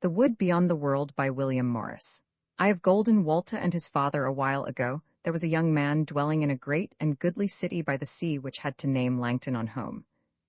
The Wood Beyond the World by William Morris. I have golden Walter and his father. A while ago, there was a young man dwelling in a great and goodly city by the sea which had to name Langton on home.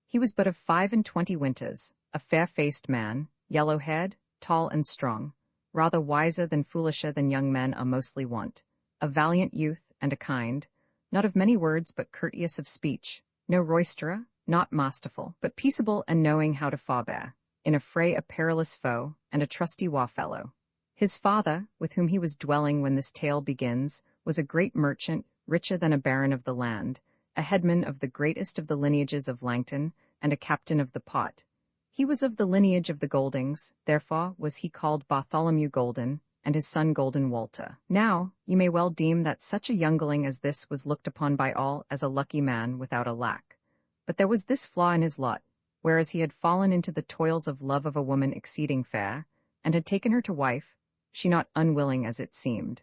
He was but of 25 winters, a fair-faced man, yellow-haired, tall and strong, rather wiser than foolisher than young men are mostly wont, a valiant youth and a kind, not of many words but courteous of speech, no roisterer, not masterful, but peaceable and knowing how to forbear, in a fray a perilous foe, and a trusty war-fellow. His father, with whom he was dwelling when this tale begins, was a great merchant, richer than a baron of the land, a headman of the greatest of the lineages of Langton, and a captain of the pot. He was of the lineage of the Goldings, therefore was he called Bartholomew Golden, and his son Golden Walter. Now, ye may well deem that such a youngling as this was looked upon by all as a lucky man without a lack. But there was this flaw in his lot, whereas he had fallen into the toils of love of a woman exceeding fair, and had taken her to wife, she not unwilling as it seemed.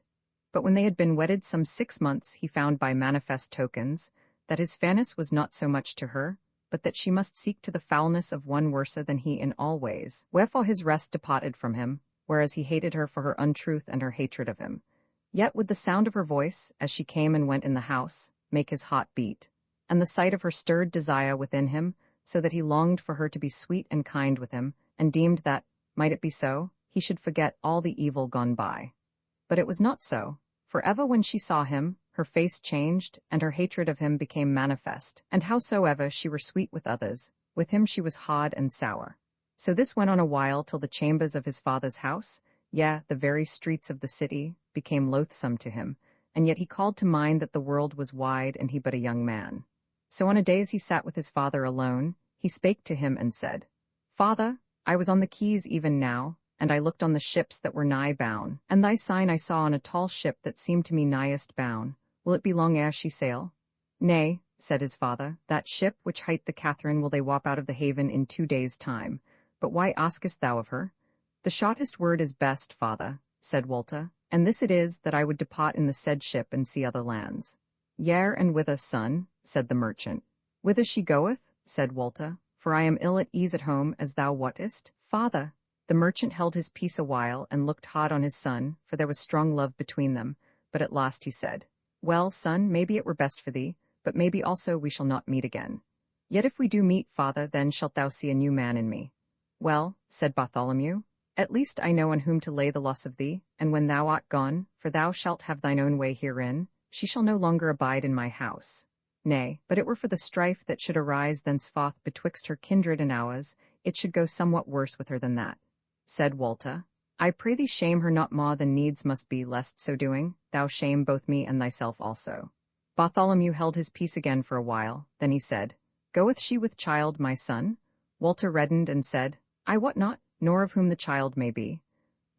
But when they had been wedded some 6 months, he found by manifest tokens that his fairness was not so much to her, but that she must seek to the foulness of one worser than he in all ways. Wherefore his rest departed from him, whereas he hated her for her untruth and her hatred of him. Yet would the sound of her voice, as she came and went in the house, make his heart beat, and the sight of her stirred desire within him, so that he longed for her to be sweet and kind with him, and deemed that, might it be so, he should forget all the evil gone by. But it was not so, for ever when she saw him, her face changed, and her hatred of him became manifest, and howsoever she were sweet with others, with him she was hard and sour. So this went on a while till the chambers of his father's house, yea, the very streets of the city, became loathsome to him, and yet he called to mind that the world was wide and he but a young man. So on a day as he sat with his father alone, he spake to him and said, Father, I was on the quays even now, and I looked on the ships that were nigh bound, and thy sign I saw on a tall ship that seemed to me nighest bound. Will it be long ere she sail? Nay, said his father, that ship which hight the Catherine will they wap out of the haven in 2 days' time. But why askest thou of her? The shortest word is best, father, said Walter, and this it is, that I would depart in the said ship and see other lands. Yea, and whither, son? Said the merchant. Whither she goeth? Said Walter, for I am ill at ease at home, as thou wottest. Father, the merchant held his peace a while, and looked hard on his son, for there was strong love between them, but at last he said, Well, son, maybe it were best for thee, but maybe also we shall not meet again. Yet if we do meet, father, then shalt thou see a new man in me. Well, said Bartholomew, at least I know on whom to lay the loss of thee, and when thou art gone, for thou shalt have thine own way herein, she shall no longer abide in my house. Nay, but it were for the strife that should arise thenceforth betwixt her kindred and ours, it should go somewhat worse with her than that. Said Walter, I pray thee shame her not more than needs must be, lest so doing, thou shame both me and thyself also. Bartholomew held his peace again for a while, then he said, Goeth she with child, my son? Walter reddened and said, I wot not, nor of whom the child may be.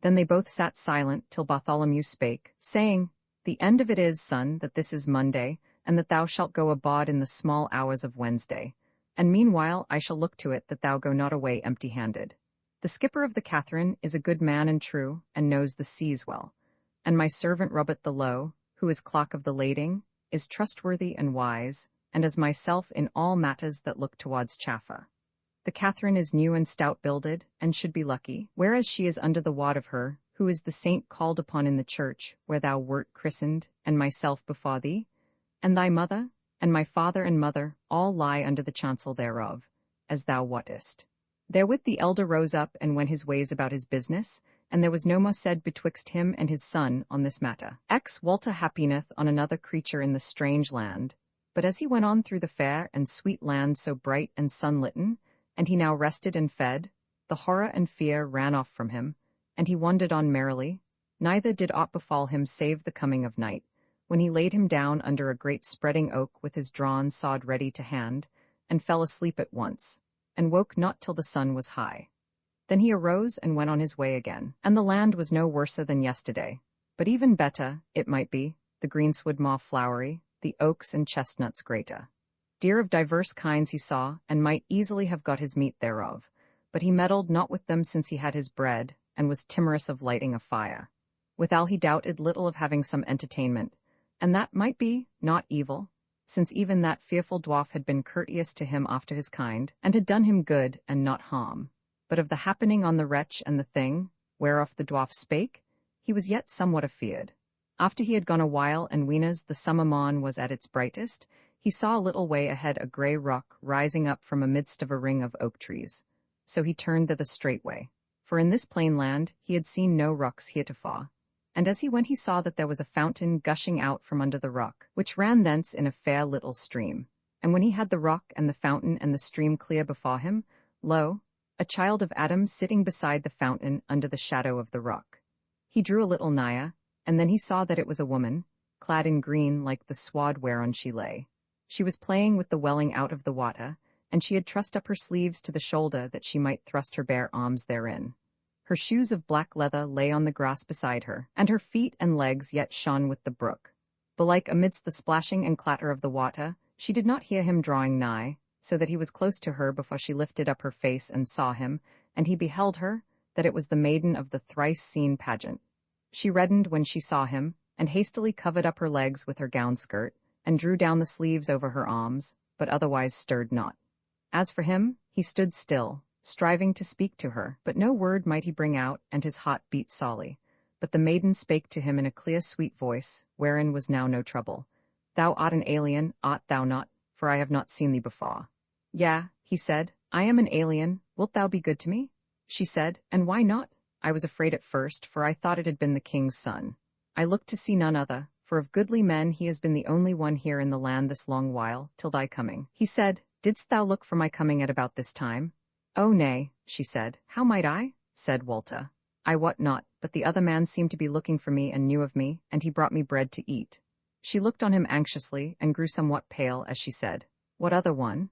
Then they both sat silent till Bartholomew spake, saying, The end of it is, son, that this is Monday, and that thou shalt go abroad in the small hours of Wednesday, and meanwhile I shall look to it that thou go not away empty-handed. The skipper of the Catherine is a good man and true, and knows the seas well, and my servant Robert the Low, who is clock of the lading, is trustworthy and wise, and as myself in all matters that look towards chaffer. The Catherine is new and stout-builded, and should be lucky, whereas she is under the ward of her, who is the saint called upon in the church, where thou wert christened, and myself before thee, and thy mother, and my father and mother, all lie under the chancel thereof, as thou wottest. Therewith the elder rose up and went his ways about his business, and there was no more said betwixt him and his son on this matter. Walter happineth on another creature in the strange land, but as he went on through the fair and sweet land so bright and sunlitten, and he now rested and fed, the horror and fear ran off from him, and he wandered on merrily, neither did aught befall him save the coming of night, when he laid him down under a great spreading oak with his drawn sword ready to hand, and fell asleep at once, and woke not till the sun was high. Then he arose and went on his way again, and the land was no worser than yesterday, but even better, it might be, the greensward more flowery, the oaks and chestnuts greater. Deer of divers kinds he saw, and might easily have got his meat thereof, but he meddled not with them since he had his bread, and was timorous of lighting a fire. Withal he doubted little of having some entertainment, and that might be not evil, since even that fearful dwarf had been courteous to him after his kind, and had done him good and not harm. But of the happening on the wretch and the thing, Whereof the dwarf spake, he was yet somewhat afeard. After he had gone a while, and weenas the summer morn was at its brightest, he saw a little way ahead a grey rock rising up from amidst of a ring of oak trees. So he turned thither straightway, for in this plain land he had seen no rocks heretofore. And as he went he saw that there was a fountain gushing out from under the rock, which ran thence in a fair little stream. And when he had the rock and the fountain and the stream clear before him, lo, a child of Adam sitting beside the fountain under the shadow of the rock. He drew a little nigher, and then he saw that it was a woman, clad in green like the sward whereon she lay. She was playing with the welling out of the water, and she had trussed up her sleeves to the shoulder that she might thrust her bare arms therein. Her shoes of black leather lay on the grass beside her, and her feet and legs yet shone with the brook. Belike amidst the splashing and clatter of the water, she did not hear him drawing nigh, so that he was close to her before she lifted up her face and saw him, and he beheld her, that it was the maiden of the thrice-seen pageant. She reddened when she saw him, and hastily covered up her legs with her gown skirt, and drew down the sleeves over her arms, but otherwise stirred not. As for him, he stood still, striving to speak to her, but no word might he bring out, and his heart beat sorely. But the maiden spake to him in a clear sweet voice, wherein was now no trouble. Thou art an alien, art thou not? For I have not seen thee before. Yea, he said, I am an alien, wilt thou be good to me? She said, and why not? I was afraid at first, for I thought it had been the king's son. I looked to see none other, for of goodly men he has been the only one here in the land this long while, till thy coming. He said, Didst thou look for my coming at about this time? Oh nay, she said. How might I? Said Walter. I wot not, but the other man seemed to be looking for me and knew of me, and he brought me bread to eat. She looked on him anxiously, and grew somewhat pale as she said, What other one?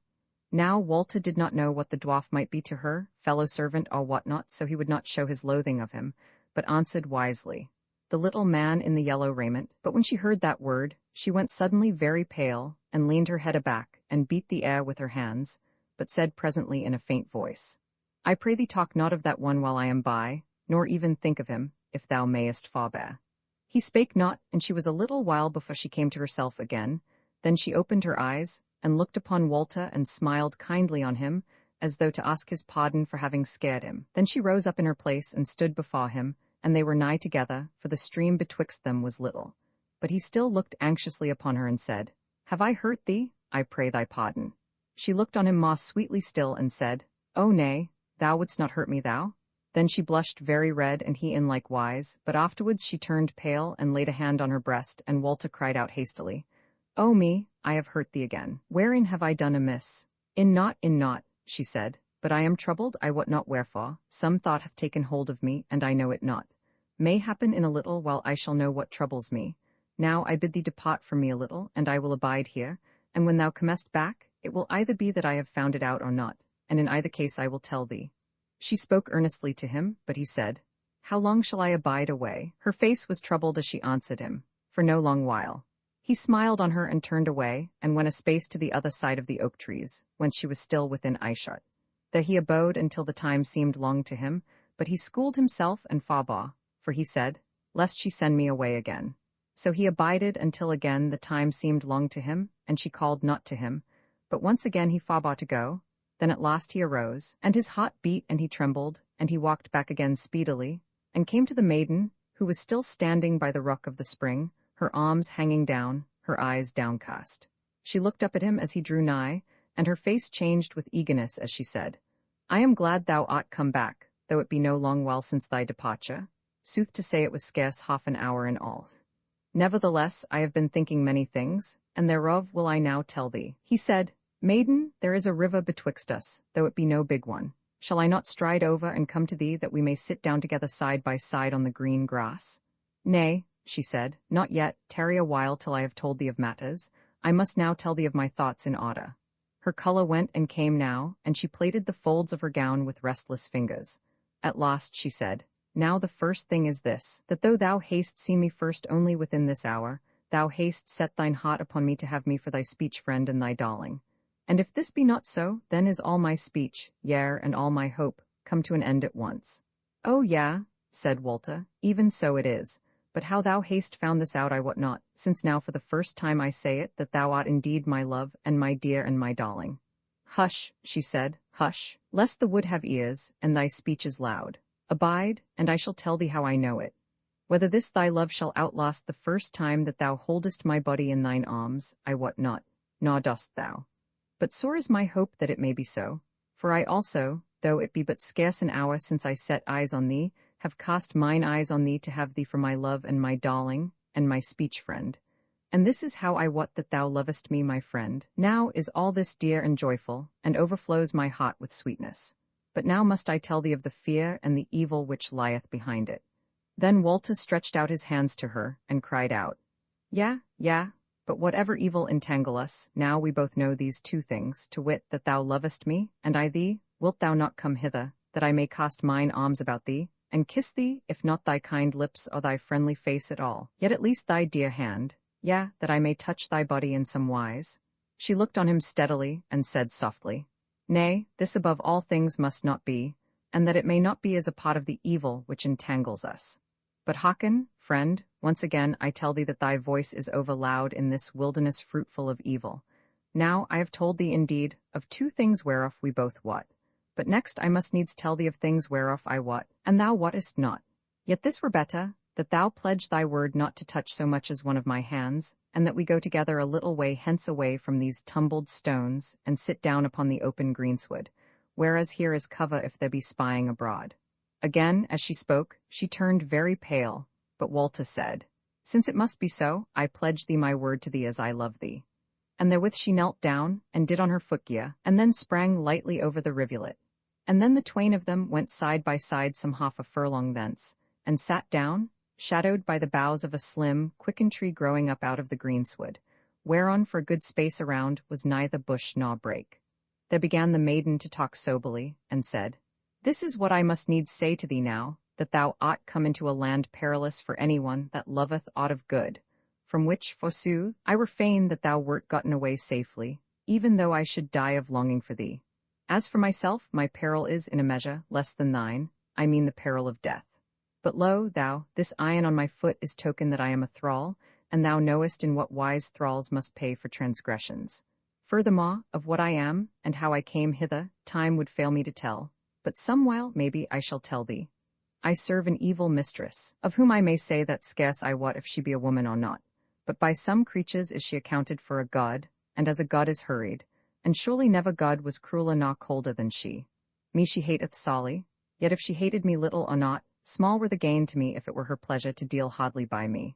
Now Walter did not know what the dwarf might be to her, fellow servant or what not, so he would not show his loathing of him, but answered wisely, The little man in the yellow raiment. But when she heard that word, she went suddenly very pale, and leaned her head aback, and beat the air with her hands, but said presently in a faint voice, I pray thee talk not of that one while I am by, nor even think of him, if thou mayest forbear. He spake not, and she was a little while before she came to herself again. Then she opened her eyes, and looked upon Walter and smiled kindly on him, as though to ask his pardon for having scared him. Then she rose up in her place and stood before him, and they were nigh together, for the stream betwixt them was little. But he still looked anxiously upon her and said, Have I hurt thee? I pray thy pardon. She looked on him more sweetly still and said, Oh nay, thou wouldst not hurt me thou? Then she blushed very red, and he in like wise, but afterwards she turned pale and laid a hand on her breast, and Walter cried out hastily, Oh me, I have hurt thee again. Wherein have I done amiss? In naught, she said, but I am troubled, I wot not wherefore. Some thought hath taken hold of me, and I know it not. May happen in a little while I shall know what troubles me. Now I bid thee depart from me a little, and I will abide here, and when thou comest back, it will either be that I have found it out or not, and in either case I will tell thee. She spoke earnestly to him, but he said, How long shall I abide away? Her face was troubled as she answered him, For no long while. He smiled on her and turned away, and went a space to the other side of the oak trees, whence she was still within eyeshot. There he abode until the time seemed long to him, but he schooled himself and forbore, for he said, Lest she send me away again. So he abided until again the time seemed long to him, and she called not to him, but once again he forbore to go. Then at last he arose, and his heart beat, and he trembled, and he walked back again speedily, and came to the maiden, who was still standing by the rock of the spring, her arms hanging down, her eyes downcast. She looked up at him as he drew nigh, and her face changed with eagerness as she said, I am glad thou art come back, though it be no long while since thy departure. Sooth to say it was scarce half an hour in all. Nevertheless, I have been thinking many things, and thereof will I now tell thee. He said, Maiden, there is a river betwixt us, though it be no big one. Shall I not stride over and come to thee, that we may sit down together side by side on the green grass? Nay, she said, not yet, tarry a while till I have told thee of matters. I must now tell thee of my thoughts in order. Her colour went and came now, and she plaited the folds of her gown with restless fingers. At last she said, Now the first thing is this, that though thou hast seen me first only within this hour, thou hast set thine heart upon me to have me for thy speech friend and thy darling. And if this be not so, then is all my speech, yea, and all my hope, come to an end at once. Oh, yea, said Walter, even so it is. But how thou hast found this out I wot not, since now for the first time I say it, that thou art indeed my love, and my dear and my darling. Hush, she said, hush, lest the wood have ears, and thy speech is loud. Abide, and I shall tell thee how I know it. Whether this thy love shall outlast the first time that thou holdest my body in thine arms, I wot not, nor dost thou. But sore is my hope that it may be so, for I also, though it be but scarce an hour since I set eyes on thee, have cast mine eyes on thee to have thee for my love and my darling, and my speech friend. And this is how I wot that thou lovest me, my friend. Now is all this dear and joyful, and overflows my heart with sweetness. But now must I tell thee of the fear and the evil which lieth behind it. Then Walter stretched out his hands to her, and cried out, Yeah, but whatever evil entangle us, now we both know these two things, to wit, that thou lovest me, and I thee. Wilt thou not come hither, that I may cast mine arms about thee, and kiss thee, if not thy kind lips or thy friendly face at all, yet at least thy dear hand, that I may touch thy body in some wise? She looked on him steadily, and said softly, Nay, this above all things must not be, and that it may not be as a part of the evil which entangles us. But Håkon, friend, once again I tell thee that thy voice is over loud in this wilderness fruitful of evil. Now I have told thee indeed of two things whereof we both wot. But next I must needs tell thee of things whereof I wot, and thou wottest not. Yet this were better, that thou pledge thy word not to touch so much as one of my hands, and that we go together a little way hence away from these tumbled stones, and sit down upon the open greensward, whereas here is cover if there be spying abroad. Again, as she spoke, she turned very pale, but Walter said, Since it must be so, I pledge thee my word to thee as I love thee. And therewith she knelt down, and did on her footgear, and then sprang lightly over the rivulet. And then the twain of them went side by side some half a furlong thence, and sat down, shadowed by the boughs of a slim, quicken tree growing up out of the greensward, whereon for a good space around was neither bush nor brake. There began the maiden to talk soberly, and said, This is what I must needs say to thee now, that thou art come into a land perilous for any one that loveth aught of good, from which, forsooth, I were fain that thou wert gotten away safely, even though I should die of longing for thee. As for myself, my peril is, in a measure, less than thine, I mean the peril of death. But lo, thou, this iron on my foot is token that I am a thrall, and thou knowest in what wise thralls must pay for transgressions. Furthermore, of what I am, and how I came hither, time would fail me to tell, but some while, maybe, I shall tell thee. I serve an evil mistress, of whom I may say that scarce I wot if she be a woman or not, but by some creatures is she accounted for a god, and as a god is hurried, and surely never god was crueller nor colder than she. Me she hateth sorely, yet if she hated me little or not, small were the gain to me if it were her pleasure to deal hardly by me.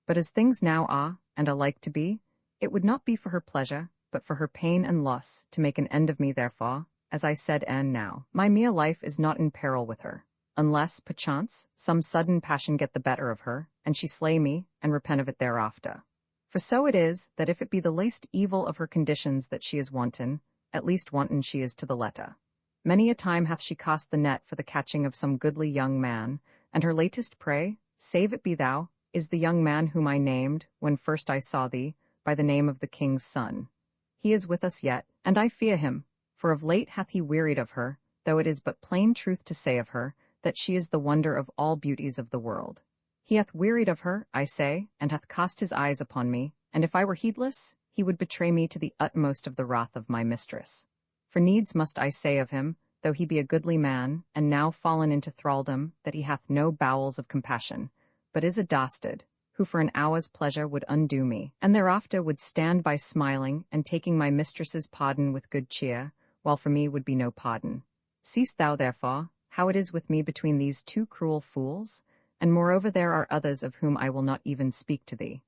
But as things now are, and are like to be, it would not be for her pleasure, but for her pain and loss, to make an end of me therefore, as I said and now, my mere life is not in peril with her, unless, perchance, some sudden passion get the better of her, and she slay me, and repent of it thereafter. For so it is, that if it be the least evil of her conditions that she is wanton, at least wanton she is to the letter. Many a time hath she cast the net for the catching of some goodly young man, and her latest prey, save it be thou, is the young man whom I named, when first I saw thee, by the name of the king's son. He is with us yet, and I fear him, for of late hath he wearied of her, though it is but plain truth to say of her, that she is the wonder of all beauties of the world. He hath wearied of her, I say, and hath cast his eyes upon me, and if I were heedless, he would betray me to the utmost of the wrath of my mistress. For needs must I say of him, though he be a goodly man, and now fallen into thraldom, that he hath no bowels of compassion, but is a dastard, who for an hour's pleasure would undo me, and thereafter would stand by smiling, and taking my mistress's pardon with good cheer, while for me would be no pardon. Seest thou, therefore, how it is with me between these two cruel fools? And moreover there are others of whom I will not even speak to thee.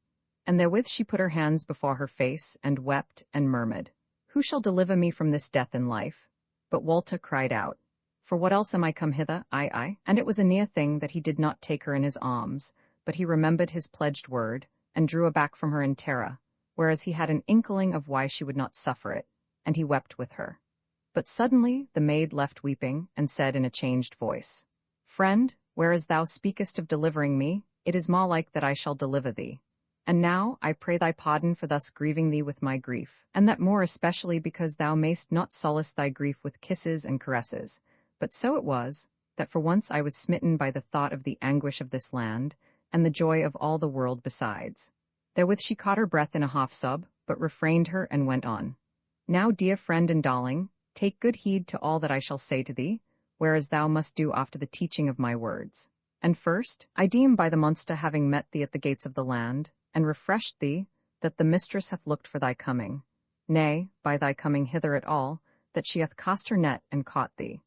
And therewith she put her hands before her face, and wept, and murmured, Who shall deliver me from this death in life? But Walter cried out, For what else am I come hither, I? And it was a near thing that he did not take her in his arms, but he remembered his pledged word, and drew aback from her in terror, whereas he had an inkling of why she would not suffer it, and he wept with her. But suddenly the maid left weeping, and said in a changed voice, Friend, whereas thou speakest of delivering me, it is more like that I shall deliver thee. And now I pray thy pardon for thus grieving thee with my grief, and that more especially because thou mayst not solace thy grief with kisses and caresses. But so it was, that for once I was smitten by the thought of the anguish of this land, and the joy of all the world besides. Therewith she caught her breath in a half-sob, but refrained her and went on. Now, dear friend and darling, take good heed to all that I shall say to thee, whereas thou must do after the teaching of my words. And first, I deem by the monster having met thee at the gates of the land, and refreshed thee, that the mistress hath looked for thy coming. Nay, by thy coming hither at all, that she hath cast her net and caught thee.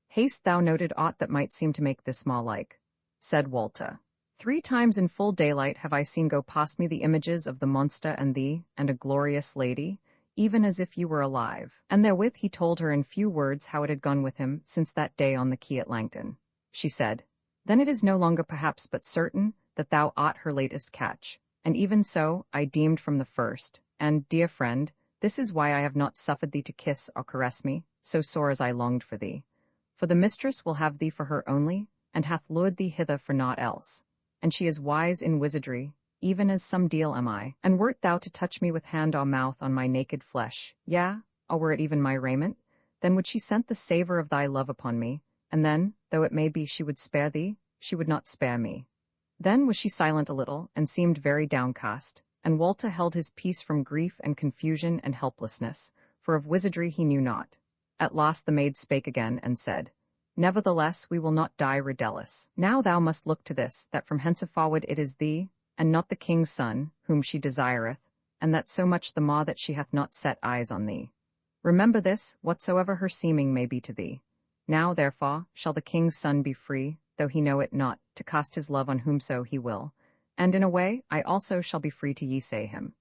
Hast thou noted aught that might seem to make this small like? Said Walter. 3 times in full daylight have I seen go past me the images of the monster and thee, and a glorious lady, even as if you were alive. And therewith he told her in few words how it had gone with him since that day on the quay at Langton. She said, Then it is no longer perhaps but certain that thou art her latest catch. And even so I deemed from the first, and, dear friend, this is why I have not suffered thee to kiss or caress me, so sore as I longed for thee. For the mistress will have thee for her only, and hath lured thee hither for naught else. And she is wise in wizardry, even as some deal am I. And wert thou to touch me with hand or mouth on my naked flesh, yea, or were it even my raiment, then would she scent the savour of thy love upon me, and then, though it may be she would spare thee, she would not spare me. Then was she silent a little, and seemed very downcast, and Walter held his peace from grief and confusion and helplessness, for of wizardry he knew not. At last the maid spake again, and said, Nevertheless we will not die rideless. Now thou must look to this, that from henceforward it is thee, and not the king's son, whom she desireth, and that so much the more that she hath not set eyes on thee. Remember this, whatsoever her seeming may be to thee. Now, therefore, shall the king's son be free, though he know it not, to cast his love on whomso he will, and in a way I also shall be free to yeasay him.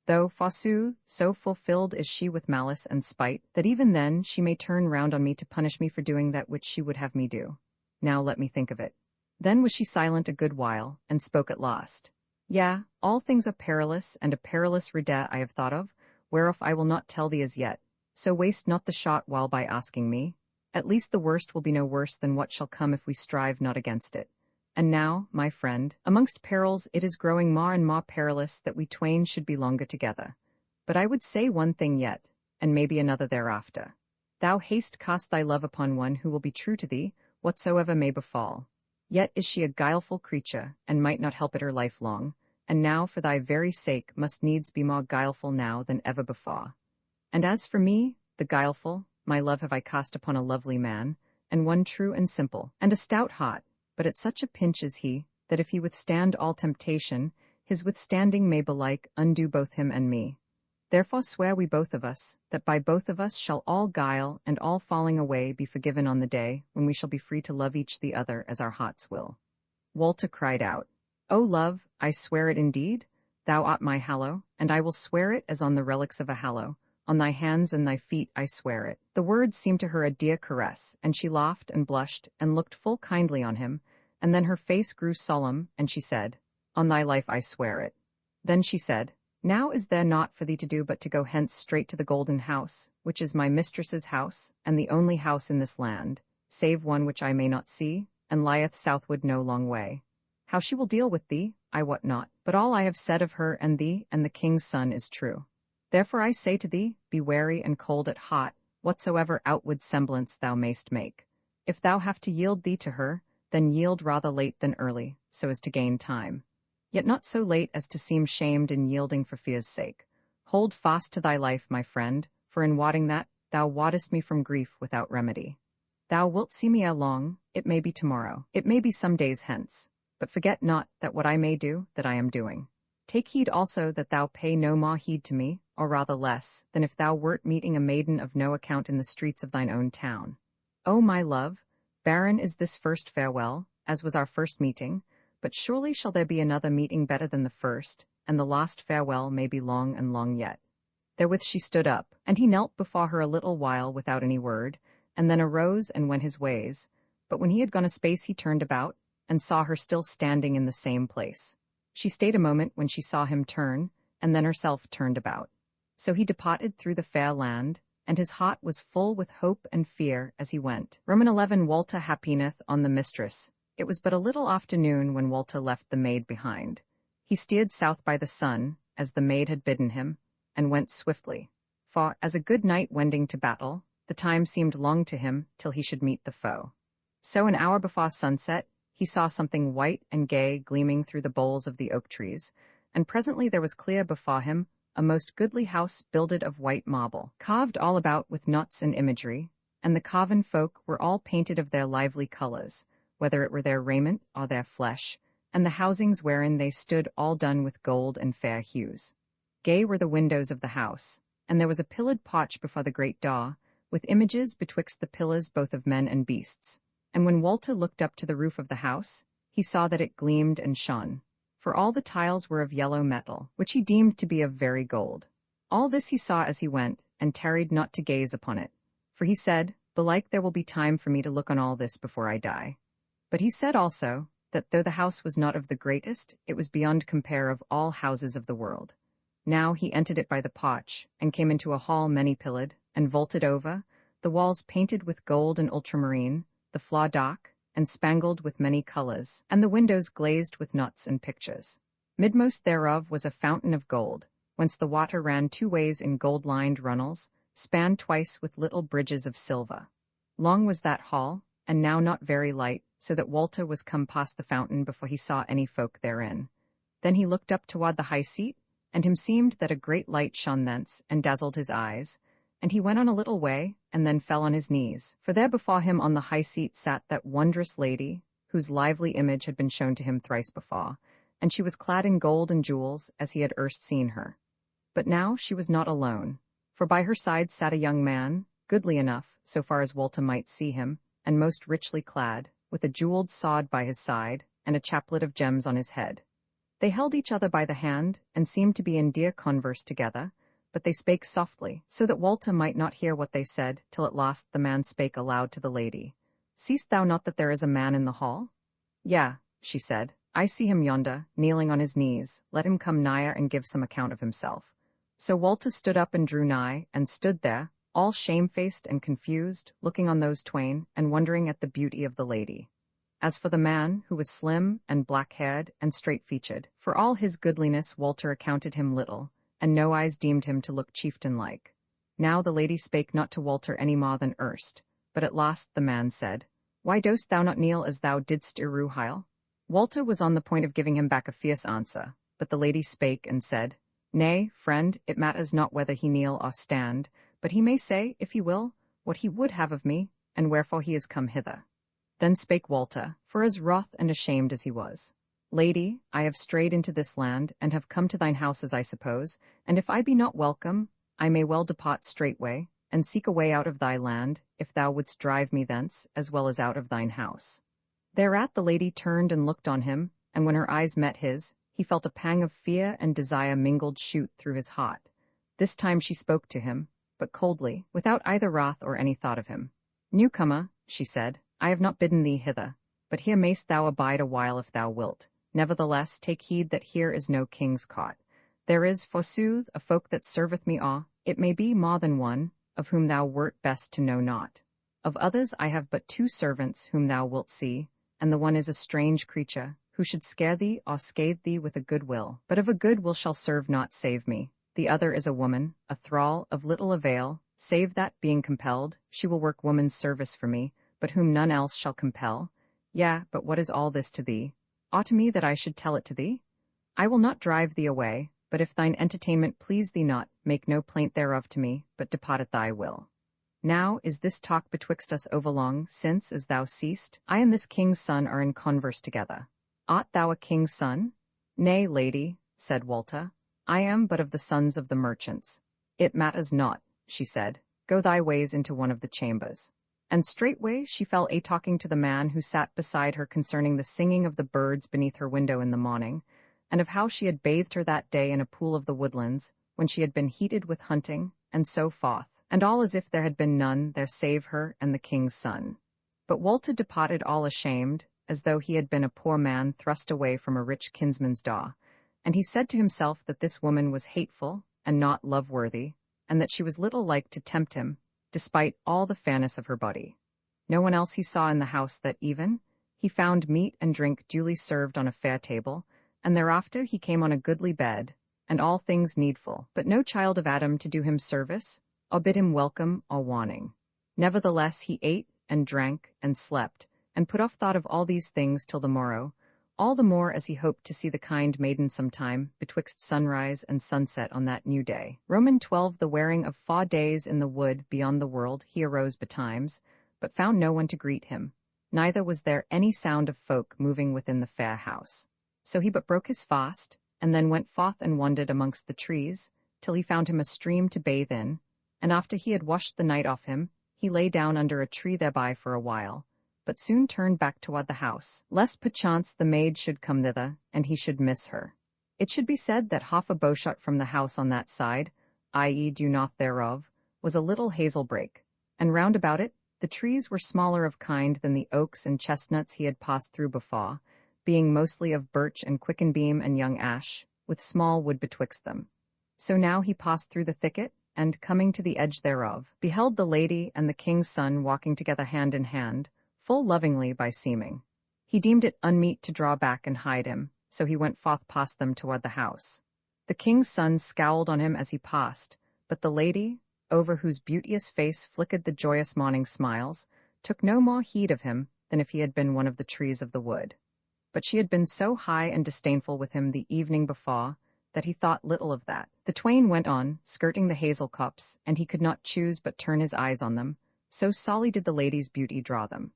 Though, forsooth, so fulfilled is she with malice and spite, that even then she may turn round on me to punish me for doing that which she would have me do. Now let me think of it. Then was she silent a good while, and spoke at last. Yea, all things are perilous, and a perilous redet I have thought of, whereof I will not tell thee as yet. So waste not the shot while by asking me. At least the worst will be no worse than what shall come if we strive not against it. And now, my friend, amongst perils it is growing more and more perilous that we twain should be longer together. But I would say one thing yet, and maybe another thereafter. Thou hast cast thy love upon one who will be true to thee, whatsoever may befall. Yet is she a guileful creature, and might not help it her life long, and now for thy very sake must needs be more guileful now than ever before. And as for me, the guileful, my love have I cast upon a lovely man, and one true and simple, and a stout heart, but at such a pinch is he, that if he withstand all temptation, his withstanding may belike undo both him and me. Therefore swear we both of us, that by both of us shall all guile and all falling away be forgiven on the day when we shall be free to love each the other as our hearts will. Walter cried out, O love, I swear it indeed. Thou art my hallow, and I will swear it as on the relics of a hallow. On thy hands and thy feet I swear it. The words seemed to her a dear caress, and she laughed and blushed and looked full kindly on him, and then her face grew solemn, and she said, On thy life I swear it. Then she said, Now is there naught for thee to do but to go hence straight to the golden house, which is my mistress's house, and the only house in this land, save one which I may not see, and lieth southward no long way. How she will deal with thee, I wot not, but all I have said of her and thee and the king's son is true. Therefore I say to thee, be wary and cold at heart, whatsoever outward semblance thou mayst make. If thou have to yield thee to her, then yield rather late than early, so as to gain time. Yet not so late as to seem shamed in yielding for fear's sake. Hold fast to thy life, my friend, for in wotting that, thou wottest me from grief without remedy. Thou wilt see me ere long, it may be tomorrow, it may be some days hence, but forget not that what I may do, that I am doing. Take heed also that thou pay no more heed to me, or rather less, than if thou wert meeting a maiden of no account in the streets of thine own town. O my love, barren is this first farewell, as was our first meeting, but surely shall there be another meeting better than the first, and the last farewell may be long and long yet. Therewith she stood up, and he knelt before her a little while without any word, and then arose and went his ways. But when he had gone a space he turned about, and saw her still standing in the same place. She stayed a moment when she saw him turn, and then herself turned about. So he departed through the fair land, and his heart was full with hope and fear as he went. Roman 11 Walter happineth on the mistress. It was but a little afternoon when Walter left the maid behind. He steered south by the sun, as the maid had bidden him, and went swiftly. For, as a good knight wending to battle, the time seemed long to him till he should meet the foe. So an hour before sunset, he saw something white and gay gleaming through the boles of the oak trees, and presently there was clear before him a most goodly house builded of white marble, carved all about with knots and imagery, and the carven folk were all painted of their lively colours, whether it were their raiment or their flesh, and the housings wherein they stood all done with gold and fair hues. Gay were the windows of the house, and there was a pillared porch before the great door, with images betwixt the pillars both of men and beasts. And when Walter looked up to the roof of the house, he saw that it gleamed and shone, for all the tiles were of yellow metal, which he deemed to be of very gold. All this he saw as he went, and tarried not to gaze upon it, for he said, Belike there will be time for me to look on all this before I die. But he said also, that though the house was not of the greatest, it was beyond compare of all houses of the world. Now he entered it by the porch, and came into a hall many-pillared, and vaulted over, the walls painted with gold and ultramarine, the floor dark, and spangled with many colours, and the windows glazed with knots and pictures. Midmost thereof was a fountain of gold, whence the water ran two ways in gold-lined runnels, spanned twice with little bridges of silver. Long was that hall, and now not very light, so that Walter was come past the fountain before he saw any folk therein. Then he looked up toward the high seat, and him seemed that a great light shone thence, and dazzled his eyes. And he went on a little way, and then fell on his knees, for there before him on the high seat sat that wondrous lady, whose lively image had been shown to him thrice before, and she was clad in gold and jewels, as he had erst seen her. But now she was not alone, for by her side sat a young man, goodly enough, so far as Walter might see him, and most richly clad, with a jewelled sword by his side, and a chaplet of gems on his head. They held each other by the hand, and seemed to be in dear converse together, but they spake softly, so that Walter might not hear what they said, till at last the man spake aloud to the lady. Seest thou not that there is a man in the hall? Yea, she said, I see him yonder, kneeling on his knees, let him come nigher and give some account of himself. So Walter stood up and drew nigh, and stood there, all shamefaced and confused, looking on those twain, and wondering at the beauty of the lady. As for the man, who was slim and black-haired and straight-featured, for all his goodliness Walter accounted him little, and no eyes deemed him to look chieftain-like. Now the lady spake not to Walter any more than erst, but at last the man said, Why dost thou not kneel as thou didst erewhile? Walter was on the point of giving him back a fierce answer, but the lady spake and said, Nay, friend, it matters not whether he kneel or stand, but he may say, if he will, what he would have of me, and wherefore he is come hither. Then spake Walter, for as wroth and ashamed as he was. Lady, I have strayed into this land, and have come to thine house as I suppose, and if I be not welcome, I may well depart straightway, and seek a way out of thy land, if thou wouldst drive me thence, as well as out of thine house. Thereat the lady turned and looked on him, and when her eyes met his, he felt a pang of fear and desire mingled shoot through his heart. This time she spoke to him, but coldly, without either wrath or any thought of him. Newcomer, she said, I have not bidden thee hither, but here mayst thou abide a while if thou wilt. Nevertheless, take heed that here is no king's cot. There is, forsooth, a folk that serveth me awe, it may be more than one, of whom thou wert best to know not. Of others I have but 2 servants whom thou wilt see, and the one is a strange creature, who should scare thee or scathe thee with a good will, but of a good will shall serve not save me. The other is a woman, a thrall, of little avail, save that, being compelled, she will work woman's service for me, but whom none else shall compel. Yea, but what is all this to thee? Ought to me that I should tell it to thee? I will not drive thee away, but if thine entertainment please thee not, make no plaint thereof to me, but depart at thy will. Now is this talk betwixt us overlong, since, as thou seest, I and this king's son are in converse together. Art thou a king's son? Nay, lady, said Walter, I am but of the sons of the merchants. It matters not, she said, go thy ways into one of the chambers. And straightway she fell a-talking to the man who sat beside her concerning the singing of the birds beneath her window in the morning, and of how she had bathed her that day in a pool of the woodlands, when she had been heated with hunting, and so forth, and all as if there had been none there save her and the king's son. But Walter departed all ashamed, as though he had been a poor man thrust away from a rich kinsman's door, and he said to himself that this woman was hateful and not love-worthy, and that she was little like to tempt him, despite all the fairness of her body. No one else he saw in the house that even. He found meat and drink duly served on a fair table, and thereafter he came on a goodly bed, and all things needful, but no child of Adam to do him service, or bid him welcome or warning. Nevertheless he ate and drank and slept, and put off thought of all these things till the morrow, all the more as he hoped to see the kind maiden sometime, betwixt sunrise and sunset on that new day. Roman 12. The wearing of 4 days in the wood beyond the world, he arose betimes, but found no one to greet him, neither was there any sound of folk moving within the fair house. So he but broke his fast, and then went forth and wandered amongst the trees, till he found him a stream to bathe in, and after he had washed the night off him, he lay down under a tree thereby for a while, but soon turned back toward the house, lest perchance the maid should come thither, and he should miss her. It should be said that half a bowshot from the house on that side, i.e. due north thereof, was a little hazel brake, and round about it, the trees were smaller of kind than the oaks and chestnuts he had passed through before, being mostly of birch and quickenbeam and young ash, with small wood betwixt them. So now he passed through the thicket, and, coming to the edge thereof, beheld the lady and the king's son walking together hand in hand, full lovingly by seeming. He deemed it unmeet to draw back and hide him, so he went forth past them toward the house. The king's son scowled on him as he passed, but the lady, over whose beauteous face flickered the joyous morning smiles, took no more heed of him than if he had been one of the trees of the wood. But she had been so high and disdainful with him the evening before, that he thought little of that. The twain went on, skirting the hazel copse, and he could not choose but turn his eyes on them, so sorely did the lady's beauty draw them.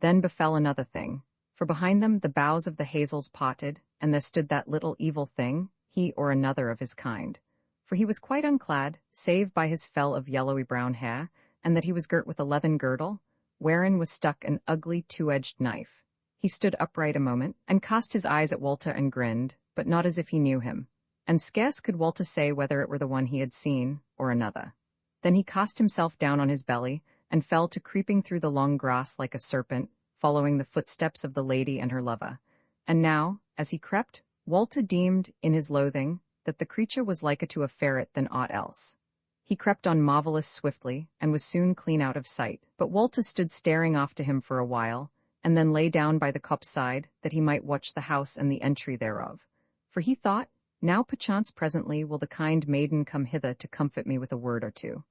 Then befell another thing, for behind them the boughs of the hazels parted, and there stood that little evil thing, he or another of his kind. For he was quite unclad, save by his fell of yellowy brown hair, and that he was girt with a leathern girdle, wherein was stuck an ugly two-edged knife. He stood upright a moment, and cast his eyes at Walter and grinned, but not as if he knew him, and scarce could Walter say whether it were the one he had seen, or another. Then he cast himself down on his belly, and fell to creeping through the long grass like a serpent, following the footsteps of the lady and her lover. And now, as he crept, Walter deemed, in his loathing, that the creature was liker to a ferret than aught else. He crept on marvellous swiftly, and was soon clean out of sight. But Walter stood staring after him for a while, and then lay down by the copse side, that he might watch the house and the entry thereof. For he thought, now perchance presently will the kind maiden come hither to comfort me with a word or two.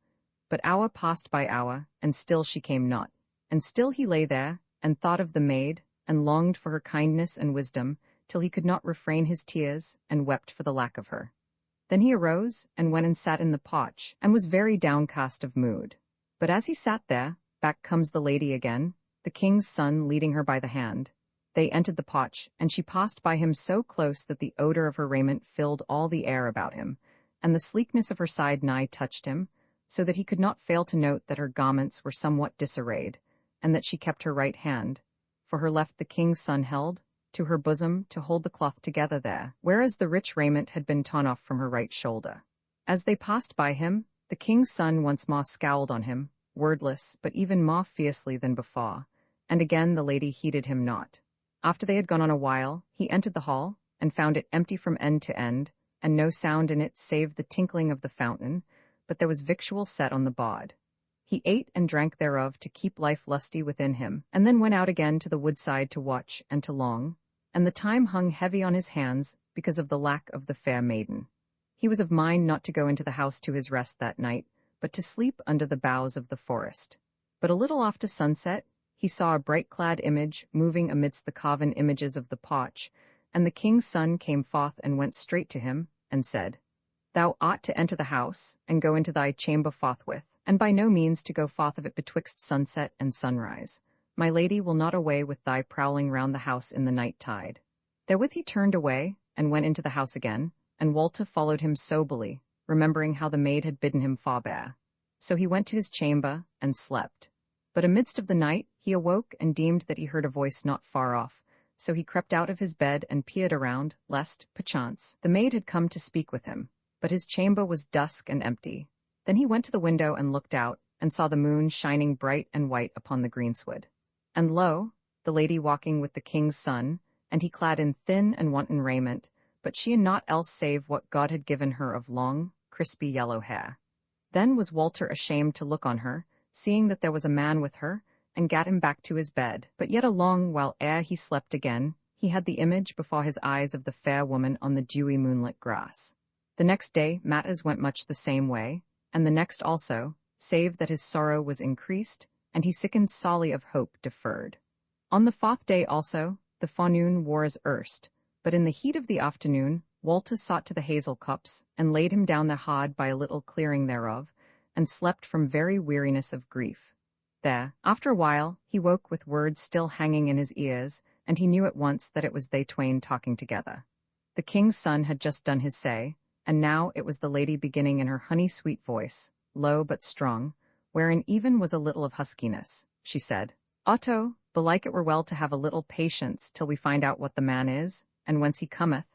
But hour passed by hour, and still she came not. And still he lay there, and thought of the maid, and longed for her kindness and wisdom, till he could not refrain his tears, and wept for the lack of her. Then he arose, and went and sat in the porch, and was very downcast of mood. But as he sat there, back comes the lady again, the king's son leading her by the hand. They entered the porch, and she passed by him so close that the odor of her raiment filled all the air about him, and the sleekness of her side nigh touched him, so that he could not fail to note that her garments were somewhat disarrayed, and that she kept her right hand, for her left the king's son held, to her bosom to hold the cloth together there, whereas the rich raiment had been torn off from her right shoulder. As they passed by him, the king's son once more scowled on him, wordless, but even more fiercely than before, and again the lady heeded him not. After they had gone on a while, he entered the hall, and found it empty from end to end, and no sound in it save the tinkling of the fountain, but there was victual set on the board. He ate and drank thereof to keep life lusty within him, and then went out again to the woodside to watch and to long, and the time hung heavy on his hands because of the lack of the fair maiden. He was of mind not to go into the house to his rest that night, but to sleep under the boughs of the forest. But a little after sunset, he saw a bright-clad image moving amidst the carven images of the porch, and the king's son came forth and went straight to him, and said, Thou ought to enter the house, and go into thy chamber forthwith, and by no means to go forth of it betwixt sunset and sunrise. My lady will not away with thy prowling round the house in the night tide. Therewith he turned away, and went into the house again, and Walter followed him soberly, remembering how the maid had bidden him forbear. So he went to his chamber, and slept. But amidst of the night he awoke, and deemed that he heard a voice not far off, so he crept out of his bed and peered around, lest, perchance, the maid had come to speak with him. But his chamber was dusk and empty. Then he went to the window and looked out, and saw the moon shining bright and white upon the greensward. And lo, the lady walking with the king's son, and he clad in thin and wanton raiment, but she in naught else save what God had given her of long, crispy yellow hair. Then was Walter ashamed to look on her, seeing that there was a man with her, and gat him back to his bed. But yet a long while ere he slept again, he had the image before his eyes of the fair woman on the dewy moonlit grass. The next day matters went much the same way, and the next also, save that his sorrow was increased, and he sickened sorely of hope deferred. On the 4th day also, the forenoon wore as erst, but in the heat of the afternoon, Walter sought to the hazel copse, and laid him down there hard by a little clearing thereof, and slept from very weariness of grief. There, after a while, he woke with words still hanging in his ears, and he knew at once that it was they twain talking together. The king's son had just done his say, and now it was the lady beginning in her honey-sweet voice, low but strong, wherein even was a little of huskiness. She said, "Otto, belike it were well to have a little patience till we find out what the man is, and whence he cometh.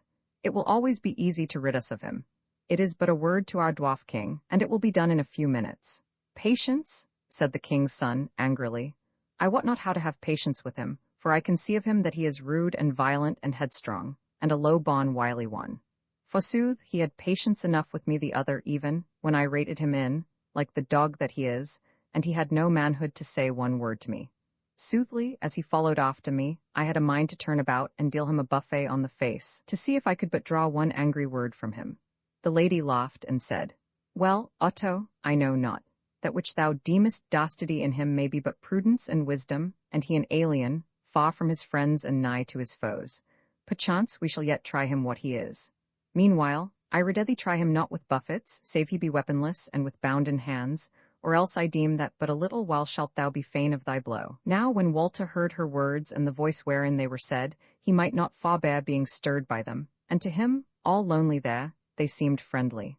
It will always be easy to rid us of him. It is but a word to our dwarf king, and it will be done in a few minutes." "Patience?" said the king's son, angrily. "I wot not how to have patience with him, for I can see of him that he is rude and violent and headstrong, and a low-born wily one. Forsooth, he had patience enough with me the other even, when I rated him in, like the dog that he is, and he had no manhood to say one word to me. Soothly, as he followed after me, I had a mind to turn about and deal him a buffet on the face, to see if I could but draw one angry word from him." The lady laughed and said, "Well, Otto, I know not. That which thou deemest dastardy in him may be but prudence and wisdom, and he an alien, far from his friends and nigh to his foes. Perchance we shall yet try him what he is. Meanwhile, I readily try him not with buffets, save he be weaponless and with bounden hands, or else I deem that but a little while shalt thou be fain of thy blow." Now when Walter heard her words and the voice wherein they were said, he might not forbear being stirred by them, and to him, all lonely there, they seemed friendly.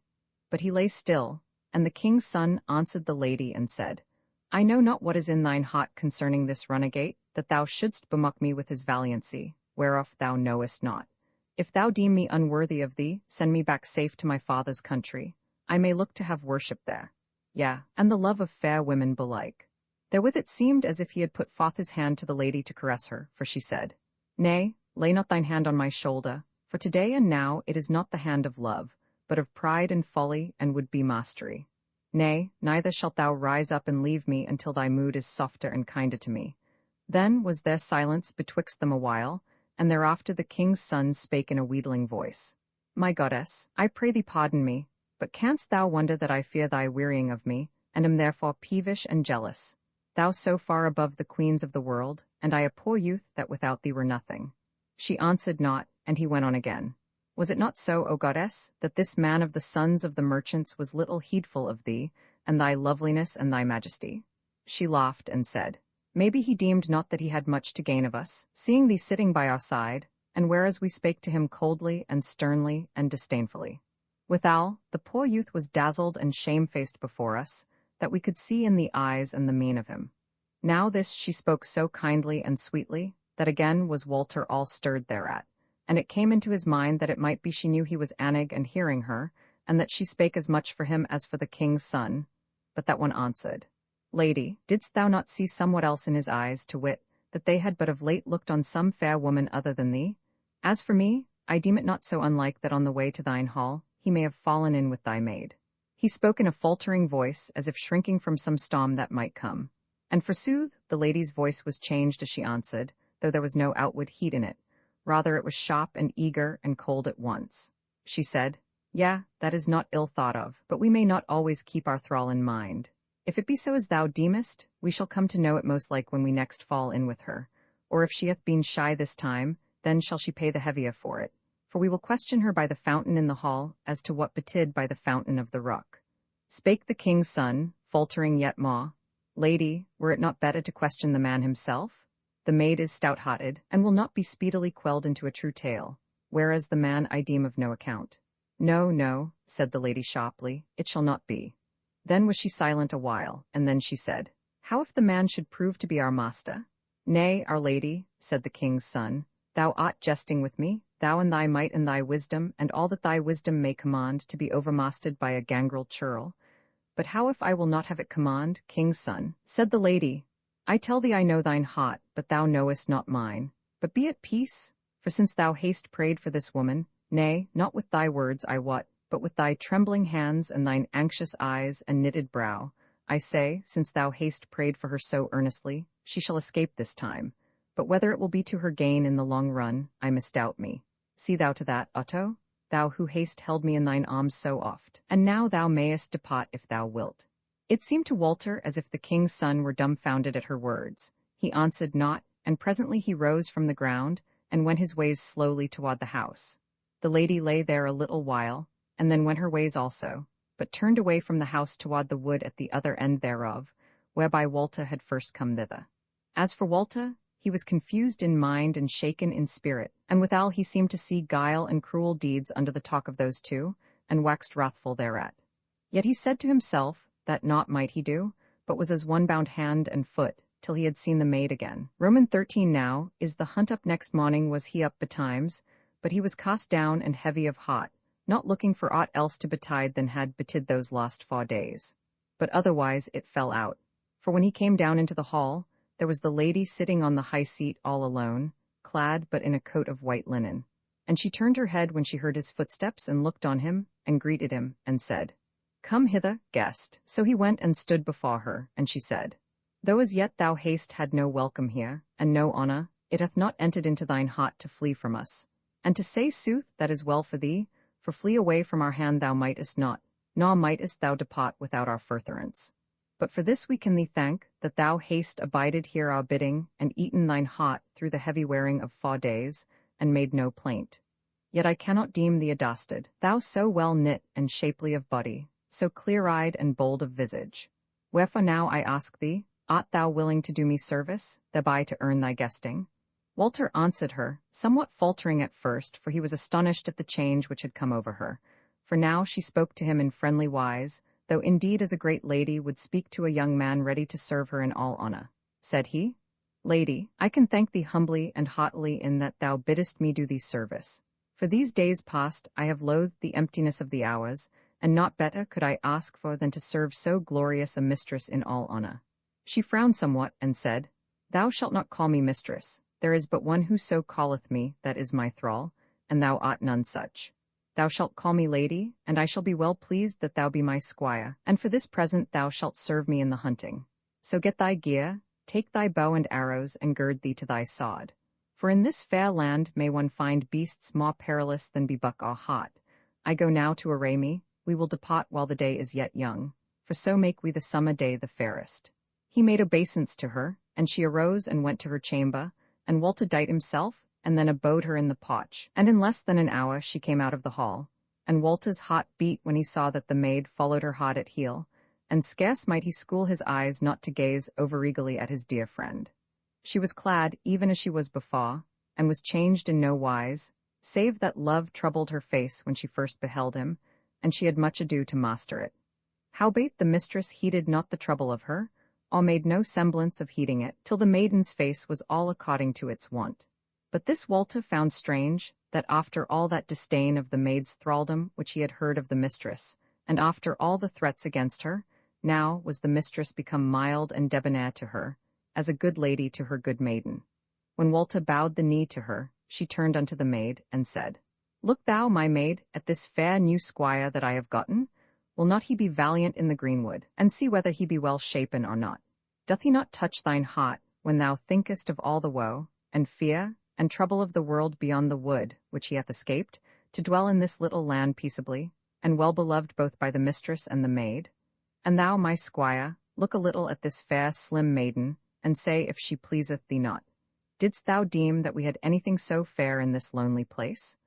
But he lay still, and the king's son answered the lady and said, "I know not what is in thine heart concerning this runagate, that thou shouldst bemock me with his valiancy, whereof thou knowest not. If thou deem me unworthy of thee, send me back safe to my father's country. I may look to have worship there. Yea, and the love of fair women belike." Therewith it seemed as if he had put forth his hand to the lady to caress her, for she said, "Nay, lay not thine hand on my shoulder, for today and now it is not the hand of love, but of pride and folly and would-be mastery. Nay, neither shalt thou rise up and leave me until thy mood is softer and kinder to me." Then was there silence betwixt them a while, and thereafter the king's son spake in a wheedling voice, "My goddess, I pray thee pardon me, but canst thou wonder that I fear thy wearying of me, and am therefore peevish and jealous? Thou so far above the queens of the world, and I a poor youth that without thee were nothing." She answered not, and he went on again. "Was it not so, O goddess, that this man of the sons of the merchants was little heedful of thee, and thy loveliness and thy majesty?" She laughed and said, "Maybe he deemed not that he had much to gain of us, seeing thee sitting by our side, and whereas we spake to him coldly and sternly and disdainfully. Withal, the poor youth was dazzled and shamefaced before us, that we could see in the eyes and the mien of him." Now this she spoke so kindly and sweetly, that again was Walter all stirred thereat, and it came into his mind that it might be she knew he was anig and hearing her, and that she spake as much for him as for the king's son, but that one answered, "Lady, didst thou not see somewhat else in his eyes, to wit, that they had but of late looked on some fair woman other than thee? As for me, I deem it not so unlike that on the way to thine hall he may have fallen in with thy maid." He spoke in a faltering voice, as if shrinking from some storm that might come. And forsooth, the lady's voice was changed as she answered, though there was no outward heat in it. Rather it was sharp and eager and cold at once. She said, "Yea, that is not ill thought of, but we may not always keep our thrall in mind. If it be so as thou deemest, we shall come to know it most like when we next fall in with her. Or if she hath been shy this time, then shall she pay the heavier for it. For we will question her by the fountain in the hall as to what betid by the fountain of the rock." Spake the king's son, faltering yet more, "Lady, were it not better to question the man himself? The maid is stout-hearted, and will not be speedily quelled into a true tale, whereas the man I deem of no account." "No, no," said the lady sharply, "it shall not be." Then was she silent a while, and then she said, "How if the man should prove to be our master?" "Nay, our lady," said the king's son, "thou art jesting with me, thou and thy might and thy wisdom, and all that thy wisdom may command, to be overmastered by a gangrel churl. But how if I will not have it command, king's son?" Said the lady, "I tell thee I know thine heart, but thou knowest not mine. But be at peace, for since thou hast prayed for this woman, nay, not with thy words, I wot, but with thy trembling hands and thine anxious eyes and knitted brow, I say, since thou hast prayed for her so earnestly, she shall escape this time. But whether it will be to her gain in the long run, I misdoubt me. See thou to that, Otto, thou who hast held me in thine arms so oft, and now thou mayest depart if thou wilt." It seemed to Walter as if the king's son were dumbfounded at her words. He answered not, and presently he rose from the ground, and went his ways slowly toward the house. The lady lay there a little while, and then went her ways also, but turned away from the house toward the wood at the other end thereof, whereby Walter had first come thither. As for Walter, he was confused in mind and shaken in spirit, and withal he seemed to see guile and cruel deeds under the talk of those two, and waxed wrathful thereat. Yet he said to himself that naught might he do, but was as one bound hand and foot, till he had seen the maid again. Roman 13 now is the hunt up next morning was he up betimes, but he was cast down and heavy of heart, not looking for aught else to betide than had betid those last 4 days. But otherwise it fell out. For when he came down into the hall, there was the lady sitting on the high seat all alone, clad but in a coat of white linen. And she turned her head when she heard his footsteps and looked on him, and greeted him, and said, "Come hither, guest." So he went and stood before her, and she said, "Though as yet thou hast had no welcome here, and no honour, it hath not entered into thine heart to flee from us. And to say sooth, that is well for thee, for flee away from our hand thou mightest not, nor mightest thou depart without our furtherance. But for this we can thee thank, that thou hast abided here our bidding, and eaten thine heart through the heavy wearing of 4 days, and made no plaint. Yet I cannot deem thee a dastard, thou so well knit and shapely of body, so clear-eyed and bold of visage. Wherefore now I ask thee, art thou willing to do me service, thereby to earn thy guesting?" Walter answered her, somewhat faltering at first, for he was astonished at the change which had come over her. For now she spoke to him in friendly wise, though indeed as a great lady would speak to a young man ready to serve her in all honour. Said he, "Lady, I can thank thee humbly and heartily in that thou biddest me do thee service. For these days past I have loathed the emptiness of the hours, and naught better could I ask for than to serve so glorious a mistress in all honour." She frowned somewhat, and said, "Thou shalt not call me mistress. There is but one who so calleth me, that is my thrall, and thou art none such. Thou shalt call me lady, and I shall be well pleased that thou be my squire, and for this present thou shalt serve me in the hunting. So get thy gear, take thy bow and arrows, and gird thee to thy sword. For in this fair land may one find beasts more perilous than be buck or hart. I go now to array me, we will depart while the day is yet young, for so make we the summer day the fairest." He made obeisance to her, and she arose and went to her chamber, and Walter dight himself, and then abode her in the potch, and in less than an hour she came out of the hall, and Walter's heart beat when he saw that the maid followed her hot at heel, and scarce might he school his eyes not to gaze over-eagerly at his dear friend. She was clad even as she was before, and was changed in no wise, save that love troubled her face when she first beheld him, and she had much ado to master it. Howbeit the mistress heeded not the trouble of her, or made no semblance of heeding it, till the maiden's face was all according to its wont. But this Walter found strange, that after all that disdain of the maid's thraldom which he had heard of the mistress, and after all the threats against her, now was the mistress become mild and debonair to her, as a good lady to her good maiden. When Walter bowed the knee to her, she turned unto the maid, and said, "Look thou, my maid, at this fair new squire that I have gotten. Will not he be valiant in the greenwood, and see whether he be well shapen or not? Doth he not touch thine heart, when thou thinkest of all the woe, and fear, and trouble of the world beyond the wood, which he hath escaped, to dwell in this little land peaceably, and well beloved both by the mistress and the maid? And thou, my squire, look a little at this fair slim maiden, and say if she pleaseth thee not. Didst thou deem that we had anything so fair in this lonely place?"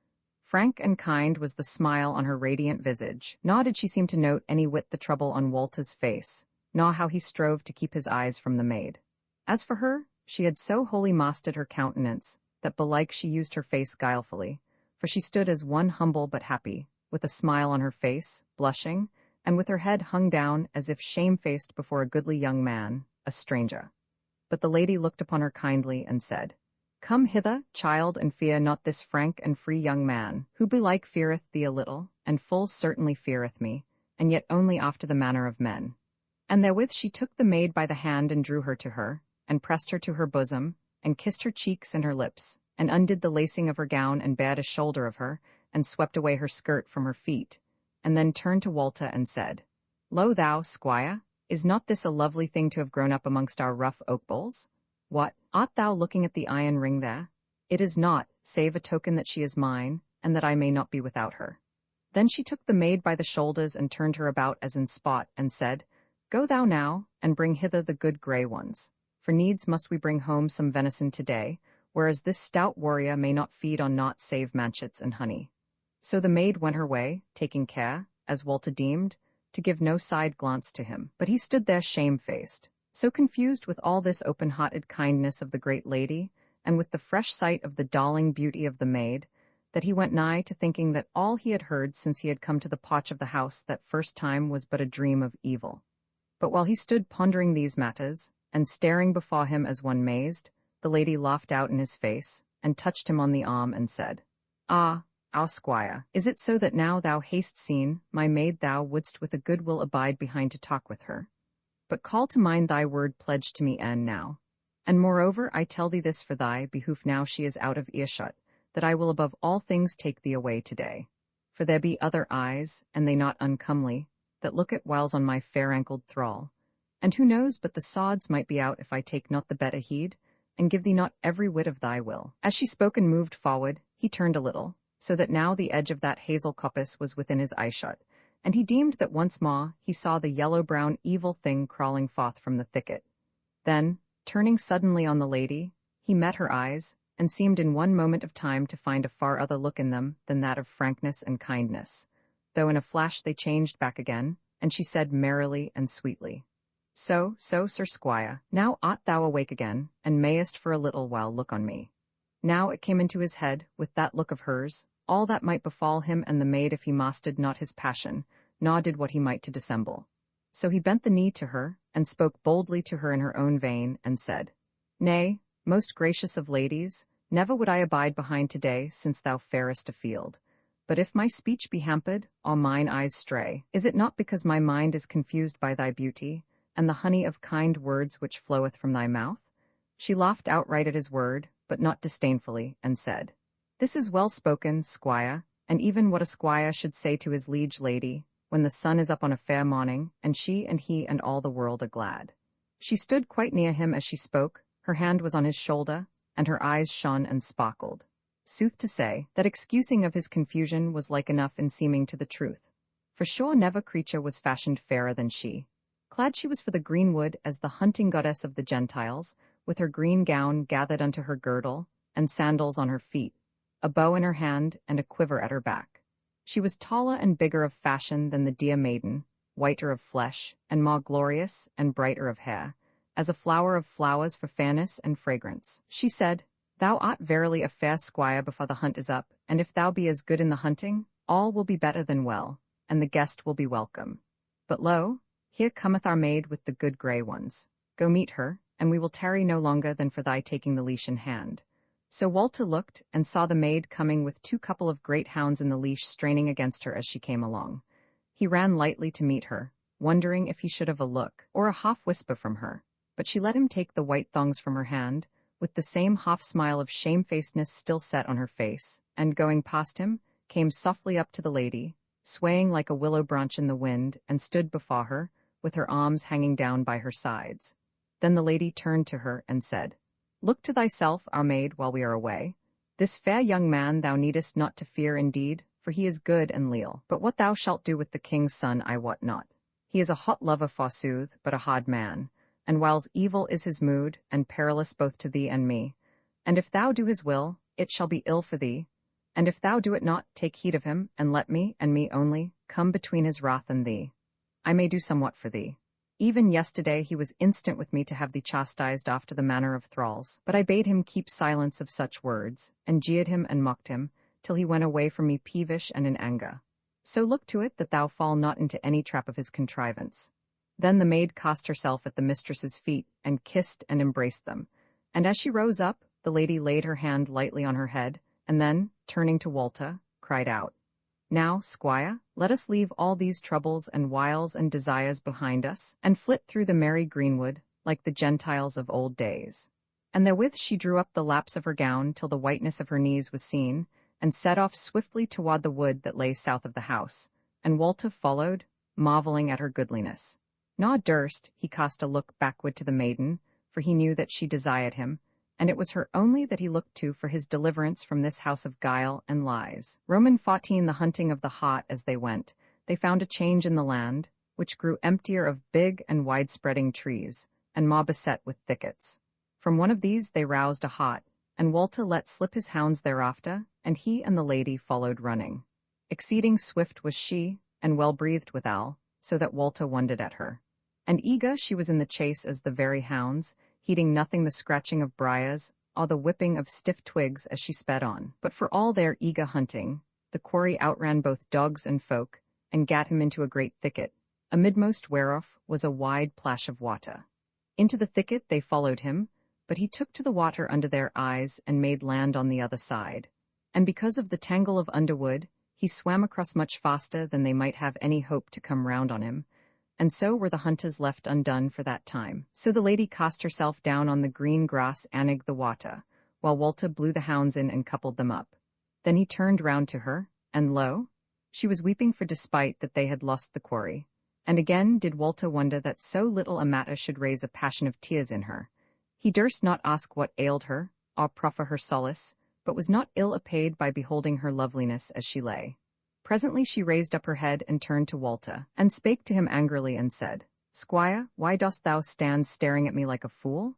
Frank and kind was the smile on her radiant visage, nor did she seem to note any whit the trouble on Walter's face, nor how he strove to keep his eyes from the maid. As for her, she had so wholly mastered her countenance, that belike she used her face guilefully, for she stood as one humble but happy, with a smile on her face, blushing, and with her head hung down as if shamefaced before a goodly young man, a stranger. But the lady looked upon her kindly, and said, "Come hither, child, and fear not this frank and free young man, who belike feareth thee a little, and full certainly feareth me, and yet only after the manner of men." And therewith she took the maid by the hand and drew her to her, and pressed her to her bosom, and kissed her cheeks and her lips, and undid the lacing of her gown and bared a shoulder of her, and swept away her skirt from her feet, and then turned to Walter and said, "Lo thou, squire, is not this a lovely thing to have grown up amongst our rough oak boles? What, art thou looking at the iron ring there? It is naught, save a token that she is mine, and that I may not be without her." Then she took the maid by the shoulders and turned her about as in spot, and said, "Go thou now, and bring hither the good grey ones. For needs must we bring home some venison today, whereas this stout warrior may not feed on naught save manchets and honey. So the maid went her way, taking care, as Walter deemed, to give no side glance to him. But he stood there shamefaced, so confused with all this open-hearted kindness of the great lady, and with the fresh sight of the darling beauty of the maid, that he went nigh to thinking that all he had heard since he had come to the porch of the house that first time was but a dream of evil. But while he stood pondering these matters, and staring before him as one mazed, the lady laughed out in his face, and touched him on the arm, and said, "Ah, our squire, is it so that now thou hast seen my maid thou wouldst with a good will abide behind to talk with her? But call to mind thy word pledged to me e'en now. And moreover I tell thee this for thy behoof now she is out of earshot, that I will above all things take thee away today. For there be other eyes, and they not uncomely, that look at whiles on my fair-ankled thrall. And who knows but the sods might be out if I take not the better heed, and give thee not every whit of thy will." As she spoke and moved forward, he turned a little, so that now the edge of that hazel coppice was within his eye-shot, and he deemed that once more he saw the yellow-brown evil thing crawling forth from the thicket. Then, turning suddenly on the lady, he met her eyes, and seemed in one moment of time to find a far other look in them than that of frankness and kindness, though in a flash they changed back again, and she said merrily and sweetly, So, Sir Squire, now art thou awake again, and mayest for a little while look on me." Now it came into his head, with that look of hers, all that might befall him and the maid if he mastered not his passion, nor did what he might to dissemble. So he bent the knee to her, and spoke boldly to her in her own vein, and said, "Nay, most gracious of ladies, never would I abide behind today, since thou farest afield. But if my speech be hampered, or mine eyes stray, is it not because my mind is confused by thy beauty, and the honey of kind words which floweth from thy mouth?" She laughed outright at his word, but not disdainfully, and said, "This is well spoken, squire, and even what a squire should say to his liege lady, when the sun is up on a fair morning, and she and he and all the world are glad." She stood quite near him as she spoke, her hand was on his shoulder, and her eyes shone and sparkled. Sooth to say, that excusing of his confusion was like enough in seeming to the truth, for sure never creature was fashioned fairer than she. Clad she was for the greenwood as the hunting goddess of the Gentiles, with her green gown gathered unto her girdle, and sandals on her feet, a bow in her hand, and a quiver at her back. She was taller and bigger of fashion than the dear maiden, whiter of flesh, and more glorious and brighter of hair, as a flower of flowers for fairness and fragrance. She said, "Thou art verily a fair squire before the hunt is up, and if thou be as good in the hunting, all will be better than well, and the guest will be welcome. But lo, here cometh our maid with the good grey ones. Go meet her, and we will tarry no longer than for thy taking the leash in hand." So Walter looked, and saw the maid coming with 2 couple of great hounds in the leash straining against her as she came along. He ran lightly to meet her, wondering if he should have a look, or a half-whisper from her, but she let him take the white thongs from her hand, with the same half-smile of shamefacedness still set on her face, and going past him, came softly up to the lady, swaying like a willow branch in the wind, and stood before her, with her arms hanging down by her sides. Then the lady turned to her and said, "Look to thyself, our maid, while we are away. This fair young man thou needest not to fear indeed, for he is good and leal. But what thou shalt do with the king's son I wot not. He is a hot lover forsooth, but a hard man, and whiles evil is his mood, and perilous both to thee and me. And if thou do his will, it shall be ill for thee, and if thou do it not, take heed of him, and let me, and me only, come between his wrath and thee. I may do somewhat for thee. Even yesterday he was instant with me to have thee chastised after the manner of thralls, but I bade him keep silence of such words, and jeered him and mocked him, till he went away from me peevish and in anger. So look to it that thou fall not into any trap of his contrivance." Then the maid cast herself at the mistress's feet, and kissed and embraced them, and as she rose up, the lady laid her hand lightly on her head, and then, turning to Walter, cried out, "Now, squire, let us leave all these troubles and wiles and desires behind us, and flit through the merry greenwood, like the Gentiles of old days." And therewith she drew up the laps of her gown till the whiteness of her knees was seen, and set off swiftly toward the wood that lay south of the house, and Walter followed, marveling at her goodliness. Nor durst he cast a look backward to the maiden, for he knew that she desired him, and it was her only that he looked to for his deliverance from this house of guile and lies. Roman 14. The hunting of the heart. As they went, they found a change in the land, which grew emptier of big and wide-spreading trees, and more beset with thickets. From one of these they roused a hart, and Walter let slip his hounds thereafter, and he and the lady followed running. Exceeding swift was she, and well-breathed withal, so that Walter wondered at her. And eager she was in the chase as the very hounds, heeding nothing the scratching of briars, or the whipping of stiff twigs as she sped on. But for all their eager hunting, the quarry outran both dogs and folk, and gat him into a great thicket, amidmost whereof was a wide plash of water. Into the thicket they followed him, but he took to the water under their eyes and made land on the other side. And because of the tangle of underwood, he swam across much faster than they might have any hope to come round on him, and so were the hunters left undone for that time. So the lady cast herself down on the green grass anig the water, while Walter blew the hounds in and coupled them up. Then he turned round to her, and lo, she was weeping for despite that they had lost the quarry. And again did Walter wonder that so little a matter should raise a passion of tears in her. He durst not ask what ailed her, or proffer her solace, but was not ill apaid by beholding her loveliness as she lay. Presently she raised up her head and turned to Walter, and spake to him angrily and said, "Squire, why dost thou stand staring at me like a fool?"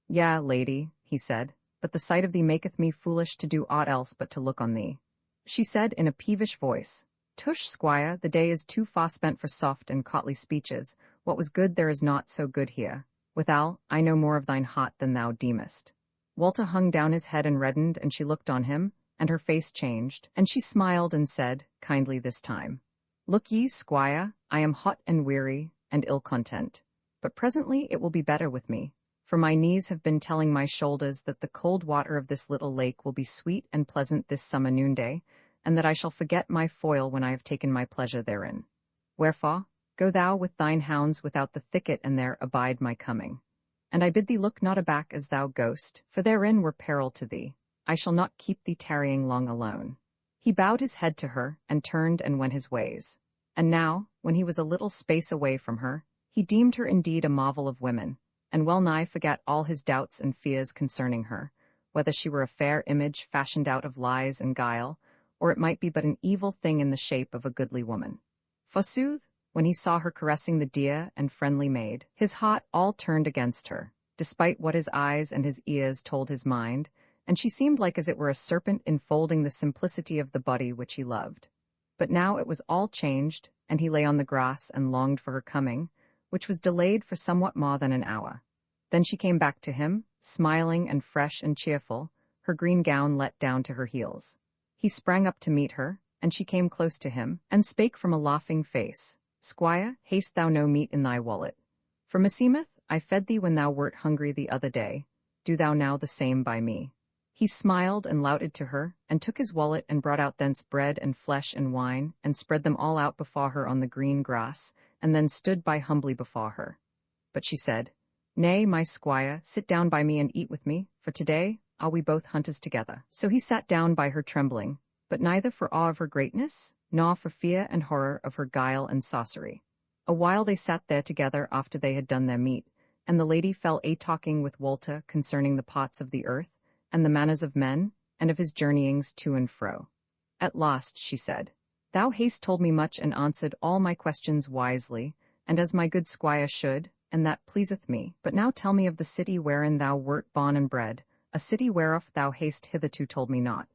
"Yea, lady," he said, "but the sight of thee maketh me foolish to do aught else but to look on thee." She said in a peevish voice, "Tush, squire, the day is too far spent for soft and courtly speeches. What was good there is not so good here. Withal, I know more of thine heart than thou deemest." Walter hung down his head and reddened, and she looked on him, and her face changed, and she smiled and said, kindly this time, "Look ye, squire, I am hot and weary, and ill content. But presently it will be better with me, for my knees have been telling my shoulders that the cold water of this little lake will be sweet and pleasant this summer noonday, and that I shall forget my foil when I have taken my pleasure therein. Wherefore, go thou with thine hounds without the thicket, and there abide my coming. And I bid thee look not aback as thou goest, for therein were peril to thee. I shall not keep thee tarrying long alone." He bowed his head to her, and turned and went his ways. And now, when he was a little space away from her, he deemed her indeed a marvel of women, and well nigh forgat all his doubts and fears concerning her, whether she were a fair image fashioned out of lies and guile, or it might be but an evil thing in the shape of a goodly woman. Forsooth, when he saw her caressing the dear and friendly maid, his heart all turned against her, despite what his eyes and his ears told his mind, and she seemed like as it were a serpent enfolding the simplicity of the body which he loved. But now it was all changed, and he lay on the grass and longed for her coming, which was delayed for somewhat more than an hour. Then she came back to him, smiling and fresh and cheerful, her green gown let down to her heels. He sprang up to meet her, and she came close to him, and spake from a laughing face, "Squire, hast thou no meat in thy wallet? For meseemeth, I fed thee when thou wert hungry the other day. Do thou now the same by me." He smiled and louted to her, and took his wallet and brought out thence bread and flesh and wine, and spread them all out before her on the green grass, and then stood by humbly before her. But she said, "Nay, my squire, sit down by me and eat with me, for today are we both hunters together." So he sat down by her trembling, but neither for awe of her greatness, nor for fear and horror of her guile and sorcery. A while they sat there together after they had done their meat, and the lady fell a-talking with Walter concerning the parts of the earth, and the manners of men, and of his journeyings to and fro. At last she said, "Thou hast told me much and answered all my questions wisely, and as my good squire should, and that pleaseth me. But now tell me of the city wherein thou wert born and bred, a city whereof thou hast hitherto told me not."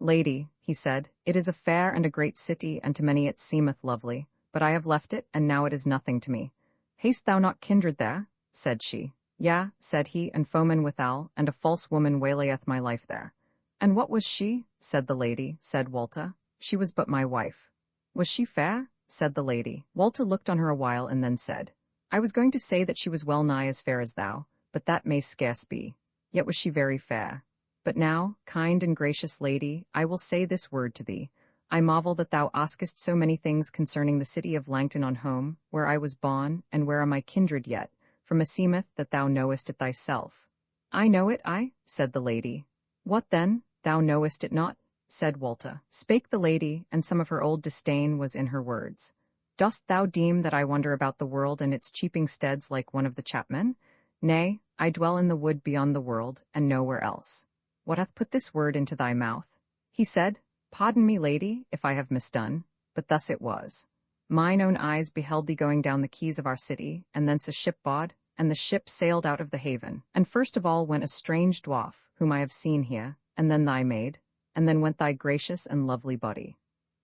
"Lady," he said, "it is a fair and a great city, and to many it seemeth lovely, but I have left it, and now it is nothing to me." "Hast thou not kindred there?" said she. "Yea," said he, "and foemen withal, and a false woman waylayeth my life there." "And what was she?" said the lady. Said Walter, "She was but my wife." "Was she fair?" said the lady. Walter looked on her a while, and then said, "I was going to say that she was well nigh as fair as thou, but that may scarce be. Yet was she very fair. But now, kind and gracious lady, I will say this word to thee. I marvel that thou askest so many things concerning the city of Langton on Home, where I was born, and where are my kindred yet, for meseemeth that thou knowest it thyself." "I know it, said the lady. "What then, thou knowest it not?" said Walter. Spake the lady, and some of her old disdain was in her words. "Dost thou deem that I wander about the world and its cheaping steads like one of the chapmen? Nay, I dwell in the wood beyond the world, and nowhere else. What hath put this word into thy mouth?" He said, "Pardon me, lady, if I have misdone, but thus it was. Mine own eyes beheld thee going down the quays of our city, and thence a ship-board, and the ship sailed out of the haven. And first of all went a strange dwarf, whom I have seen here, and then thy maid, and then went thy gracious and lovely body.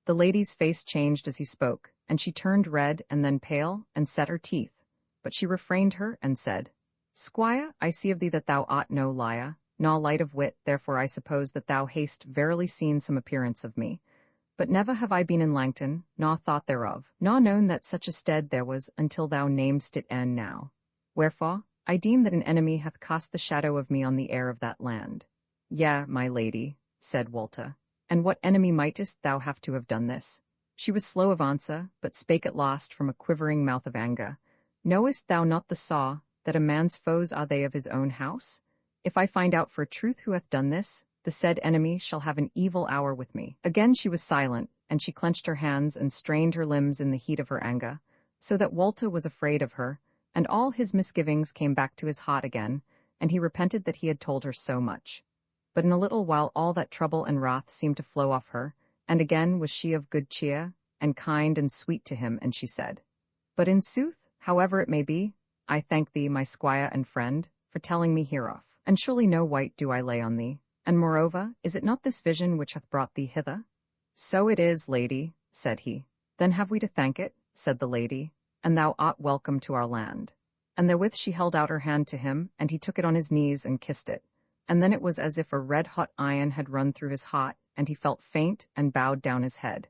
The lady's face changed as he spoke, and she turned red and then pale, and set her teeth. But she refrained her, and said, Squire, I see of thee that thou art no liar, nor light of wit, therefore I suppose that thou hast verily seen some appearance of me. But never have I been in Langton, nor thought thereof, nor known that such a stead there was, until thou namedst it e'en now. Wherefore, I deem that an enemy hath cast the shadow of me on the air of that land. Yea, my lady, said Walter, and what enemy mightest thou have to have done this? She was slow of answer, but spake at last from a quivering mouth of anger. Knowest thou not the saw, that a man's foes are they of his own house? If I find out for a truth who hath done this, the said enemy shall have an evil hour with me. Again she was silent, and she clenched her hands and strained her limbs in the heat of her anger, so that Walter was afraid of her, and all his misgivings came back to his heart again, and he repented that he had told her so much. But in a little while all that trouble and wrath seemed to flow off her, and again was she of good cheer, and kind and sweet to him, and she said, But in sooth, however it may be, I thank thee, my squire and friend, for telling me hereof, and surely no white do I lay on thee. And moreover, is it not this vision which hath brought thee hither? So it is, lady, said he. Then have we to thank it, said the lady, and thou art welcome to our land. And therewith she held out her hand to him, and he took it on his knees and kissed it. And then it was as if a red-hot iron had run through his heart, and he felt faint and bowed down his head.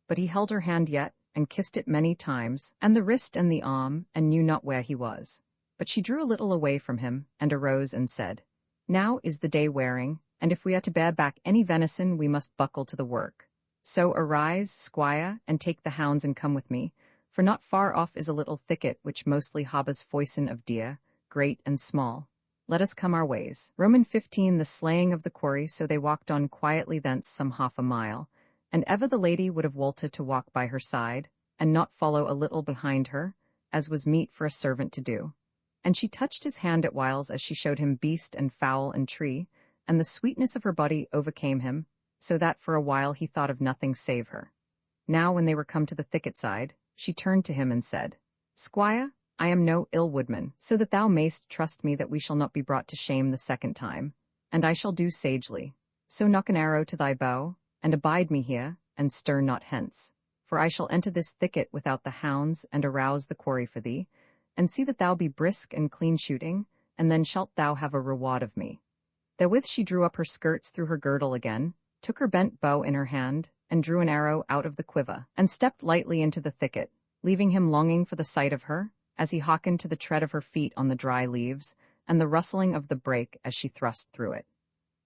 But he held her hand yet, and kissed it many times, and the wrist and the arm, and knew not where he was. But she drew a little away from him, and arose and said, Now is the day wearing, and if we are to bear back any venison we must buckle to the work. So arise, squire, and take the hounds and come with me, for not far off is a little thicket which mostly harbours foison of deer, great and small. Let us come our ways. Roman 15 The slaying of the quarry. So they walked on quietly thence some half a mile, and ever the lady would have wolted to walk by her side, and not follow a little behind her, as was meet for a servant to do. And she touched his hand at whiles as she showed him beast and fowl and tree, and the sweetness of her body overcame him, so that for a while he thought of nothing save her. Now when they were come to the thicket side, she turned to him and said, Squire, I am no ill woodman, so that thou mayst trust me that we shall not be brought to shame the second time, and I shall do sagely. So knock an arrow to thy bow, and abide me here, and stir not hence. For I shall enter this thicket without the hounds, and arouse the quarry for thee, and see that thou be brisk and clean shooting, and then shalt thou have a reward of me. Therewith she drew up her skirts through her girdle again, took her bent bow in her hand, and drew an arrow out of the quiver, and stepped lightly into the thicket, leaving him longing for the sight of her, as he hearkened to the tread of her feet on the dry leaves, and the rustling of the brake as she thrust through it.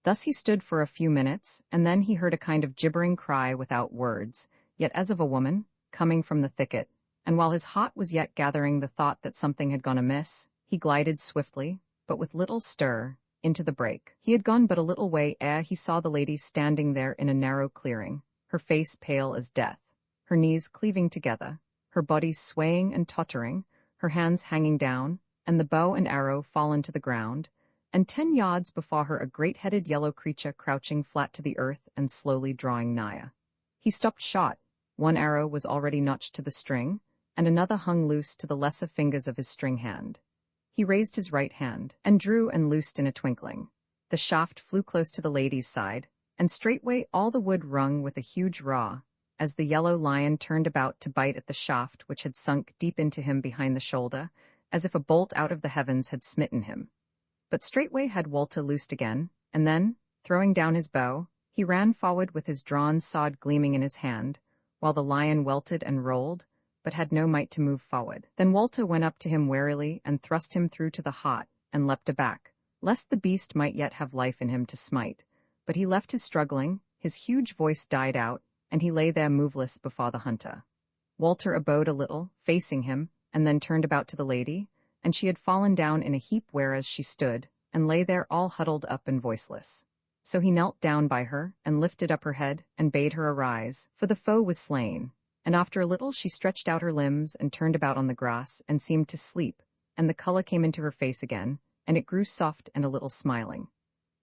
Thus he stood for a few minutes, and then he heard a kind of gibbering cry without words, yet as of a woman, coming from the thicket, and while his heart was yet gathering the thought that something had gone amiss, he glided swiftly, but with little stir, into the brake. He had gone but a little way ere he saw the lady standing there in a narrow clearing, her face pale as death, her knees cleaving together, her body swaying and tottering, her hands hanging down, and the bow and arrow fallen to the ground, and 10 yards before her a great-headed yellow creature crouching flat to the earth and slowly drawing nigher. He stopped short. One arrow was already notched to the string, and another hung loose to the lesser fingers of his string hand. He raised his right hand, and drew and loosed in a twinkling. The shaft flew close to the lady's side, and straightway all the wood rung with a huge roar, as the yellow lion turned about to bite at the shaft which had sunk deep into him behind the shoulder, as if a bolt out of the heavens had smitten him. But straightway had Walter loosed again, and then, throwing down his bow, he ran forward with his drawn sword gleaming in his hand, while the lion welted and rolled, but had no might to move forward. Then Walter went up to him warily and thrust him through to the heart, and leapt aback, lest the beast might yet have life in him to smite. But he left his struggling, his huge voice died out, and he lay there moveless before the hunter. Walter abode a little, facing him, and then turned about to the lady, and she had fallen down in a heap whereas she stood, and lay there all huddled up and voiceless. So he knelt down by her, and lifted up her head, and bade her arise, for the foe was slain. And after a little she stretched out her limbs, and turned about on the grass, and seemed to sleep, and the colour came into her face again, and it grew soft and a little smiling.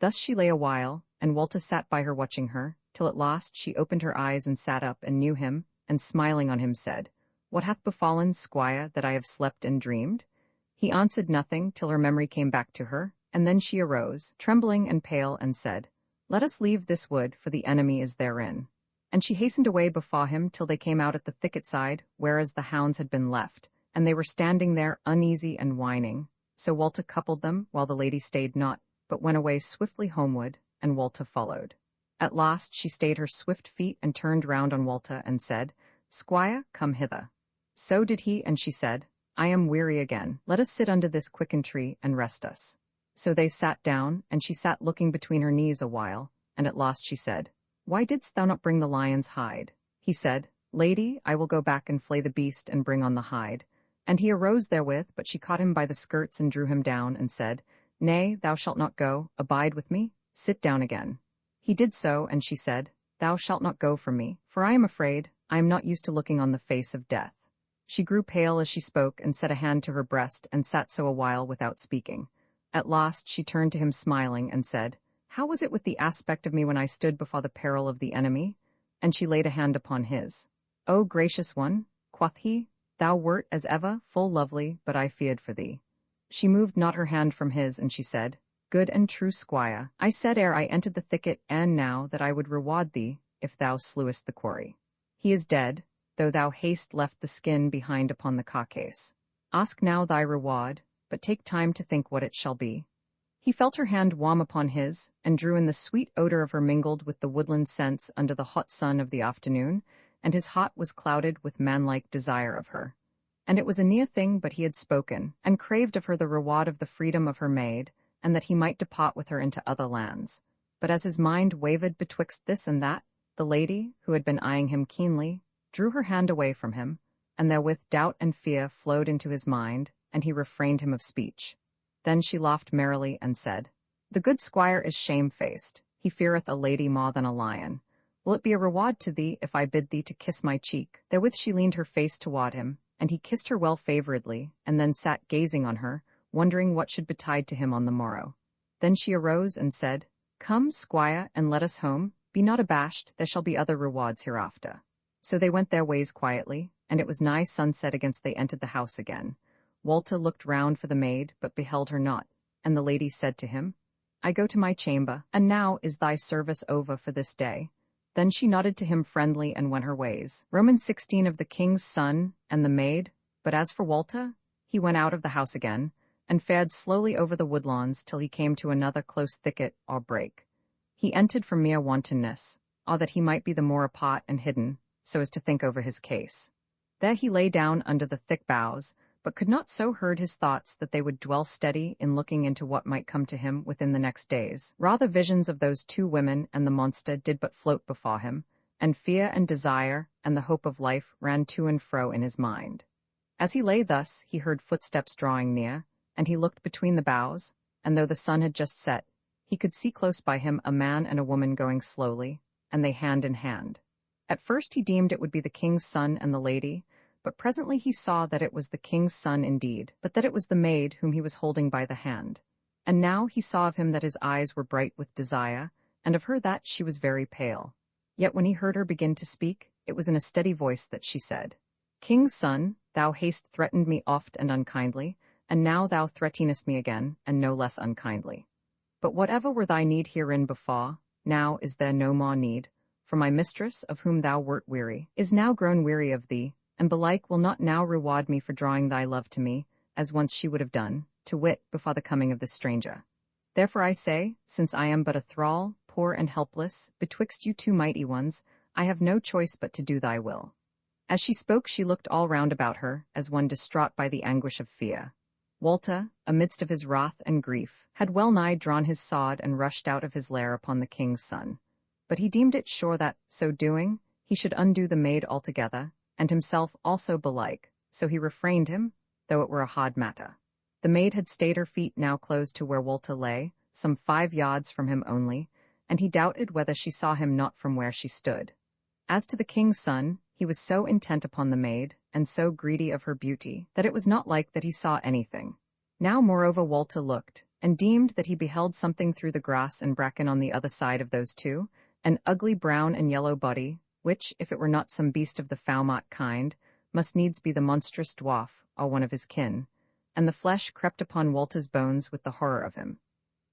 Thus she lay a while, and Walter sat by her watching her, till at last she opened her eyes and sat up and knew him, and smiling on him said, What hath befallen, squire, that I have slept and dreamed? He answered nothing till her memory came back to her, and then she arose, trembling and pale, and said, "Let us leave this wood, for the enemy is therein." And she hastened away before him till they came out at the thicket side, whereas the hounds had been left, and they were standing there uneasy and whining. So Walter coupled them, while the lady stayed not, but went away swiftly homeward, and Walter followed. At last she stayed her swift feet and turned round on Walter and said, "Squire, come hither." So did he, and she said, "I am weary again. Let us sit under this quicken tree and rest us." So they sat down, and she sat looking between her knees a while, and at last she said, "Why didst thou not bring the lion's hide?" He said, "Lady, I will go back and flay the beast and bring on the hide." And he arose therewith, but she caught him by the skirts and drew him down, and said, "Nay, thou shalt not go, abide with me, sit down again." He did so, and she said, "Thou shalt not go from me, for I am afraid, I am not used to looking on the face of death." She grew pale as she spoke, and set a hand to her breast, and sat so a while without speaking. At last she turned to him smiling, and said, "How was it with the aspect of me when I stood before the peril of the enemy?" And she laid a hand upon his. "O gracious one," quoth he, "thou wert, as ever, full lovely, but I feared for thee." She moved not her hand from his, and she said, "Good and true squire, I said ere I entered the thicket, and now, that I would reward thee, if thou slewest the quarry. He is dead, though thou hast left the skin behind upon the carcase. Ask now thy reward, but take time to think what it shall be." He felt her hand warm upon his, and drew in the sweet odor of her mingled with the woodland scents under the hot sun of the afternoon, and his heart was clouded with manlike desire of her. And it was a near thing but he had spoken, and craved of her the reward of the freedom of her maid, and that he might depart with her into other lands. But as his mind wavered betwixt this and that, the lady, who had been eyeing him keenly, drew her hand away from him, and therewith doubt and fear flowed into his mind, and he refrained him of speech. Then she laughed merrily and said, "The good squire is shamefaced. He feareth a lady more than a lion. Will it be a reward to thee if I bid thee to kiss my cheek?" Therewith she leaned her face toward him, and he kissed her well favoredly, and then sat gazing on her, wondering what should betide to him on the morrow. Then she arose and said, "Come, squire, and let us home. Be not abashed, there shall be other rewards hereafter." So they went their ways quietly, and it was nigh sunset against they entered the house again. Walter looked round for the maid, but beheld her not, and the lady said to him, "I go to my chamber, and now is thy service over for this day." Then she nodded to him friendly and went her ways. Romans 16 of the king's son and the maid. But as for Walter, he went out of the house again, and fared slowly over the woodlawns till he came to another close thicket or brake. He entered from mere wantonness, or that he might be the more apart and hidden, so as to think over his case. There he lay down under the thick boughs, but could not so herd his thoughts that they would dwell steady in looking into what might come to him within the next days. Rather visions of those two women and the monster did but float before him, and fear and desire and the hope of life ran to and fro in his mind. As he lay thus, he heard footsteps drawing near, and he looked between the boughs, and though the sun had just set, he could see close by him a man and a woman going slowly, and they hand in hand. At first he deemed it would be the king's son and the lady, but presently he saw that it was the king's son indeed, but that it was the maid whom he was holding by the hand. And now he saw of him that his eyes were bright with desire, and of her that she was very pale. Yet when he heard her begin to speak, it was in a steady voice that she said, "King's son, thou hast threatened me oft and unkindly, and now thou threatenest me again, and no less unkindly. But whatever were thy need herein before, now is there no more need, for my mistress, of whom thou wert weary, is now grown weary of thee, and belike will not now reward me for drawing thy love to me, as once she would have done, to wit, before the coming of this stranger. Therefore I say, since I am but a thrall, poor and helpless, betwixt you two mighty ones, I have no choice but to do thy will." As she spoke she looked all round about her, as one distraught by the anguish of fear. Walter, amidst of his wrath and grief, had well nigh drawn his sword and rushed out of his lair upon the king's son. But he deemed it sure that, so doing, he should undo the maid altogether, and himself also belike, so he refrained him, though it were a hard matter. The maid had stayed her feet now close to where Walter lay, some 5 yards from him only, and he doubted whether she saw him not from where she stood. As to the king's son, he was so intent upon the maid, and so greedy of her beauty, that it was not like that he saw anything. Now moreover Walter looked, and deemed that he beheld something through the grass and bracken on the other side of those two, an ugly brown and yellow body, which, if it were not some beast of the Falmouth kind, must needs be the monstrous dwarf, or one of his kin. and the flesh crept upon Walter's bones with the horror of him.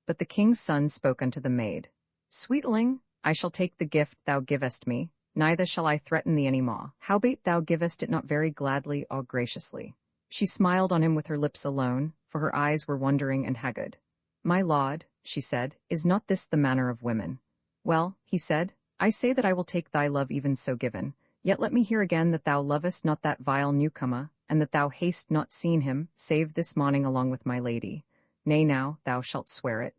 But the king's son spoke unto the maid, Sweetling, I shall take the gift thou givest me, neither shall I threaten thee any more, howbeit thou givest it not very gladly or graciously. She smiled on him with her lips alone, for her eyes were wondering and haggard. My lord, she said, is not this the manner of women? Well, he said, I say that I will take thy love even so given, yet let me hear again that thou lovest not that vile newcomer, and that thou hast not seen him, save this morning along with my lady. Nay now, thou shalt swear it.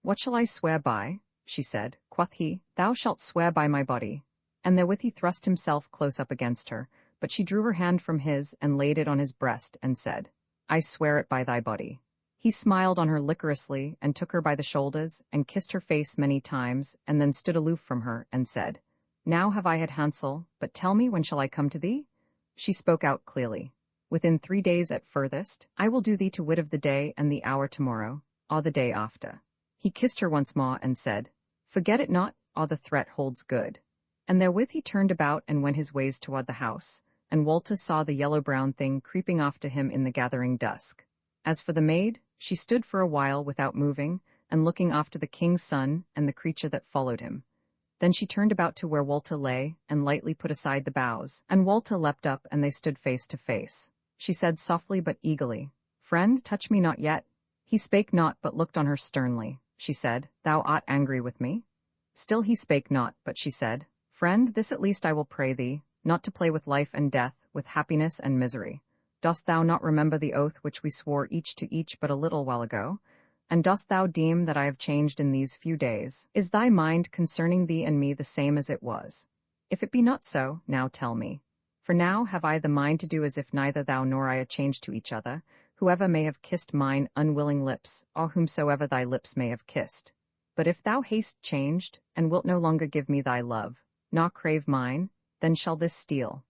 What shall I swear by? She said. Quoth he, Thou shalt swear by my body. And therewith he thrust himself close up against her, but she drew her hand from his and laid it on his breast, and said, I swear it by thy body. He smiled on her licorously, and took her by the shoulders, and kissed her face many times, and then stood aloof from her, and said, Now have I had hansel, but tell me, when shall I come to thee? She spoke out clearly. Within 3 days at furthest, I will do thee to wit of the day and the hour tomorrow, or the day after. He kissed her once more, and said, Forget it not, or the threat holds good. And therewith he turned about and went his ways toward the house, and Walter saw the yellow-brown thing creeping after him in the gathering dusk. As for the maid, she stood for a while without moving, and looking after the king's son and the creature that followed him. Then she turned about to where Walter lay, and lightly put aside the boughs, and Walter leapt up, and they stood face to face. She said softly but eagerly, Friend, touch me not yet. He spake not, but looked on her sternly. She said, Thou art angry with me? Still he spake not, but she said, Friend, this at least I will pray thee, not to play with life and death, with happiness and misery. Dost thou not remember the oath which we swore each to each but a little while ago? And dost thou deem that I have changed in these few days? Is thy mind concerning thee and me the same as it was? If it be not so, now tell me. For now have I the mind to do as if neither thou nor I are changed to each other, whoever may have kissed mine unwilling lips, or whomsoever thy lips may have kissed. But if thou hast changed, and wilt no longer give me thy love, nor crave mine, then shall this steel.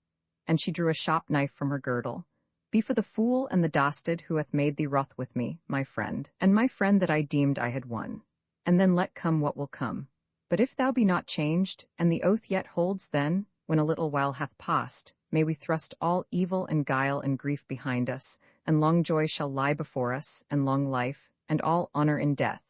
And she drew a sharp knife from her girdle. Be for the fool and the dastard who hath made thee wroth with me, my friend, and my friend that I deemed I had won. And then let come what will come. But if thou be not changed, and the oath yet holds, then, when a little while hath passed, may we thrust all evil and guile and grief behind us, and long joy shall lie before us, and long life, and all honor in death.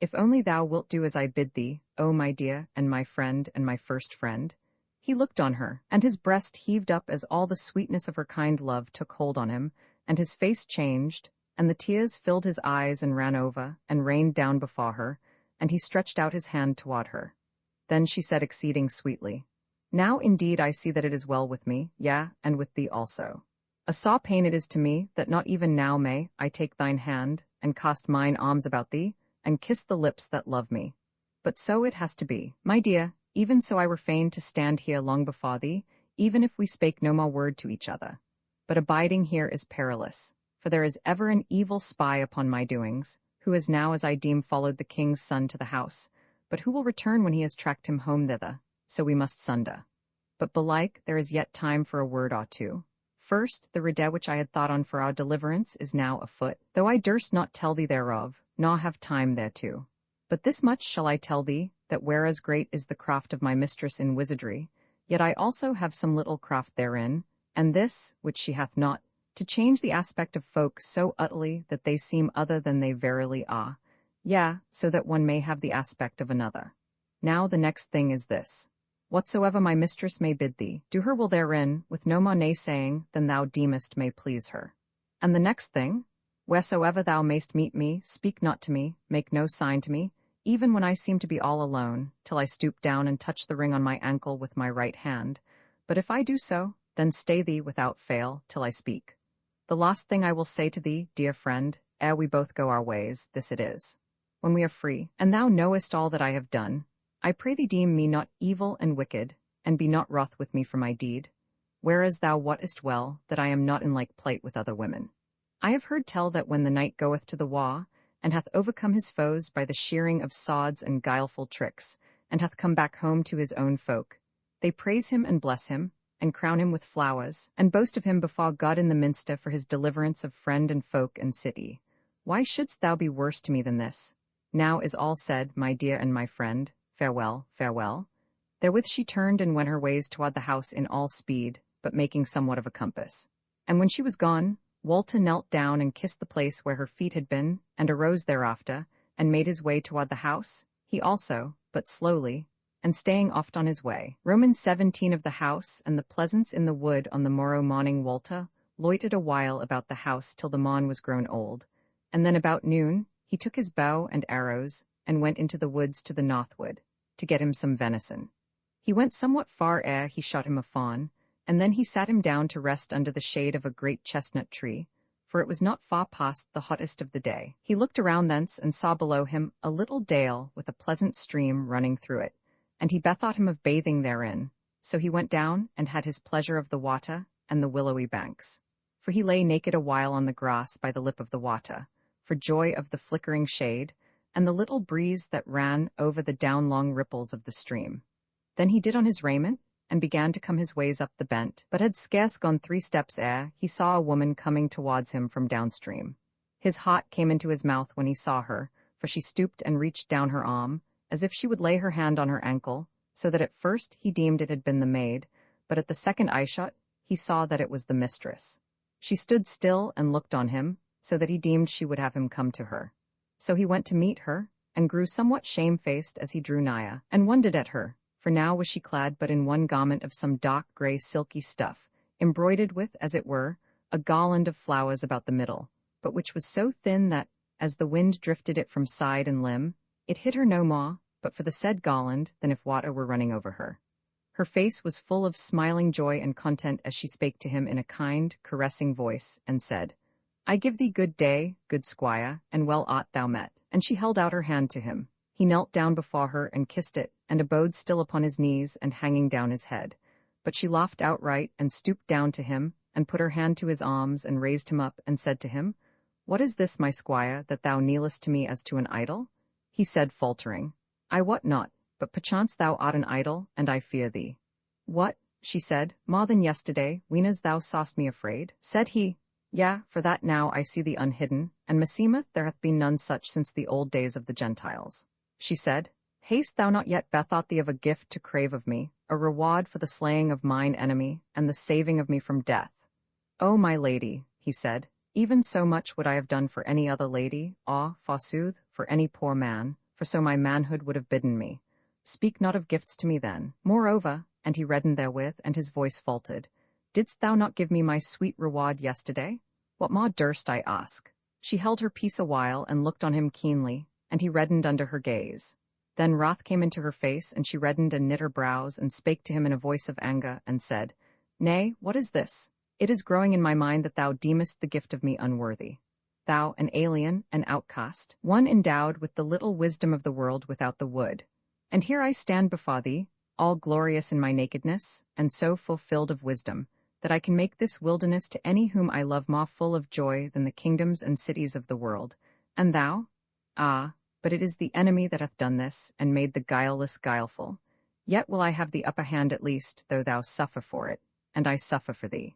If only thou wilt do as I bid thee, O my dear, and my friend, and my first friend. He looked on her, and his breast heaved up as all the sweetness of her kind love took hold on him, and his face changed, and the tears filled his eyes and ran over, and rained down before her, and he stretched out his hand toward her. Then she said exceeding sweetly, Now indeed I see that it is well with me, yea, and with thee also. A sore pain it is to me, that not even now may I take thine hand, and cast mine arms about thee, and kiss the lips that love me. But so it has to be, my dear, even so I were fain to stand here long before thee, even if we spake no more word to each other. But abiding here is perilous, for there is ever an evil spy upon my doings, who has now as I deem followed the king's son to the house, but who will return when he has tracked him home thither, so we must sunder. But belike there is yet time for a word or two. First, the rede which I had thought on for our deliverance is now afoot, though I durst not tell thee thereof, nor have time thereto. But this much shall I tell thee, that whereas great is the craft of my mistress in wizardry, yet I also have some little craft therein, and this, which she hath not, to change the aspect of folk so utterly that they seem other than they verily are, yea, so that one may have the aspect of another. Now the next thing is this. Whatsoever my mistress may bid thee, do her will therein, with no more naysaying than thou deemest may please her. And the next thing, wheresoever thou mayst meet me, speak not to me, make no sign to me, even when I seem to be all alone, till I stoop down and touch the ring on my ankle with my right hand. But if I do so, then stay thee without fail, till I speak. The last thing I will say to thee, dear friend, ere we both go our ways, this it is. When we are free, and thou knowest all that I have done, I pray thee deem me not evil and wicked, and be not wroth with me for my deed, whereas thou wottest well that I am not in like plight with other women. I have heard tell that when the knight goeth to the war, and hath overcome his foes by the shearing of swords and guileful tricks, and hath come back home to his own folk, they praise him and bless him, and crown him with flowers, and boast of him before God in the minster for his deliverance of friend and folk and city. Why shouldst thou be worse to me than this? Now is all said, my dear and my friend. Farewell, farewell. Therewith she turned and went her ways toward the house in all speed, but making somewhat of a compass. And when she was gone, Walter knelt down and kissed the place where her feet had been, and arose thereafter, and made his way toward the house, he also, but slowly, and staying oft on his way. Romans 17 of the house and the pleasance in the wood on the morrow morning Walter loitered a while about the house till the morn was grown old, and then about noon he took his bow and arrows, and went into the woods to the northward, to get him some venison. He went somewhat far ere he shot him a fawn, and then he sat him down to rest under the shade of a great chestnut tree, for it was not far past the hottest of the day. He looked around thence and saw below him a little dale with a pleasant stream running through it, and he bethought him of bathing therein. So he went down and had his pleasure of the water and the willowy banks. For he lay naked a while on the grass by the lip of the water, for joy of the flickering shade, and the little breeze that ran over the down-long ripples of the stream. Then he did on his raiment, and began to come his ways up the bent, but had scarce gone 3 steps ere he saw a woman coming towards him from downstream. His heart came into his mouth when he saw her, for she stooped and reached down her arm, as if she would lay her hand on her ankle, so that at first he deemed it had been the maid, but at the second eye-shot he saw that it was the mistress. She stood still and looked on him, so that he deemed she would have him come to her. So he went to meet her, and grew somewhat shamefaced as he drew nigher, and wondered at her, for now was she clad but in one garment of some dark grey silky stuff, embroidered with, as it were, a garland of flowers about the middle, but which was so thin that, as the wind drifted it from side and limb, it hit her no more, but for the said garland, than if water were running over her. Her face was full of smiling joy and content as she spake to him in a kind, caressing voice, and said, I give thee good day, good squire, and well art thou met. And she held out her hand to him. He knelt down before her and kissed it, and abode still upon his knees and hanging down his head. But she laughed outright and stooped down to him, and put her hand to his arms and raised him up, and said to him, What is this, my squire, that thou kneelest to me as to an idol? He said, faltering, I wot not, but perchance thou art an idol, and I fear thee. What? She said, more than yesterday, weenas thou saw'st me afraid? Said he, Yea, for that now I see thee unhidden, and meseemeth there hath been none such since the old days of the Gentiles. She said, Hast thou not yet bethought thee of a gift to crave of me, a reward for the slaying of mine enemy, and the saving of me from death? O my lady, he said, even so much would I have done for any other lady, or, forsooth, for any poor man, for so my manhood would have bidden me. Speak not of gifts to me then. Moreover, and he reddened therewith, and his voice faltered, Didst thou not give me my sweet reward yesterday? What more durst I ask? She held her peace a while, and looked on him keenly, and he reddened under her gaze. Then wrath came into her face, and she reddened and knit her brows, and spake to him in a voice of anger, and said, Nay, what is this? It is growing in my mind that thou deemest the gift of me unworthy. Thou, an alien, an outcast, one endowed with the little wisdom of the world without the wood. And here I stand before thee, all glorious in my nakedness, and so fulfilled of wisdom, that I can make this wilderness to any whom I love more full of joy than the kingdoms and cities of the world. And thou? Ah, but it is the enemy that hath done this, and made the guileless guileful. Yet will I have the upper hand at least, though thou suffer for it, and I suffer for thee.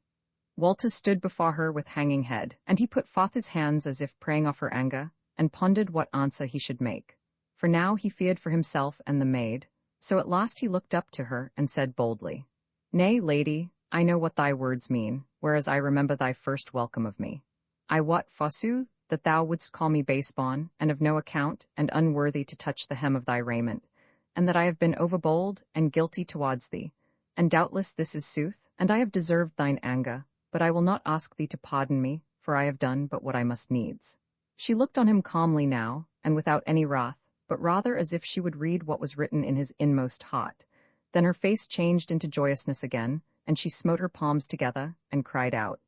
Walter stood before her with hanging head, and he put forth his hands as if praying off her anger, and pondered what answer he should make. For now he feared for himself and the maid, so at last he looked up to her, and said boldly, Nay, lady, I know what thy words mean, whereas I remember thy first welcome of me. I wot, forsooth, that thou wouldst call me base-born, and of no account, and unworthy to touch the hem of thy raiment, and that I have been overbold and guilty towards thee, and doubtless this is sooth, and I have deserved thine anger, but I will not ask thee to pardon me, for I have done but what I must needs. She looked on him calmly now, and without any wrath, but rather as if she would read what was written in his inmost heart. Then her face changed into joyousness again, and she smote her palms together, and cried out,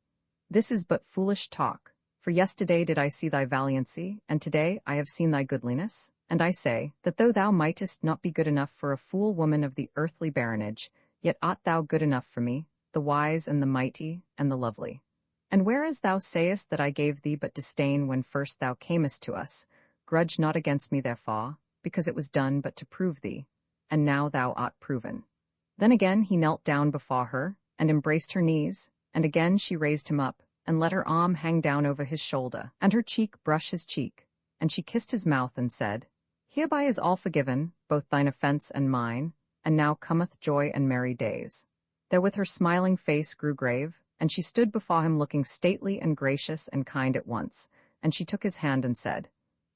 This is but foolish talk, for yesterday did I see thy valiancy, and today I have seen thy goodliness, and I say, that though thou mightest not be good enough for a fool woman of the earthly baronage, yet art thou good enough for me, the wise and the mighty and the lovely. And whereas thou sayest that I gave thee but disdain when first thou camest to us, grudge not against me therefore, because it was done but to prove thee, and now thou art proven. Then again he knelt down before her, and embraced her knees, and again she raised him up, and let her arm hang down over his shoulder, and her cheek brush his cheek, and she kissed his mouth, and said, Hereby is all forgiven, both thine offence and mine, and now cometh joy and merry days. Therewith her smiling face grew grave, and she stood before him looking stately and gracious and kind at once, and she took his hand and said,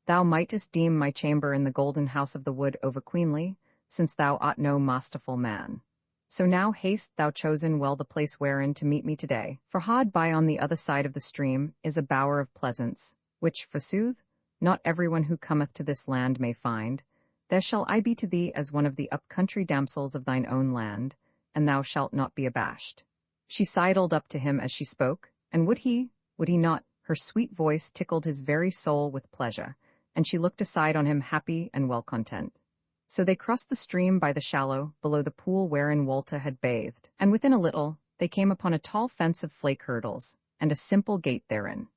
"Thou mightest deem my chamber in the golden house of the wood over queenly, since thou art no masterful man. So now haste thou chosen well the place wherein to meet me today, for hard by on the other side of the stream is a bower of pleasance, which, forsooth, not everyone who cometh to this land may find. There shall I be to thee as one of the up-country damsels of thine own land, and thou shalt not be abashed." She sidled up to him as she spoke, and would he not? Her sweet voice tickled his very soul with pleasure, and she looked aside on him happy and well content. So they crossed the stream by the shallow, below the pool wherein Walter had bathed, and within a little they came upon a tall fence of flake hurdles, and a simple gate therein.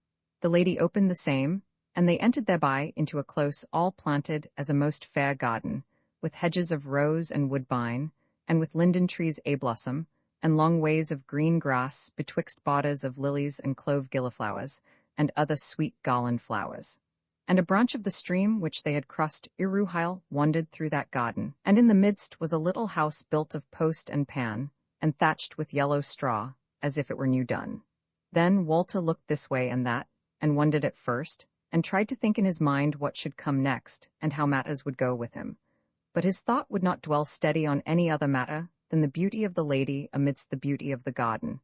The lady opened the same, and they entered thereby into a close all planted as a most fair garden, with hedges of rose and woodbine, and with linden trees a-blossom, and long ways of green grass betwixt borders of lilies and clove gilliflowers, and other sweet garland flowers. And a branch of the stream which they had crossed Iruhile wandered through that garden, and in the midst was a little house built of post and pan, and thatched with yellow straw, as if it were new done. Then Walter looked this way and that, and wondered at first, and tried to think in his mind what should come next, and how matters would go with him. But his thought would not dwell steady on any other matter than the beauty of the lady amidst the beauty of the garden.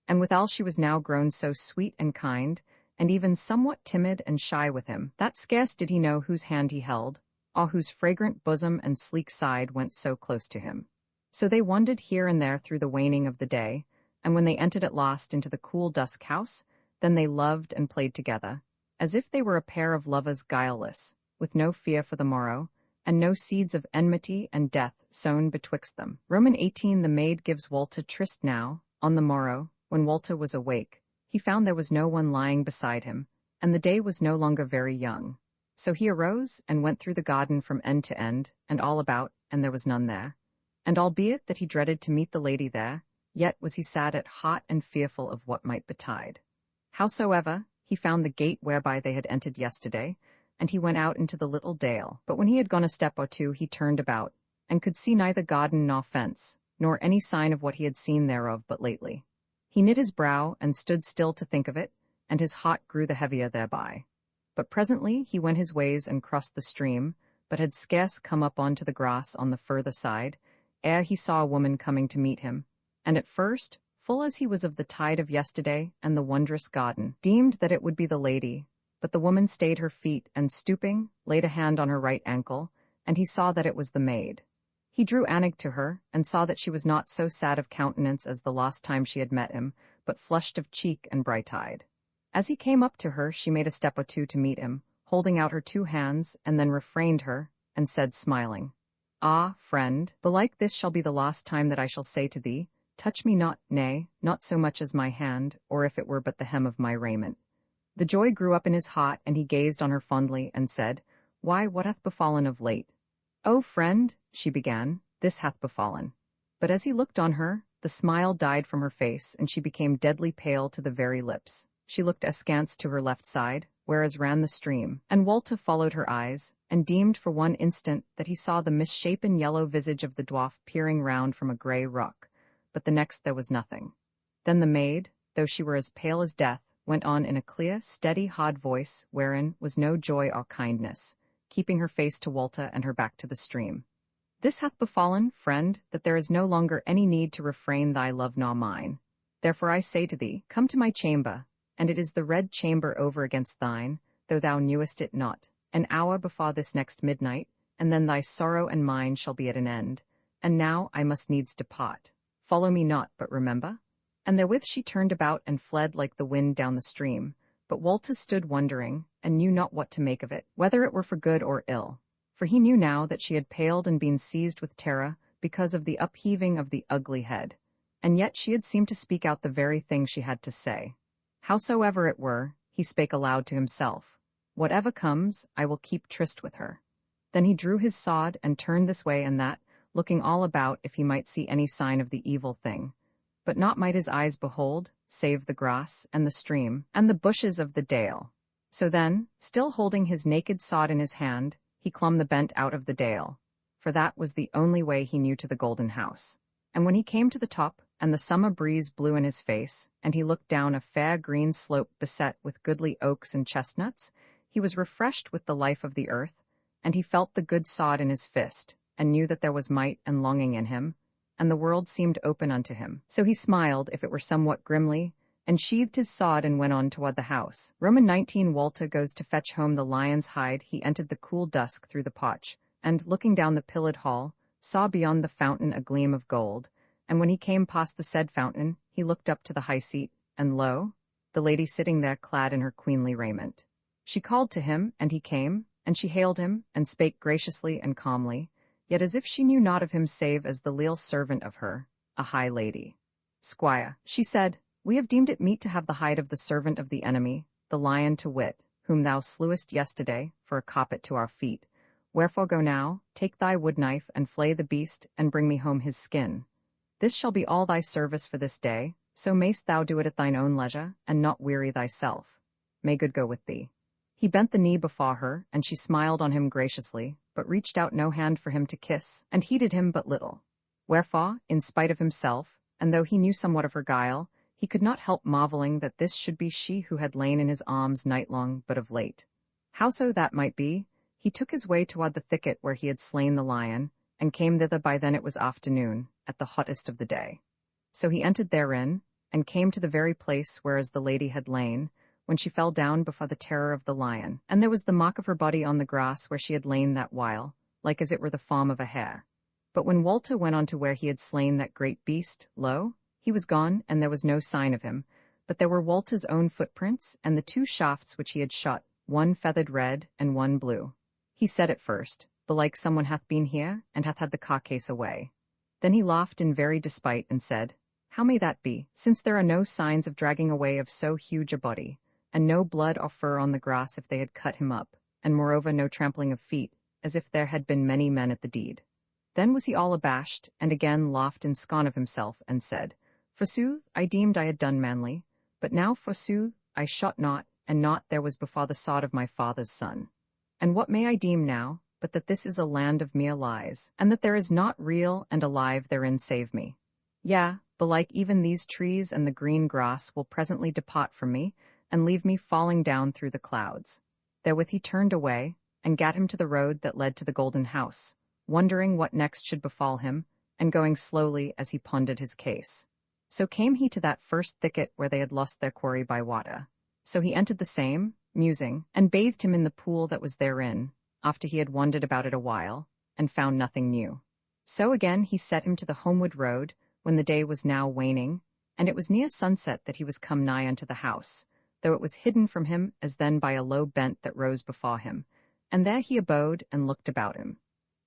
And withal she was now grown so sweet and kind, and even somewhat timid and shy with him, that scarce did he know whose hand he held, or whose fragrant bosom and sleek side went so close to him. So they wandered here and there through the waning of the day, and when they entered at last into the cool dusk house, then they loved and played together, as if they were a pair of lovers guileless, with no fear for the morrow, and no seeds of enmity and death sown betwixt them. Roman 18. The maid gives Walter tryst now, on the morrow, when Walter was awake. He found there was no one lying beside him, and the day was no longer very young. So he arose and went through the garden from end to end, and all about, and there was none there. And albeit that he dreaded to meet the lady there, yet was he sad at heart and fearful of what might betide. Howsoever, he found the gate whereby they had entered yesterday, and he went out into the little dale. But when he had gone a step or two, he turned about, and could see neither garden nor fence, nor any sign of what he had seen thereof but lately. He knit his brow and stood still to think of it, and his heart grew the heavier thereby. But presently he went his ways and crossed the stream, but had scarce come up onto the grass on the further side, ere he saw a woman coming to meet him, and at first, full as he was of the tide of yesterday and the wondrous garden, deemed that it would be the lady. But the woman stayed her feet, and stooping, laid a hand on her right ankle, and he saw that it was the maid. He drew anig to her, and saw that she was not so sad of countenance as the last time she had met him, but flushed of cheek and bright-eyed. As he came up to her, she made a step or two to meet him, holding out her two hands, and then refrained her, and said, smiling, "Ah, friend, belike this shall be the last time that I shall say to thee, touch me not, nay, not so much as my hand, or if it were but the hem of my raiment." The joy grew up in his heart, and he gazed on her fondly, and said, "Why, what hath befallen of late?" "O friend," she began, "this hath befallen." But as he looked on her, the smile died from her face, and she became deadly pale to the very lips. She looked askance to her left side, whereas ran the stream, and Walter followed her eyes, and deemed for one instant that he saw the misshapen yellow visage of the dwarf peering round from a grey rock, but the next there was nothing. Then the maid, though she were as pale as death, went on in a clear, steady, hard voice, wherein was no joy or kindness, keeping her face to Walter and her back to the stream. "This hath befallen, friend, that there is no longer any need to refrain thy love nor mine. Therefore I say to thee, come to my chamber, and it is the red chamber over against thine, though thou knewest it not, an hour before this next midnight, and then thy sorrow and mine shall be at an end. And now I must needs depart. Follow me not, but remember." And therewith she turned about and fled like the wind down the stream. But Walter stood wondering, and knew not what to make of it, whether it were for good or ill. For he knew now that she had paled and been seized with terror because of the upheaving of the ugly head, and yet she had seemed to speak out the very thing she had to say. Howsoever it were, he spake aloud to himself, "Whatever comes, I will keep tryst with her." Then he drew his sword and turned this way and that, looking all about if he might see any sign of the evil thing. But naught might his eyes behold, save the grass, and the stream, and the bushes of the dale. So then, still holding his naked sword in his hand, he clomb the bent out of the dale, for that was the only way he knew to the golden house. And when he came to the top, and the summer breeze blew in his face, and he looked down a fair green slope beset with goodly oaks and chestnuts, he was refreshed with the life of the earth, and he felt the good sod in his fist, and knew that there was might and longing in him, and the world seemed open unto him. So he smiled, if it were somewhat grimly, and sheathed his sod and went on toward the house. Roman 19 Walter goes to fetch home the lion's hide. He entered the cool dusk through the porch, and, looking down the pillared hall, saw beyond the fountain a gleam of gold, and when he came past the said fountain, he looked up to the high seat, and lo, the lady sitting there clad in her queenly raiment. She called to him, and he came, and she hailed him, and spake graciously and calmly, yet as if she knew not of him save as the leal servant of her, a high lady. Squire, she said, we have deemed it meet to have the hide of the servant of the enemy, the lion to wit, whom thou slewest yesterday, for a coppet to our feet. Wherefore go now, take thy wood knife, and flay the beast, and bring me home his skin. This shall be all thy service for this day, so mayst thou do it at thine own leisure, and not weary thyself. May good go with thee. He bent the knee before her, and she smiled on him graciously, but reached out no hand for him to kiss, and heeded him but little. Wherefore, in spite of himself, and though he knew somewhat of her guile, he could not help marveling that this should be she who had lain in his arms nightlong but of late. Howso that might be, he took his way toward the thicket where he had slain the lion, and came thither by then it was afternoon, at the hottest of the day. So he entered therein, and came to the very place whereas the lady had lain, when she fell down before the terror of the lion, and there was the mark of her body on the grass where she had lain that while, like as it were the form of a hare. But when Walter went on to where he had slain that great beast, lo, he was gone, and there was no sign of him, but there were Walter's own footprints, and the 2 shafts which he had shot, one feathered red, and one blue. He said at first, belike someone hath been here, and hath had the carcase away. Then he laughed in very despite, and said, how may that be, since there are no signs of dragging away of so huge a body, and no blood or fur on the grass if they had cut him up, and moreover no trampling of feet, as if there had been many men at the deed. Then was he all abashed, and again laughed in scorn of himself, and said, forsooth, I deemed I had done manly, but now forsooth, I shot not, and not there was before the sod of my father's son. And what may I deem now, but that this is a land of mere lies, and that there is naught real and alive therein save me? Yea, belike even these trees and the green grass will presently depart from me, and leave me falling down through the clouds. Therewith he turned away, and gat him to the road that led to the golden house, wondering what next should befall him, and going slowly as he pondered his case. So came he to that first thicket where they had lost their quarry by water. So he entered the same, musing, and bathed him in the pool that was therein, after he had wandered about it a while, and found nothing new. So again he set him to the homeward road, when the day was now waning, and it was near sunset that he was come nigh unto the house, though it was hidden from him as then by a low bent that rose before him, and there he abode and looked about him.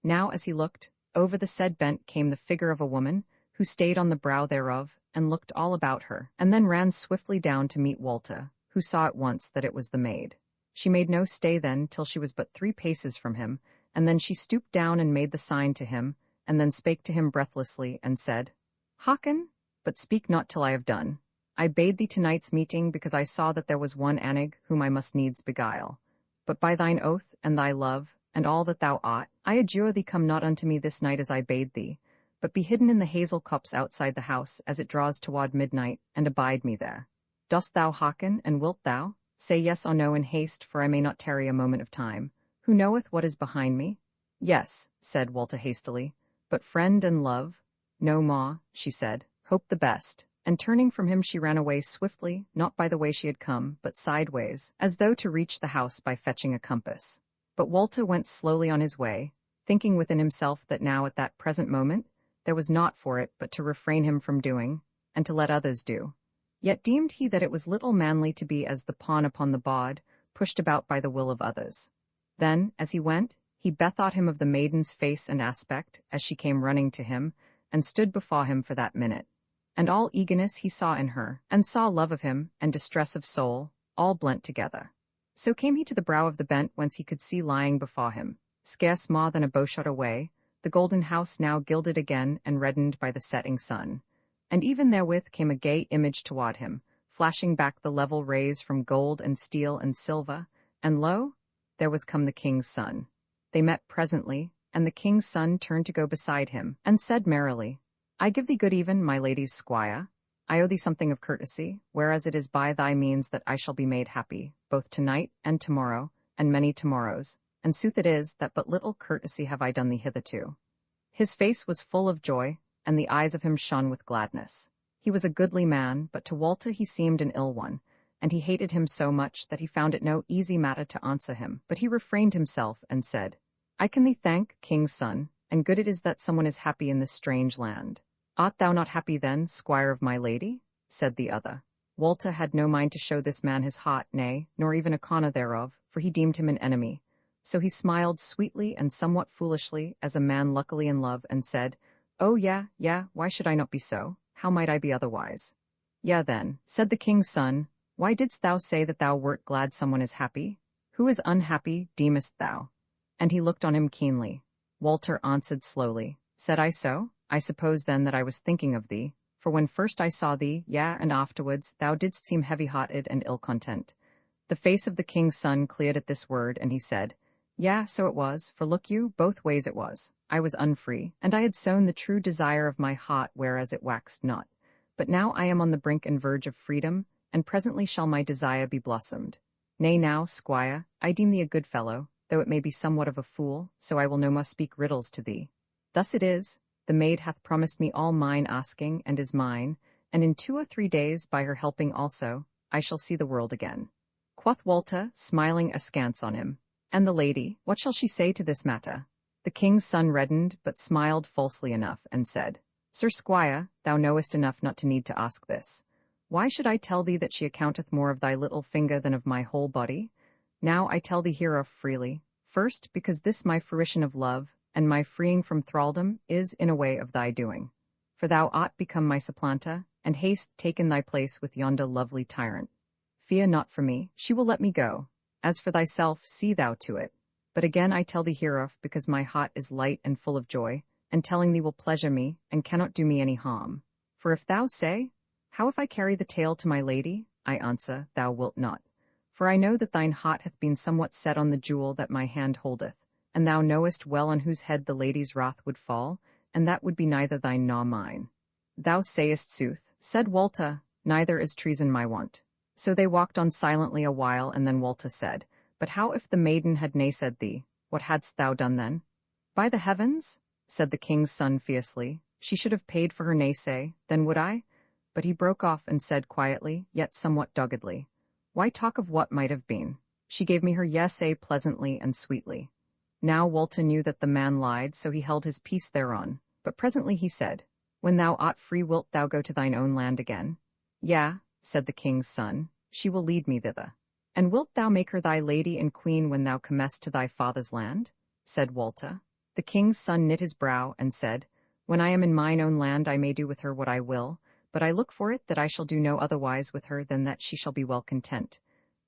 Now as he looked, over the said bent came the figure of a woman, who stayed on the brow thereof, and looked all about her, and then ran swiftly down to meet Walter, who saw at once that it was the maid. She made no stay then till she was but 3 paces from him, and then she stooped down and made the sign to him, and then spake to him breathlessly, and said, Hearken, but speak not till I have done. I bade thee tonight's meeting because I saw that there was one Anig whom I must needs beguile. But by thine oath, and thy love, and all that thou art, I adjure thee come not unto me this night as I bade thee, but be hidden in the hazel copse outside the house as it draws toward midnight, and abide me there. Dost thou hearken, and wilt thou? Say yes or no in haste, for I may not tarry a moment of time. Who knoweth what is behind me? Yes, said Walter hastily, but friend and love? No more, she said, hope the best. And turning from him she ran away swiftly, not by the way she had come, but sideways, as though to reach the house by fetching a compass. But Walter went slowly on his way, thinking within himself that now at that present moment there was naught for it but to refrain him from doing, and to let others do. Yet deemed he that it was little manly to be as the pawn upon the board, pushed about by the will of others. Then, as he went, he bethought him of the maiden's face and aspect, as she came running to him, and stood before him for that minute. And all eagerness he saw in her, and saw love of him, and distress of soul, all blent together. So came he to the brow of the bent whence he could see lying before him, scarce more than a bowshot away, the golden house now gilded again and reddened by the setting sun. And even therewith came a gay image toward him, flashing back the level rays from gold and steel and silver, and lo, there was come the king's son. They met presently, and the king's son turned to go beside him, and said merrily, I give thee good even, my lady's squire. I owe thee something of courtesy, whereas it is by thy means that I shall be made happy, both tonight and tomorrow, and many tomorrows, and sooth it is that but little courtesy have I done thee hitherto. His face was full of joy, and the eyes of him shone with gladness. He was a goodly man, but to Walter he seemed an ill one, and he hated him so much that he found it no easy matter to answer him. But he refrained himself, and said, I can thee thank, king's son, and good it is that someone is happy in this strange land. Art thou not happy then, squire of my lady? Said the other. Walter had no mind to show this man his heart, nay, nor even a corner thereof, for he deemed him an enemy. So he smiled sweetly and somewhat foolishly, as a man luckily in love, and said, Oh, yeah, why should I not be so? How might I be otherwise? Yeah, then, said the king's son, why didst thou say that thou wert glad someone is happy? Who is unhappy, deemest thou? And he looked on him keenly. Walter answered slowly, Said I so? I suppose then that I was thinking of thee, for when first I saw thee, and afterwards, thou didst seem heavy-hearted and ill-content. The face of the king's son cleared at this word, and he said, So it was, for look you, both ways it was. I was unfree, and I had sown the true desire of my heart whereas it waxed not. But now I am on the brink and verge of freedom, and presently shall my desire be blossomed. Nay now, squire, I deem thee a good fellow, though it may be somewhat of a fool, so I will no more speak riddles to thee. Thus it is, the maid hath promised me all mine asking, and is mine, and in 2 or 3 days, by her helping also, I shall see the world again. Quoth Walter, smiling askance on him. And the lady, what shall she say to this matter? The king's son reddened, but smiled falsely enough, and said, Sir squire, thou knowest enough not to need to ask this. Why should I tell thee that she accounteth more of thy little finger than of my whole body? Now I tell thee hereof freely, first, because this my fruition of love, and my freeing from thraldom, is in a way of thy doing. For thou art become my supplanter, and hast taken thy place with yonder lovely tyrant. Fear not for me, she will let me go. As for thyself, see thou to it. But again I tell thee hereof, because my heart is light and full of joy, and telling thee will pleasure me, and cannot do me any harm. For if thou say, How if I carry the tale to my lady? I answer, thou wilt not. For I know that thine heart hath been somewhat set on the jewel that my hand holdeth, and thou knowest well on whose head the lady's wrath would fall, and that would be neither thine nor mine. Thou sayest sooth, said Walter, neither is treason my want. So they walked on silently a while, and then Walter said, But how if the maiden had naysayed thee? What hadst thou done then? By the heavens, said the king's son fiercely, she should have paid for her naysay, then would I? But he broke off and said quietly, yet somewhat doggedly, Why talk of what might have been? She gave me her yes-ay pleasantly and sweetly. Now Walter knew that the man lied, so he held his peace thereon. But presently he said, When thou art free wilt thou go to thine own land again? Yea, said the king's son, she will lead me thither. And wilt thou make her thy lady and queen when thou comest to thy father's land? Said Walter. The king's son knit his brow, and said, When I am in mine own land I may do with her what I will, but I look for it that I shall do no otherwise with her than that she shall be well content.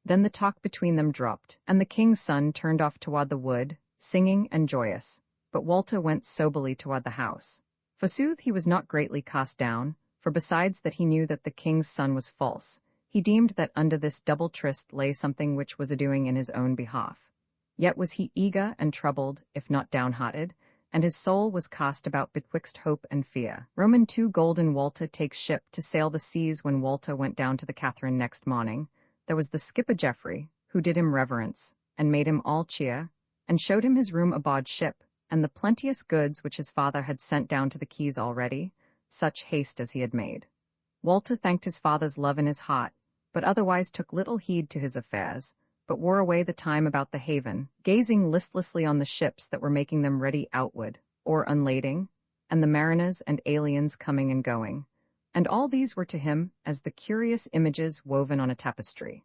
Then the talk between them dropped, and the king's son turned off toward the wood, singing and joyous, but Walter went soberly toward the house. Forsooth he was not greatly cast down, for besides that he knew that the king's son was false, he deemed that under this double tryst lay something which was a-doing in his own behalf. Yet was he eager and troubled, if not downhearted, and his soul was cast about betwixt hope and fear. Roman 2 Golden Walter takes ship to sail the seas. When Walter went down to the Catherine next morning, there was the skipper Geoffrey, who did him reverence, and made him all cheer, and showed him his room aboard ship, and the plenteous goods which his father had sent down to the quays already, such haste as he had made. Walter thanked his father's love in his heart, but otherwise took little heed to his affairs, but wore away the time about the haven, gazing listlessly on the ships that were making them ready outward, or unlading, and the mariners and aliens coming and going, and all these were to him as the curious images woven on a tapestry.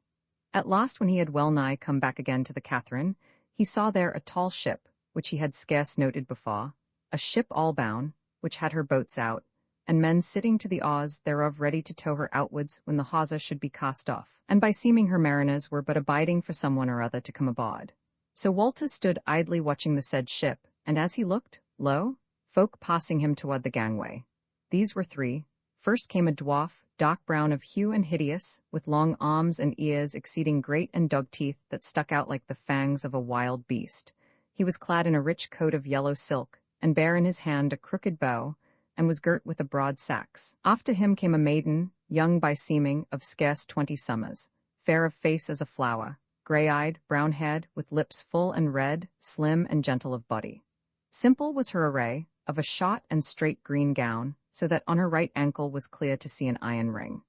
At last, when he had well nigh come back again to the Catherine, he saw there a tall ship, which he had scarce noted before, a ship all bound, which had her boats out, and men sitting to the oars thereof ready to tow her outwards when the hawser should be cast off, and by seeming her mariners were but abiding for someone or other to come aboard. So Walter stood idly watching the said ship, and as he looked, lo, folk passing him toward the gangway. These were 3. First came a dwarf, dark brown of hue and hideous, with long arms and ears exceeding great and dog teeth that stuck out like the fangs of a wild beast. He was clad in a rich coat of yellow silk, and bare in his hand a crooked bow, and was girt with a broad sax. After him came a maiden, young by seeming, of scarce 20 summers, fair of face as a flower, grey-eyed, brown-haired, with lips full and red, slim and gentle of body. Simple was her array, of a short and straight green gown, so that on her right ankle was clear to see an iron ring.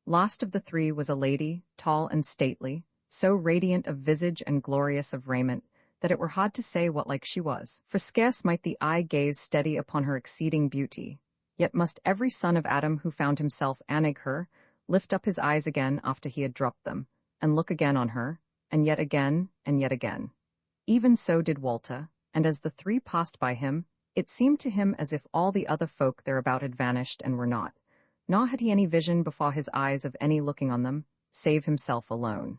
Last of the three was a lady, tall and stately, so radiant of visage and glorious of raiment, that it were hard to say what like she was. For scarce might the eye gaze steady upon her exceeding beauty, yet must every son of Adam who found himself anig her lift up his eyes again after he had dropped them, and look again on her, and yet again, and yet again. Even so did Walter, and as the three passed by him, it seemed to him as if all the other folk thereabout had vanished and were not, nor had he any vision before his eyes of any looking on them, save himself alone.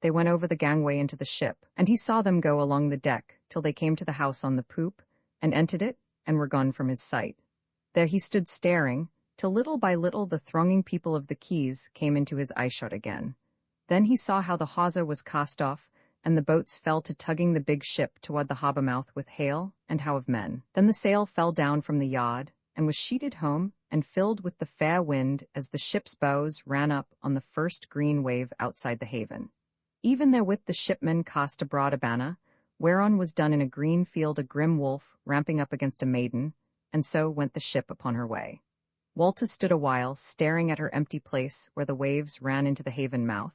They went over the gangway into the ship, and he saw them go along the deck till they came to the house on the poop, and entered it, and were gone from his sight. There he stood staring, till little by little the thronging people of the quays came into his eyeshot again. Then he saw how the hawser was cast off, and the boats fell to tugging the big ship toward the harbour mouth with hail and how of men. Then the sail fell down from the yard, and was sheeted home, and filled with the fair wind as the ship's bows ran up on the first green wave outside the haven. Even therewith the shipmen cast abroad a banner, whereon was done in a green field a grim wolf ramping up against a maiden, and so went the ship upon her way. Walter stood a while, staring at her empty place where the waves ran into the haven mouth,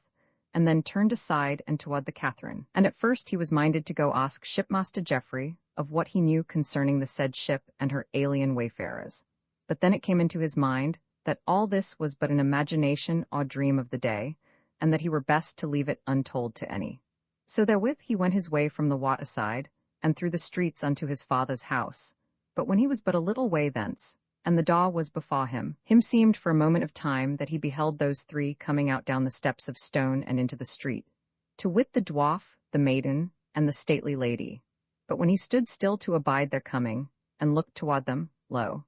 and then turned aside and toward the Catherine. And at first he was minded to go ask Shipmaster Geoffrey of what he knew concerning the said ship and her alien wayfarers. But then it came into his mind that all this was but an imagination or dream of the day, and that he were best to leave it untold to any. So therewith he went his way from the water side, and through the streets unto his father's house. But when he was but a little way thence, and the door was before him seemed for a moment of time that he beheld those three coming out down the steps of stone and into the street, to wit the dwarf, the maiden, and the stately lady. But when he stood still to abide their coming, and looked toward them, lo,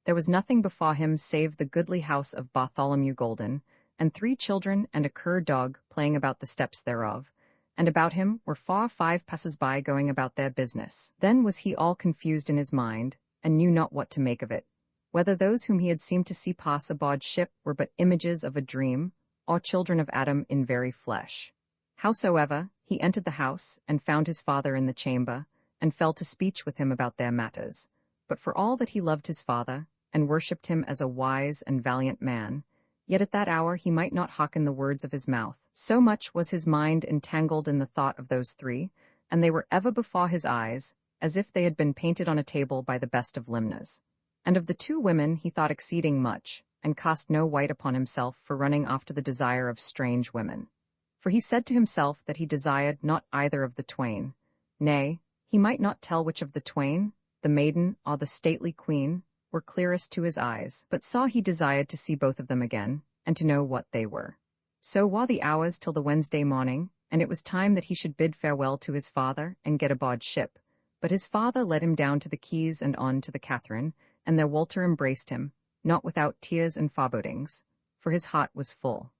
there was nothing before him save the goodly house of Bartholomew Golden, and 3 children and a cur dog playing about the steps thereof, and about him were 4 or 5 passers-by going about their business. Then was he all confused in his mind, and knew not what to make of it, whether those whom he had seemed to see pass aboard ship were but images of a dream, or children of Adam in very flesh. Howsoever, he entered the house, and found his father in the chamber, and fell to speech with him about their matters. But for all that he loved his father, and worshipped him as a wise and valiant man, yet at that hour he might not hearken the words of his mouth. So much was his mind entangled in the thought of those three, and they were ever before his eyes, as if they had been painted on a table by the best of limners. And of the 2 women he thought exceeding much, and cast no white upon himself for running after the desire of strange women. For he said to himself that he desired not either of the twain. Nay, he might not tell which of the twain, the maiden or the stately queen, were clearest to his eyes, but saw he desired to see both of them again, and to know what they were. So while the hours till the Wednesday morning, and it was time that he should bid farewell to his father and get aboard ship. But his father led him down to the quays and on to the Catherine, and there Walter embraced him, not without tears and forebodings, for his heart was full.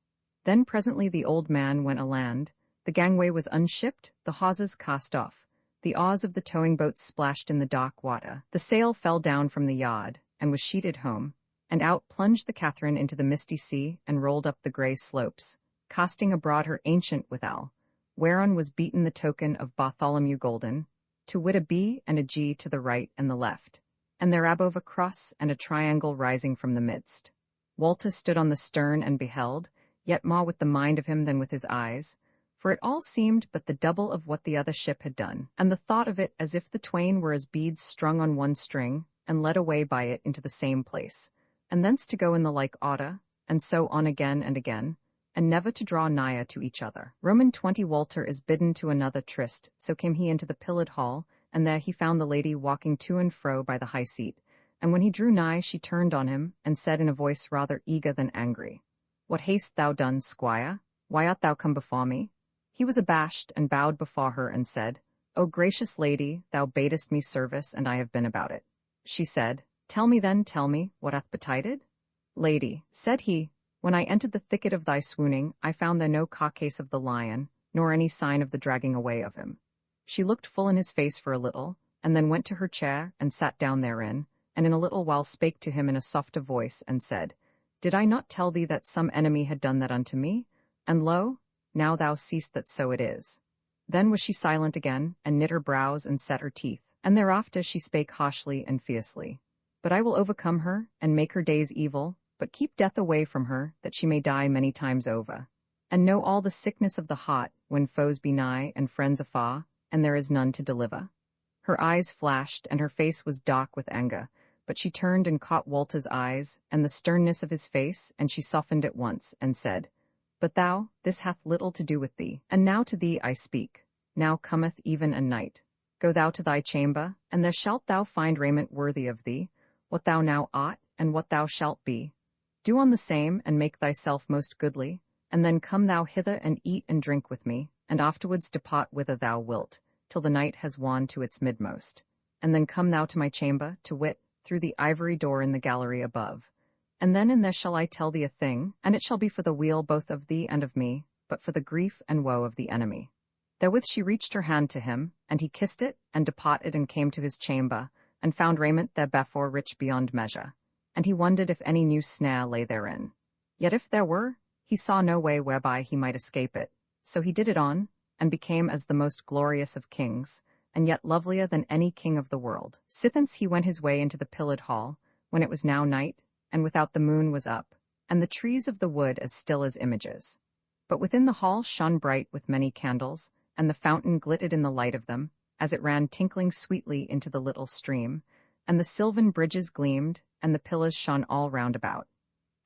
Then presently the old man went aland, the gangway was unshipped, the hawsers cast off, the oars of the towing boats splashed in the dark water, the sail fell down from the yard, and was sheeted home, and out plunged the Catherine into the misty sea and rolled up the grey slopes, casting abroad her ancient withal, whereon was beaten the token of Bartholomew Golden, to wit a B and a G to the right and the left, and thereabove a cross and a triangle rising from the midst. Walter stood on the stern and beheld, yet more with the mind of him than with his eyes, for it all seemed but the double of what the other ship had done, and the thought of it as if the twain were as beads strung on one string, and led away by it into the same place, and thence to go in the like order, and so on again and again, and never to draw nigher to each other. Roman 20 Walter is bidden to another tryst, so came he into the pillared hall, and there he found the lady walking to and fro by the high seat, and when he drew nigh she turned on him, and said in a voice rather eager than angry, "What hast thou done, squire? Why art thou come before me?" He was abashed, and bowed before her, and said, "O gracious lady, thou badest me service, and I have been about it." She said, "Tell me then, tell me, what hath betided?" "Lady," said he, "when I entered the thicket of thy swooning, I found there no carcase of the lion, nor any sign of the dragging away of him." She looked full in his face for a little, and then went to her chair, and sat down therein, and in a little while spake to him in a softer voice, and said, Did I not tell thee that some enemy had done that unto me? And lo, now thou seest that so it is. Then was she silent again, and knit her brows and set her teeth, and thereafter she spake harshly and fiercely. But I will overcome her, and make her days evil, but keep death away from her, that she may die many times over. And know all the sickness of the heart, when foes be nigh and friends afar, and there is none to deliver. Her eyes flashed, and her face was dark with anger, but she turned and caught Walter's eyes, and the sternness of his face, and she softened at once, and said, But thou, this hath little to do with thee, and now to thee I speak. Now cometh even a night. Go thou to thy chamber, and there shalt thou find raiment worthy of thee, what thou now art, and what thou shalt be. Do on the same, and make thyself most goodly, and then come thou hither and eat and drink with me, and afterwards depart whither thou wilt, till the night has wan to its midmost. And then come thou to my chamber, to wit, through the ivory door in the gallery above. And then in there shall I tell thee a thing, and it shall be for the weal both of thee and of me, but for the grief and woe of the enemy. Therewith she reached her hand to him, and he kissed it, and departed and came to his chamber, and found raiment therebefore rich beyond measure. And he wondered if any new snare lay therein. Yet if there were, he saw no way whereby he might escape it. So he did it on, and became as the most glorious of kings, and yet lovelier than any king of the world. Sithence he went his way into the pillared hall, when it was now night, and without the moon was up, and the trees of the wood as still as images. But within the hall shone bright with many candles, and the fountain glittered in the light of them, as it ran tinkling sweetly into the little stream, and the sylvan bridges gleamed, and the pillars shone all round about.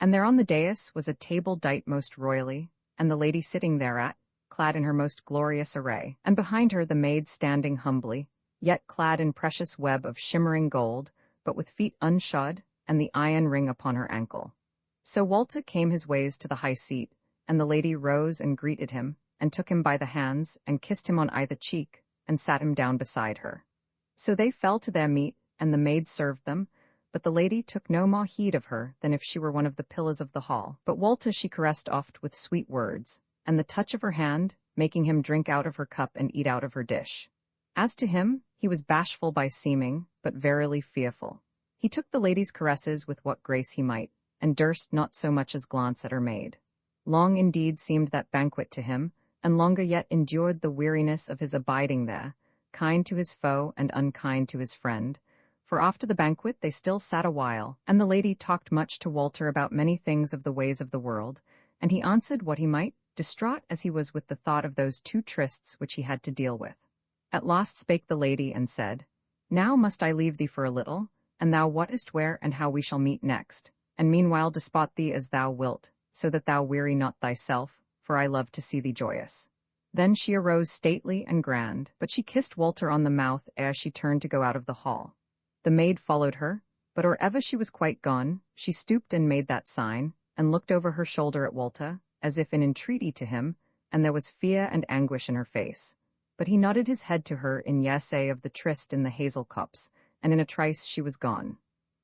And there on the dais was a table dight most royally, and the lady sitting thereat, clad in her most glorious array, and behind her the maid standing humbly, yet clad in precious web of shimmering gold, but with feet unshod, and the iron ring upon her ankle. So Walter came his ways to the high seat, and the lady rose and greeted him, and took him by the hands, and kissed him on either cheek, and sat him down beside her. So they fell to their meat, and the maid served them, but the lady took no more heed of her than if she were one of the pillars of the hall. But Walter she caressed oft with sweet words, and the touch of her hand, making him drink out of her cup and eat out of her dish. As to him, he was bashful by seeming, but verily fearful. He took the lady's caresses with what grace he might, and durst not so much as glance at her maid. Long indeed seemed that banquet to him, and longer yet endured the weariness of his abiding there, kind to his foe and unkind to his friend. For after the banquet they still sat a while, and the lady talked much to Walter about many things of the ways of the world, and he answered what he might, distraught as he was with the thought of those two trysts which he had to deal with. At last spake the lady and said, Now must I leave thee for a little, and thou wottest where and how we shall meet next, and meanwhile despot thee as thou wilt, so that thou weary not thyself, for I love to see thee joyous. Then she arose stately and grand, but she kissed Walter on the mouth ere she turned to go out of the hall. The maid followed her, but or ever she was quite gone, she stooped and made that sign, and looked over her shoulder at Walter, as if in entreaty to him, and there was fear and anguish in her face. But he nodded his head to her in yeasay of the tryst in the hazel copse, and in a trice she was gone.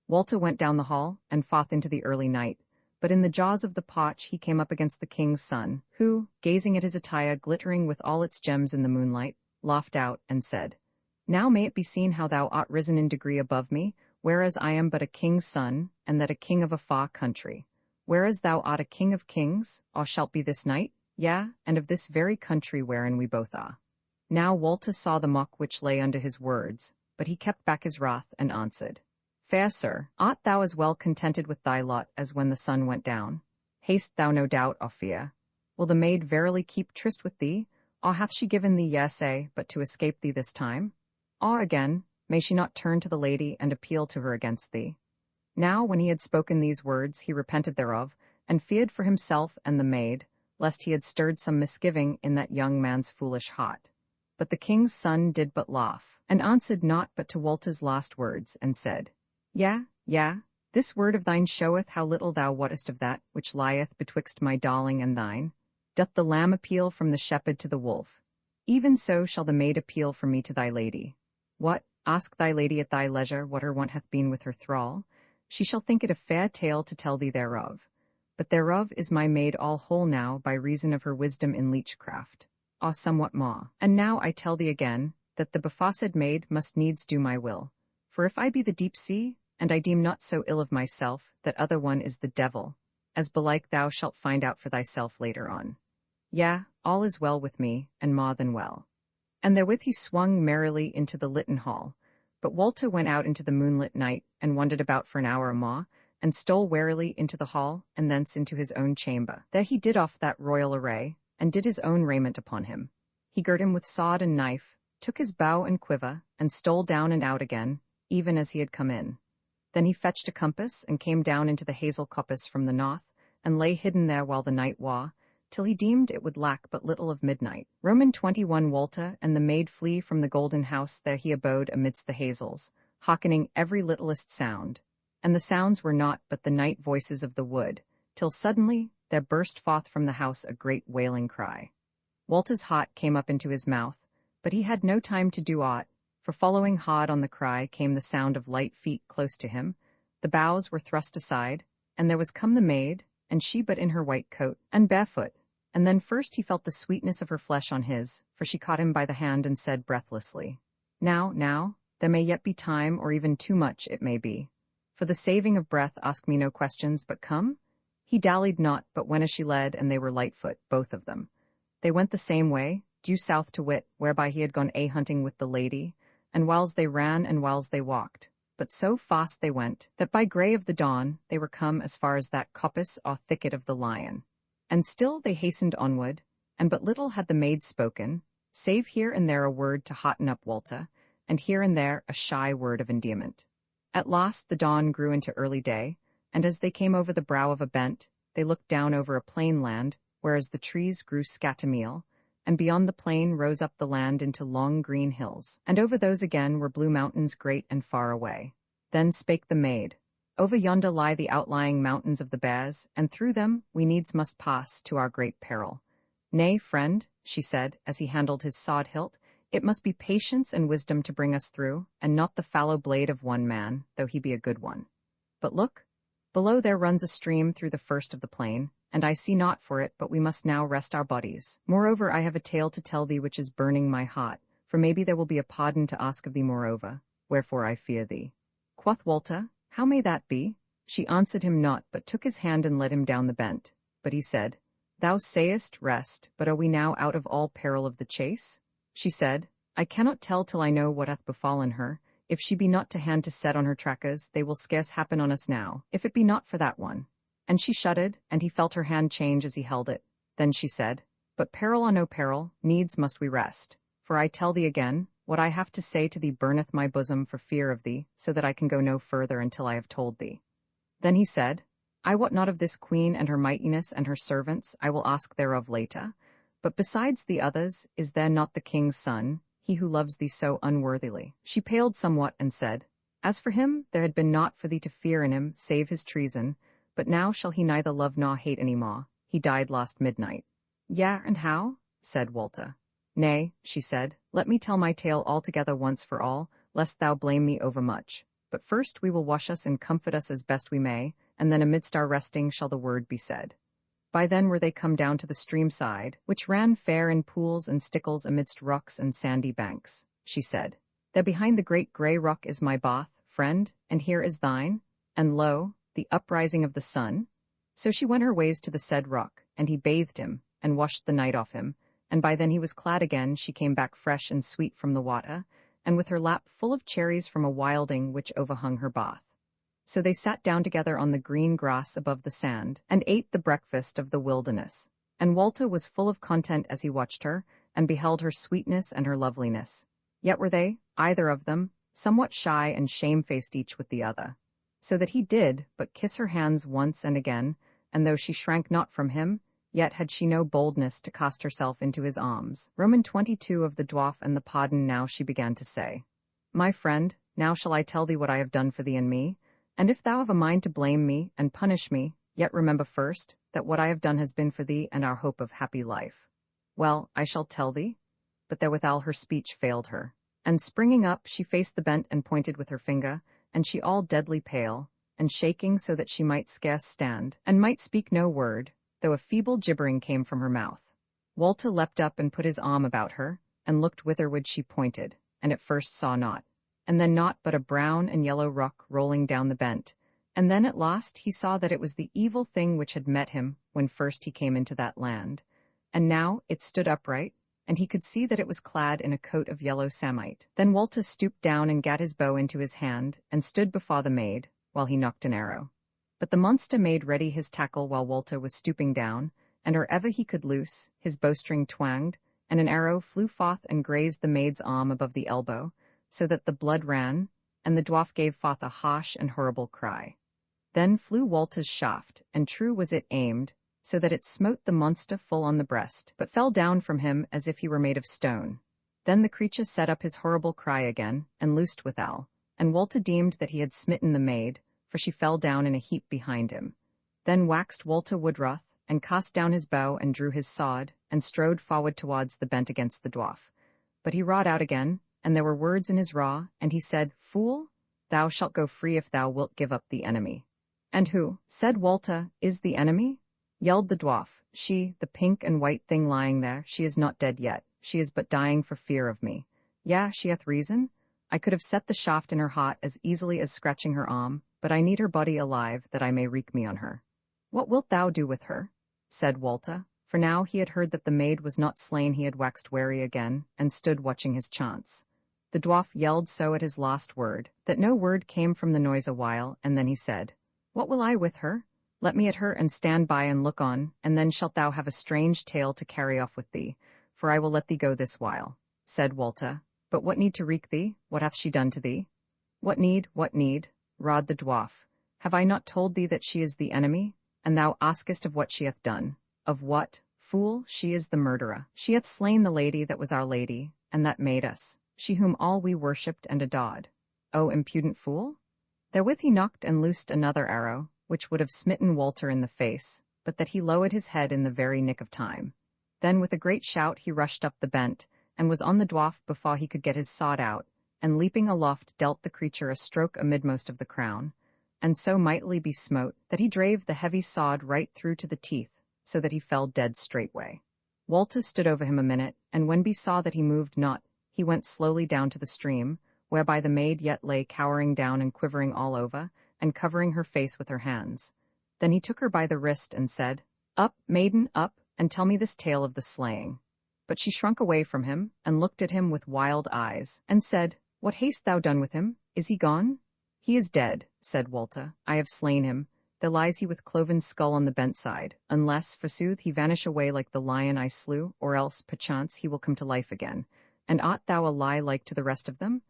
Walter went down the hall, and forth into the early night, but in the jaws of the potch he came up against the king's son, who, gazing at his attire glittering with all its gems in the moonlight, laughed out, and said, Now may it be seen how thou art risen in degree above me, whereas I am but a king's son, and that a king of a far country. Whereas thou art a king of kings, or shalt be this night, yea, and of this very country wherein we both are. Now Walter saw the mock which lay under his words, but he kept back his wrath, and answered, Fair sir, art thou as well contented with thy lot as when the sun went down? Haste thou no doubt, or fear? Will the maid verily keep tryst with thee, or hath she given thee yeasay but to escape thee this time? Or again, may she not turn to the lady and appeal to her against thee? Now when he had spoken these words he repented thereof, and feared for himself and the maid, lest he had stirred some misgiving in that young man's foolish heart. But the king's son did but laugh, and answered not but to Walter's last words, and said, Yea, this word of thine showeth how little thou wottest of that which lieth betwixt my darling and thine. Doth the lamb appeal from the shepherd to the wolf? Even so shall the maid appeal from me to thy lady. What, ask thy lady at thy leisure what her wont hath been with her thrall? She shall think it a fair tale to tell thee thereof. But thereof is my maid all whole now by reason of her wisdom in leechcraft, or somewhat more. And now I tell thee again, that the befossed maid must needs do my will. For if I be the deep sea, and I deem not so ill of myself, that other one is the devil, as belike thou shalt find out for thyself later on. Yea, all is well with me, and more than well. And therewith he swung merrily into the litten hall. But Walter went out into the moonlit night, and wandered about for an hour or more, and stole warily into the hall, and thence into his own chamber. There he did off that royal array, and did his own raiment upon him. He girt him with sword and knife, took his bow and quiver, and stole down and out again, even as he had come in. Then he fetched a compass, and came down into the hazel coppice from the north, and lay hidden there while the night wore, till he deemed it would lack but little of midnight. Roman 21 Walter and the maid flee from the golden house, there he abode amidst the hazels, hearkening every littlest sound. And the sounds were naught but the night voices of the wood, till suddenly there burst forth from the house a great wailing cry. Walter's heart came up into his mouth, but he had no time to do aught, for following hard on the cry came the sound of light feet close to him. The boughs were thrust aside, and there was come the maid, and she but in her white coat, and barefoot. And then first he felt the sweetness of her flesh on his, for she caught him by the hand and said breathlessly, Now, there may yet be time, or even too much it may be. For the saving of breath ask me no questions, but come. He dallied not, but went as she led, and they were lightfoot, both of them. They went the same way, due south to wit, whereby he had gone hunting with the lady, and whiles they ran and whiles they walked. But so fast they went, that by grey of the dawn they were come as far as that coppice or thicket of the lion. And still they hastened onward, and but little had the maid spoken, save here and there a word to hearten up Walter, and here and there a shy word of endearment. At last the dawn grew into early day, and as they came over the brow of a bent, they looked down over a plain land, whereas the trees grew scatamele, and beyond the plain rose up the land into long green hills, and over those again were blue mountains great and far away. Then spake the maid, Over yonder lie the outlying mountains of the Bears, and through them we needs must pass to our great peril. Nay, friend, she said, as he handled his sword hilt, it must be patience and wisdom to bring us through, and not the fallow blade of one man, though he be a good one. But look, below there runs a stream through the first of the plain, and I see naught for it, but we must now rest our bodies. Moreover, I have a tale to tell thee which is burning my heart, for maybe there will be a pardon to ask of thee moreover, wherefore I fear thee. Quoth Walter, How may that be? She answered him not, but took his hand and led him down the bent. But he said, Thou sayest rest, but are we now out of all peril of the chase? She said, I cannot tell till I know what hath befallen her. If she be not to hand to set on her trackers, they will scarce happen on us now, if it be not for that one. And she shuddered, and he felt her hand change as he held it. Then she said, But peril or no peril, needs must we rest. For I tell thee again, what I have to say to thee burneth my bosom for fear of thee, so that I can go no further until I have told thee. Then he said, I wot not of this queen and her mightiness and her servants, I will ask thereof later. But besides the others, is there not the king's son, he who loves thee so unworthily? She paled somewhat and said, As for him, there had been naught for thee to fear in him, save his treason, but now shall he neither love nor hate any more. He died last midnight. Yea, and how? Said Walter. Nay, she said, let me tell my tale altogether once for all, lest thou blame me overmuch. But first we will wash us and comfort us as best we may, and then amidst our resting shall the word be said. By then were they come down to the stream side, which ran fair in pools and stickles amidst rocks and sandy banks. She said, There behind the great grey rock is my bath, friend, and here is thine, and lo, the uprising of the sun. So she went her ways to the said rock, and he bathed him, and washed the night off him, and by then he was clad again. She came back fresh and sweet from the water, and with her lap full of cherries from a wilding which overhung her bath. So they sat down together on the green grass above the sand, and ate the breakfast of the wilderness. And Walter was full of content as he watched her, and beheld her sweetness and her loveliness. Yet were they, either of them, somewhat shy and shamefaced each with the other. So that he did but kiss her hands once and again, and though she shrank not from him, yet had she no boldness to cast herself into his arms. Roman 22 of the dwarf and the pardon. Now she began to say, My friend, now shall I tell thee what I have done for thee and me? And if thou have a mind to blame me and punish me, yet remember first, that what I have done has been for thee and our hope of happy life. Well, I shall tell thee. But therewithal her speech failed her. And springing up, she faced the bent and pointed with her finger, and she all deadly pale, and shaking so that she might scarce stand, and might speak no word, though a feeble gibbering came from her mouth. Walter leapt up and put his arm about her, and looked whitherward she pointed, and at first saw not. and then naught but a brown and yellow rock rolling down the bent. And then at last he saw that it was the evil thing which had met him when first he came into that land. And now it stood upright, and he could see that it was clad in a coat of yellow samite. Then Walter stooped down and gat his bow into his hand, and stood before the maid, while he knocked an arrow. But the monster made ready his tackle while Walter was stooping down, and or ever he could loose, his bowstring twanged, and an arrow flew forth and grazed the maid's arm above the elbow, so that the blood ran, and the dwarf gave forth a harsh and horrible cry. Then flew Walter's shaft, and true was it aimed, so that it smote the monster full on the breast, but fell down from him as if he were made of stone. Then the creature set up his horrible cry again, and loosed withal, and Walter deemed that he had smitten the maid, for she fell down in a heap behind him. Then waxed Walter woodwroth, and cast down his bow and drew his sword, and strode forward towards the bent against the dwarf. But he wrought out again, and there were words in his raw, and he said, Fool, thou shalt go free if thou wilt give up the enemy. And who, said Walter, is the enemy? Yelled the dwarf. She, the pink and white thing lying there, she is not dead yet, she is but dying for fear of me. Yea, she hath reason. I could have set the shaft in her heart as easily as scratching her arm, but I need her body alive that I may wreak me on her. What wilt thou do with her? Said Walter, for now he had heard that the maid was not slain. He had waxed wary again, and stood watching his chance. The dwarf yelled so at his last word, that no word came from the noise a while, and then he said, What will I with her? Let me at her and stand by and look on, and then shalt thou have a strange tale to carry off with thee, for I will let thee go this while. Said Walter, But what need to wreak thee? What hath she done to thee? What need, roared the dwarf. Have I not told thee that she is the enemy? And thou askest of what she hath done. Of what? Fool, she is the murderer. She hath slain the lady that was our lady, and that made us, she whom all we worshipped and adored. O impudent fool! Therewith he knocked and loosed another arrow, which would have smitten Walter in the face, but that he lowered his head in the very nick of time. Then with a great shout he rushed up the bent, and was on the dwarf before he could get his sword out, and leaping aloft dealt the creature a stroke amidmost of the crown, and so mightily besmote that he drave the heavy sword right through to the teeth, so that he fell dead straightway. Walter stood over him a minute, and when he saw that he moved not, he went slowly down to the stream, whereby the maid yet lay cowering down and quivering all over, and covering her face with her hands. Then he took her by the wrist and said, Up, maiden, up, and tell me this tale of the slaying. But she shrunk away from him, and looked at him with wild eyes, and said, What hast thou done with him? Is he gone? He is dead, said Walter. I have slain him. There lies he with cloven skull on the bent side, unless, forsooth, he vanish away like the lion I slew, or else, perchance, he will come to life again. And art thou a lie like to the rest of them?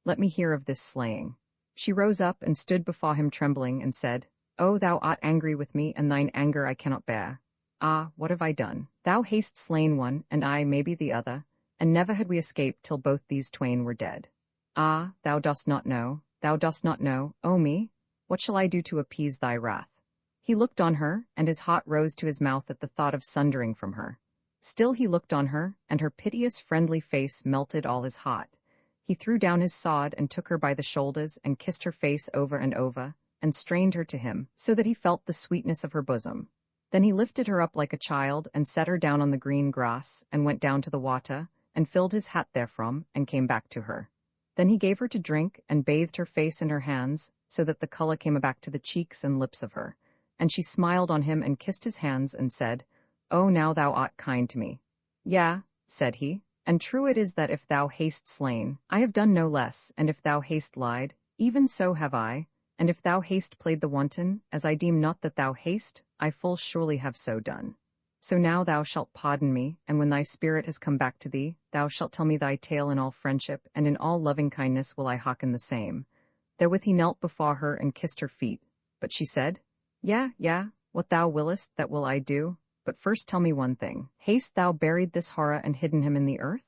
Let me hear of this slaying. She rose up and stood before him trembling, and said, O, thou art angry with me, and thine anger I cannot bear. Ah, what have I done? Thou hast slain one, and I maybe the other, and never had we escaped till both these twain were dead. Ah, thou dost not know, O me, what shall I do to appease thy wrath? He looked on her, and his heart rose to his mouth at the thought of sundering from her. Still he looked on her, and her piteous friendly face melted all his heart. He threw down his sword and took her by the shoulders and kissed her face over and over, and strained her to him, so that he felt the sweetness of her bosom. Then he lifted her up like a child, and set her down on the green grass, and went down to the water, and filled his hat therefrom, and came back to her. Then he gave her to drink, and bathed her face and her hands, so that the colour came back to the cheeks and lips of her. And she smiled on him and kissed his hands, and said, Oh, now thou art kind to me. Yea, said he, and true it is that if thou hast slain, I have done no less, and if thou hast lied, even so have I, and if thou hast played the wanton, as I deem not that thou hast, I full surely have so done. So now thou shalt pardon me, and when thy spirit has come back to thee, thou shalt tell me thy tale in all friendship, and in all loving kindness will I hearken the same. Therewith he knelt before her and kissed her feet. But she said, Yea, what thou willest, that will I do. But first tell me one thing. Hast thou buried this horror and hidden him in the earth?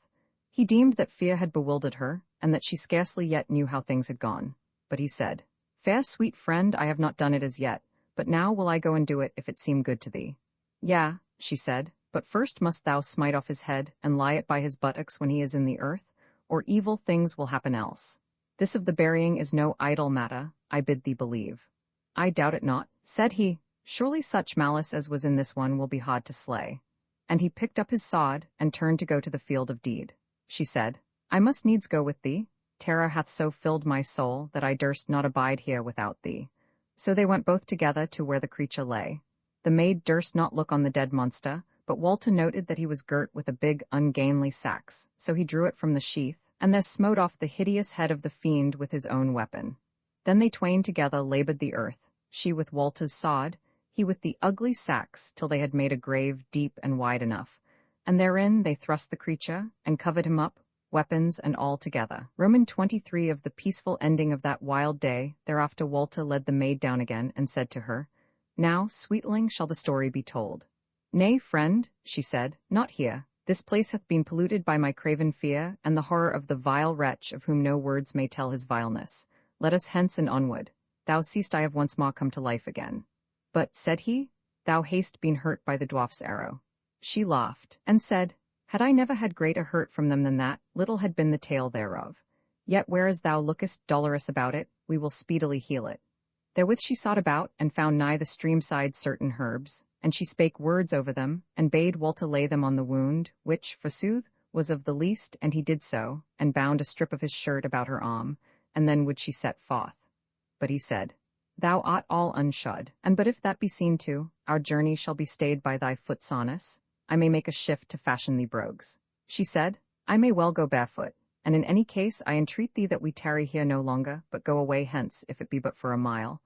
He deemed that fear had bewildered her, and that she scarcely yet knew how things had gone. But he said, Fair sweet friend, I have not done it as yet, but now will I go and do it if it seem good to thee. Yea, she said, but first must thou smite off his head, and lie it by his buttocks when he is in the earth, or evil things will happen else. This of the burying is no idle matter, I bid thee believe. I doubt it not, said he. Surely such malice as was in this one will be hard to slay. And he picked up his sword, and turned to go to the field of deed. She said, I must needs go with thee. terror hath so filled my soul that I durst not abide here without thee. So they went both together to where the creature lay. The maid durst not look on the dead monster, but Walter noted that he was girt with a big, ungainly sax, so he drew it from the sheath, and there smote off the hideous head of the fiend with his own weapon. Then they twain together laboured the earth, she with Walter's sod, he with the ugly sax, till they had made a grave deep and wide enough, and therein they thrust the creature, and covered him up, weapons and all together. Roman 23 of the peaceful ending of that wild day. Thereafter Walter led the maid down again, and said to her, Now, sweetling, shall the story be told. Nay, friend, she said, not here. This place hath been polluted by my craven fear, and the horror of the vile wretch of whom no words may tell his vileness. Let us hence and onward. Thou seest I have once more come to life again. But, said he, thou hast been hurt by the dwarf's arrow. She laughed, and said, Had I never had greater hurt from them than that, little had been the tale thereof. Yet whereas thou lookest dolorous about it, we will speedily heal it. Therewith she sought about, and found nigh the stream-side certain herbs, and she spake words over them, and bade Walter lay them on the wound, which, forsooth, was of the least, and he did so, and bound a strip of his shirt about her arm, and then would she set forth. But he said, Thou art all unshod, and but if that be seen to, our journey shall be stayed by thy foot soreness. I may make a shift to fashion thee brogues. She said, I may well go barefoot, and in any case I entreat thee that we tarry here no longer, but go away hence, if it be but for a mile.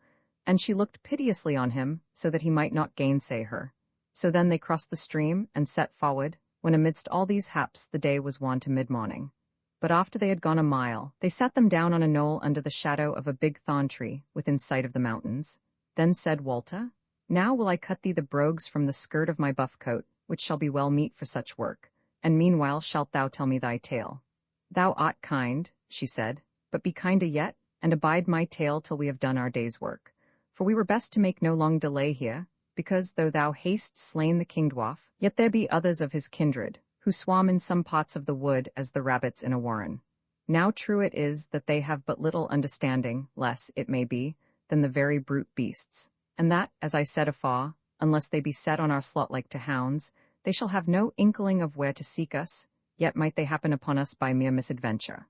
And she looked piteously on him, so that he might not gainsay her. So then they crossed the stream, and set forward, when amidst all these haps the day was wan to mid-morning. But after they had gone a mile, they sat them down on a knoll under the shadow of a big thorn tree, within sight of the mountains. Then said Walter, Now will I cut thee the brogues from the skirt of my buff coat, which shall be well meet for such work, and meanwhile shalt thou tell me thy tale. Thou art kind, she said, but be kinder yet, and abide my tale till we have done our day's work. For we were best to make no long delay here, because though thou hast slain the king dwarf, yet there be others of his kindred, who swam in some parts of the wood as the rabbits in a warren. Now true it is that they have but little understanding, less, it may be, than the very brute beasts, and that, as I said afore, unless they be set on our slot like to hounds, they shall have no inkling of where to seek us, yet might they happen upon us by mere misadventure.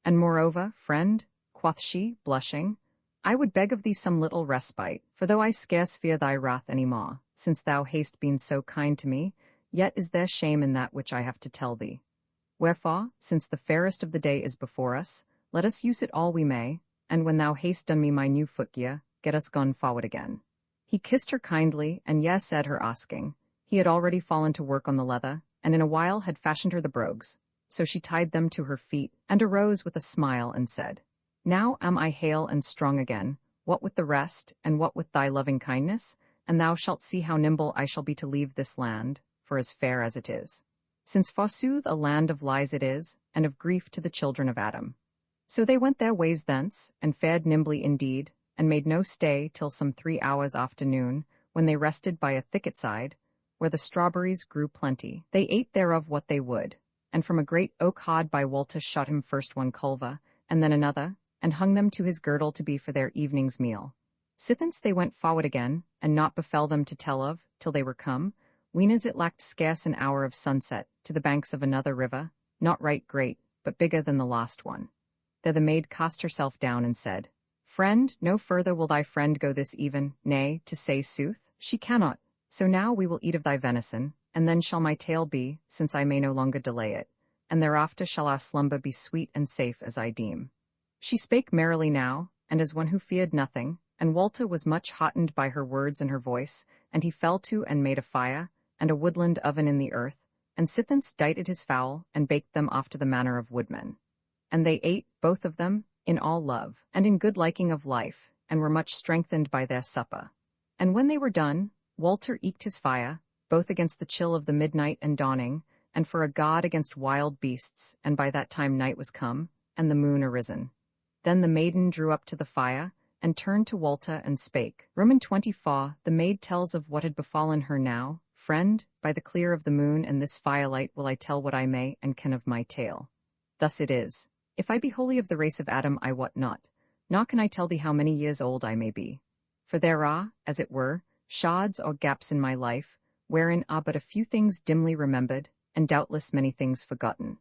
And moreover, friend, quoth she, blushing, I would beg of thee some little respite, for though I scarce fear thy wrath any more, since thou hast been so kind to me, yet is there shame in that which I have to tell thee. Wherefore, since the fairest of the day is before us, let us use it all we may, and when thou hast done me my new footgear, get us gone forward again. He kissed her kindly, and yes at her asking. He had already fallen to work on the leather, and in a while had fashioned her the brogues. So she tied them to her feet, and arose with a smile, and said, Now am I hale and strong again, what with the rest, and what with thy loving kindness, and thou shalt see how nimble I shall be to leave this land, for as fair as it is. Since forsooth a land of lies it is, and of grief to the children of Adam. So they went their ways thence, and fared nimbly indeed, and made no stay till some 3 hours after noon, when they rested by a thicket side, where the strawberries grew plenty. They ate thereof what they would, and from a great oak hard by Walter shot him first one culver, and then another, and hung them to his girdle to be for their evening's meal. Sithence they went forward again, and naught befell them to tell of, till they were come, weenas it lacked scarce an hour of sunset, to the banks of another river, not right great, but bigger than the last one. There the maid cast herself down and said, Friend, no further will thy friend go this even, nay, to say sooth, she cannot. So now we will eat of thy venison, and then shall my tale be, since I may no longer delay it, and thereafter shall our slumber be sweet and safe as I deem. She spake merrily now, and as one who feared nothing, and Walter was much hottened by her words and her voice, and he fell to and made a fire, and a woodland oven in the earth, and sithence dighted his fowl, and baked them after the manner of woodmen. And they ate, both of them, in all love, and in good liking of life, and were much strengthened by their supper. And when they were done, Walter eked his fire, both against the chill of the midnight and dawning, and for a god against wild beasts, and by that time night was come, and the moon arisen. Then the maiden drew up to the fire, and turned to Walter and spake. Roman 24, the maid tells of what had befallen her now. Friend, by the clear of the moon and this firelight will I tell what I may and can of my tale. Thus it is. If I be wholly of the race of Adam I wot not, nor can I tell thee how many years old I may be. For there are, as it were, shods or gaps in my life, wherein are but a few things dimly remembered, and doubtless many things forgotten.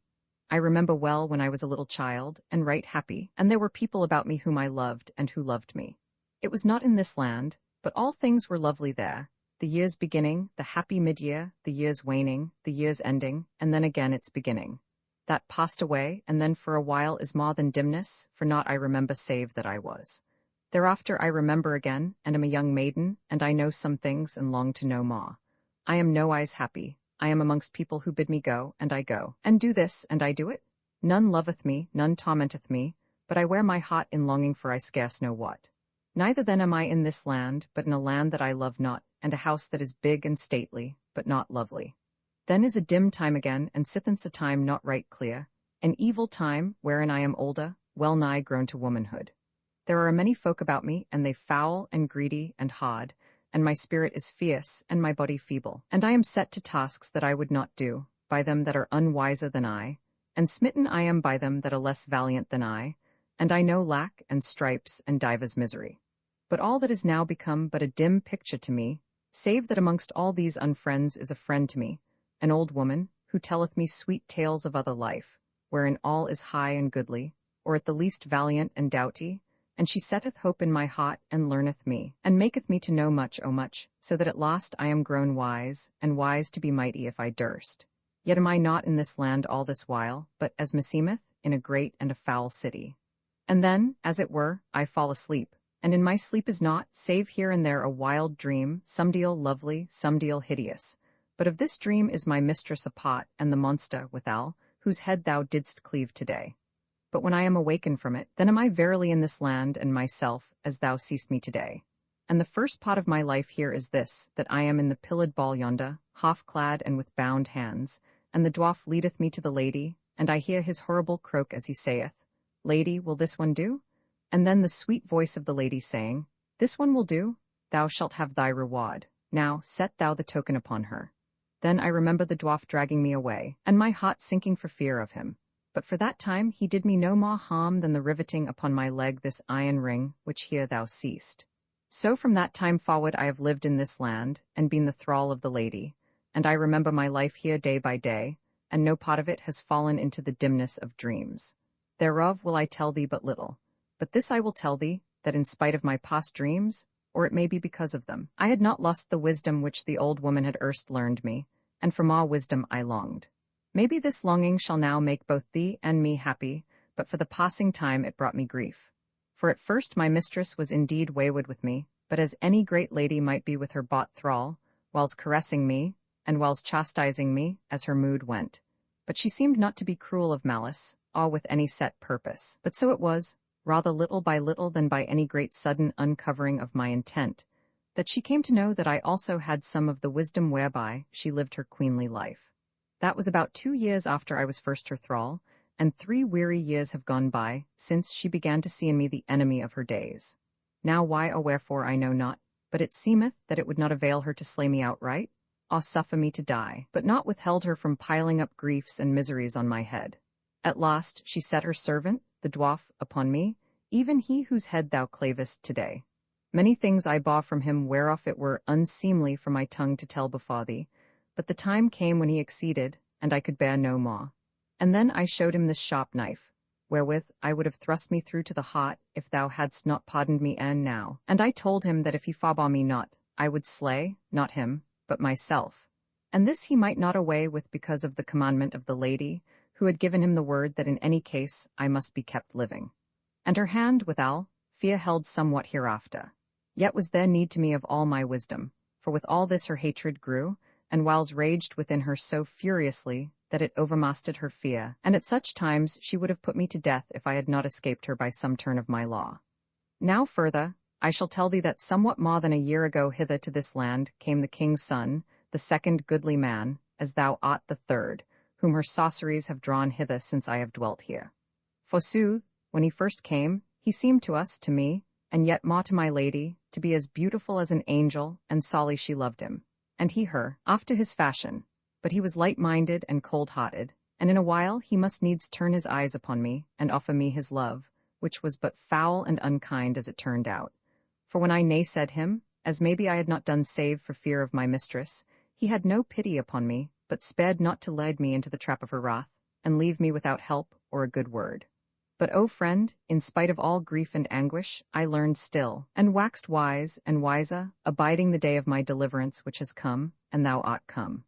I remember well when I was a little child, and right happy, and there were people about me whom I loved and who loved me. It was not in this land, but all things were lovely there. The year's beginning, the happy mid-year, the year's waning, the year's ending, and then again its beginning. That passed away, and then for a while is more than dimness, for naught I remember save that I was. Thereafter I remember again, and am a young maiden, and I know some things and long to know more. I am nowise happy. I am amongst people who bid me go, and I go, and do this, and I do it. None loveth me, none tormenteth me, but I wear my heart in longing for I scarce know what. Neither then am I in this land, but in a land that I love not, and a house that is big and stately, but not lovely. Then is a dim time again, and sithence a time not right clear, an evil time, wherein I am older, well nigh grown to womanhood. There are many folk about me, and they foul and greedy and hard, and my spirit is fierce, and my body feeble, and I am set to tasks that I would not do, by them that are unwiser than I, and smitten I am by them that are less valiant than I, and I know lack and stripes and divers misery. But all that is now become but a dim picture to me, save that amongst all these unfriends is a friend to me, an old woman, who telleth me sweet tales of other life, wherein all is high and goodly, or at the least valiant and doughty, and she setteth hope in my heart, and learneth me, and maketh me to know much, O much, so that at last I am grown wise, and wise to be mighty if I durst. Yet am I not in this land all this while, but, as meseemeth, in a great and a foul city. And then, as it were, I fall asleep, and in my sleep is not, save here and there a wild dream, some deal lovely, some deal hideous. But of this dream is my mistress a pot, and the monster, withal, whose head thou didst cleave today. But when I am awakened from it, then am I verily in this land and myself, as thou seest me today. And the first part of my life here is this, that I am in the pillared ball yonder, half-clad and with bound hands, and the dwarf leadeth me to the lady, and I hear his horrible croak as he saith, Lady, will this one do? And then the sweet voice of the lady saying, This one will do, thou shalt have thy reward. Now set thou the token upon her. Then I remember the dwarf dragging me away, and my heart sinking for fear of him. But for that time he did me no more harm than the riveting upon my leg this iron ring, which here thou seest. So from that time forward I have lived in this land, and been the thrall of the lady, and I remember my life here day by day, and no part of it has fallen into the dimness of dreams. Thereof will I tell thee but little, but this I will tell thee, that in spite of my past dreams, or it may be because of them, I had not lost the wisdom which the old woman had erst learned me, and for more wisdom I longed. Maybe this longing shall now make both thee and me happy, but for the passing time it brought me grief. For at first my mistress was indeed wayward with me, but as any great lady might be with her bought thrall, whiles caressing me, and whiles chastising me, as her mood went. But she seemed not to be cruel of malice, or with any set purpose. But so it was, rather little by little than by any great sudden uncovering of my intent, that she came to know that I also had some of the wisdom whereby she lived her queenly life. That was about 2 years after I was first her thrall, and 3 weary years have gone by, since she began to see in me the enemy of her days. Now why or wherefore I know not, but it seemeth that it would not avail her to slay me outright, or suffer me to die, but not withheld her from piling up griefs and miseries on my head. At last she set her servant, the dwarf, upon me, even he whose head thou clavest today. Many things I bore from him whereof it were unseemly for my tongue to tell before thee, but the time came when he exceeded, and I could bear no more. And then I showed him this sharp knife, wherewith I would have thrust me through to the heart, if thou hadst not pardoned me e'en now. And I told him that if he forbore me not, I would slay, not him, but myself. And this he might not away with because of the commandment of the lady, who had given him the word that in any case I must be kept living. And her hand, withal, fear held somewhat hereafter. Yet was there need to me of all my wisdom, for with all this her hatred grew, and whiles raged within her so furiously that it overmastered her fear, and at such times she would have put me to death if I had not escaped her by some turn of my law. Now further, I shall tell thee that somewhat more than a year ago hither to this land came the king's son, the second goodly man, as thou art the third, whom her sorceries have drawn hither since I have dwelt here. Forsooth, when he first came, he seemed to us, to me, and yet more to my lady, to be as beautiful as an angel, and sorely she loved him, and he her, after his fashion. But he was light-minded and cold-hearted, and in a while he must needs turn his eyes upon me, and offer me his love, which was but foul and unkind as it turned out. For when I nay said him, as maybe I had not done save for fear of my mistress, he had no pity upon me, but spared not to lead me into the trap of her wrath, and leave me without help or a good word. But, O friend, in spite of all grief and anguish, I learned still, and waxed wise and wiser, abiding the day of my deliverance which has come, and thou art come.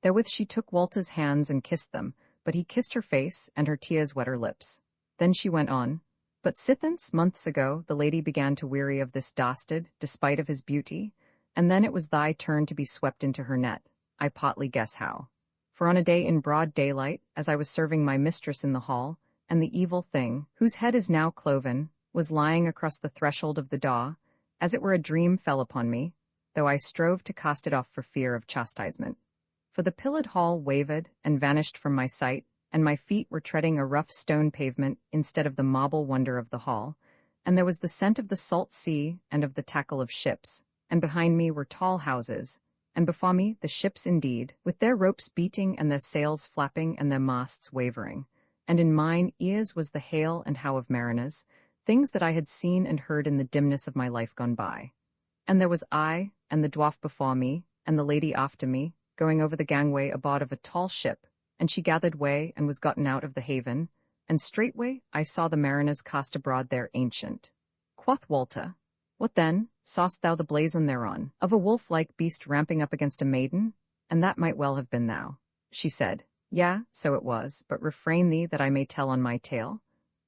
Therewith she took Walter's hands and kissed them, but he kissed her face, and her tears wet her lips. Then she went on, But sithence months ago the lady began to weary of this dastard, despite of his beauty, and then it was thy turn to be swept into her net. I partly guess how. For on a day in broad daylight, as I was serving my mistress in the hall, and the evil thing, whose head is now cloven, was lying across the threshold of the door, as it were a dream fell upon me, though I strove to cast it off for fear of chastisement. For the pillared hall wavered and vanished from my sight, and my feet were treading a rough stone pavement instead of the marble wonder of the hall, and there was the scent of the salt sea and of the tackle of ships, and behind me were tall houses, and before me the ships indeed, with their ropes beating and their sails flapping and their masts wavering, and in mine ears was the hail and how of mariners, things that I had seen and heard in the dimness of my life gone by. And there was I, and the dwarf before me, and the lady after me, going over the gangway aboard of a tall ship, and she gathered way and was gotten out of the haven, and straightway I saw the mariners cast abroad their ancient. Quoth Walter, What then? Saw'st thou the blazon thereon, of a wolf-like beast ramping up against a maiden? And that might well have been thou. She said, Yea, so it was, but refrain thee that I may tell on my tale.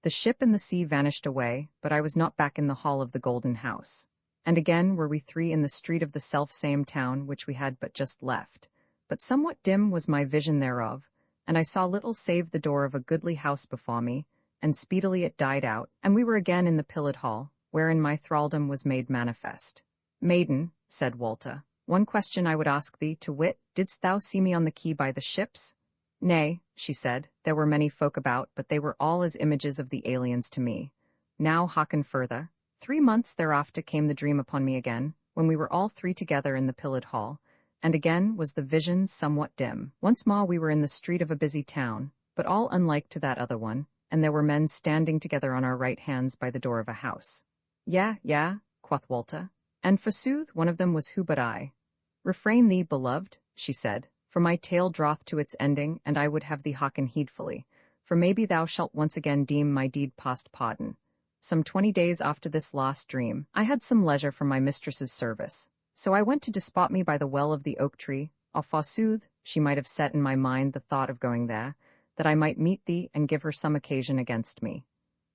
The ship and the sea vanished away, but I was not back in the hall of the golden house. And again were we three in the street of the self-same town which we had but just left. But somewhat dim was my vision thereof, and I saw little save the door of a goodly house before me, and speedily it died out, and we were again in the pillared hall, wherein my thraldom was made manifest. Maiden, said Walter, one question I would ask thee, to wit, didst thou see me on the quay by the ships? Nay, she said, there were many folk about, but they were all as images of the aliens to me. Now hearken further. 3 months thereafter came the dream upon me again, when we were all three together in the pillared hall, and again was the vision somewhat dim. Once more we were in the street of a busy town, but all unlike to that other one, and there were men standing together on our right hands by the door of a house. Yea, quoth Walter, and forsooth one of them was who but I. Refrain thee, beloved, she said, for my tale draweth to its ending, and I would have thee hearken heedfully, for maybe thou shalt once again deem my deed past pardon. Some 20 days after this last dream, I had some leisure from my mistress's service, so I went to disport me by the well of the oak tree, or forsooth, she might have set in my mind the thought of going there, that I might meet thee and give her some occasion against me.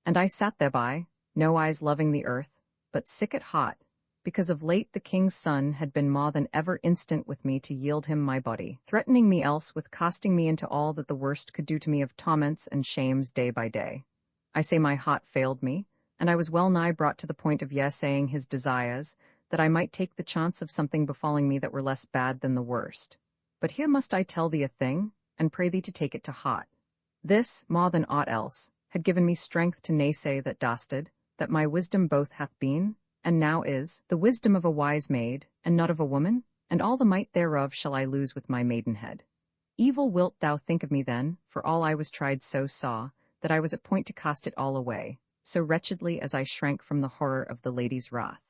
And I sat thereby, nowise loving the earth, but sick at heart, because of late the king's son had been more than ever instant with me to yield him my body, threatening me else with casting me into all that the worst could do to me of torments and shames day by day. I say my heart failed me, and I was well nigh brought to the point of saying his desires, that I might take the chance of something befalling me that were less bad than the worst. But here must I tell thee a thing, and pray thee to take it to heart. This, more than aught else, had given me strength to naysay that dastard, that my wisdom both hath been, and now is, the wisdom of a wise maid, and not of a woman, and all the might thereof shall I lose with my maidenhead. Evil wilt thou think of me then, for all I was tried so saw, that I was at point to cast it all away, so wretchedly as I shrank from the horror of the lady's wrath.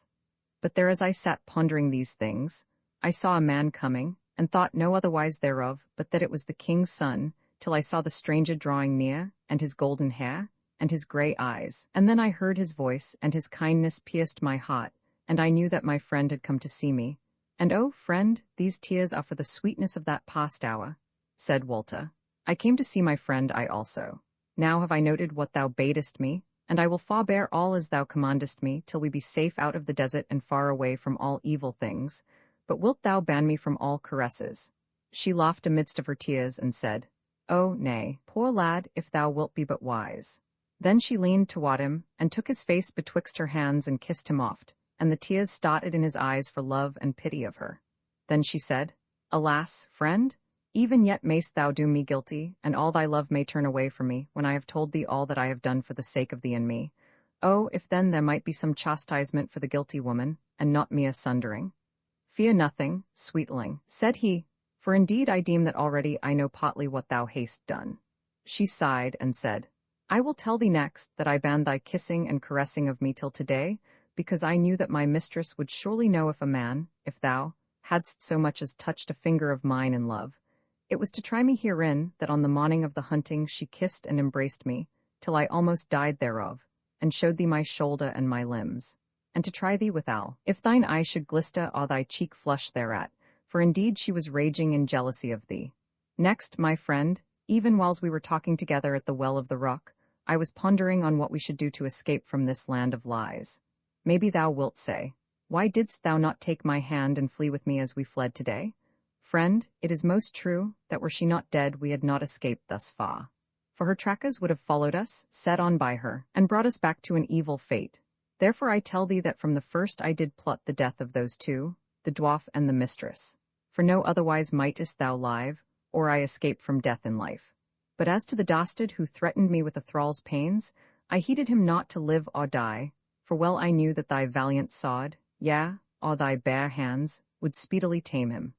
But there as I sat pondering these things, I saw a man coming, and thought no otherwise thereof, but that it was the king's son, till I saw the stranger drawing near, and his golden hair, and his grey eyes, and then I heard his voice, and his kindness pierced my heart, and I knew that my friend had come to see me. And oh, friend, these tears are for the sweetness of that past hour, said Walter. I came to see my friend I also. Now have I noted what thou badest me, and I will forbear all as thou commandest me, till we be safe out of the desert and far away from all evil things. But wilt thou ban me from all caresses? She laughed amidst of her tears, and said, Oh, nay, poor lad, if thou wilt be but wise. Then she leaned toward him, and took his face betwixt her hands and kissed him oft, and the tears started in his eyes for love and pity of her. Then she said, Alas, friend, even yet mayst thou do me guilty, and all thy love may turn away from me, when I have told thee all that I have done for the sake of thee and me. Oh, if then there might be some chastisement for the guilty woman, and not me a sundering. Fear nothing, sweetling, said he, for indeed I deem that already I know partly what thou hast done. She sighed, and said, I will tell thee next that I banned thy kissing and caressing of me till today, because I knew that my mistress would surely know if a man, if thou, hadst so much as touched a finger of mine in love, It was to try me herein that on the morning of the hunting she kissed and embraced me, till I almost died thereof, and showed thee my shoulder and my limbs. And to try thee withal, if thine eye should glister or thy cheek flush thereat, for indeed she was raging in jealousy of thee. Next, my friend, even whiles we were talking together at the well of the rock, I was pondering on what we should do to escape from this land of lies. Maybe thou wilt say, why didst thou not take my hand and flee with me as we fled today? Friend, it is most true that were she not dead we had not escaped thus far. For her trackers would have followed us, set on by her, and brought us back to an evil fate. Therefore I tell thee that from the first I did plot the death of those two, the dwarf and the mistress. For no otherwise mightest thou live, or I escape from death in life. But as to the dastard who threatened me with a thrall's pains, I heeded him not to live or die, for well I knew that thy valiant sword, yea, or thy bare hands, would speedily tame him.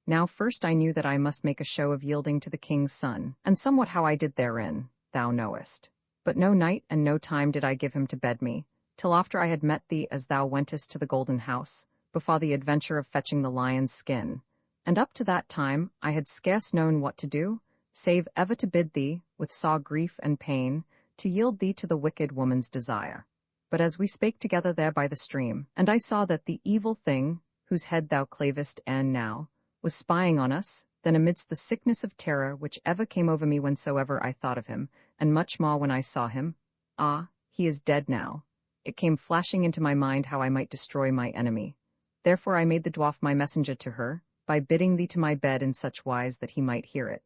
Now first I knew that I must make a show of yielding to the king's son, and somewhat how I did therein, thou knowest. But no night and no time did I give him to bed me, till after I had met thee as thou wentest to the golden house, before the adventure of fetching the lion's skin. And up to that time I had scarce known what to do, save ever to bid thee, with sore grief and pain, to yield thee to the wicked woman's desire. But as we spake together there by the stream, and I saw that the evil thing, whose head thou clavest e'en now, was spying on us, then amidst the sickness of terror which ever came over me whensoever I thought of him, and much more when I saw him, ah, he is dead now, it came flashing into my mind how I might destroy my enemy. Therefore I made the dwarf my messenger to her, by bidding thee to my bed in such wise that he might hear it.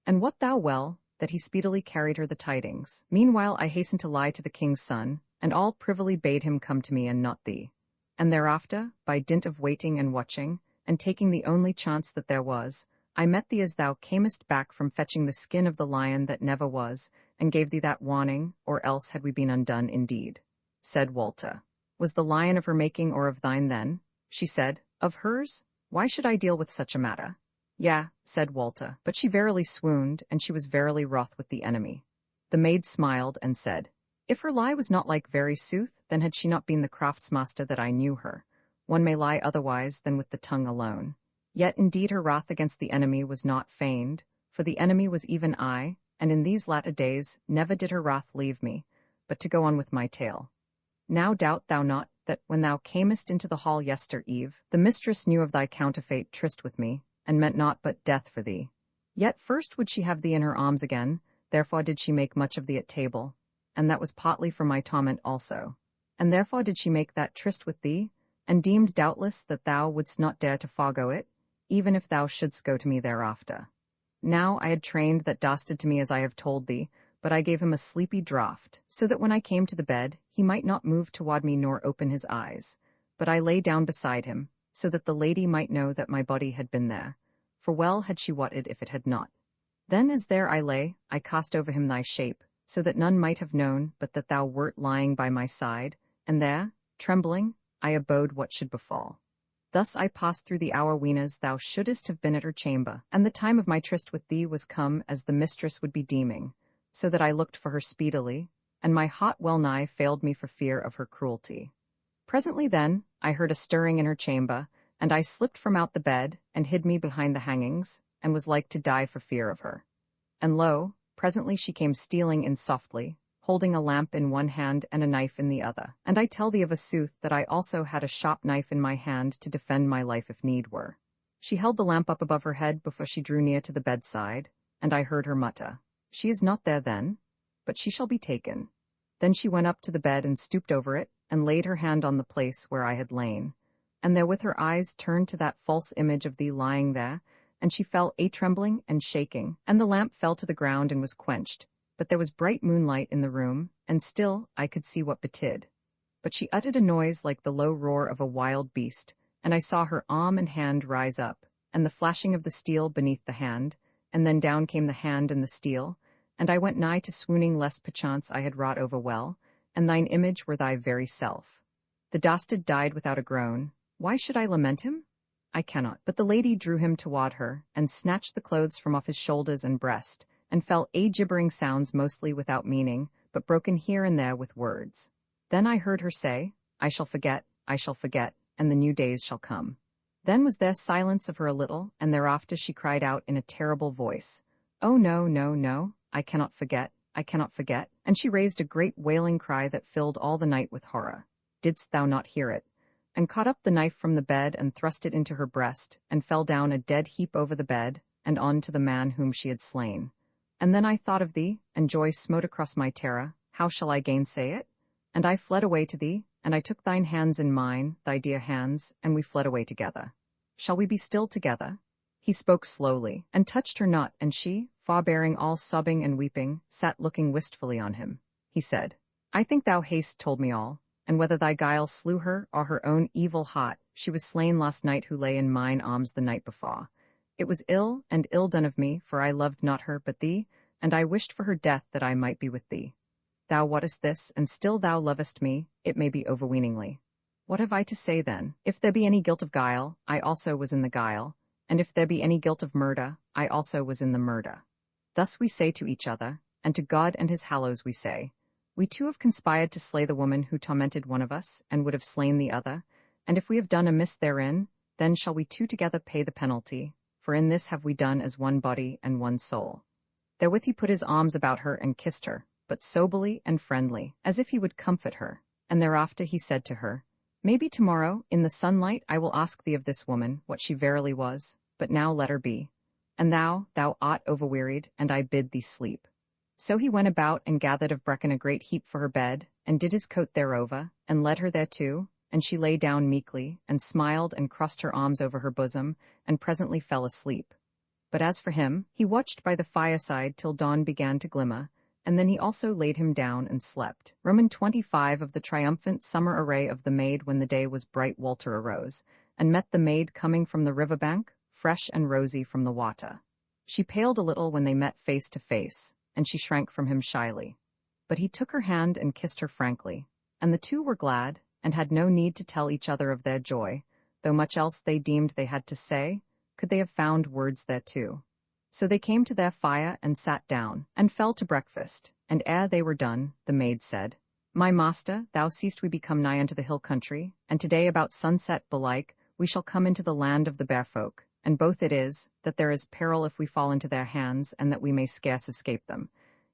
And wot thou well, that he speedily carried her the tidings. Meanwhile I hastened to lie to the king's son, and all privily bade him come to me and not thee. And thereafter, by dint of waiting and watching, and taking the only chance that there was, I met thee as thou camest back from fetching the skin of the lion that never was, and gave thee that warning, or else had we been undone indeed. Said Walter, was the lion of her making or of thine then? She said, of hers? Why should I deal with such a matter? Yea, said Walter, but she verily swooned, and she was verily wroth with the enemy. The maid smiled and said, if her lie was not like very sooth, then had she not been the craftsmaster that I knew her. One may lie otherwise than with the tongue alone. Yet indeed her wrath against the enemy was not feigned, for the enemy was even I, and in these latter days never did her wrath leave me. But to go on with my tale. Now doubt thou not that when thou camest into the hall yester eve, the mistress knew of thy counterfeit tryst with me, and meant naught but death for thee. Yet first would she have thee in her arms again, therefore did she make much of thee at table, and that was partly for my torment also. And therefore did she make that tryst with thee, and deemed doubtless that thou wouldst not dare to forego it, even if thou shouldst go to me thereafter. Now I had trained that dastard to me as I have told thee, but I gave him a sleepy draught, so that when I came to the bed, he might not move toward me nor open his eyes. But I lay down beside him, so that the lady might know that my body had been there, for well had she wotted if it had not. Then as there I lay, I cast over him thy shape, so that none might have known but that thou wert lying by my side, and there, trembling, I abode what should befall. Thus I passed through the hour weenas thou shouldest have been at her chamber, and the time of my tryst with thee was come as the mistress would be deeming, so that I looked for her speedily, and my heart well nigh failed me for fear of her cruelty. Presently then, I heard a stirring in her chamber, and I slipped from out the bed, and hid me behind the hangings, and was like to die for fear of her. And lo, presently she came stealing in softly, holding a lamp in one hand and a knife in the other. And I tell thee of a sooth that I also had a sharp knife in my hand to defend my life if need were. She held the lamp up above her head before she drew near to the bedside, and I heard her mutter, she is not there then, but she shall be taken. Then she went up to the bed and stooped over it, and laid her hand on the place where I had lain. And therewith her eyes turned to that false image of thee lying there, and she fell a-trembling and shaking, and the lamp fell to the ground and was quenched. But there was bright moonlight in the room, and still I could see what betid. But she uttered a noise like the low roar of a wild beast, and I saw her arm and hand rise up, and the flashing of the steel beneath the hand, and then down came the hand and the steel, and I went nigh to swooning lest perchance I had wrought over well, and thine image were thy very self. The dastard died without a groan. Why should I lament him? I cannot. But the lady drew him toward her, and snatched the clothes from off his shoulders and breast, and fell a-gibbering sounds mostly without meaning, but broken here and there with words. Then I heard her say, I shall forget, and the new days shall come. Then was there silence of her a little, and thereafter she cried out in a terrible voice, "Oh no, no, no, I cannot forget, I cannot forget," and she raised a great wailing cry that filled all the night with horror. Didst thou not hear it? And caught up the knife from the bed and thrust it into her breast, and fell down a dead heap over the bed, and on to the man whom she had slain. And then I thought of thee, and joy smote across my terror. How shall I gainsay it? And I fled away to thee, and I took thine hands in mine, thy dear hands, and we fled away together. Shall we be still together? He spoke slowly, and touched her not, and she, forbearing all sobbing and weeping, sat looking wistfully on him. He said, I think thou hast told me all, and whether thy guile slew her, or her own evil heart, she was slain last night who lay in mine arms the night before. It was ill and ill done of me, for I loved not her but thee, and I wished for her death that I might be with thee. Thou wottest this, and still thou lovest me, it may be overweeningly. What have I to say then? If there be any guilt of guile, I also was in the guile, and if there be any guilt of murder, I also was in the murder. Thus we say to each other, and to God and his hallows we say, we two have conspired to slay the woman who tormented one of us, and would have slain the other, and if we have done amiss therein, then shall we two together pay the penalty, for in this have we done as one body and one soul. Therewith he put his arms about her and kissed her, but soberly and friendly, as if he would comfort her, and thereafter he said to her, Maybe tomorrow, in the sunlight, I will ask thee of this woman, what she verily was, but now let her be. And thou art overwearied, and I bid thee sleep. So he went about and gathered of bracken a great heap for her bed, and did his coat thereover, and led her thereto, and she lay down meekly, and smiled and crossed her arms over her bosom, and presently fell asleep. But as for him, he watched by the fireside till dawn began to glimmer, and then he also laid him down and slept. Roman 25 of the triumphant summer array of the maid. When the day was bright, Walter arose, and met the maid coming from the river bank, fresh and rosy from the water. She paled a little when they met face to face, and she shrank from him shyly. But he took her hand and kissed her frankly, and the two were glad, and had no need to tell each other of their joy, though much else they deemed they had to say, could they have found words thereto. So they came to their fire and sat down, and fell to breakfast, and ere they were done, the maid said, My master, thou seest we be come nigh unto the hill country, and today about sunset belike, we shall come into the land of the bare folk, and both it is, that there is peril if we fall into their hands, and that we may scarce escape them.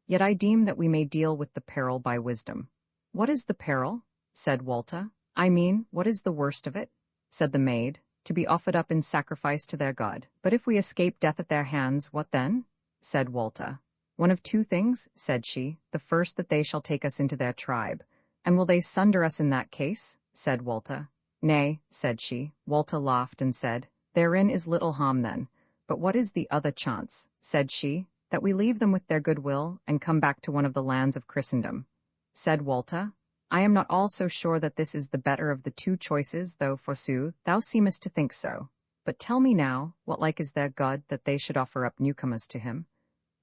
Yet I deem that we may deal with the peril by wisdom. What is the peril? Said Walter. I mean, what is the worst of it? Said the maid. To be offered up in sacrifice to their God. But if we escape death at their hands, what then? Said Walter. One of two things, said she, the first that they shall take us into their tribe. And will they sunder us in that case? Said Walter. Nay, said she. Walter laughed and said, Therein is little harm then. But what is the other chance? Said she, that we leave them with their good will, and come back to one of the lands of Christendom. Said Walter, I am not all so sure that this is the better of the two choices, though, forsooth, thou seemest to think so. But tell me now, what like is their God that they should offer up newcomers to him?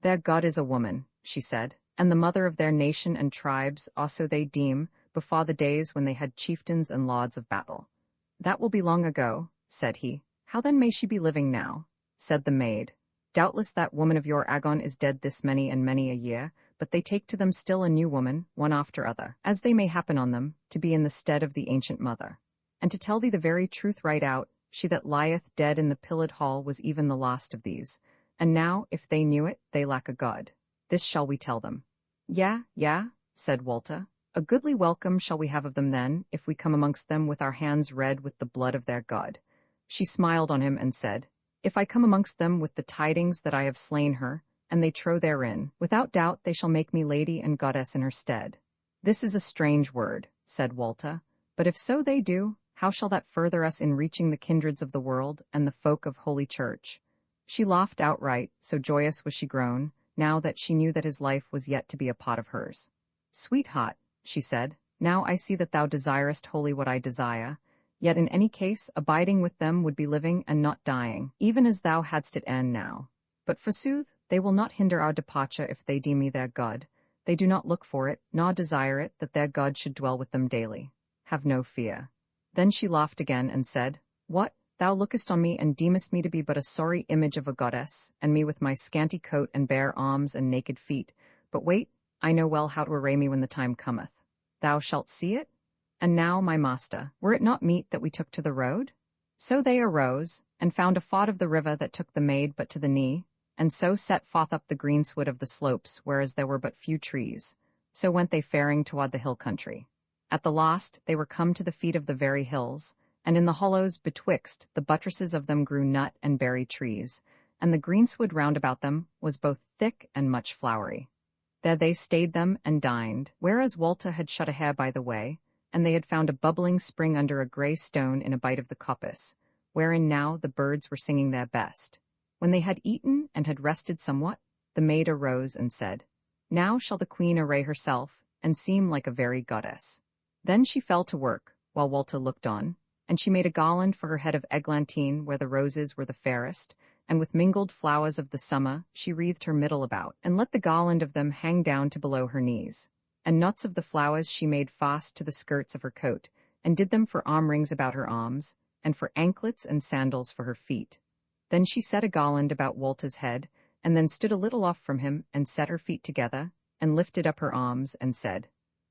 Their God is a woman, she said, and the mother of their nation and tribes also they deem, before the days when they had chieftains and lords of battle. That will be long ago, said he. How then may she be living now? Said the maid. Doubtless that woman of your Agon is dead this many and many a year, but they take to them still a new woman, one after other, as they may happen on them, to be in the stead of the ancient mother. And to tell thee the very truth right out, she that lieth dead in the pillared hall was even the last of these. And now, if they knew it, they lack a God. This shall we tell them. Yeah, said Walter. A goodly welcome shall we have of them then, if we come amongst them with our hands red with the blood of their God. She smiled on him and said, If I come amongst them with the tidings that I have slain her, and they trow therein, without doubt they shall make me lady and goddess in her stead. This is a strange word, said Walter, but if so they do, how shall that further us in reaching the kindreds of the world and the folk of Holy Church? She laughed outright, so joyous was she grown, now that she knew that his life was yet to be a part of hers. Sweetheart, she said, now I see that thou desirest wholly what I desire, yet in any case abiding with them would be living and not dying, even as thou hadst it e'en now. But forsooth, they will not hinder our departure if they deem me their God. They do not look for it, nor desire it, that their God should dwell with them daily. Have no fear. Then she laughed again and said, What, thou lookest on me and deemest me to be but a sorry image of a goddess, and me with my scanty coat and bare arms and naked feet. But wait, I know well how to array me when the time cometh. Thou shalt see it? And now, my master, were it not meet that we took to the road? So they arose, and found a ford of the river that took the maid but to the knee, and so set forth up the greensward of the slopes, whereas there were but few trees. So went they faring toward the hill country. At the last they were come to the feet of the very hills, and in the hollows betwixt the buttresses of them grew nut and berry trees, and the greensward round about them was both thick and much flowery. There they stayed them and dined, whereas Walter had shut a hare by the way, and they had found a bubbling spring under a grey stone in a bight of the coppice, wherein now the birds were singing their best. When they had eaten and had rested somewhat, the maid arose and said, "Now shall the queen array herself, and seem like a very goddess." Then she fell to work, while Walter looked on, and she made a garland for her head of eglantine where the roses were the fairest, and with mingled flowers of the summer she wreathed her middle about, and let the garland of them hang down to below her knees. And knots of the flowers she made fast to the skirts of her coat, and did them for arm rings about her arms, and for anklets and sandals for her feet. Then she set a garland about Walter's head, and then stood a little off from him, and set her feet together, and lifted up her arms, and said,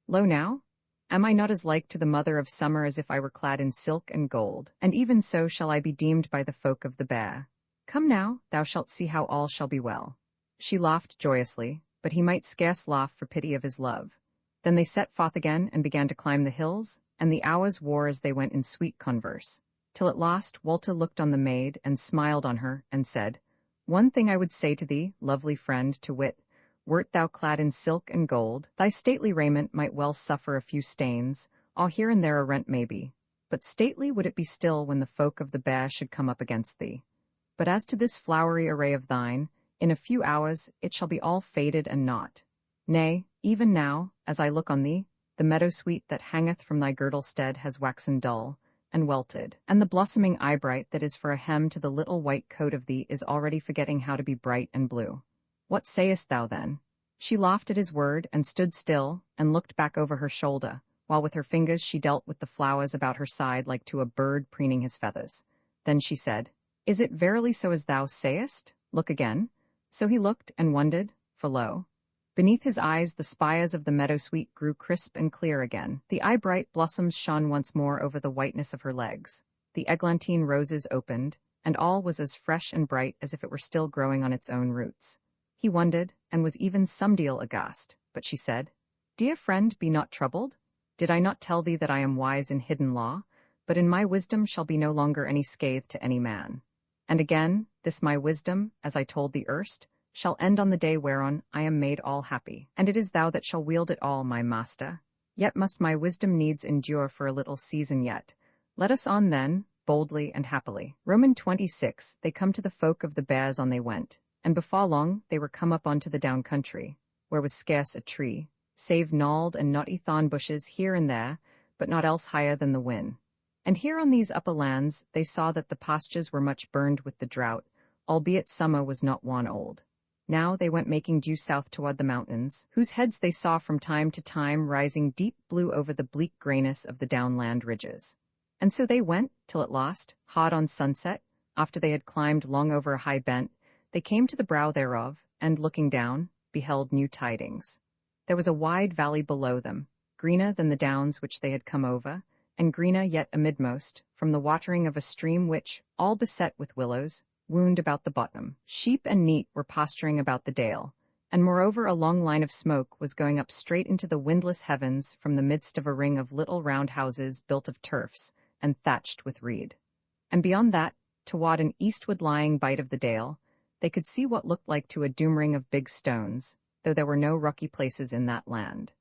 "Lo now, am I not as like to the mother of summer as if I were clad in silk and gold? And even so shall I be deemed by the folk of the Bear. Come now, thou shalt see how all shall be well." She laughed joyously, but he might scarce laugh for pity of his love. Then they set forth again and began to climb the hills, and the hours wore as they went in sweet converse, till at last Walter looked on the maid and smiled on her, and said, "One thing I would say to thee, lovely friend, to wit, wert thou clad in silk and gold, thy stately raiment might well suffer a few stains, or here and there a rent maybe, but stately would it be still when the folk of the Bear should come up against thee. But as to this flowery array of thine, in a few hours it shall be all faded and naught. Nay, even now, as I look on thee, the meadowsweet that hangeth from thy girdle stead has waxen dull, and welted, and the blossoming eyebright that is for a hem to the little white coat of thee is already forgetting how to be bright and blue. What sayest thou then?" She laughed at his word, and stood still, and looked back over her shoulder, while with her fingers she dealt with the flowers about her side like to a bird preening his feathers. Then she said, "Is it verily so as thou sayest? Look again." So he looked and wondered, for lo, beneath his eyes the spires of the meadowsweet grew crisp and clear again. The eye-bright blossoms shone once more over the whiteness of her legs. The eglantine roses opened, and all was as fresh and bright as if it were still growing on its own roots. He wondered, and was even some deal aghast, but she said, "Dear friend, be not troubled. Did I not tell thee that I am wise in hidden law? But in my wisdom shall be no longer any scathe to any man. And again, this my wisdom, as I told thee erst, shall end on the day whereon I am made all happy, and it is thou that shall wield it all, my master. Yet must my wisdom needs endure for a little season yet. Let us on then, boldly and happily." Roman 26. They come to the folk of the Bears on they went, and before long they were come up onto the down country, where was scarce a tree, save gnarled and knotty thorn bushes here and there, but not else higher than the wind. And here on these upper lands they saw that the pastures were much burned with the drought, albeit summer was not one old. Now they went making due south toward the mountains, whose heads they saw from time to time rising deep blue over the bleak grayness of the downland ridges. And so they went, till at last, hard on sunset, after they had climbed long over a high bent, they came to the brow thereof, and, looking down, beheld new tidings. There was a wide valley below them, greener than the downs which they had come over, and greener yet amidmost, from the watering of a stream which, all beset with willows, wound about the bottom. Sheep and neat were pasturing about the dale, and moreover a long line of smoke was going up straight into the windless heavens from the midst of a ring of little round houses built of turfs and thatched with reed. And beyond that, toward an eastward lying bight of the dale, they could see what looked like to a doomring of big stones, though there were no rocky places in that land.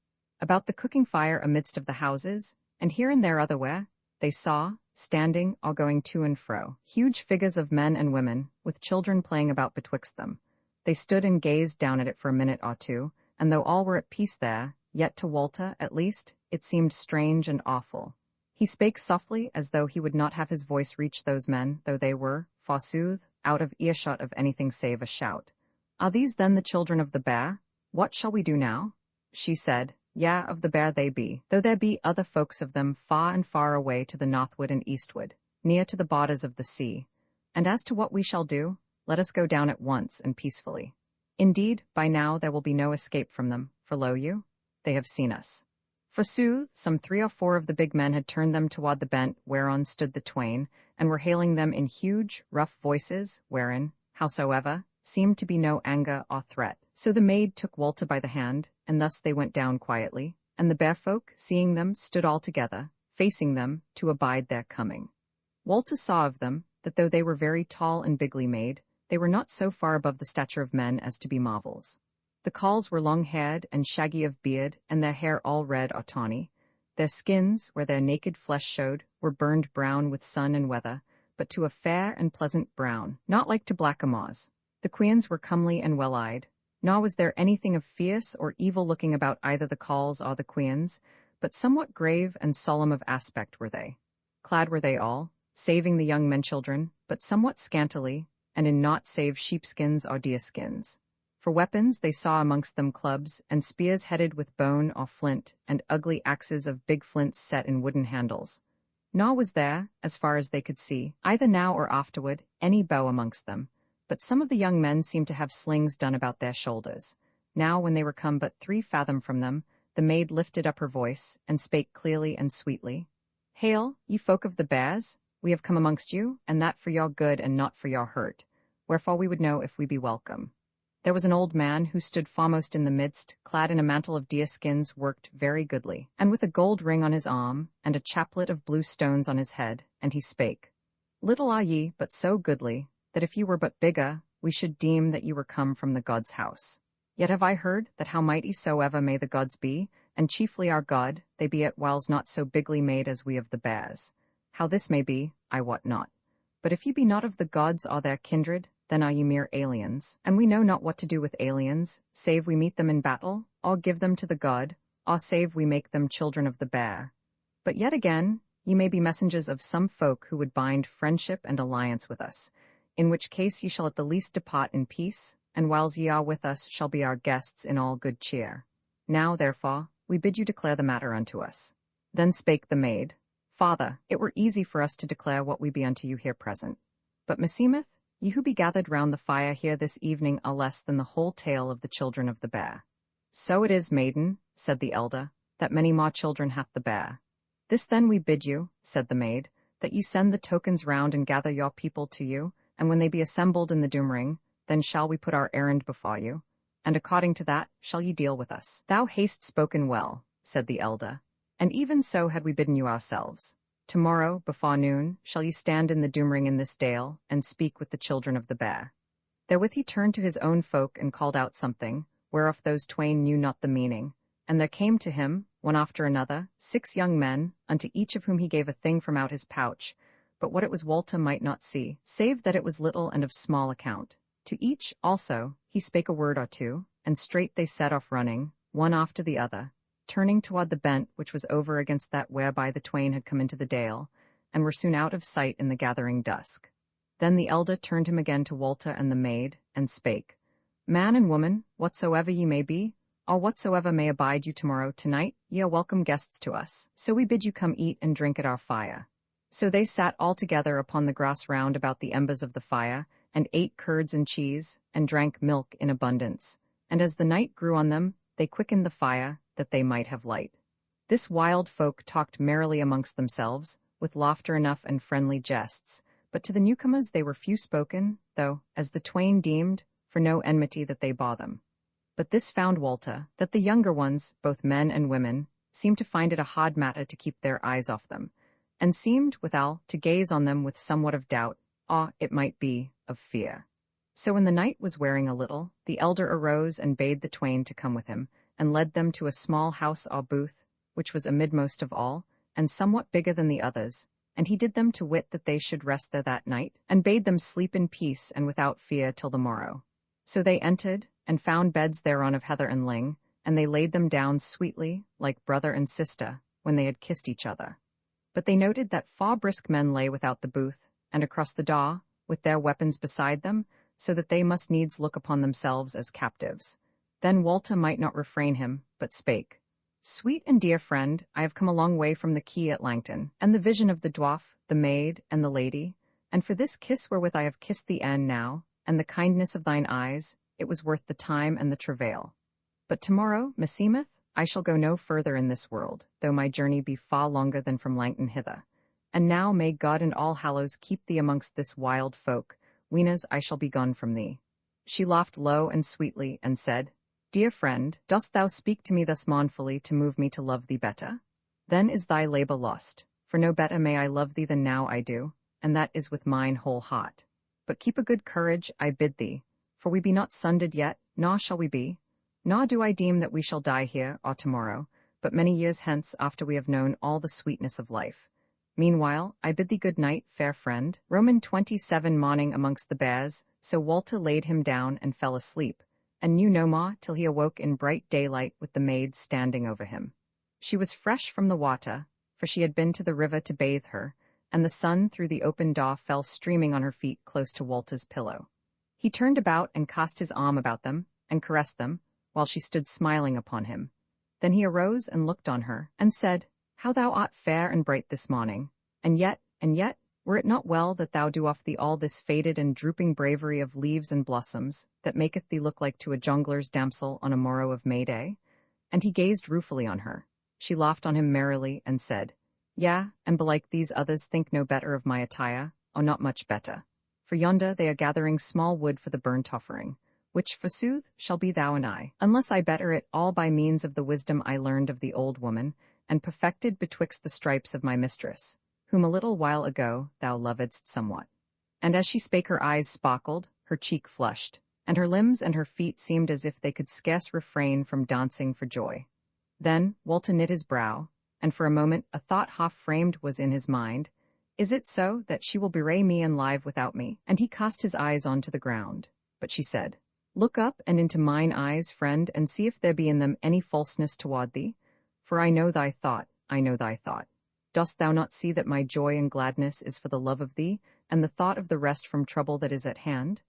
About the cooking fire amidst of the houses, and here and there otherwhere, they saw, standing or going to and fro, huge figures of men and women, with children playing about betwixt them. They stood and gazed down at it for a minute or two, and though all were at peace there, yet to Walter, at least, it seemed strange and awful. He spake softly, as though he would not have his voice reach those men, though they were, forsooth, out of earshot of anything save a shout. "Are these then the children of the Bear? What shall we do now?" She said, "Yea, of the Bear they be, though there be other folks of them far and far away to the northward and eastward, near to the borders of the sea. And as to what we shall do, let us go down at once and peacefully. Indeed, by now there will be no escape from them, for lo you, they have seen us." Forsooth, some 3 or 4 of the big men had turned them toward the bent whereon stood the twain, and were hailing them in huge, rough voices, wherein, howsoever, seemed to be no anger or threat. So the maid took Walter by the hand, and thus they went down quietly, and the bear folk, seeing them, stood all together, facing them, to abide their coming. Walter saw of them, that though they were very tall and bigly made, they were not so far above the stature of men as to be marvels. The carles were long-haired and shaggy of beard, and their hair all red or tawny. Their skins, where their naked flesh showed, were burned brown with sun and weather, but to a fair and pleasant brown, not like to blackamoors. The queans were comely and well-eyed, nor was there anything of fierce or evil-looking about either the carles or the queans, but somewhat grave and solemn of aspect were they. Clad were they all, saving the young men-children, but somewhat scantily, and in naught save sheepskins or deerskins. For weapons they saw amongst them clubs, and spears headed with bone or flint, and ugly axes of big flints set in wooden handles. Nor was there, as far as they could see, either now or afterward, any bow amongst them, but some of the young men seemed to have slings done about their shoulders. Now, when they were come but 3 fathom from them, the maid lifted up her voice, and spake clearly and sweetly. Hail, ye folk of the bears! We have come amongst you, and that for your good and not for your hurt, wherefore we would know if we be welcome. There was an old man who stood foremost in the midst, clad in a mantle of deerskins worked very goodly, and with a gold ring on his arm, and a chaplet of blue stones on his head, and he spake. Little are ye, but so goodly, that if ye were but bigger, we should deem that ye were come from the God's house. Yet have I heard that how mighty soever may the gods be, and chiefly our God, they be at whiles not so bigly made as we of the bears. How this may be, I wot not. But if ye be not of the gods or their kindred, then are ye mere aliens, and we know not what to do with aliens, save we meet them in battle, or give them to the god, or save we make them children of the bear. But yet again, ye may be messengers of some folk who would bind friendship and alliance with us, in which case ye shall at the least depart in peace, and whiles ye are with us shall be our guests in all good cheer. Now, therefore, we bid you declare the matter unto us. Then spake the maid, Father, it were easy for us to declare what we be unto you here present. But meseemeth, ye who be gathered round the fire here this evening are less than the whole tale of the children of the bear. So it is, maiden, said the elder, that many more children hath the bear. This then we bid you, said the maid, that ye send the tokens round and gather your people to you, and when they be assembled in the doom ring, then shall we put our errand before you, and according to that shall ye deal with us. Thou hast spoken well, said the elder, and even so had we bidden you ourselves. Tomorrow, before noon, shall ye stand in the doom ring in this dale, and speak with the children of the bear. Therewith he turned to his own folk and called out something, whereof those twain knew not the meaning. And there came to him, one after another, 6 young men, unto each of whom he gave a thing from out his pouch, but what it was Walter might not see, save that it was little and of small account. To each, also, he spake a word or two, and straight they set off running, one after the other, turning toward the bent which was over against that whereby the twain had come into the dale, and were soon out of sight in the gathering dusk. Then the elder turned him again to Walter and the maid, and spake, Man and woman, whatsoever ye may be, or whatsoever may abide you tomorrow, tonight, ye are welcome guests to us, so we bid you come eat and drink at our fire. So they sat all together upon the grass round about the embers of the fire, and ate curds and cheese, and drank milk in abundance. And as the night grew on them, they quickened the fire, that they might have light. This wild folk talked merrily amongst themselves, with laughter enough and friendly jests, but to the newcomers they were few spoken, though, as the twain deemed, for no enmity that they bore them. But this found Walter, that the younger ones, both men and women, seemed to find it a hard matter to keep their eyes off them, and seemed, withal, to gaze on them with somewhat of doubt, or, it might be, of fear. So when the night was wearing a little, the elder arose and bade the twain to come with him, and led them to a small house or booth, which was amidmost of all, and somewhat bigger than the others, and he did them to wit that they should rest there that night, and bade them sleep in peace and without fear till the morrow. So they entered, and found beds thereon of heather and ling, and they laid them down sweetly, like brother and sister, when they had kissed each other. But they noted that 4 brisk men lay without the booth, and across the door, with their weapons beside them, so that they must needs look upon themselves as captives. Then Walter might not refrain him, but spake. Sweet and dear friend, I have come a long way from the quay at Langton, and the vision of the dwarf, the maid, and the lady, and for this kiss wherewith I have kissed thee e'en now, and the kindness of thine eyes, it was worth the time and the travail. But tomorrow, meseemeth, I shall go no further in this world, though my journey be far longer than from Langton hither. And now may God and All Hallows keep thee amongst this wild folk, weenas I shall be gone from thee. She laughed low and sweetly, and said, Dear friend, dost thou speak to me thus mournfully to move me to love thee better? Then is thy labour lost, for no better may I love thee than now I do, and that is with mine whole heart. But keep a good courage, I bid thee, for we be not sundered yet, nor shall we be. Nor do I deem that we shall die here, or tomorrow, but many years hence after we have known all the sweetness of life. Meanwhile, I bid thee good night, fair friend. Roman 27 Morning amongst the bears, so Walter laid him down and fell asleep, and knew no more till he awoke in bright daylight with the maid standing over him. She was fresh from the water, for she had been to the river to bathe her, and the sun through the open door fell streaming on her feet close to Walter's pillow. He turned about and cast his arm about them, and caressed them, while she stood smiling upon him. Then he arose and looked on her, and said, How thou art fair and bright this morning, and yet, were it not well that thou do off thee all this faded and drooping bravery of leaves and blossoms, that maketh thee look like to a jongler's damsel on a morrow of May Day? And he gazed ruefully on her. She laughed on him merrily, and said, Yea, and belike these others think no better of my attire, or not much better. For yonder they are gathering small wood for the burnt offering, which, forsooth, shall be thou and I, unless I better it all by means of the wisdom I learned of the old woman, and perfected betwixt the stripes of my mistress, whom a little while ago thou lovedst somewhat. And as she spake her eyes sparkled, her cheek flushed, and her limbs and her feet seemed as if they could scarce refrain from dancing for joy. Then Walter knit his brow, and for a moment a thought half-framed was in his mind, Is it so that she will bewray me and live without me? And he cast his eyes on to the ground. But she said, Look up and into mine eyes, friend, and see if there be in them any falseness toward thee, for I know thy thought, I know thy thought. Dost thou not see that my joy and gladness is for the love of thee, and the thought of the rest from trouble that is at hand?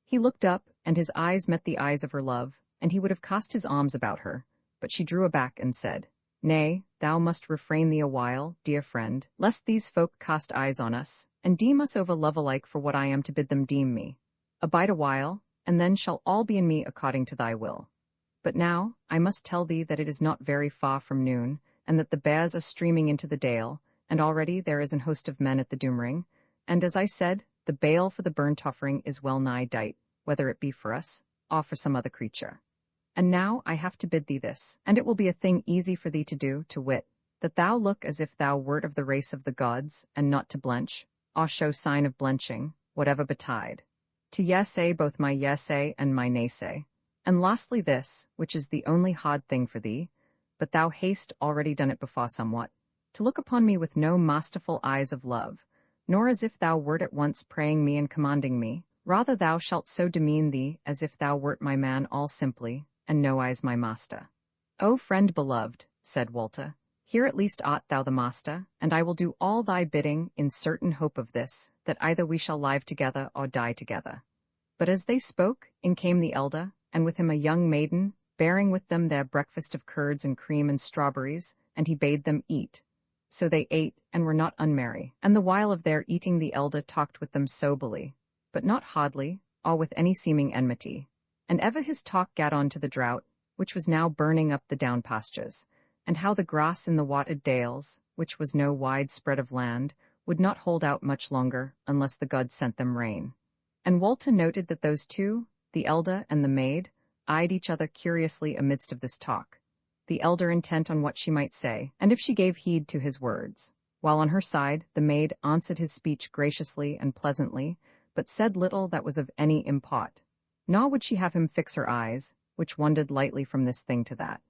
He looked up, and his eyes met the eyes of her love, and he would have cast his arms about her, but she drew aback and said, Nay, thou must refrain thee a while, dear friend, lest these folk cast eyes on us, and deem us over love alike for what I am to bid them deem me. Abide a while, and then shall all be in me according to thy will. But now I must tell thee that it is not very far from noon, and that the bears are streaming into the dale, and already there is an host of men at the doomring, and as I said, the bale for the burnt offering is well nigh dight, whether it be for us, or for some other creature. And now I have to bid thee this, and it will be a thing easy for thee to do, to wit, that thou look as if thou wert of the race of the gods, and not to blench, or show sign of blenching, whatever betide. To yea-say both my yea-say and my nay-say. And lastly this, which is the only hard thing for thee, but thou hast already done it before somewhat, to look upon me with no masterful eyes of love, nor as if thou wert at once praying me and commanding me, rather thou shalt so demean thee as if thou wert my man all simply, and nowise my master. O friend beloved, said Walter, here at least art thou the master, and I will do all thy bidding in certain hope of this, that either we shall live together or die together. But as they spoke, in came the elder, and with him a young maiden, bearing with them their breakfast of curds and cream and strawberries, and he bade them eat. So they ate, and were not unmerry, and the while of their eating the elder talked with them soberly, but not hardly, or with any seeming enmity. And ever his talk gat on to the drought, which was now burning up the down pastures, and how the grass in the watted dales, which was no wide spread of land, would not hold out much longer, unless the gods sent them rain. And Walter noted that those two, the elder and the maid, eyed each other curiously amidst of this talk, the elder intent on what she might say, and if she gave heed to his words, while on her side the maid answered his speech graciously and pleasantly, but said little that was of any import. Nor would she have him fix her eyes, which wandered lightly from this thing to that.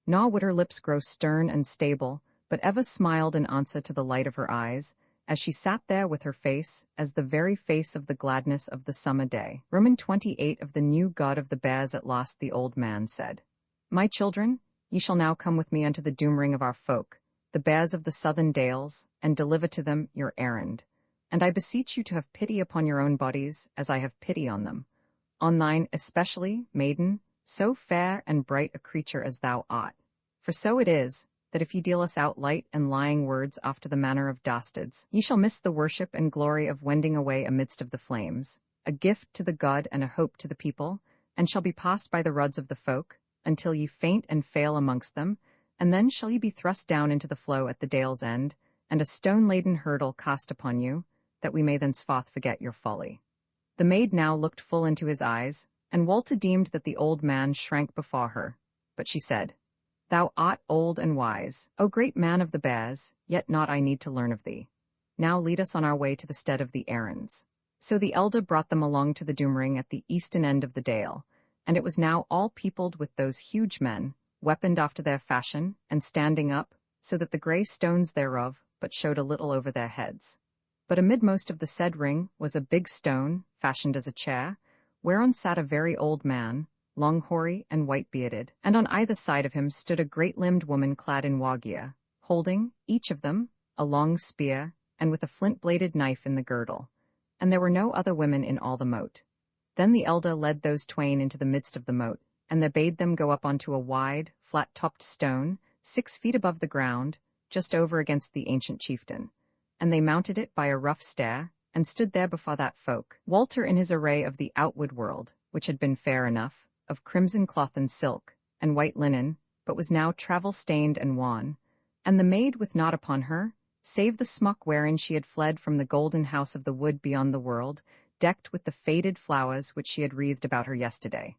Nor would her lips grow stern and stable, but ever smiled in answer to the light of her eyes, as she sat there with her face as the very face of the gladness of the summer day. Roman 28 Of the new god of the bears at last the old man said, My children, ye shall now come with me unto the doomring of our folk, the bears of the southern dales, and deliver to them your errand. And I beseech you to have pity upon your own bodies, as I have pity on them. On thine especially, maiden, so fair and bright a creature as thou art. For so it is, that if ye deal us out light and lying words after the manner of dastards, ye shall miss the worship and glory of wending away amidst of the flames, a gift to the god and a hope to the people, and shall be passed by the rods of the folk, until ye faint and fail amongst them, and then shall ye be thrust down into the flow at the dale's end, and a stone-laden hurdle cast upon you, that we may thenceforth forget your folly. The maid now looked full into his eyes, and Walter deemed that the old man shrank before her. But she said, Thou art old and wise, O great man of the bears, yet not I need to learn of thee. Now lead us on our way to the stead of the errands. So the elder brought them along to the doomring at the eastern end of the dale, and it was now all peopled with those huge men, weaponed after their fashion, and standing up, so that the grey stones thereof but showed a little over their heads. But amidmost of the said ring was a big stone, fashioned as a chair, whereon sat a very old man, long hoary and white-bearded, and on either side of him stood a great-limbed woman clad in war gear, holding, each of them, a long spear, and with a flint-bladed knife in the girdle. And there were no other women in all the moat. Then the elder led those twain into the midst of the moat, and they bade them go up onto a wide, flat-topped stone, 6 feet above the ground, just over against the ancient chieftain. And they mounted it by a rough stair, and stood there before that folk, Walter in his array of the outward world, which had been fair enough, of crimson cloth and silk, and white linen, but was now travel-stained and wan, and the maid with naught upon her, save the smock wherein she had fled from the golden house of the wood beyond the world, decked with the faded flowers which she had wreathed about her yesterday.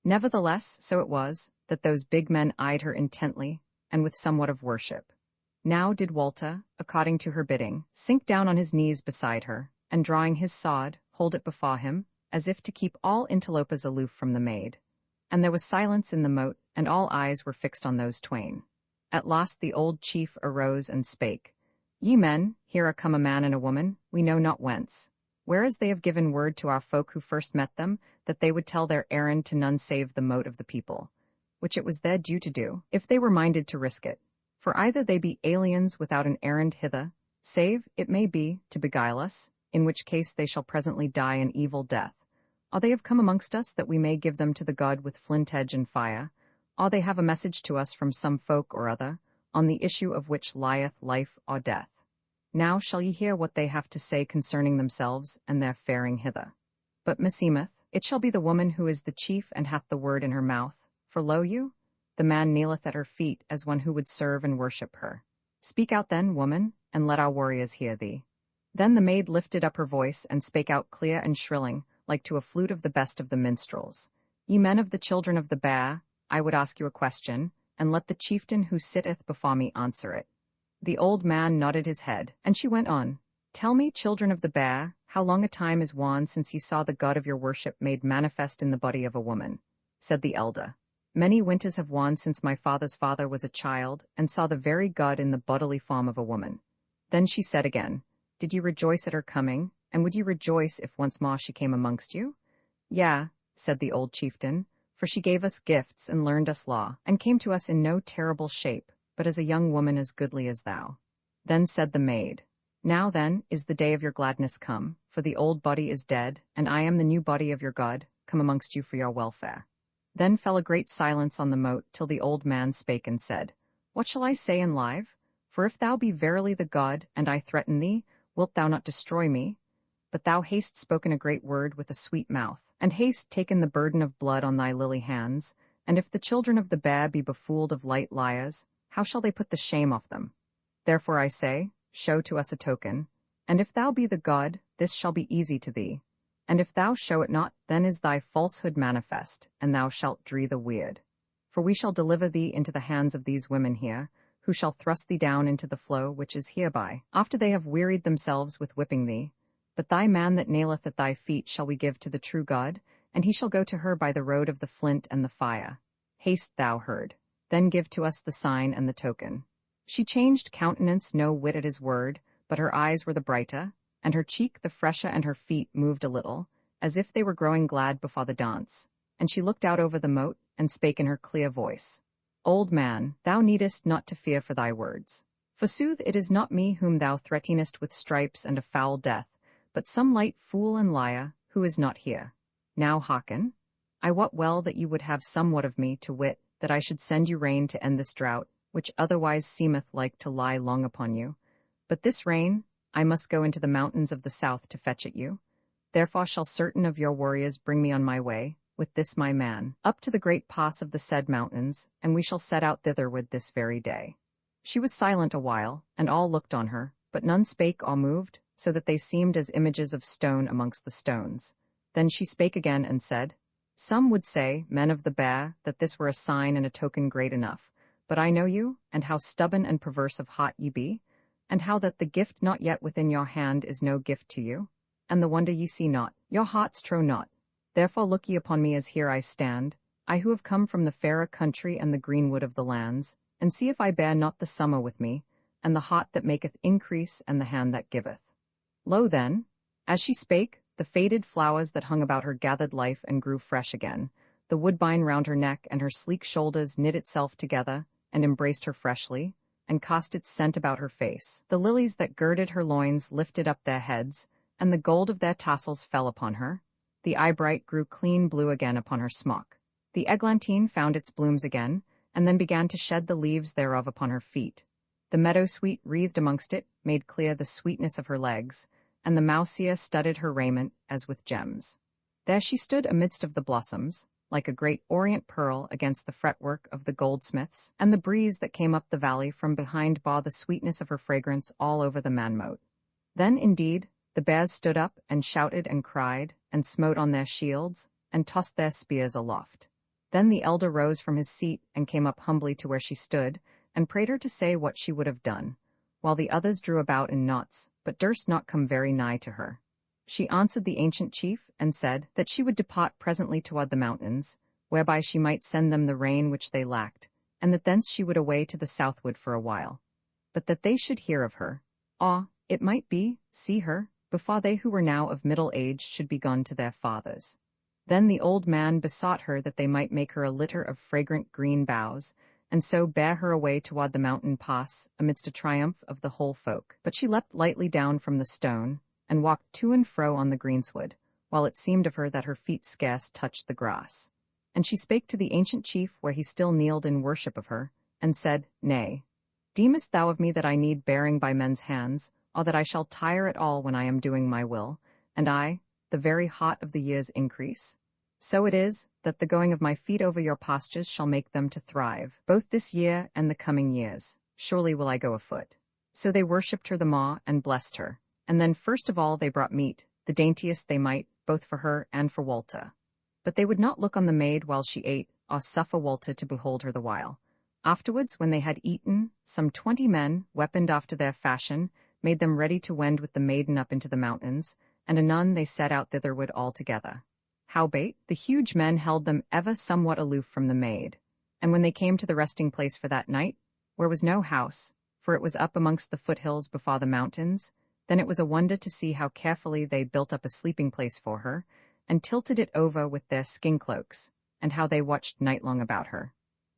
Nevertheless, so it was, that those big men eyed her intently, and with somewhat of worship. Now did Walter, according to her bidding, sink down on his knees beside her, and drawing his sword, hold it before him, as if to keep all interlopers aloof from the maid. And there was silence in the moat, and all eyes were fixed on those twain. At last the old chief arose and spake, Ye men, here are come a man and a woman, we know not whence. Whereas they have given word to our folk who first met them, that they would tell their errand to none save the mote of the people, which it was their due to do, if they were minded to risk it. For either they be aliens without an errand hither, save, it may be, to beguile us, in which case they shall presently die an evil death, or they have come amongst us that we may give them to the god with flint edge and fire, or they have a message to us from some folk or other, on the issue of which lieth life or death. Now shall ye hear what they have to say concerning themselves and their faring hither. But meseemeth, it shall be the woman who is the chief and hath the word in her mouth, for lo you, the man kneeleth at her feet as one who would serve and worship her. Speak out then, woman, and let our warriors hear thee. Then the maid lifted up her voice and spake out clear and shrilling, like to a flute of the best of the minstrels. Ye men of the children of the bear, I would ask you a question, and let the chieftain who sitteth before me answer it. The old man nodded his head, and she went on. Tell me, children of the bear, how long a time is wan since ye saw the god of your worship made manifest in the body of a woman? Said the elder. Many winters have wan since my father's father was a child, and saw the very god in the bodily form of a woman. Then she said again, Did ye rejoice at her coming, and would ye rejoice if once more she came amongst you? Yea, said the old chieftain, for she gave us gifts and learned us law, and came to us in no terrible shape, but as a young woman as goodly as thou. Then said the maid, Now then is the day of your gladness come, for the old body is dead, and I am the new body of your God, come amongst you for your welfare. Then fell a great silence on the moat, till the old man spake and said, What shall I say in live? For if thou be verily the God, and I threaten thee, wilt thou not destroy me? But thou hast spoken a great word with a sweet mouth, and hast taken the burden of blood on thy lily hands, and if the children of the bear be befooled of light liars, how shall they put the shame off them? Therefore I say, show to us a token, and if thou be the God, this shall be easy to thee. And if thou show it not, then is thy falsehood manifest, and thou shalt dree the weird. For we shall deliver thee into the hands of these women here, who shall thrust thee down into the flow which is hereby, after they have wearied themselves with whipping thee. But thy man that naileth at thy feet shall we give to the true God, and he shall go to her by the road of the flint and the fire. Haste thou heard. Then give to us the sign and the token. She changed countenance no whit at his word, but her eyes were the brighter, and her cheek the fresher, and her feet moved a little, as if they were growing glad before the dance. And she looked out over the moat, and spake in her clear voice, Old man, thou needest not to fear for thy words. Forsooth it is not me whom thou threatenest with stripes and a foul death, but some light fool and liar, who is not here. Now hearken. I wot well that you would have somewhat of me, to wit, that I should send you rain to end this drought, which otherwise seemeth like to lie long upon you. But this rain, I must go into the mountains of the south to fetch it you. Therefore shall certain of your warriors bring me on my way, with this my man, up to the great pass of the said mountains, and we shall set out thitherward this very day. She was silent a while, and all looked on her, but none spake or moved, so that they seemed as images of stone amongst the stones. Then she spake again and said, Some would say, men of the Bear, that this were a sign and a token great enough, but I know you, and how stubborn and perverse of heart ye be, and how that the gift not yet within your hand is no gift to you, and the wonder ye see not, your hearts trow not. Therefore look ye upon me as here I stand, I who have come from the fairer country and the greenwood of the lands, and see if I bear not the summer with me, and the heart that maketh increase and the hand that giveth. Lo then, as she spake, the faded flowers that hung about her gathered life and grew fresh again, the woodbine round her neck and her sleek shoulders knit itself together, and embraced her freshly, and cast its scent about her face. The lilies that girded her loins lifted up their heads, and the gold of their tassels fell upon her. The eyebright grew clean blue again upon her smock. The eglantine found its blooms again, and then began to shed the leaves thereof upon her feet. The meadow-sweet wreathed amongst it made clear the sweetness of her legs, and the mousea studded her raiment as with gems. There she stood amidst of the blossoms, like a great orient pearl against the fretwork of the goldsmiths, and the breeze that came up the valley from behind bore the sweetness of her fragrance all over the manmote. Then, indeed, the bears stood up and shouted and cried, and smote on their shields, and tossed their spears aloft. Then the elder rose from his seat and came up humbly to where she stood, and prayed her to say what she would have done, while the others drew about in knots, but durst not come very nigh to her. She answered the ancient chief, and said that she would depart presently toward the mountains, whereby she might send them the rain which they lacked, and that thence she would away to the southward for a while. But that they should hear of her, or, it might be, see her, before they who were now of middle age should be gone to their fathers. Then the old man besought her that they might make her a litter of fragrant green boughs, and so bear her away toward the mountain pass, amidst a triumph of the whole folk. But she leapt lightly down from the stone, and walked to and fro on the greensward, while it seemed of her that her feet scarce touched the grass. And she spake to the ancient chief where he still kneeled in worship of her, and said, Nay, deemest thou of me that I need bearing by men's hands, or that I shall tire at all when I am doing my will, and I, the very heart of the years increase? So it is, that the going of my feet over your pastures shall make them to thrive, both this year and the coming years. Surely will I go afoot. So they worshipped her the maw and blessed her. And then first of all they brought meat, the daintiest they might, both for her and for Walter. But they would not look on the maid while she ate, or suffer Walter to behold her the while. Afterwards, when they had eaten, some 20 men, weaponed after their fashion, made them ready to wend with the maiden up into the mountains, and anon they set out thitherward all together. Howbeit, the huge men held them ever somewhat aloof from the maid. And when they came to the resting place for that night, where was no house, for it was up amongst the foothills before the mountains, then it was a wonder to see how carefully they built up a sleeping place for her, and tilted it over with their skin cloaks, and how they watched nightlong about her.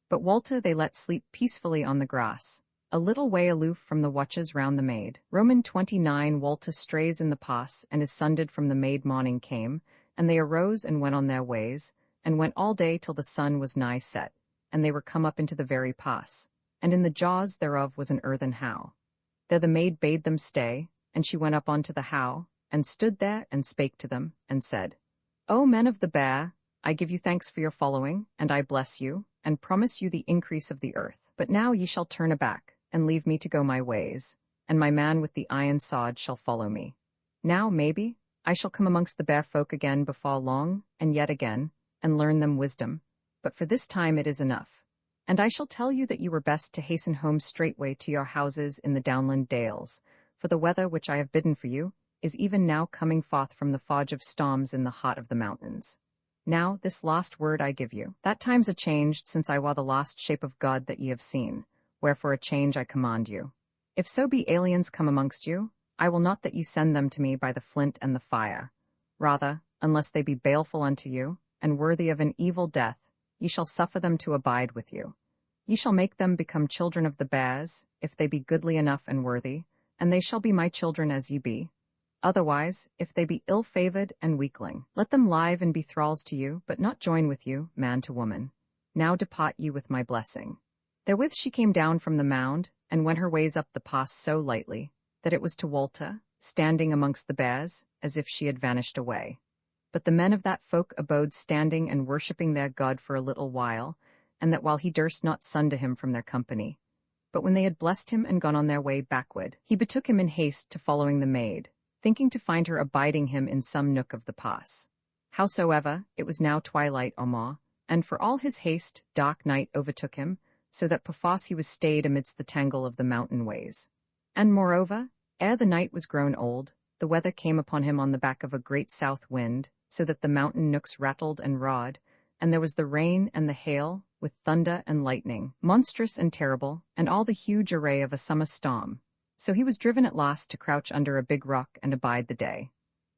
But Walter they let sleep peacefully on the grass, a little way aloof from the watches round the maid. Roman 29 Walter strays in the pass, and is sundered from the maid morning came, and they arose and went on their ways, and went all day till the sun was nigh set, and they were come up into the very pass, and in the jaws thereof was an earthen howe. There the maid bade them stay, and she went up unto the howe, and stood there, and spake to them, and said, O men of the Bear, I give you thanks for your following, and I bless you, and promise you the increase of the earth. But now ye shall turn aback, and leave me to go my ways, and my man with the iron sod shall follow me. Now, maybe, I shall come amongst the Bear folk again before long, and yet again, and learn them wisdom, but for this time it is enough. And I shall tell you that you were best to hasten home straightway to your houses in the downland dales, for the weather which I have bidden for you is even now coming forth from the forge of storms in the heart of the mountains. Now this last word I give you, that times are changed since I wore the last shape of God that ye have seen, wherefore a change I command you. If so be aliens come amongst you, I will not that ye send them to me by the flint and the fire. Rather, unless they be baleful unto you, and worthy of an evil death, ye shall suffer them to abide with you. Ye shall make them become children of the bears, if they be goodly enough and worthy, and they shall be my children as ye be. Otherwise, if they be ill-favored and weakling, let them live and be thralls to you, but not join with you, man to woman. Now depart ye with my blessing. Therewith she came down from the mound, and went her ways up the pass so lightly, that it was to Walter, standing amongst the bears, as if she had vanished away. But the men of that folk abode standing and worshipping their God for a little while, and that while he durst not sunder him from their company. But when they had blessed him and gone on their way backward, he betook him in haste to following the maid, thinking to find her abiding him in some nook of the pass. Howsoever, it was now twilight or more, and for all his haste, dark night overtook him, so that perforce he was stayed amidst the tangle of the mountain ways. And moreover, ere the night was grown old, the weather came upon him on the back of a great south wind, so that the mountain nooks rattled and roared, and there was the rain and the hail, with thunder and lightning, monstrous and terrible, and all the huge array of a summer storm. So he was driven at last to crouch under a big rock and abide the day.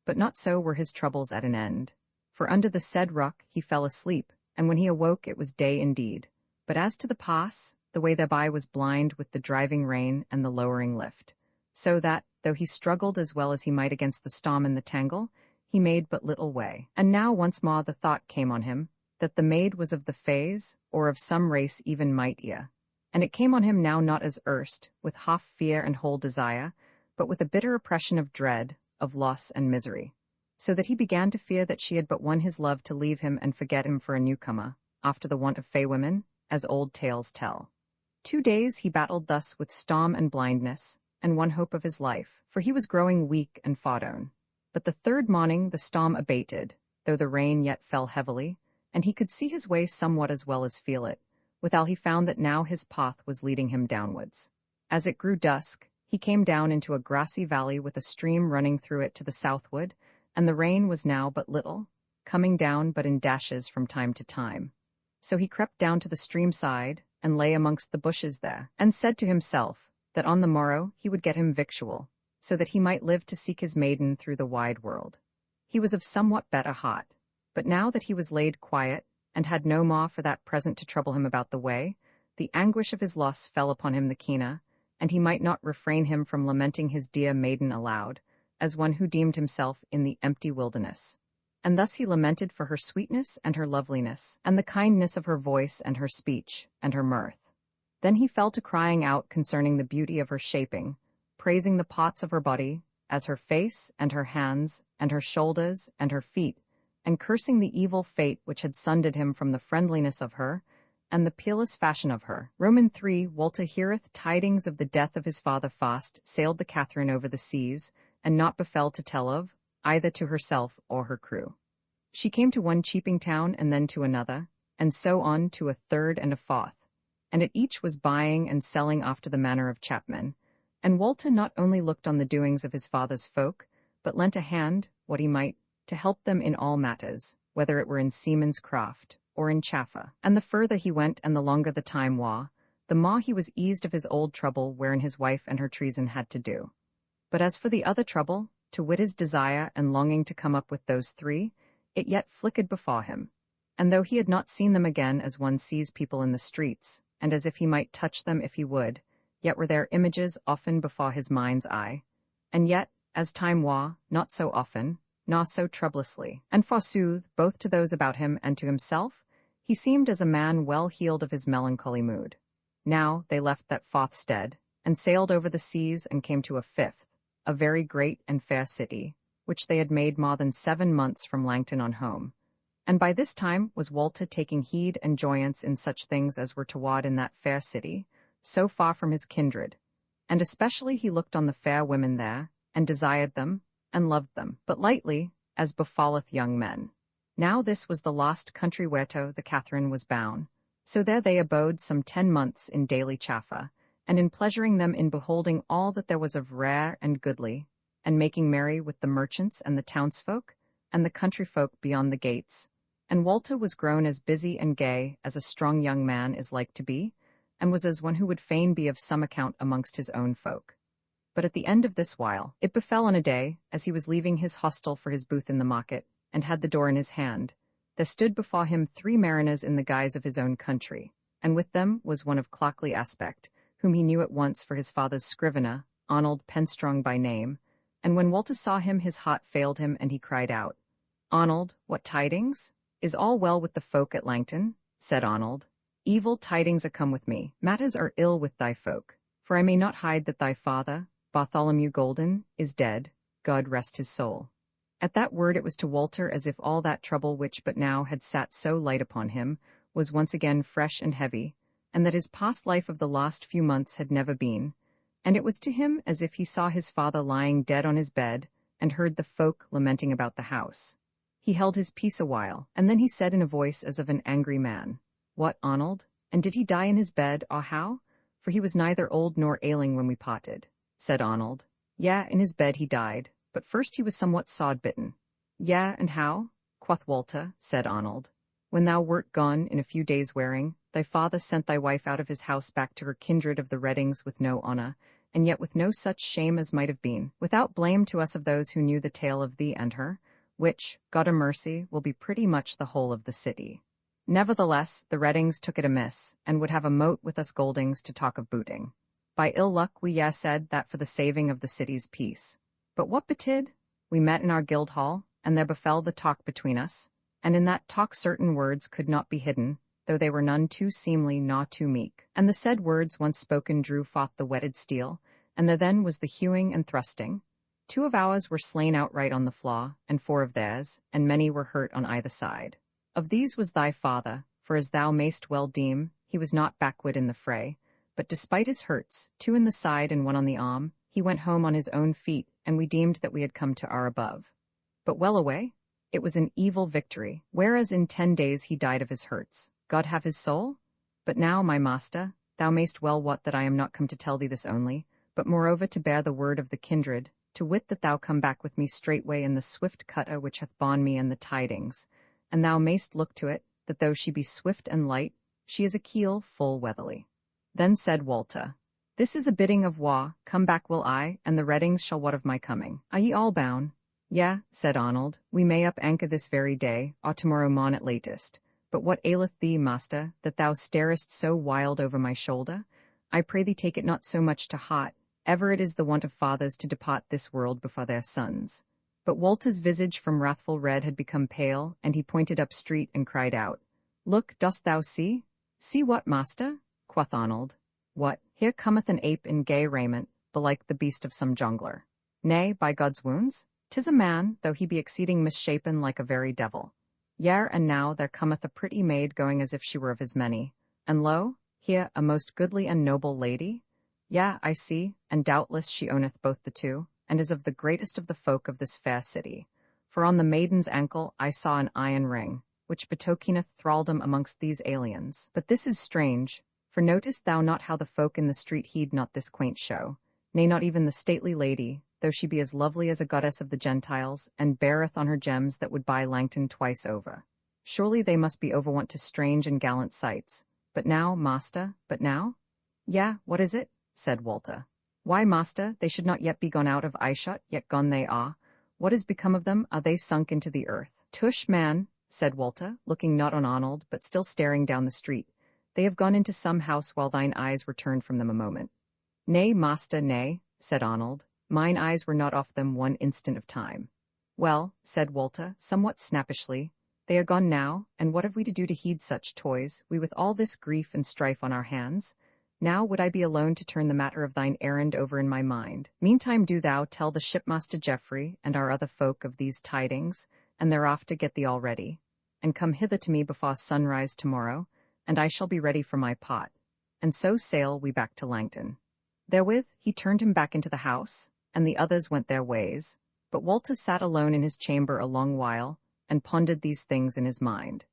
But not so were his troubles at an end. For under the said rock he fell asleep, and when he awoke it was day indeed. But as to the pass, the way thereby was blind with the driving rain and the lowering lift. So that, though he struggled as well as he might against the storm and the tangle, he made but little way. And now once more the thought came on him, that the maid was of the fays, or of some race even mightier. And it came on him now not as erst, with half fear and whole desire, but with a bitter oppression of dread, of loss and misery. So that he began to fear that she had but won his love to leave him and forget him for a newcomer, after the wont of fey women, as old tales tell. 2 days he battled thus with storm and blindness, and one hope of his life, for he was growing weak and fordone. But the 3rd morning the storm abated, though the rain yet fell heavily, and he could see his way somewhat as well as feel it, withal he found that now his path was leading him downwards. As it grew dusk, he came down into a grassy valley with a stream running through it to the southward, and the rain was now but little, coming down but in dashes from time to time. So he crept down to the stream side, and lay amongst the bushes there, and said to himself that on the morrow he would get him victual, so that he might live to seek his maiden through the wide world. He was of somewhat better heart. But now that he was laid quiet, and had no more for that present to trouble him about the way, the anguish of his loss fell upon him the keener, and he might not refrain him from lamenting his dear maiden aloud, as one who deemed himself in the empty wilderness. And thus he lamented for her sweetness and her loveliness, and the kindness of her voice and her speech, and her mirth. Then he fell to crying out concerning the beauty of her shaping, praising the parts of her body, as her face, and her hands, and her shoulders, and her feet, and cursing the evil fate which had sundered him from the friendliness of her, and the peerless fashion of her. Roman 3. Walter heareth tidings of the death of his father fast, sailed the Catherine over the seas, and not befell to tell of, either to herself or her crew. She came to one cheaping town and then to another, and so on to a third and a fourth, and at each was buying and selling after the manner of chapmen. And Walter not only looked on the doings of his father's folk, but lent a hand, what he might, to help them in all matters, whether it were in seaman's craft, or in chaffer. And the further he went and the longer the time war, the more he was eased of his old trouble wherein his wife and her treason had to do. But as for the other trouble, to wit his desire and longing to come up with those 3, it yet flickered before him. And though he had not seen them again as one sees people in the streets, and as if he might touch them if he would, yet were their images often before his mind's eye. And yet, as time wore, not so often, nor so troublessly, and forsooth, both to those about him and to himself, he seemed as a man well healed of his melancholy mood. Now they left that 4th stead, and sailed over the seas and came to a 5th, a very great and fair city, which they had made more than 7 months from Langton on home. And by this time was Walter taking heed and joyance in such things as were toward in that fair city, so far from his kindred, and especially he looked on the fair women there, and desired them, and loved them, but lightly, as befalleth young men. Now this was the lost country whereto the Catherine was bound. So there they abode some 10 months in daily chaffer, and in pleasuring them in beholding all that there was of rare and goodly, and making merry with the merchants and the townsfolk, and the country folk beyond the gates. And Walter was grown as busy and gay as a strong young man is like to be, and was as one who would fain be of some account amongst his own folk. But at the end of this while, it befell on a day, as he was leaving his hostel for his booth in the market, and had the door in his hand, there stood before him 3 mariners in the guise of his own country, and with them was one of clockly aspect, whom he knew at once for his father's scrivener, Arnold Penstrong by name. And when Walter saw him, his heart failed him, and he cried out, "Arnold, what tidings? Is all well with the folk at Langton?" Said Arnold, "Evil tidings are come with me. Matters are ill with thy folk, for I may not hide that thy father, Bartholomew Golden, is dead, God rest his soul." At that word it was to Walter as if all that trouble which but now had sat so light upon him was once again fresh and heavy, and that his past life of the last few months had never been, and it was to him as if he saw his father lying dead on his bed, and heard the folk lamenting about the house. He held his peace a while, and then he said in a voice as of an angry man, "What, Arnold? And did he die in his bed, or how? For he was neither old nor ailing when we parted," said Arnold. "Yea, in his bed he died, but first he was somewhat sod-bitten." "Yea, and how?" quoth Walter, said Arnold. "When thou wert gone in a few days' wearing, thy father sent thy wife out of his house back to her kindred of the Reddings with no honour, and yet with no such shame as might have been, without blame to us of those who knew the tale of thee and her, which, God a mercy, will be pretty much the whole of the city. Nevertheless, the Reddings took it amiss, and would have a mote with us Goldings to talk of booting. By ill luck we said that for the saving of the city's peace. But what betid? We met in our guild hall, and there befell the talk between us, and in that talk certain words could not be hidden, though they were none too seemly nor too meek. And the said words once spoken drew forth the whetted steel, and there then was the hewing and thrusting. 2 of ours were slain outright on the floor, and 4 of theirs, and many were hurt on either side. Of these was thy father, for as thou mayst well deem, he was not backward in the fray, but despite his hurts, 2 in the side and 1 on the arm, he went home on his own feet, and we deemed that we had come to our above. But well away, it was an evil victory, whereas in 10 days he died of his hurts. God have his soul? But now, my master, thou mayst well wot that I am not come to tell thee this only, but moreover to bear the word of the kindred, to wit that thou come back with me straightway in the swift cutter which hath borne me and the tidings, and thou mayst look to it, that though she be swift and light, she is a keel full weatherly. Then said Walter, "This is a bidding of war, come back will I, and the Reddings shall wot of my coming. Are ye all bound?" "Yea," said Arnold, "we may up anchor this very day, or tomorrow morn at latest. But what aileth thee, master, that thou starest so wild over my shoulder? I pray thee take it not so much to heart, ever it is the wont of fathers to depart this world before their sons." But Walter's visage from wrathful red had become pale, and he pointed up street and cried out, "Look, dost thou see?" "See what, master?" quoth Arnold. "What, here cometh an ape in gay raiment, belike the beast of some jongler. Nay, by God's wounds, 'tis a man, though he be exceeding misshapen like a very devil. Yea, and now there cometh a pretty maid going as if she were of his many. And lo, here a most goodly and noble lady. Yea, I see, and doubtless she owneth both the 2, and is of the greatest of the folk of this fair city. For on the maiden's ankle I saw an iron ring, which betokeneth thraldom amongst these aliens. But this is strange, for notest thou not how the folk in the street heed not this quaint show, nay, not even the stately lady, though she be as lovely as a goddess of the Gentiles, and beareth on her gems that would buy Langton twice over. Surely they must be overwont to strange and gallant sights. But now, master, but now? "Yea, what is it?" said Walter. "Why, master, they should not yet be gone out of eyeshot, yet gone they are. What is become of them? Are they sunk into the earth?" "Tush, man," said Walter, looking not on Arnold, but still staring down the street. "They have gone into some house while thine eyes were turned from them a moment." "Nay, master, nay," said Arnold. "Mine eyes were not off them one instant of time." "Well," said Walter, somewhat snappishly, "they are gone now, and what have we to do to heed such toys, we with all this grief and strife on our hands? Now would I be alone to turn the matter of thine errand over in my mind. Meantime do thou tell the shipmaster Geoffrey and our other folk of these tidings, and thereafter get thee all ready, and come hither to me before sunrise tomorrow, and I shall be ready for my pot. And so sail we back to Langton." Therewith he turned him back into the house, and the others went their ways, but Walter sat alone in his chamber a long while, and pondered these things in his mind.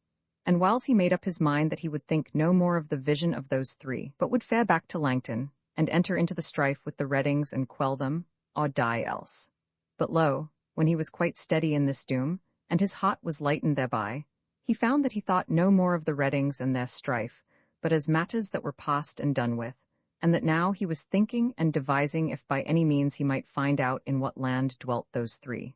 And whiles he made up his mind that he would think no more of the vision of those 3, but would fare back to Langton, and enter into the strife with the Reddings and quell them, or die else. But lo, when he was quite steady in this doom, and his heart was lightened thereby, he found that he thought no more of the Reddings and their strife, but as matters that were past and done with, and that now he was thinking and devising if by any means he might find out in what land dwelt those 3.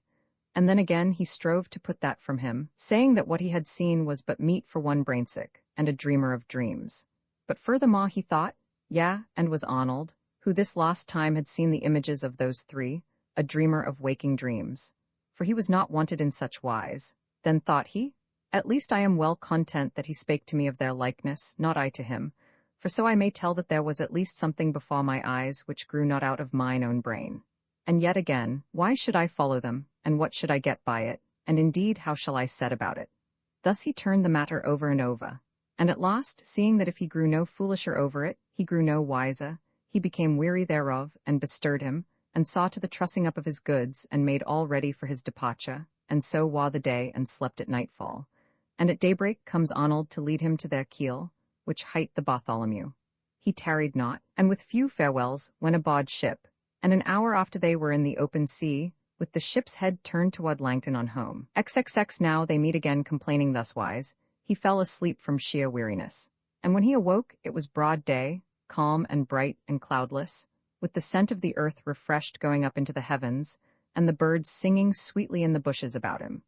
And then again he strove to put that from him, saying that what he had seen was but meat for one brainsick, and a dreamer of dreams. But furthermore he thought, yea, and was Arnold, who this last time had seen the images of those 3, a dreamer of waking dreams. For he was not wanted in such wise. Then thought he, at least I am well content that he spake to me of their likeness, not I to him, for so I may tell that there was at least something before my eyes which grew not out of mine own brain. And yet again, why should I follow them? and what should I get by it, and indeed how shall I set about it? Thus he turned the matter over and over, and at last, seeing that if he grew no foolisher over it, he grew no wiser, he became weary thereof, and bestirred him, and saw to the trussing up of his goods, and made all ready for his departure, and so war the day, and slept at nightfall. And at daybreak comes Arnold to lead him to their keel, which hight the Bartholomew. He tarried not, and with few farewells went aboard ship, and an hour after they were in the open sea, with the ship's head turned toward Langton on home. XXX now they meet again complaining thuswise, he fell asleep from sheer weariness. And when he awoke, it was broad day, calm and bright and cloudless, with the scent of the earth refreshed going up into the heavens, and the birds singing sweetly in the bushes about him.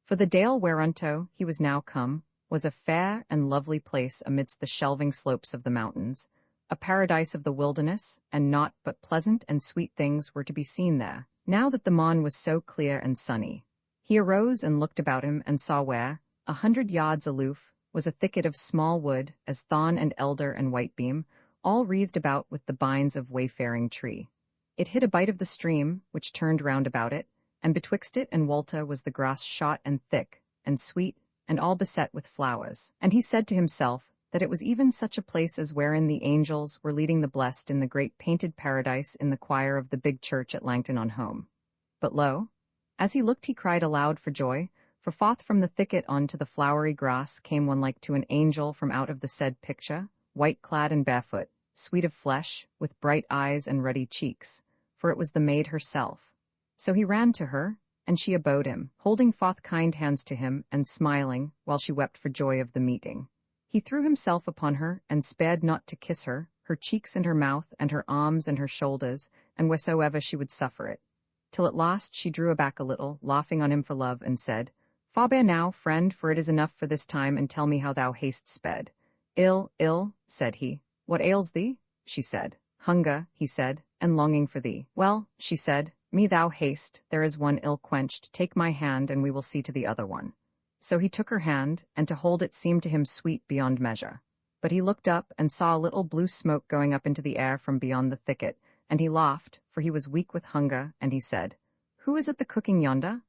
For the dale whereunto he was now come was a fair and lovely place amidst the shelving slopes of the mountains, a paradise of the wilderness, and naught but pleasant and sweet things were to be seen there, now that the morn was so clear and sunny. He arose and looked about him, and saw where, 100 yards aloof, was a thicket of small wood, as thorn and elder and whitebeam, all wreathed about with the binds of wayfaring tree. It hid a bite of the stream, which turned round about it, and betwixt it and Walter was the grass shot and thick, and sweet, and all beset with flowers. And he said to himself, that it was even such a place as wherein the angels were leading the blessed in the great painted paradise in the choir of the big church at Langton on home. But lo, as he looked he cried aloud for joy, for forth from the thicket on to the flowery grass came one like to an angel from out of the said picture, white-clad and barefoot, sweet of flesh, with bright eyes and ruddy cheeks, for it was the maid herself. So he ran to her, and she abode him, holding forth kind hands to him, and smiling, while she wept for joy of the meeting. He threw himself upon her, and spared not to kiss her, her cheeks and her mouth, and her arms and her shoulders, and wheresoever she would suffer it. Till at last she drew aback a little, laughing on him for love, and said, Forbear now, friend, for it is enough for this time, and tell me how thou hast sped. Ill, ill, said he. What ails thee? She said. Hunger, he said, and longing for thee. Well, she said, me thou haste, there is one ill-quenched, take my hand, and we will see to the other one. So he took her hand, and to hold it seemed to him sweet beyond measure. But he looked up, and saw a little blue smoke going up into the air from beyond the thicket, and he laughed, for he was weak with hunger, and he said, Who is at the cooking yonder?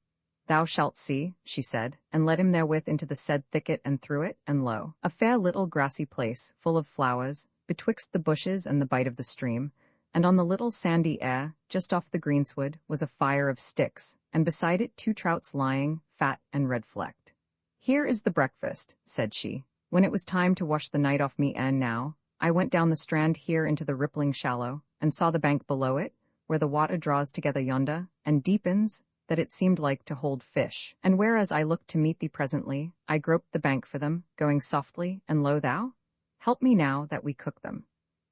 Thou shalt see, she said, and led him therewith into the said thicket and through it, and lo, a fair little grassy place, full of flowers, betwixt the bushes and the bite of the stream, and on the little sandy air, just off the greensward, was a fire of sticks, and beside it 2 trouts lying, fat and red-flecked. Here is the breakfast, said she. When it was time to wash the night off me, and now, I went down the strand here into the rippling shallow, and saw the bank below it, where the water draws together yonder, and deepens, that it seemed like to hold fish. And whereas I looked to meet thee presently, I groped the bank for them, going softly, and lo thou? Help me now that we cook them.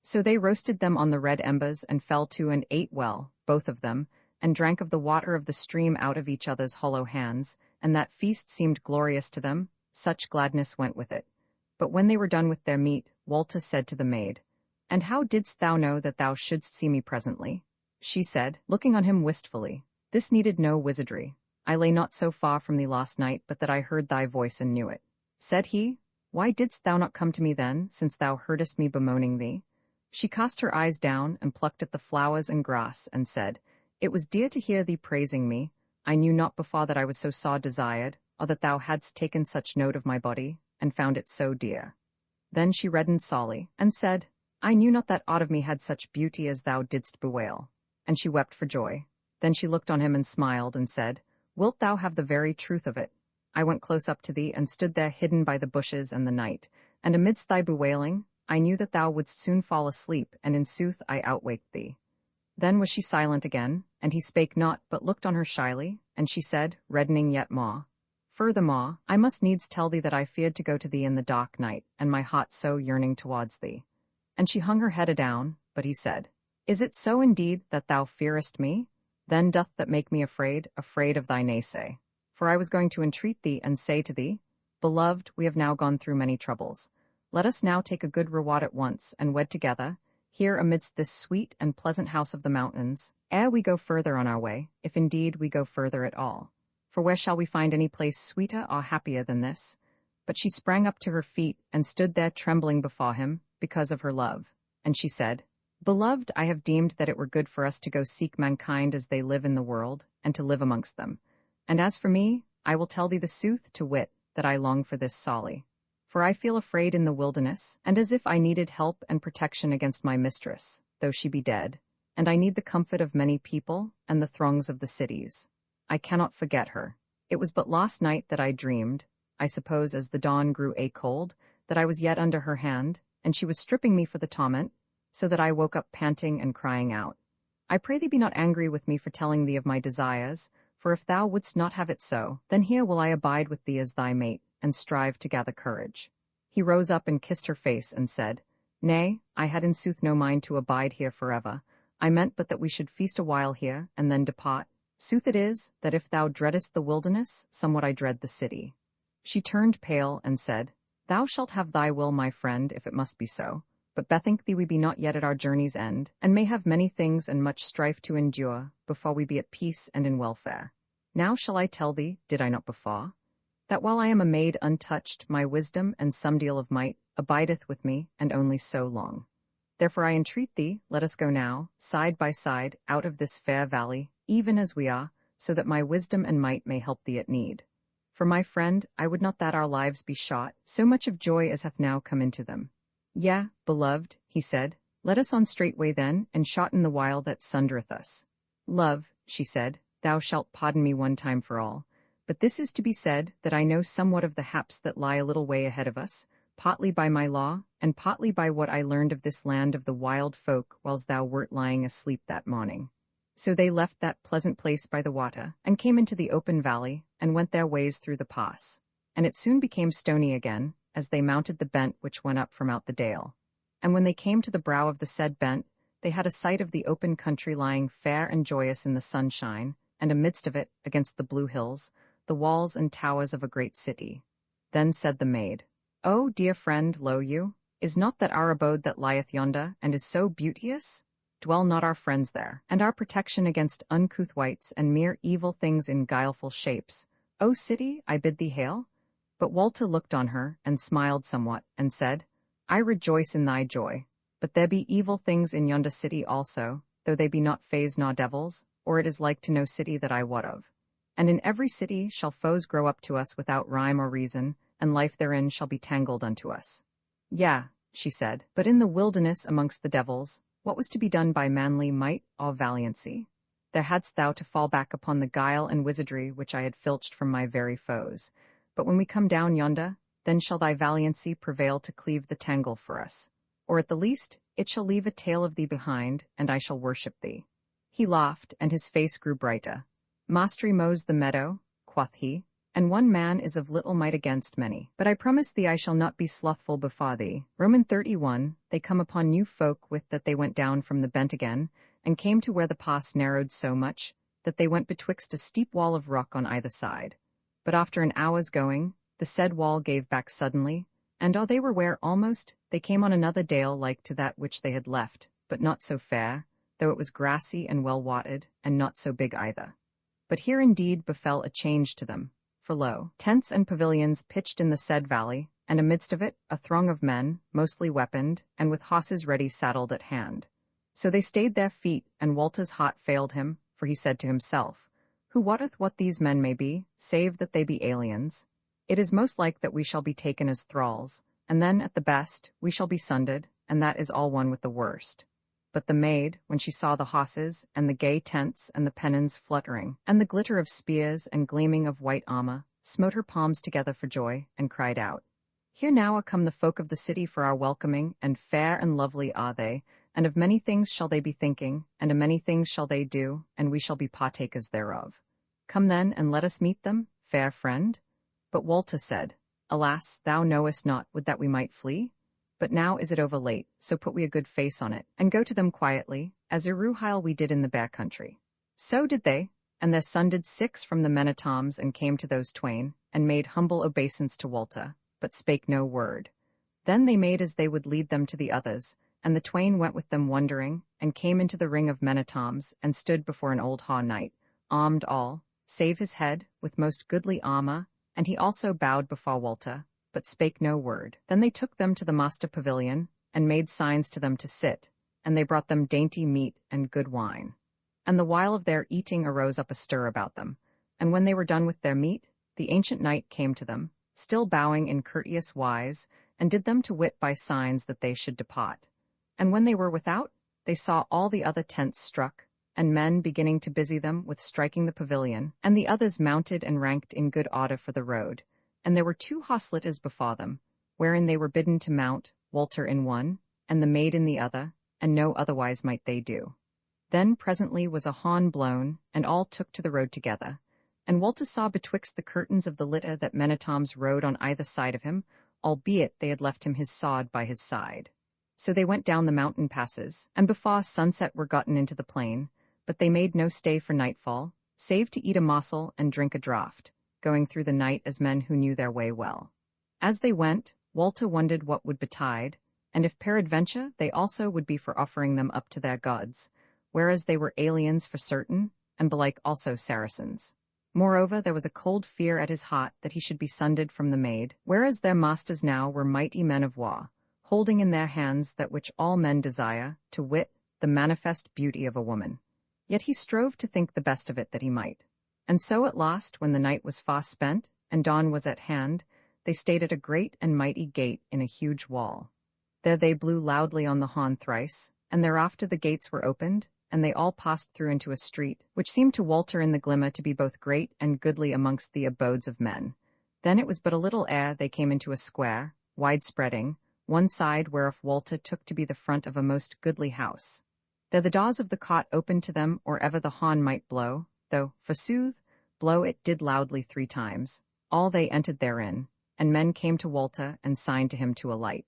So they roasted them on the red embers, and fell to and ate well, both of them, and drank of the water of the stream out of each other's hollow hands, and that feast seemed glorious to them, such gladness went with it. But when they were done with their meat, Walter said to the maid, And how didst thou know that thou shouldst see me presently? She said, looking on him wistfully, This needed no wizardry. I lay not so far from thee last night, but that I heard thy voice and knew it. Said he, Why didst thou not come to me then, since thou heardest me bemoaning thee? She cast her eyes down, and plucked at the flowers and grass, and said, It was dear to hear thee praising me. I knew not before that I was so sore desired, or that thou hadst taken such note of my body, and found it so dear. Then she reddened sorely, and said, I knew not that aught of me had such beauty as thou didst bewail. And she wept for joy. Then she looked on him and smiled, and said, Wilt thou have the very truth of it? I went close up to thee, and stood there hidden by the bushes and the night, and amidst thy bewailing, I knew that thou wouldst soon fall asleep, and in sooth I outwaked thee. Then was she silent again, and he spake not, but looked on her shyly, and she said, reddening yet more, Furthermore, I must needs tell thee that I feared to go to thee in the dark night, and my heart so yearning towards thee. And she hung her head adown, but he said, Is it so indeed that thou fearest me? Then doth that make me afraid of thy naysay. For I was going to entreat thee, and say to thee, Beloved, we have now gone through many troubles. Let us now take a good reward at once, and wed together, here amidst this sweet and pleasant house of the mountains, ere we go further on our way, if indeed we go further at all. For where shall we find any place sweeter or happier than this? But she sprang up to her feet, and stood there trembling before him, because of her love. And she said, Beloved, I have deemed that it were good for us to go seek mankind as they live in the world, and to live amongst them. And as for me, I will tell thee the sooth, to wit, that I long for this Solly. For I feel afraid in the wilderness, and as if I needed help and protection against my mistress, though she be dead. And I need the comfort of many people, and the throngs of the cities. I cannot forget her. It was but last night that I dreamed, I suppose as the dawn grew cold, that I was yet under her hand, and she was stripping me for the torment, so that I woke up panting and crying out. I pray thee be not angry with me for telling thee of my desires, for if thou wouldst not have it so, then here will I abide with thee as thy mate, and strive to gather courage. He rose up and kissed her face, and said, Nay, I had in sooth no mind to abide here forever. I meant but that we should feast a while here, and then depart. Sooth it is, that if thou dreadest the wilderness, somewhat I dread the city. She turned pale, and said, Thou shalt have thy will, my friend, if it must be so. But bethink thee we be not yet at our journey's end, and may have many things and much strife to endure, before we be at peace and in welfare. Now shall I tell thee, did I not before? That while I am a maid untouched, my wisdom and some deal of might abideth with me, and only so long. Therefore I entreat thee, let us go now, side by side, out of this fair valley, even as we are, so that my wisdom and might may help thee at need. For my friend, I would not that our lives be shot, so much of joy as hath now come into them. Yea, beloved, he said, let us on straightway then, and shotten the while that sundereth us. Love, she said, thou shalt pardon me one time for all. But this is to be said, that I know somewhat of the haps that lie a little way ahead of us, partly by my law, and partly by what I learned of this land of the wild folk whiles thou wert lying asleep that morning. So they left that pleasant place by the water, and came into the open valley, and went their ways through the pass. And it soon became stony again, as they mounted the bent which went up from out the dale. And when they came to the brow of the said bent, they had a sight of the open country lying fair and joyous in the sunshine, and amidst of it, against the blue hills, the walls and towers of a great city. Then said the maid, O dear friend, lo you, is not that our abode that lieth yonder, and is so beauteous? Dwell not our friends there, and our protection against uncouth wights and mere evil things in guileful shapes. O city, I bid thee hail? But Walter looked on her, and smiled somewhat, and said, I rejoice in thy joy. But there be evil things in yonder city also, though they be not fays nor devils, or it is like to no city that I wot of. And in every city shall foes grow up to us without rhyme or reason, and life therein shall be tangled unto us. Yea, she said, but in the wilderness amongst the devils, what was to be done by manly might or valiancy? There hadst thou to fall back upon the guile and wizardry which I had filched from my very foes. But when we come down yonder, then shall thy valiancy prevail to cleave the tangle for us. Or at the least, it shall leave a tale of thee behind, and I shall worship thee. He laughed, and his face grew brighter. Mastery mows the meadow, quoth he, and one man is of little might against many. But I promise thee I shall not be slothful before thee. Roman 31, they come upon new folk with that they went down from the bent again, and came to where the pass narrowed so much, that they went betwixt a steep wall of rock on either side. But after an hour's going, the said wall gave back suddenly, and they were where almost, they came on another dale like to that which they had left, but not so fair, though it was grassy and well watered, and not so big either. But here indeed befell a change to them. For lo, tents and pavilions pitched in the said valley, and amidst of it a throng of men, mostly weaponed, and with horses ready saddled at hand. So they stayed their feet, and Walter's heart failed him, for he said to himself, Who wotteth what these men may be, save that they be aliens? It is most like that we shall be taken as thralls, and then at the best we shall be sundered, and that is all one with the worst. But the maid, when she saw the horses, and the gay tents, and the pennons fluttering, and the glitter of spears and gleaming of white armor, smote her palms together for joy, and cried out, Here now are come the folk of the city for our welcoming, and fair and lovely are they, and of many things shall they be thinking, and of many things shall they do, and we shall be partakers thereof. Come then, and let us meet them, fair friend. But Walter said, Alas, thou knowest not, would that we might flee? But now is it over late, so put we a good face on it, and go to them quietly, as Iruhile we did in the Bear country. So did they, and there sundered 6 from the men at arms, and came to those twain, and made humble obeisance to Walter, but spake no word. Then they made as they would lead them to the others, and the twain went with them wondering, and came into the ring of men at arms, and stood before an old haw knight, armed all, save his head, with most goodly armor, and he also bowed before Walter, but spake no word. Then they took them to the master pavilion, and made signs to them to sit, and they brought them dainty meat and good wine. And the while of their eating arose up a stir about them, and when they were done with their meat, the ancient knight came to them, still bowing in courteous wise, and did them to wit by signs that they should depart. And when they were without, they saw all the other tents struck, and men beginning to busy them with striking the pavilion, and the others mounted and ranked in good order for the road. And there were 2 horse litters before them, wherein they were bidden to mount, Walter in one, and the maid in the other, and no otherwise might they do. Then presently was a horn blown, and all took to the road together. And Walter saw betwixt the curtains of the litter that men-at-arms rode on either side of him, albeit they had left him his sword by his side. So they went down the mountain passes, and before sunset were gotten into the plain, but they made no stay for nightfall, save to eat a morsel and drink a draught, going through the night as men who knew their way well. As they went, Walter wondered what would betide, and if peradventure they also would be for offering them up to their gods, whereas they were aliens for certain, and belike also Saracens. Moreover, there was a cold fear at his heart that he should be sundered from the maid, whereas their masters now were mighty men of war, holding in their hands that which all men desire, to wit, the manifest beauty of a woman. Yet he strove to think the best of it that he might. And so at last, when the night was fast spent, and dawn was at hand, they stayed at a great and mighty gate in a huge wall. There they blew loudly on the horn thrice, and thereafter the gates were opened, and they all passed through into a street, which seemed to Walter in the glimmer to be both great and goodly amongst the abodes of men. Then it was but a little ere they came into a square, wide-spreading, one side whereof Walter took to be the front of a most goodly house. There the doors of the cot opened to them or ever the horn might blow, though, forsooth, blow it did loudly 3 times. All they entered therein, and men came to Walter and signed to him to alight.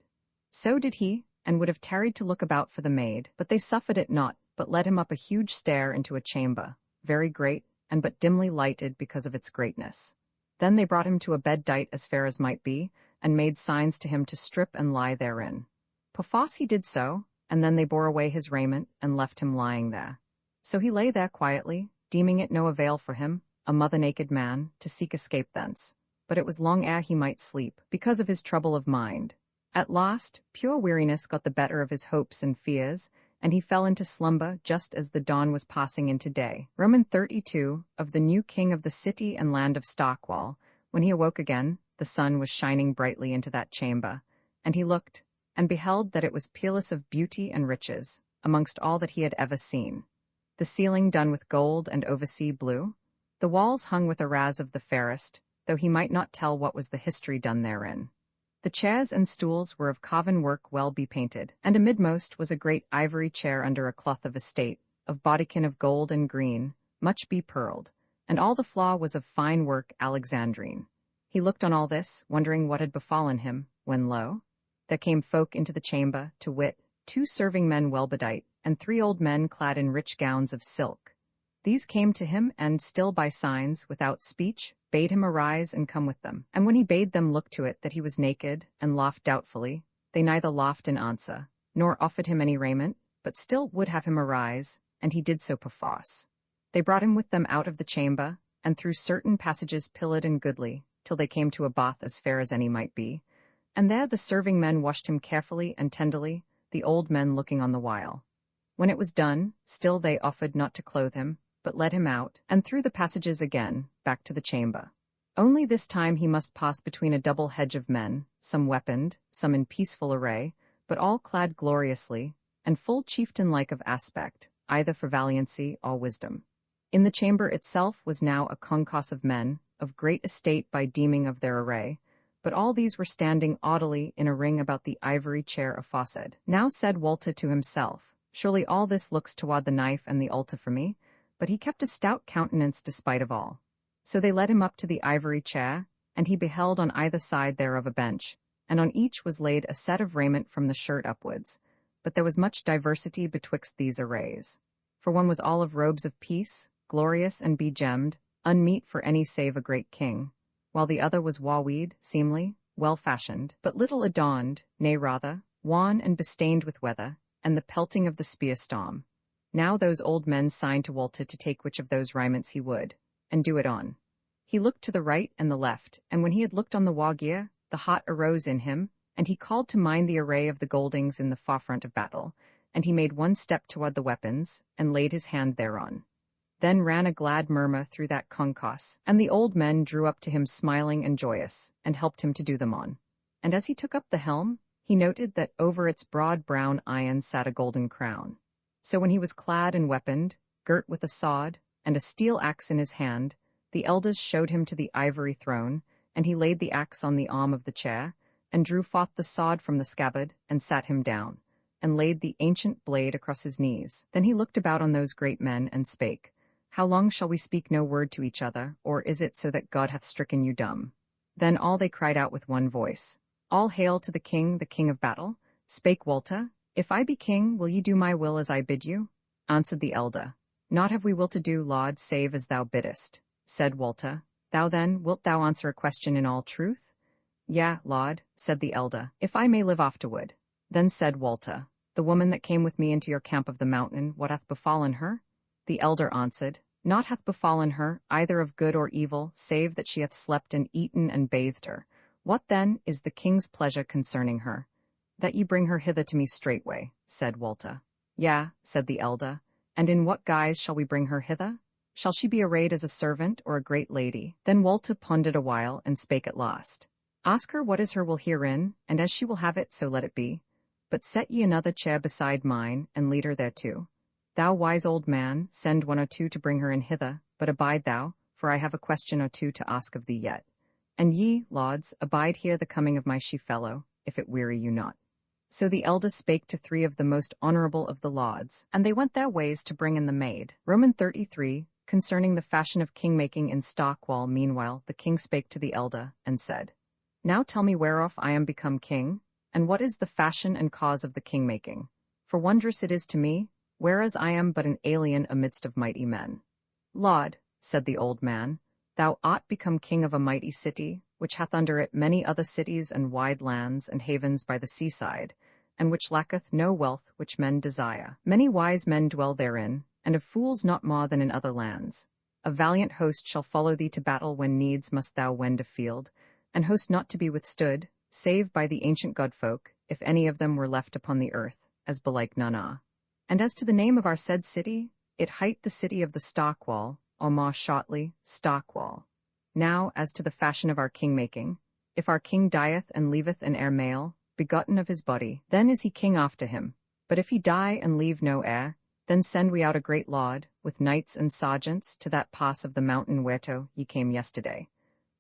So did he, and would have tarried to look about for the maid, but they suffered it not, but led him up a huge stair into a chamber, very great, and but dimly lighted because of its greatness. Then they brought him to a bed dight as fair as might be, and made signs to him to strip and lie therein. Perforce he did so, and then they bore away his raiment, and left him lying there. So he lay there quietly, deeming it no avail for him, a mother-naked man, to seek escape thence. But it was long ere he might sleep, because of his trouble of mind. At last, pure weariness got the better of his hopes and fears, and he fell into slumber just as the dawn was passing into day. Roman 32, of the new king of the city and land of Stockwall. When he awoke again, the sun was shining brightly into that chamber, and he looked, and beheld that it was peerless of beauty and riches, amongst all that he had ever seen. The ceiling done with gold and oversea blue, the walls hung with arras of the fairest, though he might not tell what was the history done therein. The chairs and stools were of carven work well bepainted, and amidmost was a great ivory chair under a cloth of estate, of bodikin of gold and green, much bepearled, and all the floor was of fine work Alexandrine. He looked on all this, wondering what had befallen him, when lo, there came folk into the chamber, to wit, 2 serving men well bedight, and 3 old men clad in rich gowns of silk. These came to him, and, still by signs, without speech, bade him arise and come with them. And when he bade them look to it that he was naked, and laughed doubtfully, they neither laughed in answer, nor offered him any raiment, but still would have him arise, and he did so perforce. They brought him with them out of the chamber, and through certain passages pillared and goodly, till they came to a bath as fair as any might be. And there the serving men washed him carefully and tenderly, the old men looking on the while. When it was done, still they offered not to clothe him, but led him out, and through the passages again, back to the chamber. Only this time he must pass between a double hedge of men, some weaponed, some in peaceful array, but all clad gloriously, and full chieftain-like of aspect, either for valiancy or wisdom. In the chamber itself was now a concourse of men, of great estate by deeming of their array, but all these were standing audily in a ring about the ivory chair aforesaid. Now said Walter to himself, surely all this looks toward the knife and the altar for me, but he kept a stout countenance despite of all. So they led him up to the ivory chair, and he beheld on either side thereof a bench, and on each was laid a set of raiment from the shirt upwards, but there was much diversity betwixt these arrays. For one was all of robes of peace, glorious and begemmed, unmeet for any save a great king, while the other was waweed, seemly, well-fashioned, but little adorned, nay rather, wan and bestained with weather, and the pelting of the spear-storm. Now those old men signed to Walter to take which of those raiments he would, and do it on. He looked to the right and the left, and when he had looked on the war-gear, the heart arose in him, and he called to mind the array of the Goldings in the forefront of battle, and he made one step toward the weapons, and laid his hand thereon. Then ran a glad murmur through that concourse, and the old men drew up to him smiling and joyous, and helped him to do them on. And as he took up the helm, he noted that over its broad brown iron sat a golden crown. So when he was clad and weaponed, girt with a sword, and a steel axe in his hand, the elders showed him to the ivory throne, and he laid the axe on the arm of the chair, and drew forth the sword from the scabbard, and sat him down, and laid the ancient blade across his knees. Then he looked about on those great men, and spake, How long shall we speak no word to each other, or is it so that God hath stricken you dumb? Then all they cried out with one voice, All hail to the king of battle. Spake Walter, If I be king, will ye do my will as I bid you? Answered the elder, Naught have we will to do, Lord, save as thou biddest. Said Walter, Thou then, wilt thou answer a question in all truth? Yea, Lord, said the elder, if I may live afterward. Then said Walter, The woman that came with me into your camp of the mountain, what hath befallen her? The elder answered, Naught hath befallen her, either of good or evil, save that she hath slept and eaten and bathed her. What then is the king's pleasure concerning her? That ye bring her hither to me straightway, said Walter. Yea, said the elder, and in what guise shall we bring her hither? Shall she be arrayed as a servant or a great lady? Then Walter pondered a while, and spake at last. Ask her what is her will herein, and as she will have it, so let it be. But set ye another chair beside mine, and lead her thereto. Thou wise old man, send one or two to bring her in hither, but abide thou, for I have a question or two to ask of thee yet. And ye, lords, abide here the coming of my she-fellow, if it weary you not. So the elders spake to 3 of the most honorable of the lords, and they went their ways to bring in the maid. Roman 33, concerning the fashion of king-making in Stockwall. Meanwhile the king spake to the elder, and said, Now tell me whereof I am become king, and what is the fashion and cause of the king-making? For wondrous it is to me, whereas I am but an alien amidst of mighty men. Lord, said the old man, thou art become king of a mighty city, which hath under it many other cities and wide lands and havens by the seaside, and which lacketh no wealth which men desire. Many wise men dwell therein, and of fools not more than in other lands. A valiant host shall follow thee to battle when needs must thou wend afield, and host not to be withstood, save by the ancient godfolk, if any of them were left upon the earth, as belike none are. And as to the name of our said city, it hight the city of the Stockwall, or more shortly, Stockwall. Now, as to the fashion of our king-making, if our king dieth and leaveth an heir male, begotten of his body, then is he king after him. But if he die and leave no heir, then send we out a great lord, with knights and sergeants, to that pass of the mountain whereto ye came yesterday.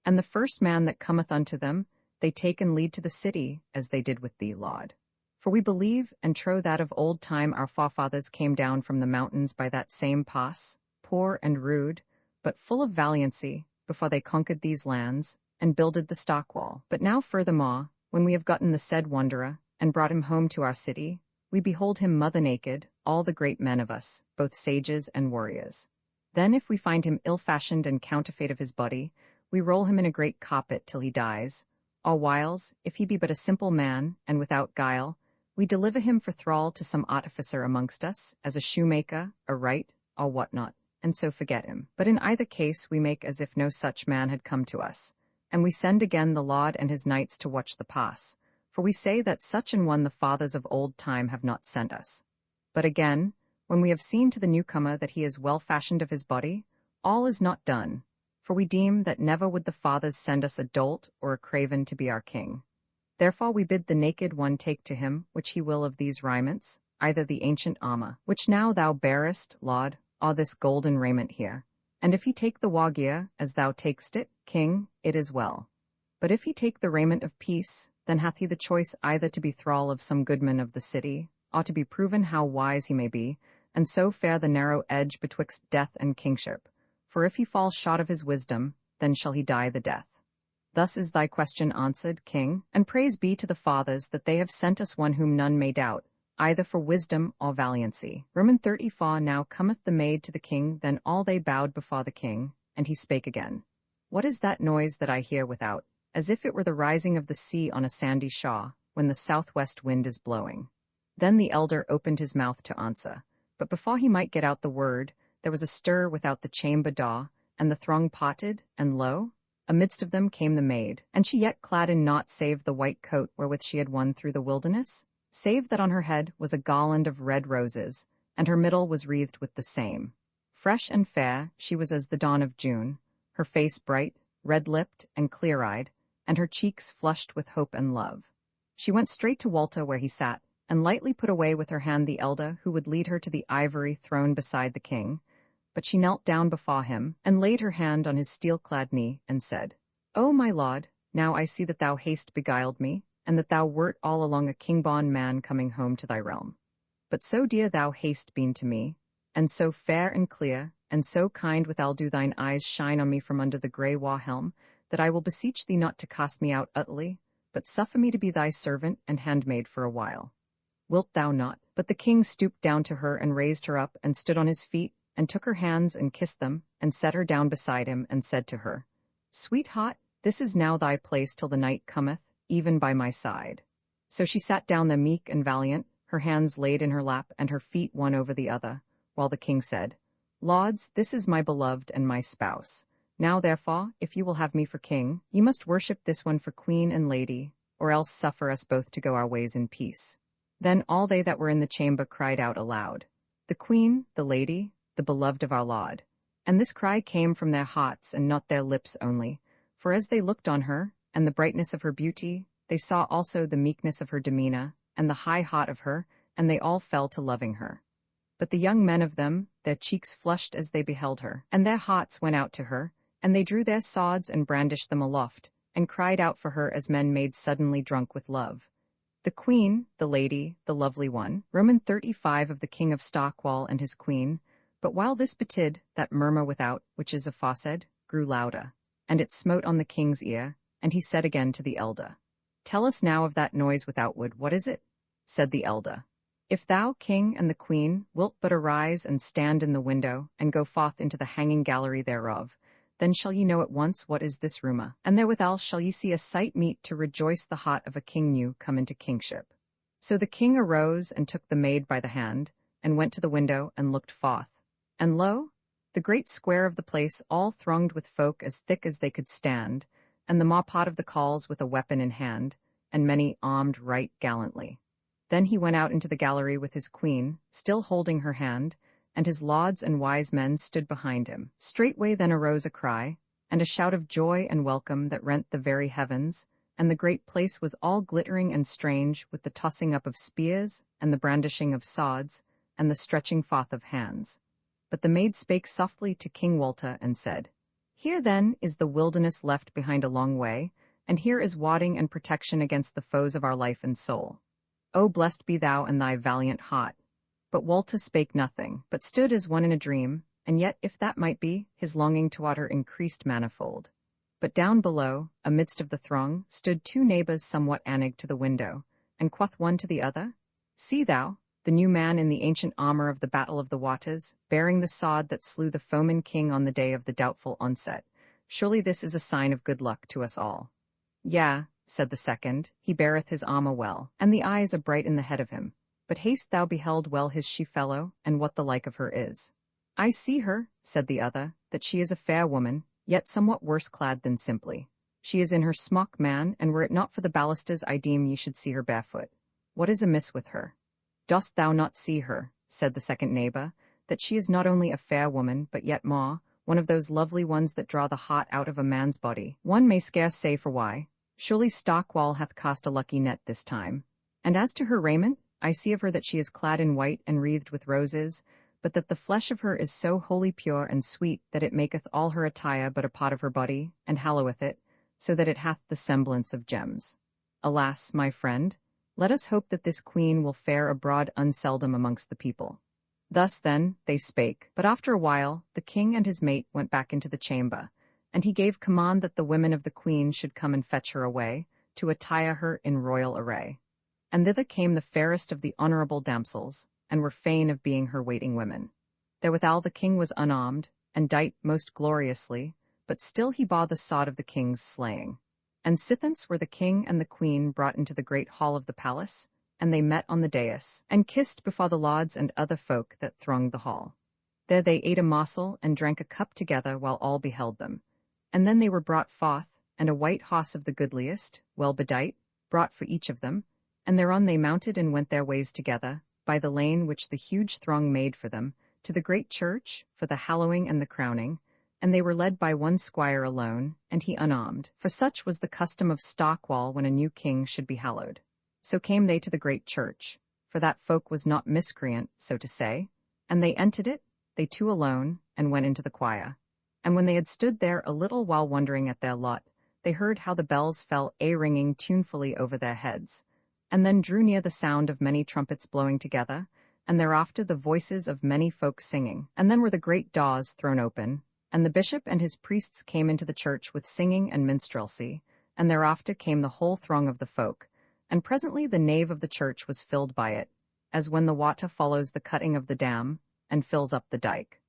And the first man that cometh unto them, they take and lead to the city, as they did with thee, Lord. For we believe and trow that of old time our forefathers came down from the mountains by that same pass, poor and rude, but full of valiancy, before they conquered these lands, and builded the Stockwall. But now furthermore, when we have gotten the said wanderer, and brought him home to our city, we behold him mother naked, all the great men of us, both sages and warriors. Then if we find him ill-fashioned and counterfeit of his body, we roll him in a great carpet till he dies. Or whiles, if he be but a simple man, and without guile, we deliver him for thrall to some artificer amongst us, as a shoemaker, a wright, or what not, and so forget him. But in either case we make as if no such man had come to us, and we send again the lord and his knights to watch the pass, for we say that such an one the fathers of old time have not sent us. But again, when we have seen to the newcomer that he is well-fashioned of his body, all is not done, for we deem that never would the fathers send us a dolt or a craven to be our king. Therefore we bid the naked one take to him which he will of these raiments, either the ancient armor, which now thou bearest, Lord, or this golden raiment here. And if he take the war gear, as thou takest it, king, it is well. But if he take the raiment of peace, then hath he the choice either to be thrall of some goodman of the city, or to be proven how wise he may be, and so fare the narrow edge betwixt death and kingship. For if he fall short of his wisdom, then shall he die the death. Thus is thy question answered, king, and praise be to the fathers that they have sent us one whom none may doubt, either for wisdom or valiancy. Roman 34. Now cometh the maid to the king, then all they bowed before the king, and he spake again. What is that noise that I hear without, as if it were the rising of the sea on a sandy shore, when the southwest wind is blowing? Then the elder opened his mouth to answer, but before he might get out the word, there was a stir without the chamber door, and the throng parted, and lo, amidst of them came the maid, and she yet clad in naught save the white coat wherewith she had won through the wilderness, save that on her head was a garland of red roses, and her middle was wreathed with the same. Fresh and fair, she was as the dawn of June, her face bright, red-lipped, and clear-eyed, and her cheeks flushed with hope and love. She went straight to Walter where he sat, and lightly put away with her hand the elder who would lead her to the ivory throne beside the king. But she knelt down before him, and laid her hand on his steel-clad knee, and said, "O my lord, now I see that thou hast beguiled me, and that thou wert all along a king-born man coming home to thy realm. But so dear thou hast been to me, and so fair and clear, and so kind withal do thine eyes shine on me from under the grey war-helm, that I will beseech thee not to cast me out utterly, but suffer me to be thy servant and handmaid for a while. Wilt thou not?" But the king stooped down to her and raised her up and stood on his feet, and took her hands and kissed them, and set her down beside him, and said to her, "Sweetheart, this is now thy place till the night cometh, even by my side." So she sat down there meek and valiant, her hands laid in her lap and her feet one over the other, while the king said, "Lords, this is my beloved and my spouse. Now therefore, if you will have me for king, ye must worship this one for queen and lady, or else suffer us both to go our ways in peace." Then all they that were in the chamber cried out aloud, "The queen, the lady, the beloved of our Lord." And this cry came from their hearts and not their lips only, for as they looked on her, and the brightness of her beauty, they saw also the meekness of her demeanor, and the high heart of her, and they all fell to loving her. But the young men of them, their cheeks flushed as they beheld her, and their hearts went out to her, and they drew their swords and brandished them aloft, and cried out for her as men made suddenly drunk with love. The queen, the lady, the lovely one, Roman 35 of the king of Stockwall and his queen. But while this betid, that murmur without, which is aforesaid, grew louder, and it smote on the king's ear, and he said again to the elder, "Tell us now of that noise withoutward, what is it?" Said the elder, "If thou, king, and the queen, wilt but arise and stand in the window, and go forth into the hanging gallery thereof, then shall ye know at once what is this rumour, and therewithal shall ye see a sight meet to rejoice the heart of a king new come into kingship." So the king arose and took the maid by the hand, and went to the window and looked forth. And lo, the great square of the place all thronged with folk as thick as they could stand, and the maw part of the calls with a weapon in hand, and many armed right gallantly. Then he went out into the gallery with his queen, still holding her hand, and his lords and wise men stood behind him. Straightway then arose a cry, and a shout of joy and welcome that rent the very heavens, and the great place was all glittering and strange with the tossing up of spears, and the brandishing of swords, and the stretching forth of hands. But the maid spake softly to King Walter and said, "Here then is the wilderness left behind a long way, and here is wadding and protection against the foes of our life and soul. O blessed be thou and thy valiant heart." But Walter spake nothing, but stood as one in a dream, and yet, if that might be, his longing toward her increased manifold. But down below, amidst of the throng, stood two neighbours somewhat anig to the window, and quoth one to the other, "See thou, the new man in the ancient armour of the Battle of the Waters, bearing the sword that slew the foeman king on the day of the doubtful onset. Surely this is a sign of good luck to us all." "Yea," said the second, "he beareth his armour well, and the eyes are bright in the head of him. But hast thou beheld well his she-fellow, and what the like of her is?" "I see her," said the other, "that she is a fair woman, yet somewhat worse clad than simply. She is in her smock, man, and were it not for the ballastas I deem ye should see her barefoot. What is amiss with her?" "Dost thou not see her," said the second neighbour, "that she is not only a fair woman, but yet more, one of those lovely ones that draw the heart out of a man's body? One may scarce say for why. Surely Stockwall hath cast a lucky net this time. And as to her raiment, I see of her that she is clad in white and wreathed with roses, but that the flesh of her is so wholly pure and sweet that it maketh all her attire but a part of her body, and halloweth it, so that it hath the semblance of gems. Alas, my friend, let us hope that this queen will fare abroad unseldom amongst the people." Thus then they spake, but after a while the king and his mate went back into the chamber, and he gave command that the women of the queen should come and fetch her away, to attire her in royal array. And thither came the fairest of the honourable damsels, and were fain of being her waiting women. Therewithal the king was unarmed, and dight most gloriously, but still he bore the sword of the king's slaying. And sithence were the king and the queen brought into the great hall of the palace, and they met on the dais, and kissed before the lords and other folk that thronged the hall. There they ate a morsel and drank a cup together while all beheld them. And then they were brought forth, and a white horse of the goodliest, well bedight, brought for each of them, and thereon they mounted and went their ways together, by the lane which the huge throng made for them, to the great church, for the hallowing and the crowning, and they were led by one squire alone, and he unarmed, for such was the custom of Stockwall when a new king should be hallowed. So came they to the great church, for that folk was not miscreant, so to say, and they entered it, they two alone, and went into the choir. And when they had stood there a little while wondering at their lot, they heard how the bells fell ringing tunefully over their heads, and then drew near the sound of many trumpets blowing together, and thereafter the voices of many folk singing. And then were the great doors thrown open, and the bishop and his priests came into the church with singing and minstrelsy, and thereafter came the whole throng of the folk, and presently the nave of the church was filled by it, as when the water follows the cutting of the dam, and fills up the dike.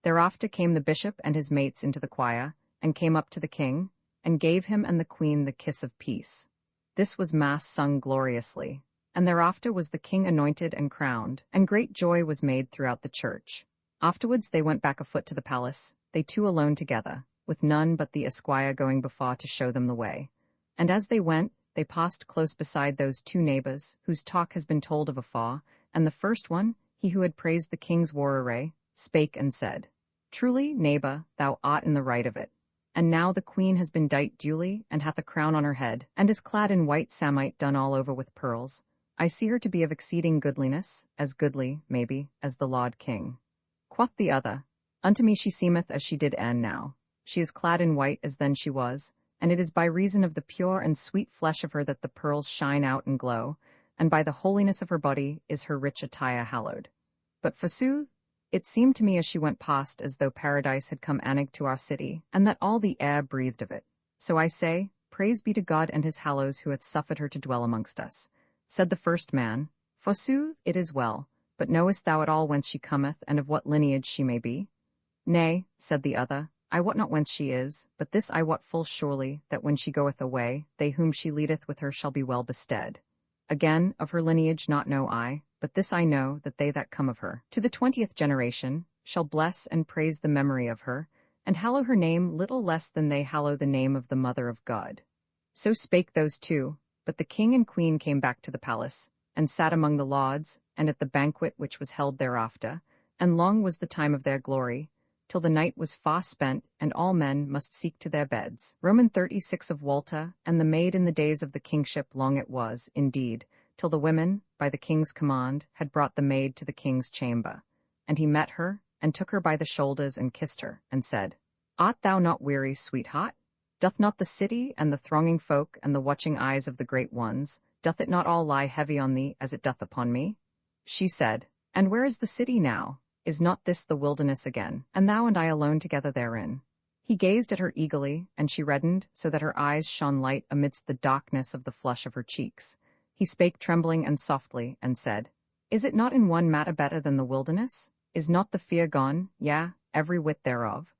Thereafter came the bishop and his mates into the choir, and came up to the king, and gave him and the queen the kiss of peace. This was mass sung gloriously, and thereafter was the king anointed and crowned, and great joy was made throughout the church. Afterwards they went back afoot to the palace, they two alone together, with none but the esquire going before to show them the way. And as they went, they passed close beside those two neighbors, whose talk has been told of afar, and the first one, he who had praised the king's war array, spake and said, "Truly, neighbor, thou art in the right of it. And now the queen has been dight duly, and hath a crown on her head, and is clad in white samite done all over with pearls. I see her to be of exceeding goodliness, as goodly, maybe, as the Lord King." Quoth the other, "Unto me she seemeth as she did now. She is clad in white as then she was, and it is by reason of the pure and sweet flesh of her that the pearls shine out and glow, and by the holiness of her body is her rich attire hallowed. But forsooth, it seemed to me as she went past as though paradise had come anig to our city, and that all the air breathed of it. So I say, Praise be to God and his hallows who hath suffered her to dwell amongst us." Said the first man, "Forsooth, it is well, but knowest thou at all whence she cometh, and of what lineage she may be?" "Nay," said the other, "I wot not whence she is, but this I wot full surely, that when she goeth away, they whom she leadeth with her shall be well bestead. Again, of her lineage not know I, but this I know, that they that come of her, to the 20th generation, shall bless and praise the memory of her, and hallow her name little less than they hallow the name of the Mother of God." So spake those two, but the king and queen came back to the palace, and sat among the lauds, and at the banquet which was held thereafter, and long was the time of their glory, till the night was far spent, and all men must seek to their beds. Roman 36 of Walter, and the maid in the days of the kingship long it was, indeed, till the women, by the king's command, had brought the maid to the king's chamber. And he met her, and took her by the shoulders, and kissed her, and said, "Art thou not weary, sweetheart? Doth not the city, and the thronging folk, and the watching eyes of the great ones, doth it not all lie heavy on thee, as it doth upon me?" She said, "And where is the city now? Is not this the wilderness again, and thou and I alone together therein?" He gazed at her eagerly, and she reddened, so that her eyes shone light amidst the darkness of the flush of her cheeks. He spake trembling and softly, and said, "Is it not in one matter better than the wilderness? Is not the fear gone, yea, every whit thereof?"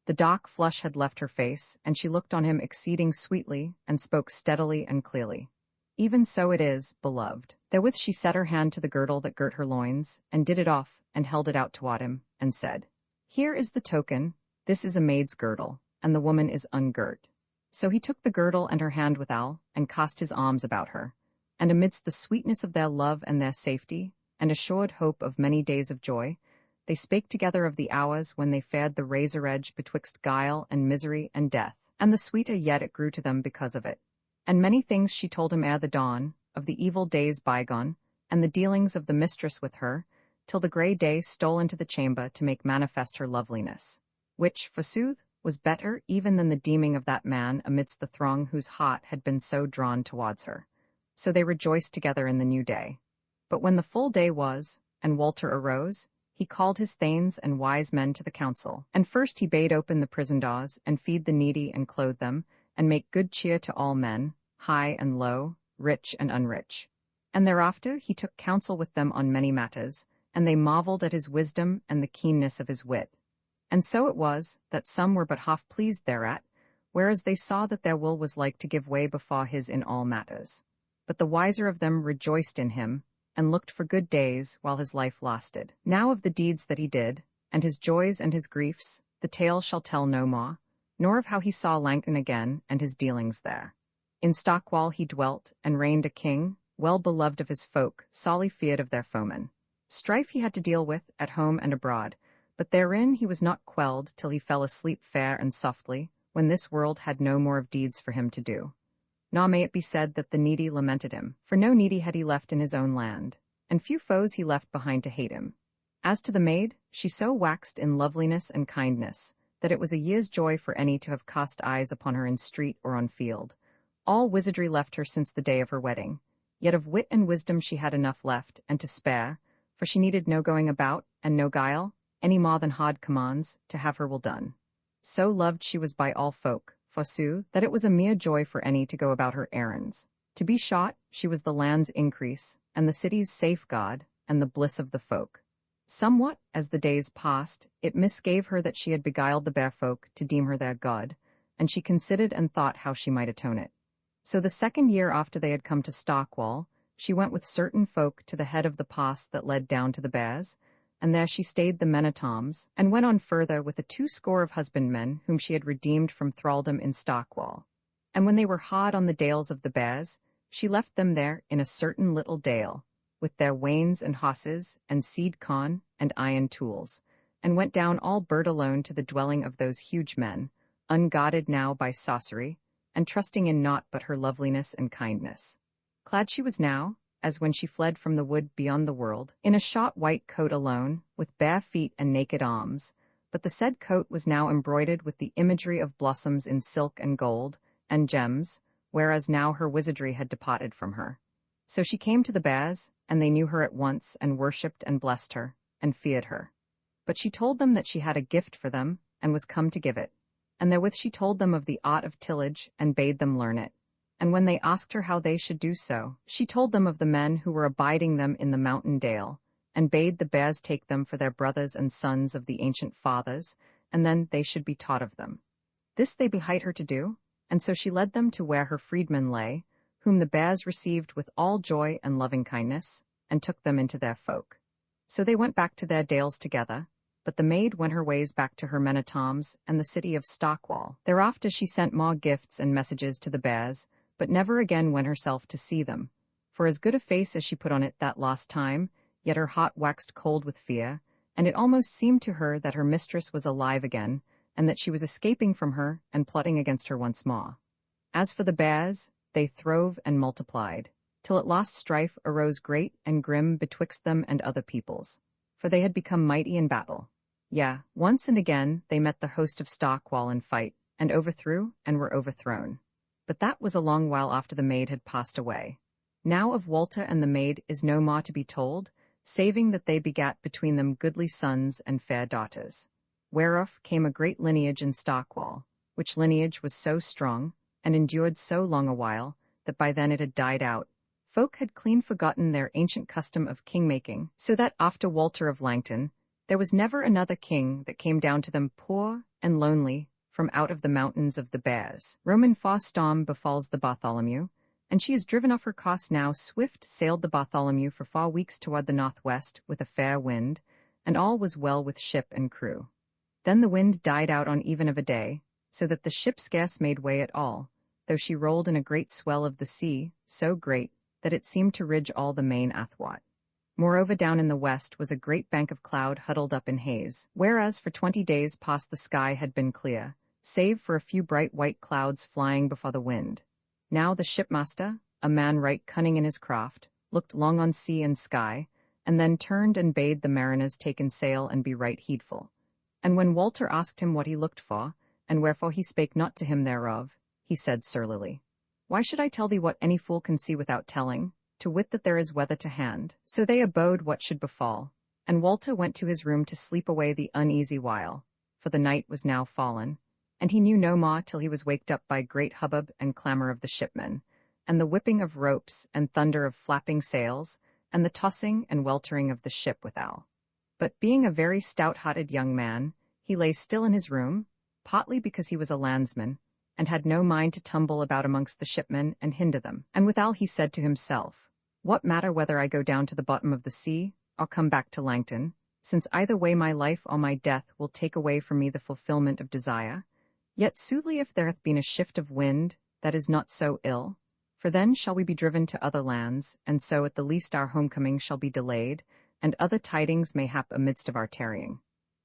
The dark flush had left her face, and she looked on him exceeding sweetly, and spoke steadily and clearly. "Even so it is, beloved." Therewith she set her hand to the girdle that girt her loins, and did it off, and held it out toward him, and said, "Here is the token, this is a maid's girdle, and the woman is ungirt." So he took the girdle and her hand withal, and cast his arms about her. And amidst the sweetness of their love and their safety, and assured hope of many days of joy, they spake together of the hours when they fared the razor edge betwixt guile and misery and death, and the sweeter yet it grew to them because of it. And many things she told him ere the dawn, of the evil days bygone, and the dealings of the mistress with her, till the grey day stole into the chamber to make manifest her loveliness, which, forsooth, was better even than the deeming of that man amidst the throng whose heart had been so drawn towards her. So they rejoiced together in the new day. But when the full day was, and Walter arose, he called his thanes and wise men to the council. And first he bade open the prison doors, and feed the needy and clothe them, and make good cheer to all men, high and low, rich and unrich. And thereafter he took counsel with them on many matters, and they marveled at his wisdom and the keenness of his wit. And so it was, that some were but half pleased thereat, whereas they saw that their will was like to give way before his in all matters. But the wiser of them rejoiced in him, and looked for good days while his life lasted. Now of the deeds that he did, and his joys and his griefs, the tale shall tell no more, nor of how he saw Langton again and his dealings there. In Stockwall he dwelt, and reigned a king, well beloved of his folk, sorely feared of their foemen. Strife he had to deal with, at home and abroad, But therein he was not quelled till he fell asleep fair and softly, when this world had no more of deeds for him to do. Nor may it be said that the needy lamented him, for no needy had he left in his own land, and few foes he left behind to hate him. As to the maid, she so waxed in loveliness and kindness, that it was a year's joy for any to have cast eyes upon her in street or on field. All wizardry left her since the day of her wedding, yet of wit and wisdom she had enough left, and to spare, for she needed no going about, and no guile, any more than hard commands, to have her will done. So loved she was by all folk, forsooth, that it was a mere joy for any to go about her errands. To be shot, she was the land's increase, and the city's safeguard, and the bliss of the folk. Somewhat, as the days passed, it misgave her that she had beguiled the bear folk to deem her their god, and she considered and thought how she might atone it. So the second year after they had come to Stockwall, she went with certain folk to the head of the pass that led down to the bears, and there she stayed the men-at-arms, and went on further with the 200 of husbandmen whom she had redeemed from thraldom in Stockwall. And when they were hard on the dales of the bears, she left them there in a certain little dale, with their wains and hosses, and seed corn, and iron tools, and went down all bird alone to the dwelling of those huge men, unguarded now by sorcery, and trusting in naught but her loveliness and kindness. Clad she was now, as when she fled from the wood beyond the world, in a shot white coat alone, with bare feet and naked arms, but the said coat was now embroidered with the imagery of blossoms in silk and gold, and gems, whereas now her wizardry had departed from her. So she came to the bears, and they knew her at once, and worshipped and blessed her, and feared her. But she told them that she had a gift for them, and was come to give it. And therewith she told them of the art of tillage, and bade them learn it. And when they asked her how they should do so, she told them of the men who were abiding them in the mountain dale, and bade the bears take them for their brothers and sons of the ancient fathers, and then they should be taught of them. This they behight her to do, and so she led them to where her freedmen lay, whom the bears received with all joy and loving kindness, and took them into their folk. So they went back to their dales together, but the maid went her ways back to her men-at-arms and the city of Stockwall. Thereafter she sent more gifts and messages to the bears, but never again went herself to see them. For as good a face as she put on it that last time, yet her heart waxed cold with fear, and it almost seemed to her that her mistress was alive again, and that she was escaping from her and plotting against her once more. As for the bears, they throve and multiplied, till at last strife arose great and grim betwixt them and other peoples, for they had become mighty in battle. Yea, once and again they met the host of Stockwall in fight, and overthrew and were overthrown. But that was a long while after the maid had passed away. Now of Walter and the maid is no more to be told, saving that they begat between them goodly sons and fair daughters. Whereof came a great lineage in Stockwall, which lineage was so strong, and endured so long a while, that by then it had died out. Folk had clean forgotten their ancient custom of king-making, so that after Walter of Langton, there was never another king that came down to them poor and lonely from out of the mountains of the bears. Roman far storm befalls the Bartholomew, and she is driven off her course now. Swift sailed the Bartholomew for 4 weeks toward the northwest with a fair wind, and all was well with ship and crew. Then the wind died out on even of a day, so that the ship scarce made way at all, though she rolled in a great swell of the sea, so great that it seemed to ridge all the main athwart. Moreover, down in the west was a great bank of cloud huddled up in haze, whereas for 20 days past the sky had been clear, save for a few bright white clouds flying before the wind. Now the shipmaster, a man right cunning in his craft, looked long on sea and sky, and then turned and bade the mariners take in sail and be right heedful. And when Walter asked him what he looked for, and wherefore he spake not to him thereof, he said surlily, "Why should I tell thee what any fool can see without telling, to wit that there is weather to hand?" So they abode what should befall, and Walter went to his room to sleep away the uneasy while, for the night was now fallen, and he knew no more till he was waked up by great hubbub and clamour of the shipmen, and the whipping of ropes and thunder of flapping sails, and the tossing and weltering of the ship withal. But being a very stout-hearted young man, he lay still in his room, partly because he was a landsman, and had no mind to tumble about amongst the shipmen and hinder them. And withal he said to himself, "What matter whether I go down to the bottom of the sea, or come back to Langton, since either way my life or my death will take away from me the fulfilment of desire? Yet soothly if there hath been a shift of wind, that is not so ill, for then shall we be driven to other lands, and so at the least our homecoming shall be delayed, and other tidings may hap amidst of our tarrying."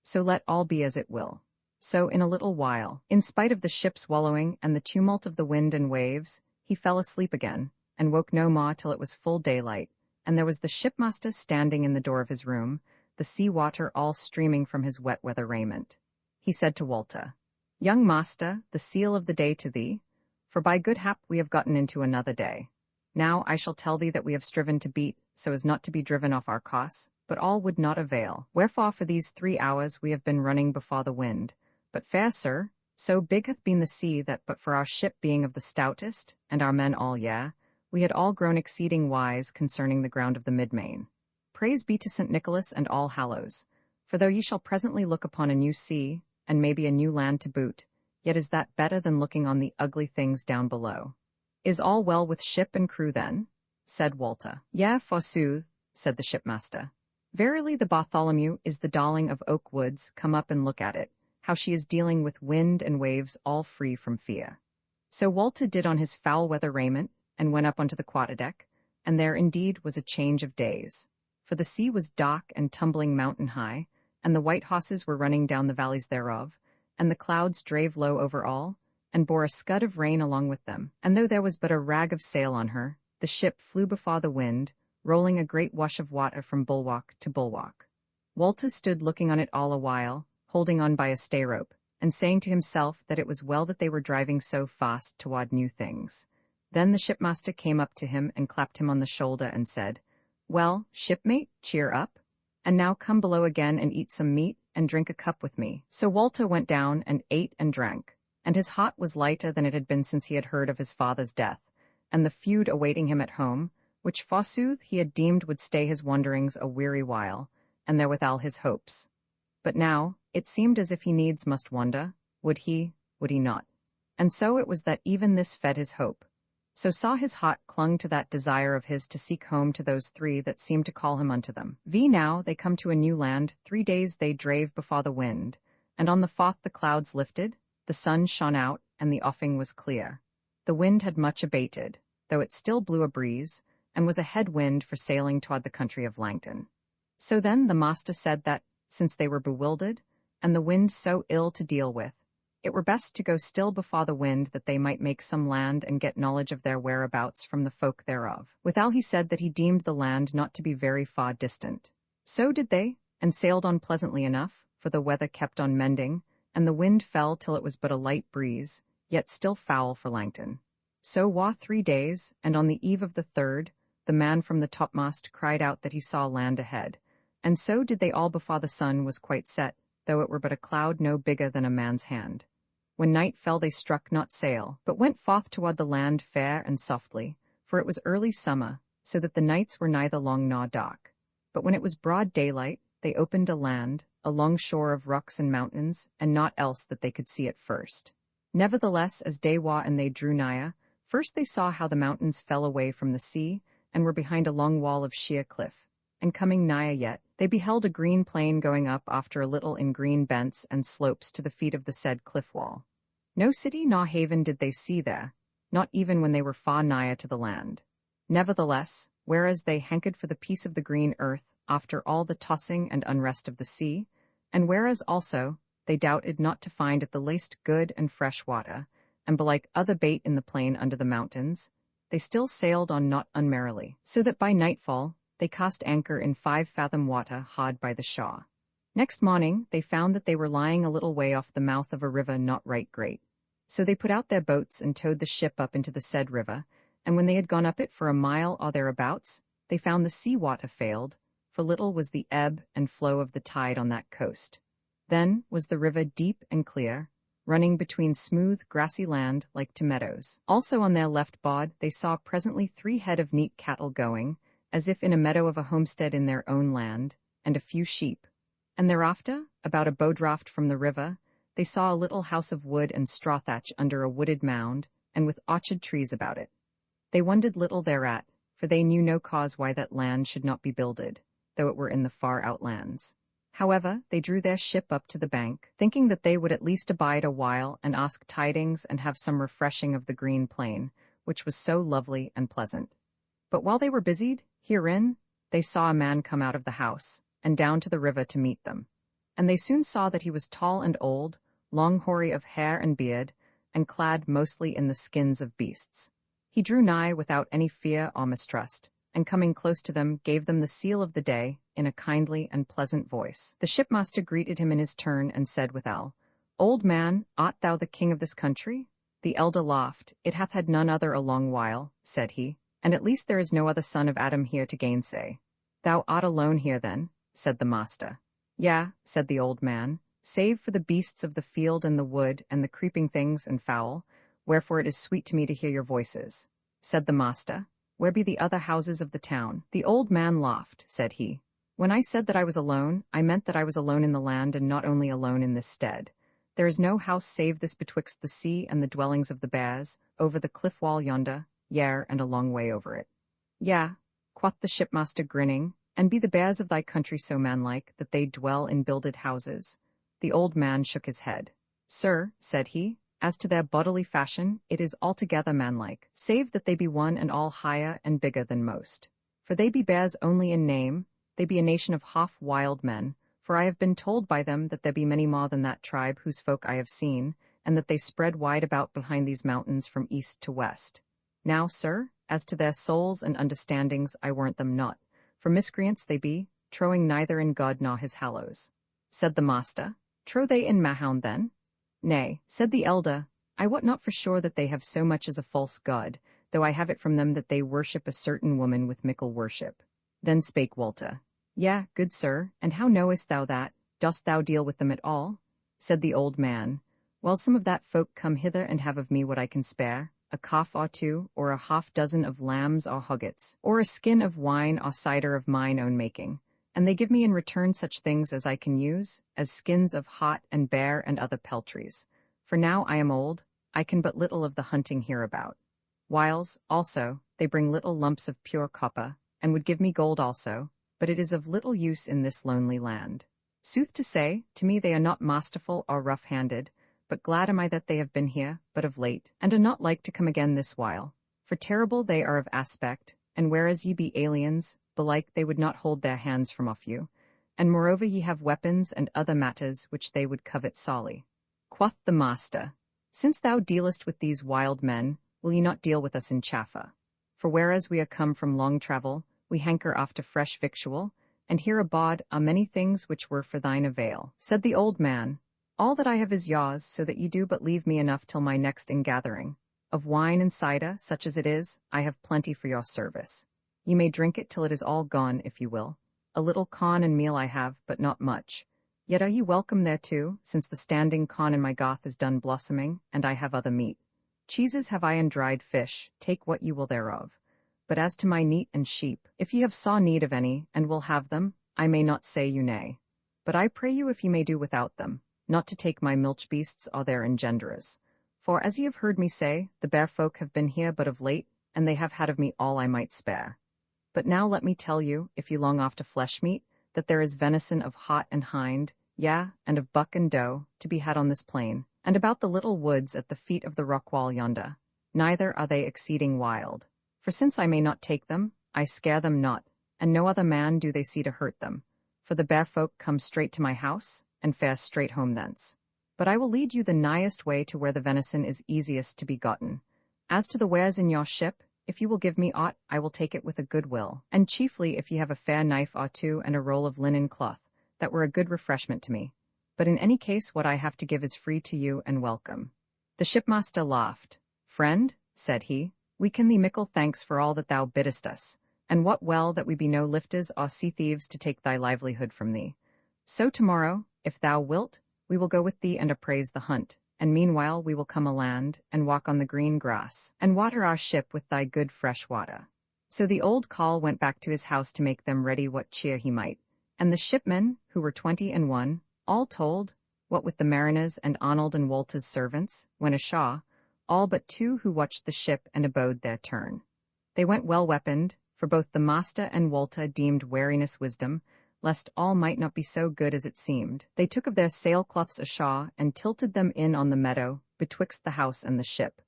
so let all be as it will. So in a little while, in spite of the ship's wallowing and the tumult of the wind and waves, he fell asleep again, and woke no more till it was full daylight, and there was the shipmaster standing in the door of his room, the sea water all streaming from his wet weather raiment. He said to Walter, "Young master, the seal of the day to thee, for by good hap we have gotten into another day. Now I shall tell thee that we have striven to beat, so as not to be driven off our course, but all would not avail. Wherefore for these 3 hours we have been running before the wind. But fair sir, so big hath been the sea that but for our ship being of the stoutest, and our men all we had all grown exceeding wise concerning the ground of the mid-main. Praise be to St. Nicholas and All Hallows, for though ye shall presently look upon a new sea, and maybe a new land to boot, yet is that better than looking on the ugly things down below. Is all well with ship and crew then?" said Walter. "Yea, forsooth," said the shipmaster. "Verily the Bartholomew is the darling of Oak Woods, come up and look at it, how she is dealing with wind and waves all free from fear." So Walter did on his foul weather raiment, and went up onto the quarterdeck, and there indeed was a change of days. For the sea was dark and tumbling mountain high, and the white horses were running down the valleys thereof, and the clouds drave low over all, and bore a scud of rain along with them. And though there was but a rag of sail on her, the ship flew before the wind, rolling a great wash of water from bulwark to bulwark. Walter stood looking on it all a while, holding on by a stay rope, and saying to himself that it was well that they were driving so fast toward new things. Then the shipmaster came up to him and clapped him on the shoulder and said, "Well, shipmate, cheer up, and now come below again and eat some meat and drink a cup with me." So Walter went down and ate and drank, and his heart was lighter than it had been since he had heard of his father's death, and the feud awaiting him at home, which forsooth he had deemed would stay his wanderings a weary while, and therewithal his hopes. But now it seemed as if he needs must wander, would he not? And so it was that even this fed his hope. So saw his heart clung to that desire of his to seek home to those 3 that seemed to call him unto them. Now they come to a new land, 3 days they drave before the wind, and on the 4th the clouds lifted, the sun shone out, and the offing was clear. The wind had much abated, though it still blew a breeze, and was a head wind for sailing toward the country of Langton. So then the master said that, since they were bewildered, and the wind so ill to deal with, it were best to go still before the wind, that they might make some land and get knowledge of their whereabouts from the folk thereof. Withal he said that he deemed the land not to be very far distant. So did they, and sailed on pleasantly enough, for the weather kept on mending, and the wind fell till it was but a light breeze, yet still foul for Langton. So war 3 days, and on the eve of the 3rd, the man from the topmast cried out that he saw land ahead, and so did they all before the sun was quite set, though it were but a cloud no bigger than a man's hand. When night fell they struck not sail, but went forth toward the land fair and softly, for it was early summer, so that the nights were neither long nor dark. But when it was broad daylight, they opened a land, a long shore of rocks and mountains, and naught else that they could see at first. Nevertheless, as day wore and they drew nigher, first they saw how the mountains fell away from the sea, and were behind a long wall of sheer cliff. And coming nigher yet, they beheld a green plain going up after a little in green bents and slopes to the feet of the said cliff wall. No city nor haven did they see there, not even when they were far nigher to the land. Nevertheless, whereas they hankered for the peace of the green earth after all the tossing and unrest of the sea, and whereas also they doubted not to find at the least good and fresh water, and belike other bait in the plain under the mountains, they still sailed on not unmerrily, so that by nightfall they cast anchor in 5 fathom water hard by the shore. Next morning they found that they were lying a little way off the mouth of a river not right great. So they put out their boats and towed the ship up into the said river, and when they had gone up it for a mile or thereabouts, they found the sea water failed, for little was the ebb and flow of the tide on that coast. Then was the river deep and clear, running between smooth, grassy land like to meadows. Also on their left board they saw presently 3 head of neat cattle going, as if in a meadow of a homestead in their own land, and a few sheep. And thereafter, about a bow draught from the river, they saw a little house of wood and straw thatch under a wooded mound, and with orchard trees about it. They wondered little thereat, for they knew no cause why that land should not be builded, though it were in the far outlands. However, they drew their ship up to the bank, thinking that they would at least abide a while and ask tidings and have some refreshing of the green plain, which was so lovely and pleasant. But while they were busied, herein, they saw a man come out of the house, and down to the river to meet them. And they soon saw that he was tall and old, long hoary of hair and beard, and clad mostly in the skins of beasts. He drew nigh without any fear or mistrust, and coming close to them gave them the seal of the day in a kindly and pleasant voice. The shipmaster greeted him in his turn and said withal, Old man, art thou the king of this country? The elder laughed. It hath had none other a long while, said he, and at least there is no other son of Adam here to gainsay. Thou art alone here then, said the master. Yea, said the old man, save for the beasts of the field and the wood and the creeping things and fowl, wherefore it is sweet to me to hear your voices. Said the master, Where be the other houses of the town? The old man laughed, said he. When I said that I was alone, I meant that I was alone in the land and not only alone in this stead. There is no house save this betwixt the sea and the dwellings of the bears, over the cliff wall yonder, yea, and a long way over it. Yea, quoth the shipmaster grinning, and be the bears of thy country so manlike that they dwell in builded houses? The old man shook his head. Sir, said he, as to their bodily fashion, it is altogether manlike, save that they be one and all higher and bigger than most. For they be bears only in name, they be a nation of half-wild men, for I have been told by them that there be many more than that tribe whose folk I have seen, and that they spread wide about behind these mountains from east to west. Now, sir, as to their souls and understandings I warrant them not, for miscreants they be, trowing neither in God nor his hallows. Said the master, Trow they in Mahound then? Nay, said the elder, I wot not for sure that they have so much as a false god, though I have it from them that they worship a certain woman with mickle worship. Then spake Walter, Yea, good sir, and how knowest thou that? Dost thou deal with them at all? Said the old man, Well, some of that folk come hither and have of me what I can spare, a calf or two, or a half-dozen of lambs or hoggets, or a skin of wine or cider of mine own making, and they give me in return such things as I can use, as skins of hot and bear and other peltries. For now I am old, I can but little of the hunting hereabout. Whiles, also, they bring little lumps of pure copper, and would give me gold also, but it is of little use in this lonely land. Sooth to say, to me they are not masterful or rough-handed, but glad am I that they have been here, but of late, and are not like to come again this while. For terrible they are of aspect, and whereas ye be aliens, belike they would not hold their hands from off you, and moreover ye have weapons and other matters which they would covet sorely. Quoth the master, Since thou dealest with these wild men, will ye not deal with us in chaffa? For whereas we are come from long travel, we hanker after fresh victual, and here abode are many things which were for thine avail. Said the old man, All that I have is yours, so that ye do but leave me enough till my next ingathering. Of wine and cider, such as it is, I have plenty for your service. Ye may drink it till it is all gone, if you will. A little corn and meal I have, but not much. Yet are ye welcome thereto, since the standing corn in my garth is done blossoming, and I have other meat. Cheeses have I and dried fish, take what ye will thereof. But as to my neat and sheep, if ye have saw need of any, and will have them, I may not say you nay. But I pray you if ye may do without them, not to take my milch beasts or their engenderers. For as ye have heard me say, the bear folk have been here but of late, and they have had of me all I might spare. But now let me tell you, if ye long after flesh meat, that there is venison of hot and hind, yea, and of buck and doe, to be had on this plain, and about the little woods at the feet of the rock wall yonder. Neither are they exceeding wild. For since I may not take them, I scare them not, and no other man do they see to hurt them. For the bear folk come straight to my house, and fare straight home thence. But I will lead you the nighest way to where the venison is easiest to be gotten. As to the wares in your ship, if you will give me aught, I will take it with a good will, and chiefly if ye have a fair knife or two and a roll of linen cloth, that were a good refreshment to me. But in any case what I have to give is free to you and welcome. The shipmaster laughed. Friend, said he, we can thee mickle thanks for all that thou biddest us, and what well that we be no lifters or sea-thieves to take thy livelihood from thee. So tomorrow, if thou wilt, we will go with thee and appraise the hunt, and meanwhile we will come aland, and walk on the green grass, and water our ship with thy good fresh water. So the old carle went back to his house to make them ready what cheer he might, and the shipmen, who were 21, all told, what with the mariners and Arnold and Walter's servants, went ashore, all but 2 who watched the ship and abode their turn. They went well weaponed, for both the master and Walter deemed wariness wisdom, lest all might not be so good as it seemed. They took of their sailcloths ashore, and tilted them in on the meadow, betwixt the house and the ship.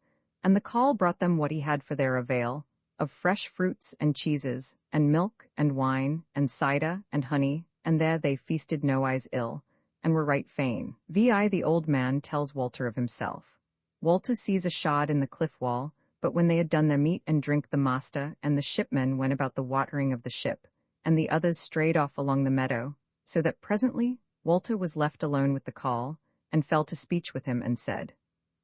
And the carle brought them what he had for their avail, of fresh fruits and cheeses, and milk and wine, and cider and honey, and there they feasted nowise ill, and were right fain. The old man tells Walter of himself. Walter sees a shod in the cliff wall, but when they had done their meat and drink, the master and the shipmen went about the watering of the ship, and the others strayed off along the meadow, so that presently Walter was left alone with the call, and fell to speech with him, and said,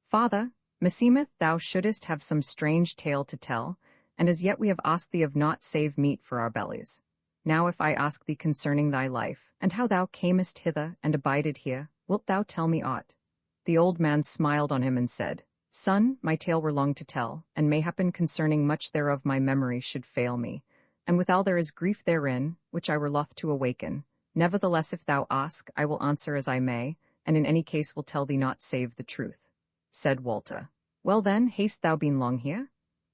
Father, meseemeth thou shouldest have some strange tale to tell, and as yet we have asked thee of naught save meat for our bellies. Now if I ask thee concerning thy life, and how thou camest hither and abided here, wilt thou tell me aught? The old man smiled on him and said, Son, my tale were long to tell, and mayhappen concerning much thereof my memory should fail me, and withal there is grief therein, which I were loth to awaken. Nevertheless if thou ask, I will answer as I may, and in any case will tell thee naught save the truth. Said Walter, Well then, hast thou been long here?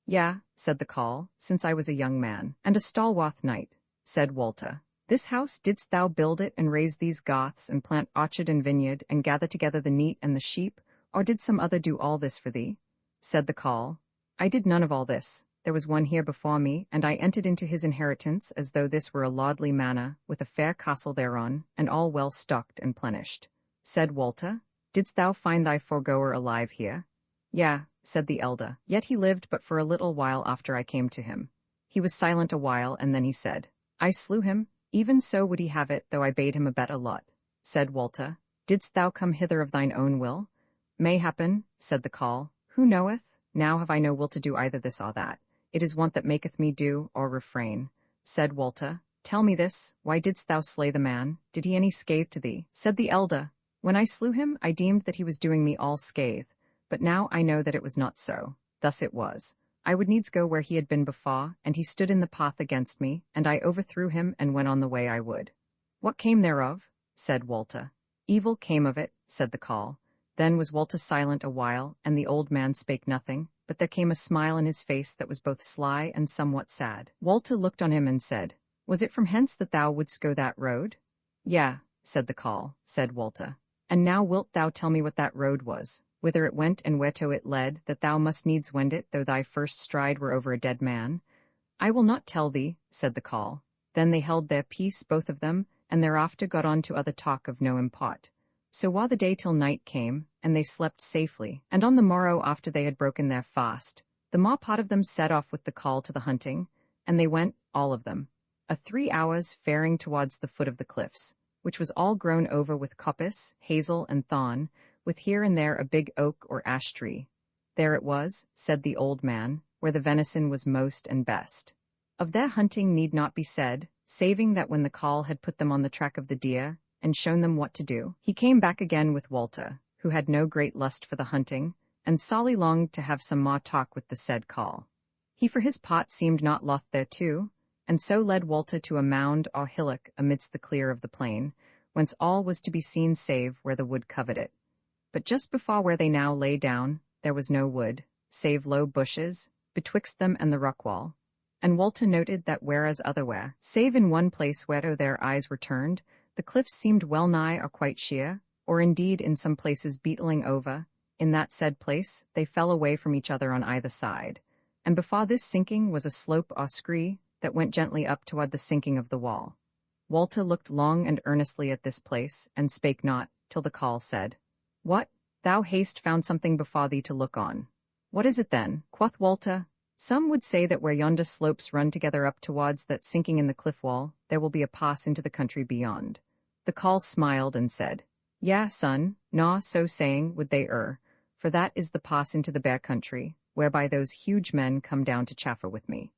Yea, said the call, since I was a young man, and a stalwart knight. Said Walter, This house didst thou build it, and raise these garths, and plant orchard and vineyard, and gather together the neat and the sheep, or did some other do all this for thee? Said the call, I did none of all this. There was one here before me, and I entered into his inheritance as though this were a lordly manor, with a fair castle thereon, and all well stocked and plenished. Said Walter, Didst thou find thy foregoer alive here? Yea, said the elder, yet he lived but for a little while after I came to him. He was silent a while, and then he said, I slew him, even so would he have it, though I bade him a better lot. Said Walter, Didst thou come hither of thine own will? Mayhappen, said the call, who knoweth? Now have I no will to do either this or that. It is want that maketh me do or refrain. Said Walter, Tell me this, why didst thou slay the man? Did he any scathe to thee? Said the elder, When I slew him, I deemed that he was doing me all scathe, but now I know that it was not so. Thus it was. I would needs go where he had been before, and he stood in the path against me, and I overthrew him and went on the way I would. What came thereof? Said Walter. Evil came of it, said the call. Then was Walter silent a while, and the old man spake nothing, but there came a smile in his face that was both sly and somewhat sad. Walter looked on him and said, Was it from hence that thou wouldst go that road? Yea, said the call, said Walter. And now wilt thou tell me what that road was, whither it went and whereto it led, that thou must needs wend it, though thy first stride were over a dead man? I will not tell thee, said the call. Then they held their peace, both of them, and thereafter got on to other talk of no import. So while the day till night came, and they slept safely, and on the morrow after they had broken their fast, the more part of them set off with the call to the hunting, and they went, all of them, 3 hours faring towards the foot of the cliffs, which was all grown over with coppice, hazel, and thorn, with here and there a big oak or ash tree. There it was, said the old man, where the venison was most and best. Of their hunting need not be said, saving that when the call had put them on the track of the deer, and shown them what to do, he came back again with Walter, who had no great lust for the hunting, and sorely longed to have some more talk with the said call. He for his part seemed not loth thereto, and so led Walter to a mound or hillock amidst the clear of the plain, whence all was to be seen save where the wood covered it. But just before where they now lay down, there was no wood, save low bushes, betwixt them and the rock wall. And Walter noted that whereas otherwhere, save in one place whereto their eyes were turned, the cliffs seemed well nigh or quite sheer, or indeed in some places beetling over, in that said place they fell away from each other on either side, and before this sinking was a slope or scree that went gently up toward the sinking of the wall. Walter looked long and earnestly at this place, and spake not, till the call said, What? Thou hast found something before thee to look on. What is it then? Quoth Walter. Some would say that where yonder slopes run together up towards that sinking in the cliff wall, there will be a pass into the country beyond. The call smiled and said, Yea, son, naw, so saying would they err, for that is the pass into the bare country, whereby those huge men come down to chaffer with me.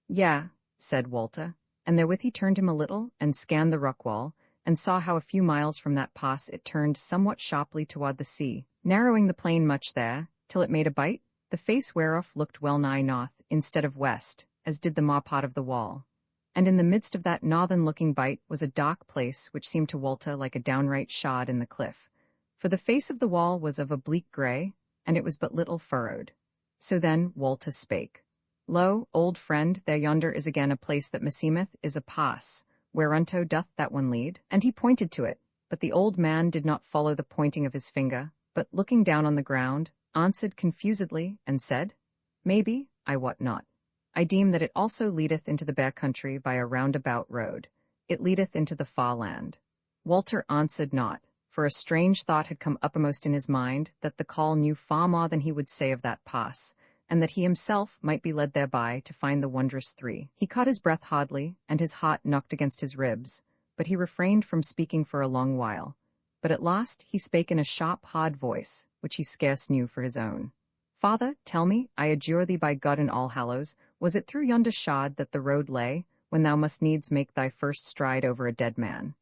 Yea, said Walter, and therewith he turned him a little, and scanned the rock wall, and saw how a few miles from that pass it turned somewhat sharply toward the sea, narrowing the plain much there, till it made a bite, the face whereof looked well nigh north, instead of west, as did the maw part of the wall. And in the midst of that northern-looking bite was a dark place which seemed to Walter like a downright shod in the cliff, for the face of the wall was of a bleak grey, and it was but little furrowed. So then Walter spake. Lo, old friend, there yonder is again a place that meseemeth is a pass, whereunto doth that one lead? And he pointed to it, but the old man did not follow the pointing of his finger, but looking down on the ground, answered confusedly, and said, Maybe, I wot not. I deem that it also leadeth into the bare country by a roundabout road. It leadeth into the far land. Walter answered not, for a strange thought had come uppermost in his mind, that the Call knew far more than he would say of that pass, and that he himself might be led thereby to find the wondrous three. He caught his breath hardly, and his heart knocked against his ribs, but he refrained from speaking for a long while. But at last he spake in a sharp, hard voice, which he scarce knew for his own. Father, tell me, I adjure thee by God and All-Hallows, was it through yonder shard that the road lay, when thou must needs make thy first stride over a dead man?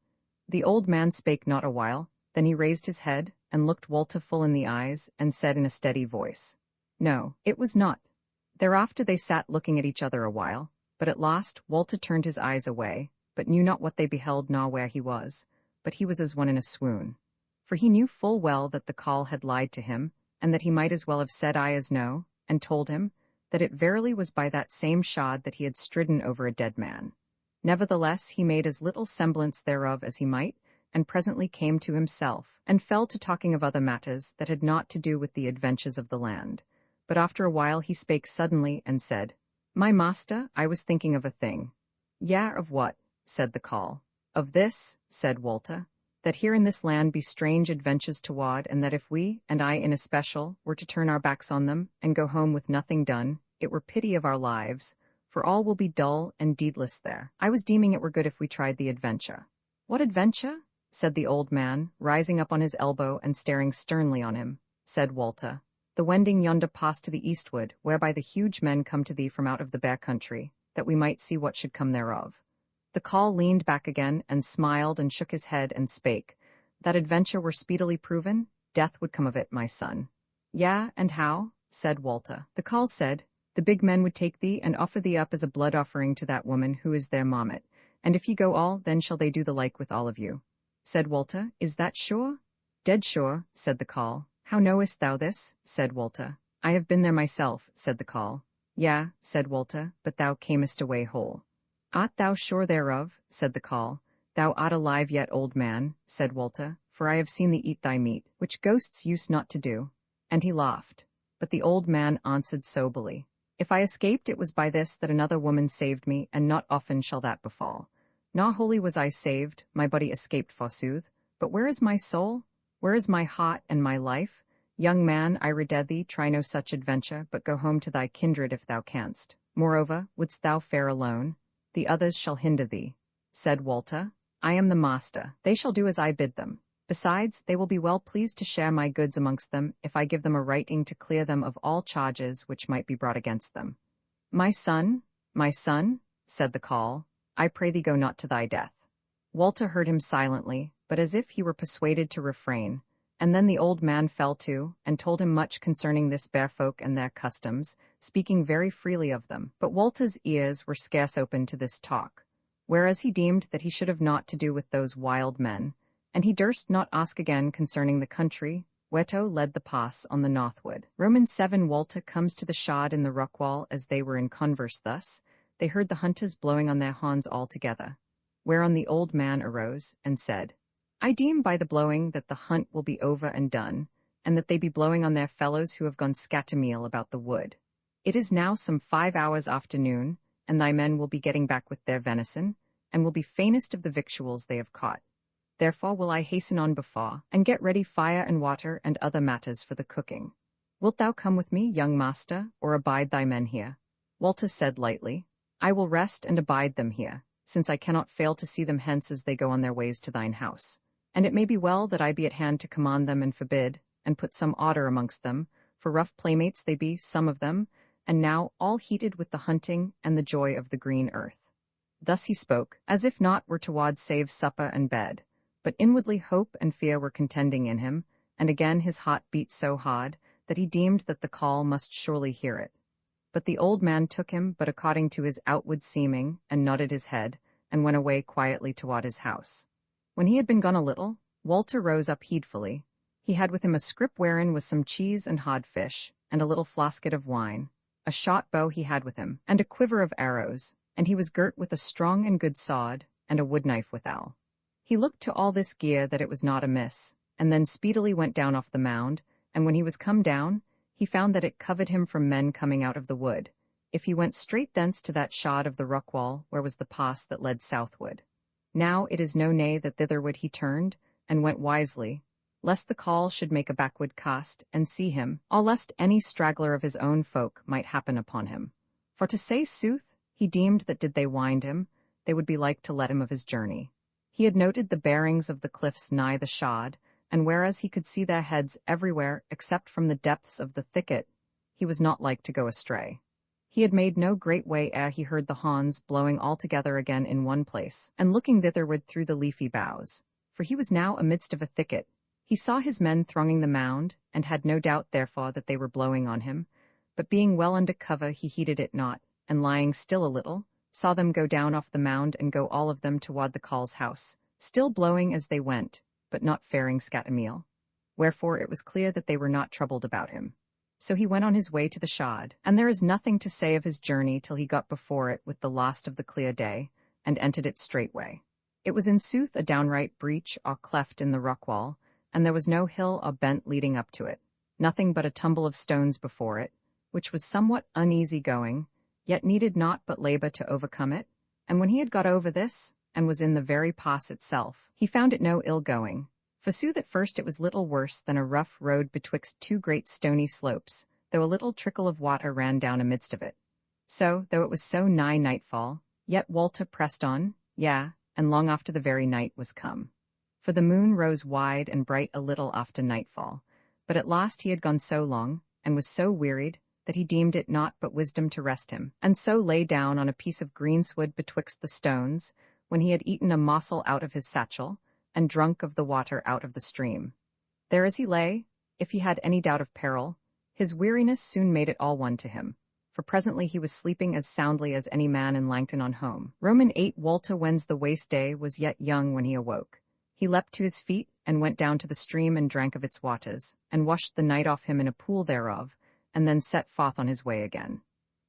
The old man spake not a while, then he raised his head, and looked Walter full in the eyes, and said in a steady voice, No, it was not. Thereafter they sat looking at each other a while, but at last Walter turned his eyes away, but knew not what they beheld nor where he was, but he was as one in a swoon. For he knew full well that the Call had lied to him, and that he might as well have said aye as no, and told him that it verily was by that same shod that he had stridden over a dead man. Nevertheless he made as little semblance thereof as he might, and presently came to himself, and fell to talking of other matters that had naught to do with the adventures of the land. But after a while he spake suddenly, and said, My master, I was thinking of a thing. Yea, of what? Said the Call. Of this, said Walter, that here in this land be strange adventures toward, and that if we, and I in especial, were to turn our backs on them, and go home with nothing done, it were pity of our lives, for all will be dull and deedless there. I was deeming it were good if we tried the adventure. What adventure? Said the old man, rising up on his elbow and staring sternly on him. Said Walter, The wending yonder pass to the eastward, whereby the huge men come to thee from out of the bare country, that we might see what should come thereof. The Call leaned back again, and smiled, and shook his head, and spake, That adventure were speedily proven, death would come of it, my son. Yea, and how? Said Walter. The Call said, The big men would take thee, and offer thee up as a blood offering to that woman who is their mammet, and if ye go all, then shall they do the like with all of you. Said Walter, Is that sure? Dead sure, said the Call. How knowest thou this? Said Walter. I have been there myself, said the Call. Yea, said Walter, but thou camest away whole. Art thou sure thereof? Said the Call. Thou art alive yet, old man, said Walter, for I have seen thee eat thy meat, which ghosts used not to do. And he laughed. But the old man answered soberly, If I escaped, it was by this that another woman saved me, and not often shall that befall. Not wholly was I saved, my body escaped forsooth, but where is my soul? Where is my heart and my life? Young man, I rede thee, try no such adventure, but go home to thy kindred if thou canst. Moreover, wouldst thou fare alone? The others shall hinder thee. Said Walter, I am the master, they shall do as I bid them. Besides, they will be well pleased to share my goods amongst them, if I give them a writing to clear them of all charges which might be brought against them. My son, said the Call, I pray thee go not to thy death. Walter heard him silently, but as if he were persuaded to refrain, and then the old man fell to, and told him much concerning this bare folk and their customs, speaking very freely of them. But Walter's ears were scarce open to this talk, whereas he deemed that he should have naught to do with those wild men, and he durst not ask again concerning the country, whereto led the pass on the northward. Romans 7. Walter comes to the shod in the rock wall as they were in converse thus, they heard the hunters blowing on their horns all together, whereon the old man arose, and said, I deem by the blowing that the hunt will be over and done, and that they be blowing on their fellows who have gone scattermeal about the wood. It is now some 5 hours afternoon, and thy men will be getting back with their venison, and will be fainest of the victuals they have caught. Therefore will I hasten on before, and get ready fire and water and other matters for the cooking. Wilt thou come with me, young master, or abide thy men here? Walter said lightly, I will rest and abide them here, since I cannot fail to see them hence as they go on their ways to thine house. And it may be well that I be at hand to command them and forbid, and put some order amongst them, for rough playmates they be, some of them, and now all heated with the hunting and the joy of the green earth. Thus he spoke, as if naught were toward save supper and bed, but inwardly hope and fear were contending in him, and again his heart beat so hard that he deemed that the Call must surely hear it. But the old man took him but according to his outward seeming, and nodded his head, and went away quietly toward his house. When he had been gone a little, Walter rose up heedfully. He had with him a scrip wherein was some cheese and hod fish, and a little flasket of wine. A shot bow he had with him, and a quiver of arrows, and he was girt with a strong and good sword, and a wood knife withal. He looked to all this gear that it was not amiss, and then speedily went down off the mound, and when he was come down, he found that it covered him from men coming out of the wood, if he went straight thence to that shod of the rock wall where was the pass that led southward. Now it is no nay that thitherward he turned, and went wisely, lest the call should make a backward cast, and see him, or lest any straggler of his own folk might happen upon him. For to say sooth, he deemed that did they wind him, they would be like to let him of his journey. He had noted the bearings of the cliffs nigh the shod, and whereas he could see their heads everywhere except from the depths of the thicket, he was not like to go astray. He had made no great way ere he heard the hawns blowing all together again in one place, and looking thitherward through the leafy boughs. For he was now amidst of a thicket. He saw his men thronging the mound, and had no doubt therefore that they were blowing on him, but being well under cover he heeded it not, and lying still a little, saw them go down off the mound and go all of them toward the carle's house, still blowing as they went, but not faring scat a meal. Wherefore it was clear that they were not troubled about him. So he went on his way to the shod, and there is nothing to say of his journey till he got before it with the last of the clear day, and entered it straightway. It was in sooth a downright breach or cleft in the rock wall, and there was no hill or bent leading up to it, nothing but a tumble of stones before it, which was somewhat uneasy going, yet needed not but labor to overcome it. And when he had got over this, and was in the very pass itself, he found it no ill going. Forsooth at first it was little worse than a rough road betwixt two great stony slopes, though a little trickle of water ran down amidst of it. So, though it was so nigh nightfall, yet Walter pressed on, and long after the very night was come. For the moon rose wide and bright a little after nightfall, but at last he had gone so long, and was so wearied, that he deemed it not but wisdom to rest him, and so lay down on a piece of greensward betwixt the stones, when he had eaten a morsel out of his satchel, and drunk of the water out of the stream. There as he lay, if he had any doubt of peril, his weariness soon made it all one to him, for presently he was sleeping as soundly as any man in Langton on home. Roman 8 Walter whens the waste day was yet young when he awoke. He leapt to his feet, and went down to the stream and drank of its waters, and washed the night off him in a pool thereof, and then set forth on his way again.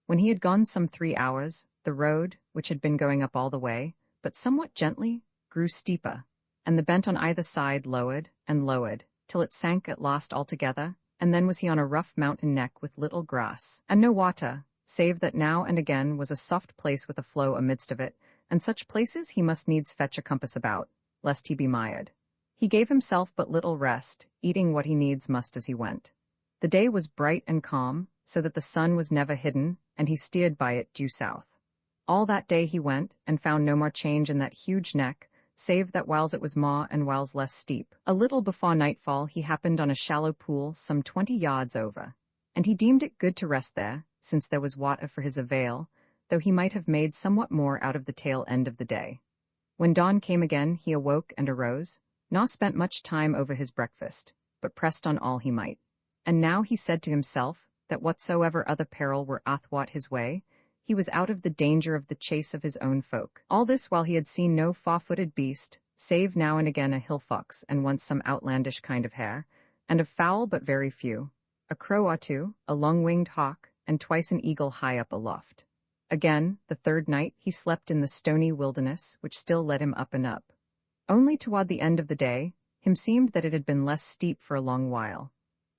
When he had gone some 3 hours, the road, which had been going up all the way, but somewhat gently, grew steeper, and the bent on either side lowered and lowered, till it sank at last altogether, and then was he on a rough mountain neck with little grass, and no water, save that now and again was a soft place with a flow amidst of it, and such places he must needs fetch a compass about, lest he be mired. He gave himself but little rest, eating what he needs must as he went. The day was bright and calm, so that the sun was never hidden, and he steered by it due south. All that day he went, and found no more change in that huge neck, save that whiles it was more and whiles less steep. A little before nightfall he happened on a shallow pool some 20 yards over, and he deemed it good to rest there, since there was water for his avail, though he might have made somewhat more out of the tail end of the day. When dawn came again he awoke and arose, nor spent much time over his breakfast, but pressed on all he might. And now he said to himself, that whatsoever other peril were athwart his way, he was out of the danger of the chase of his own folk. All this while he had seen no four-footed beast, save now and again a hill fox and once some outlandish kind of hare, and of fowl but very few, a crow or two, a long-winged hawk, and twice an eagle high up aloft. Again, the third night he slept in the stony wilderness, which still led him up and up. Only toward the end of the day, him seemed that it had been less steep for a long while.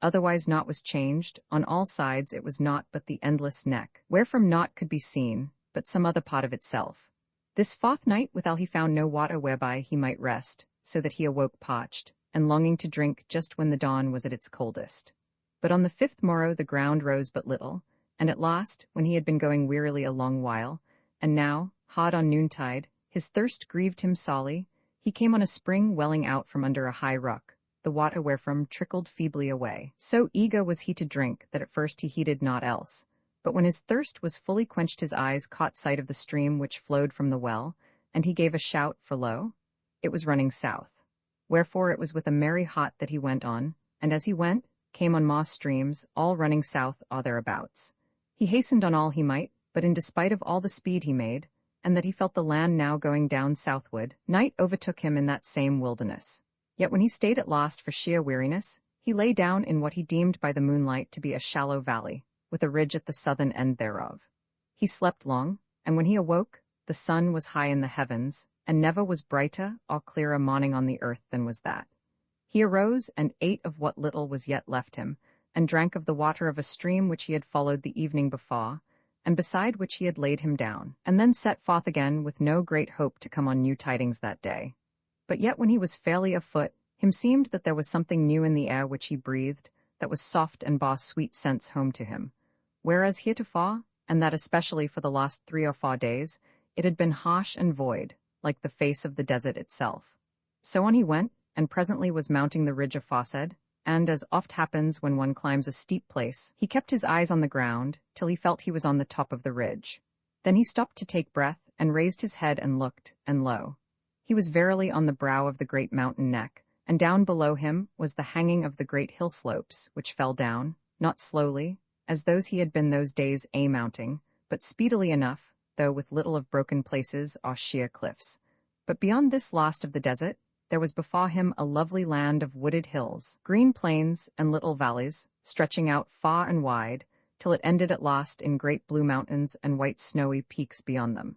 Otherwise naught was changed, on all sides it was naught but the endless neck, wherefrom naught could be seen, but some other part of itself. This fourth night withal he found no water whereby he might rest, so that he awoke parched, and longing to drink just when the dawn was at its coldest. But on the 5th morrow the ground rose but little, and at last, when he had been going wearily a long while, and now, hard on noontide, his thirst grieved him sorely, he came on a spring welling out from under a high rock, the water wherefrom trickled feebly away. So eager was he to drink that at first he heeded naught else, but when his thirst was fully quenched his eyes caught sight of the stream which flowed from the well, and he gave a shout, for lo, it was running south. Wherefore it was with a merry heart that he went on, and as he went, came on more streams, all running south or thereabouts. He hastened on all he might, but in despite of all the speed he made, and that he felt the land now going down southward, night overtook him in that same wilderness. Yet when he stayed at last for sheer weariness, he lay down in what he deemed by the moonlight to be a shallow valley, with a ridge at the southern end thereof. He slept long, and when he awoke, the sun was high in the heavens, and never was brighter or clearer morning on the earth than was that. He arose and ate of what little was yet left him, and drank of the water of a stream which he had followed the evening before, and beside which he had laid him down, and then set forth again with no great hope to come on new tidings that day. But yet when he was fairly afoot, Himseemed that there was something new in the air which he breathed, that was soft and bar sweet scents home to him. Whereas heretofore, and that especially for the last 3 or 4 days, it had been harsh and void, like the face of the desert itself. So on he went, and presently was mounting the ridge aforesaid, and, as oft happens when one climbs a steep place, he kept his eyes on the ground, till he felt he was on the top of the ridge. Then he stopped to take breath, and raised his head and looked, and lo! He was verily on the brow of the great mountain neck, and down below him was the hanging of the great hill slopes, which fell down, not slowly, as those he had been those days mounting, but speedily enough, though with little of broken places or sheer cliffs. But beyond this last of the desert, there was before him a lovely land of wooded hills, green plains, and little valleys, stretching out far and wide, till it ended at last in great blue mountains and white snowy peaks beyond them.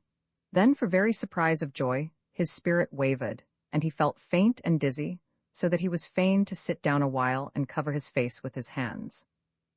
Then, for very surprise of joy, his spirit wavered, and he felt faint and dizzy, so that he was fain to sit down a while and cover his face with his hands.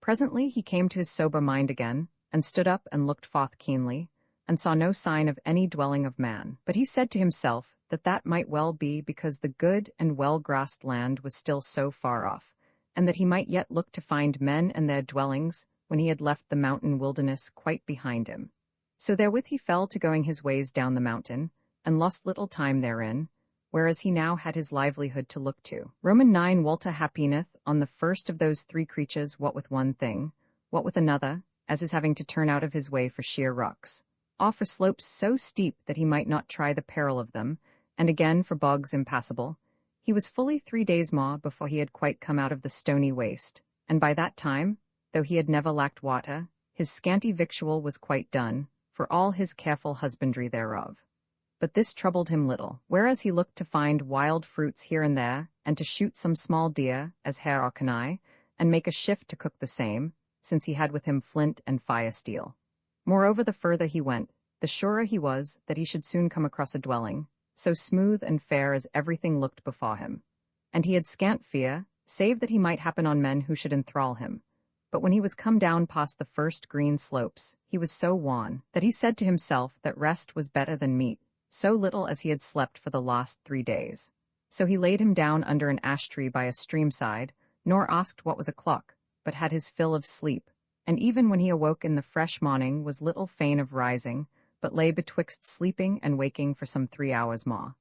Presently he came to his sober mind again, and stood up and looked forth keenly, and saw no sign of any dwelling of man. But he said to himself that that might well be because the good and well-grassed land was still so far off, and that he might yet look to find men and their dwellings when he had left the mountain wilderness quite behind him. So therewith he fell to going his ways down the mountain, and lost little time therein, whereas he now had his livelihood to look to. Roman 9 Walter happineth on the first of those 3 creatures, what with one thing, what with another, as his having to turn out of his way for sheer rocks, or for slopes so steep that he might not try the peril of them, and again for bogs impassable. He was fully 3 days more before he had quite come out of the stony waste, and by that time, though he had never lacked water, his scanty victual was quite done, for all his careful husbandry thereof. But this troubled him little, whereas he looked to find wild fruits here and there, and to shoot some small deer, as hare or canaille, and make a shift to cook the same, since he had with him flint and fire steel. Moreover, the further he went, the surer he was that he should soon come across a dwelling, so smooth and fair as everything looked before him. And he had scant fear, save that he might happen on men who should enthrall him. But when he was come down past the first green slopes, he was so wan that he said to himself that rest was better than meat, so little as he had slept for the last 3 days. So he laid him down under an ash tree by a stream side, nor asked what was o'clock, but had his fill of sleep, and even when he awoke in the fresh morning was little fain of rising, but lay betwixt sleeping and waking for some 3 hours more.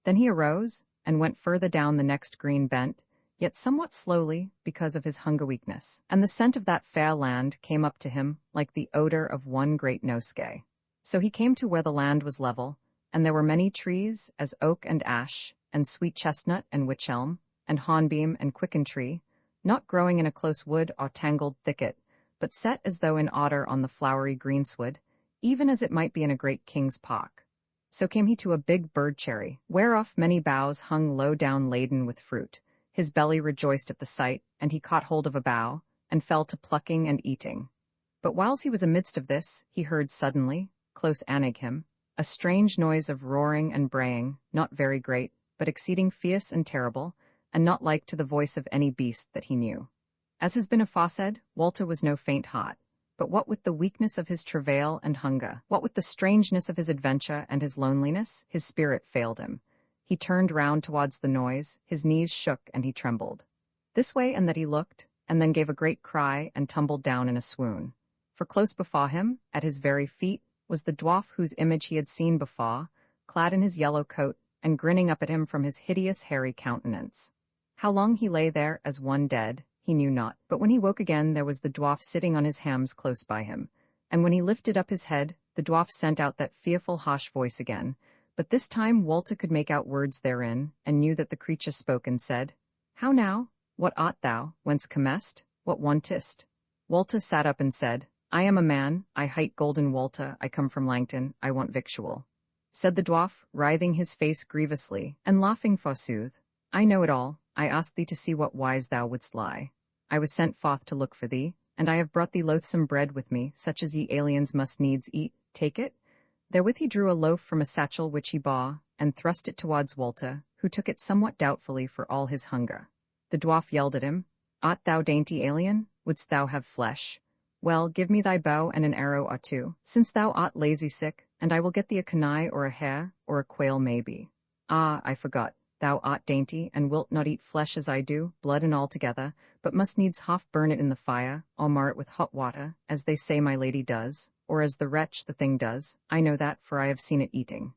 Then he arose, and went further down the next green bent, yet somewhat slowly, because of his hunger weakness, and the scent of that fair land came up to him like the odor of one great nosegay. So he came to where the land was level, and there were many trees, as oak and ash, and sweet chestnut and wych elm, and hornbeam and quicken tree, not growing in a close wood or tangled thicket, but set as though in order on the flowery greensward, even as it might be in a great king's park. So came he to a big bird cherry, whereof many boughs hung low down laden with fruit. His belly rejoiced at the sight, and he caught hold of a bough, and fell to plucking and eating. But whiles he was amidst of this, he heard suddenly, close anig him, a strange noise of roaring and braying, not very great, but exceeding fierce and terrible, and not like to the voice of any beast that he knew. As has been aforesaid, Walter was no faint heart, but what with the weakness of his travail and hunger, what with the strangeness of his adventure and his loneliness, his spirit failed him. He turned round towards the noise, his knees shook and he trembled. This way and that he looked, and then gave a great cry and tumbled down in a swoon. For close before him, at his very feet, was the dwarf whose image he had seen before, clad in his yellow coat, and grinning up at him from his hideous hairy countenance. How long he lay there as one dead, he knew not, but when he woke again there was the dwarf sitting on his hams close by him, and when he lifted up his head, the dwarf sent out that fearful harsh voice again, but this time Walter could make out words therein, and knew that the creature spoke and said, "How now? What art thou? Whence comest? What wantest?" Walter sat up and said, "I am a man, I hight Golden Walter, I come from Langton, I want victual." Said the dwarf, writhing his face grievously, and laughing forsooth, "I know it all, I ask thee to see what wise thou wouldst lie. I was sent forth to look for thee, and I have brought thee loathsome bread with me, such as ye aliens must needs eat, take it." Therewith he drew a loaf from a satchel which he bore, and thrust it towards Walter, who took it somewhat doubtfully for all his hunger. The dwarf yelled at him, "Art thou dainty alien? Wouldst thou have flesh? Well, give me thy bow and an arrow or 2, since thou art lazy sick, and I will get thee a canaille or a hare, or a quail maybe. Ah, I forgot, thou art dainty, and wilt not eat flesh as I do, blood and all together, but must needs half burn it in the fire, or mar it with hot water, as they say my lady does, or as the wretch the thing does. I know that, for I have seen it eating.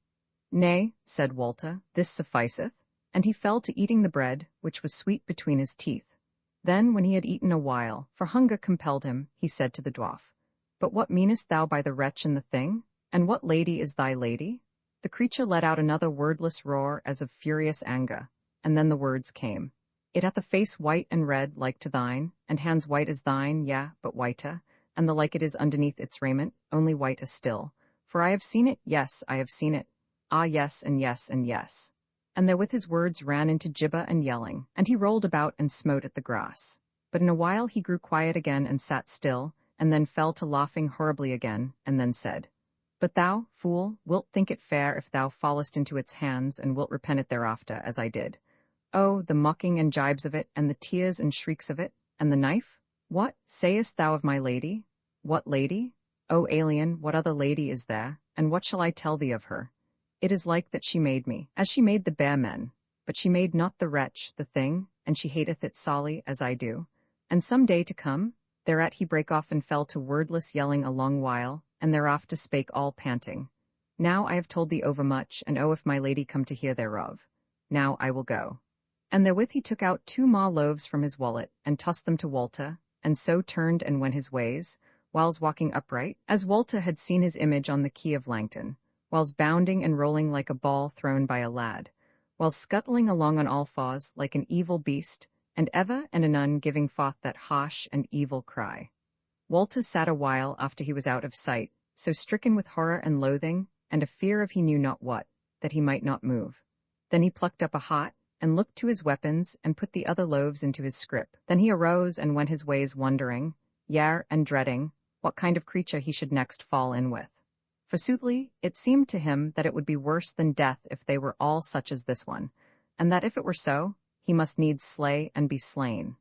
Nay, said Walter, this sufficeth. And he fell to eating the bread, which was sweet between his teeth. Then, when he had eaten a while, for hunger compelled him, he said to the dwarf, But what meanest thou by the wretch and the thing? And what lady is thy lady? The creature let out another wordless roar as of furious anger, and then the words came. It hath a face white and red like to thine, and hands white as thine, yea, but whiter, and the like it is underneath its raiment, only whiter still. For I have seen it, yes, I have seen it. Ah, yes, and yes, and yes. And therewith his words ran into gibber and yelling, and he rolled about and smote at the grass. But in a while he grew quiet again and sat still, and then fell to laughing horribly again, and then said, But thou, fool, wilt think it fair if thou fallest into its hands, and wilt repent it thereafter, as I did. Oh, the mocking and gibes of it, and the tears and shrieks of it, and the knife? What sayest thou of my lady? What lady? O alien, what other lady is there, and what shall I tell thee of her? It is like that she made me, as she made the bare men, but she made not the wretch, the thing, and she hateth it sorely, as I do. And some day to come, thereat he brake off and fell to wordless yelling a long while, and thereafter spake all panting. Now I have told thee overmuch, and oh, if my lady come to hear thereof. Now I will go. And therewith he took out 2 more loaves from his wallet, and tossed them to Walter, and so turned and went his ways, whiles walking upright, as Walter had seen his image on the quay of Langton, whiles bounding and rolling like a ball thrown by a lad, whiles scuttling along on all fours like an evil beast, and ever and anon giving forth that harsh and evil cry. Walter sat a while after he was out of sight, so stricken with horror and loathing, and a fear of he knew not what, that he might not move. Then he plucked up a hat, and looked to his weapons, and put the other loaves into his scrip. Then he arose and went his ways wondering, yea, and dreading, what kind of creature he should next fall in with. For soothly, it seemed to him that it would be worse than death if they were all such as this one, and that if it were so, he must needs slay and be slain.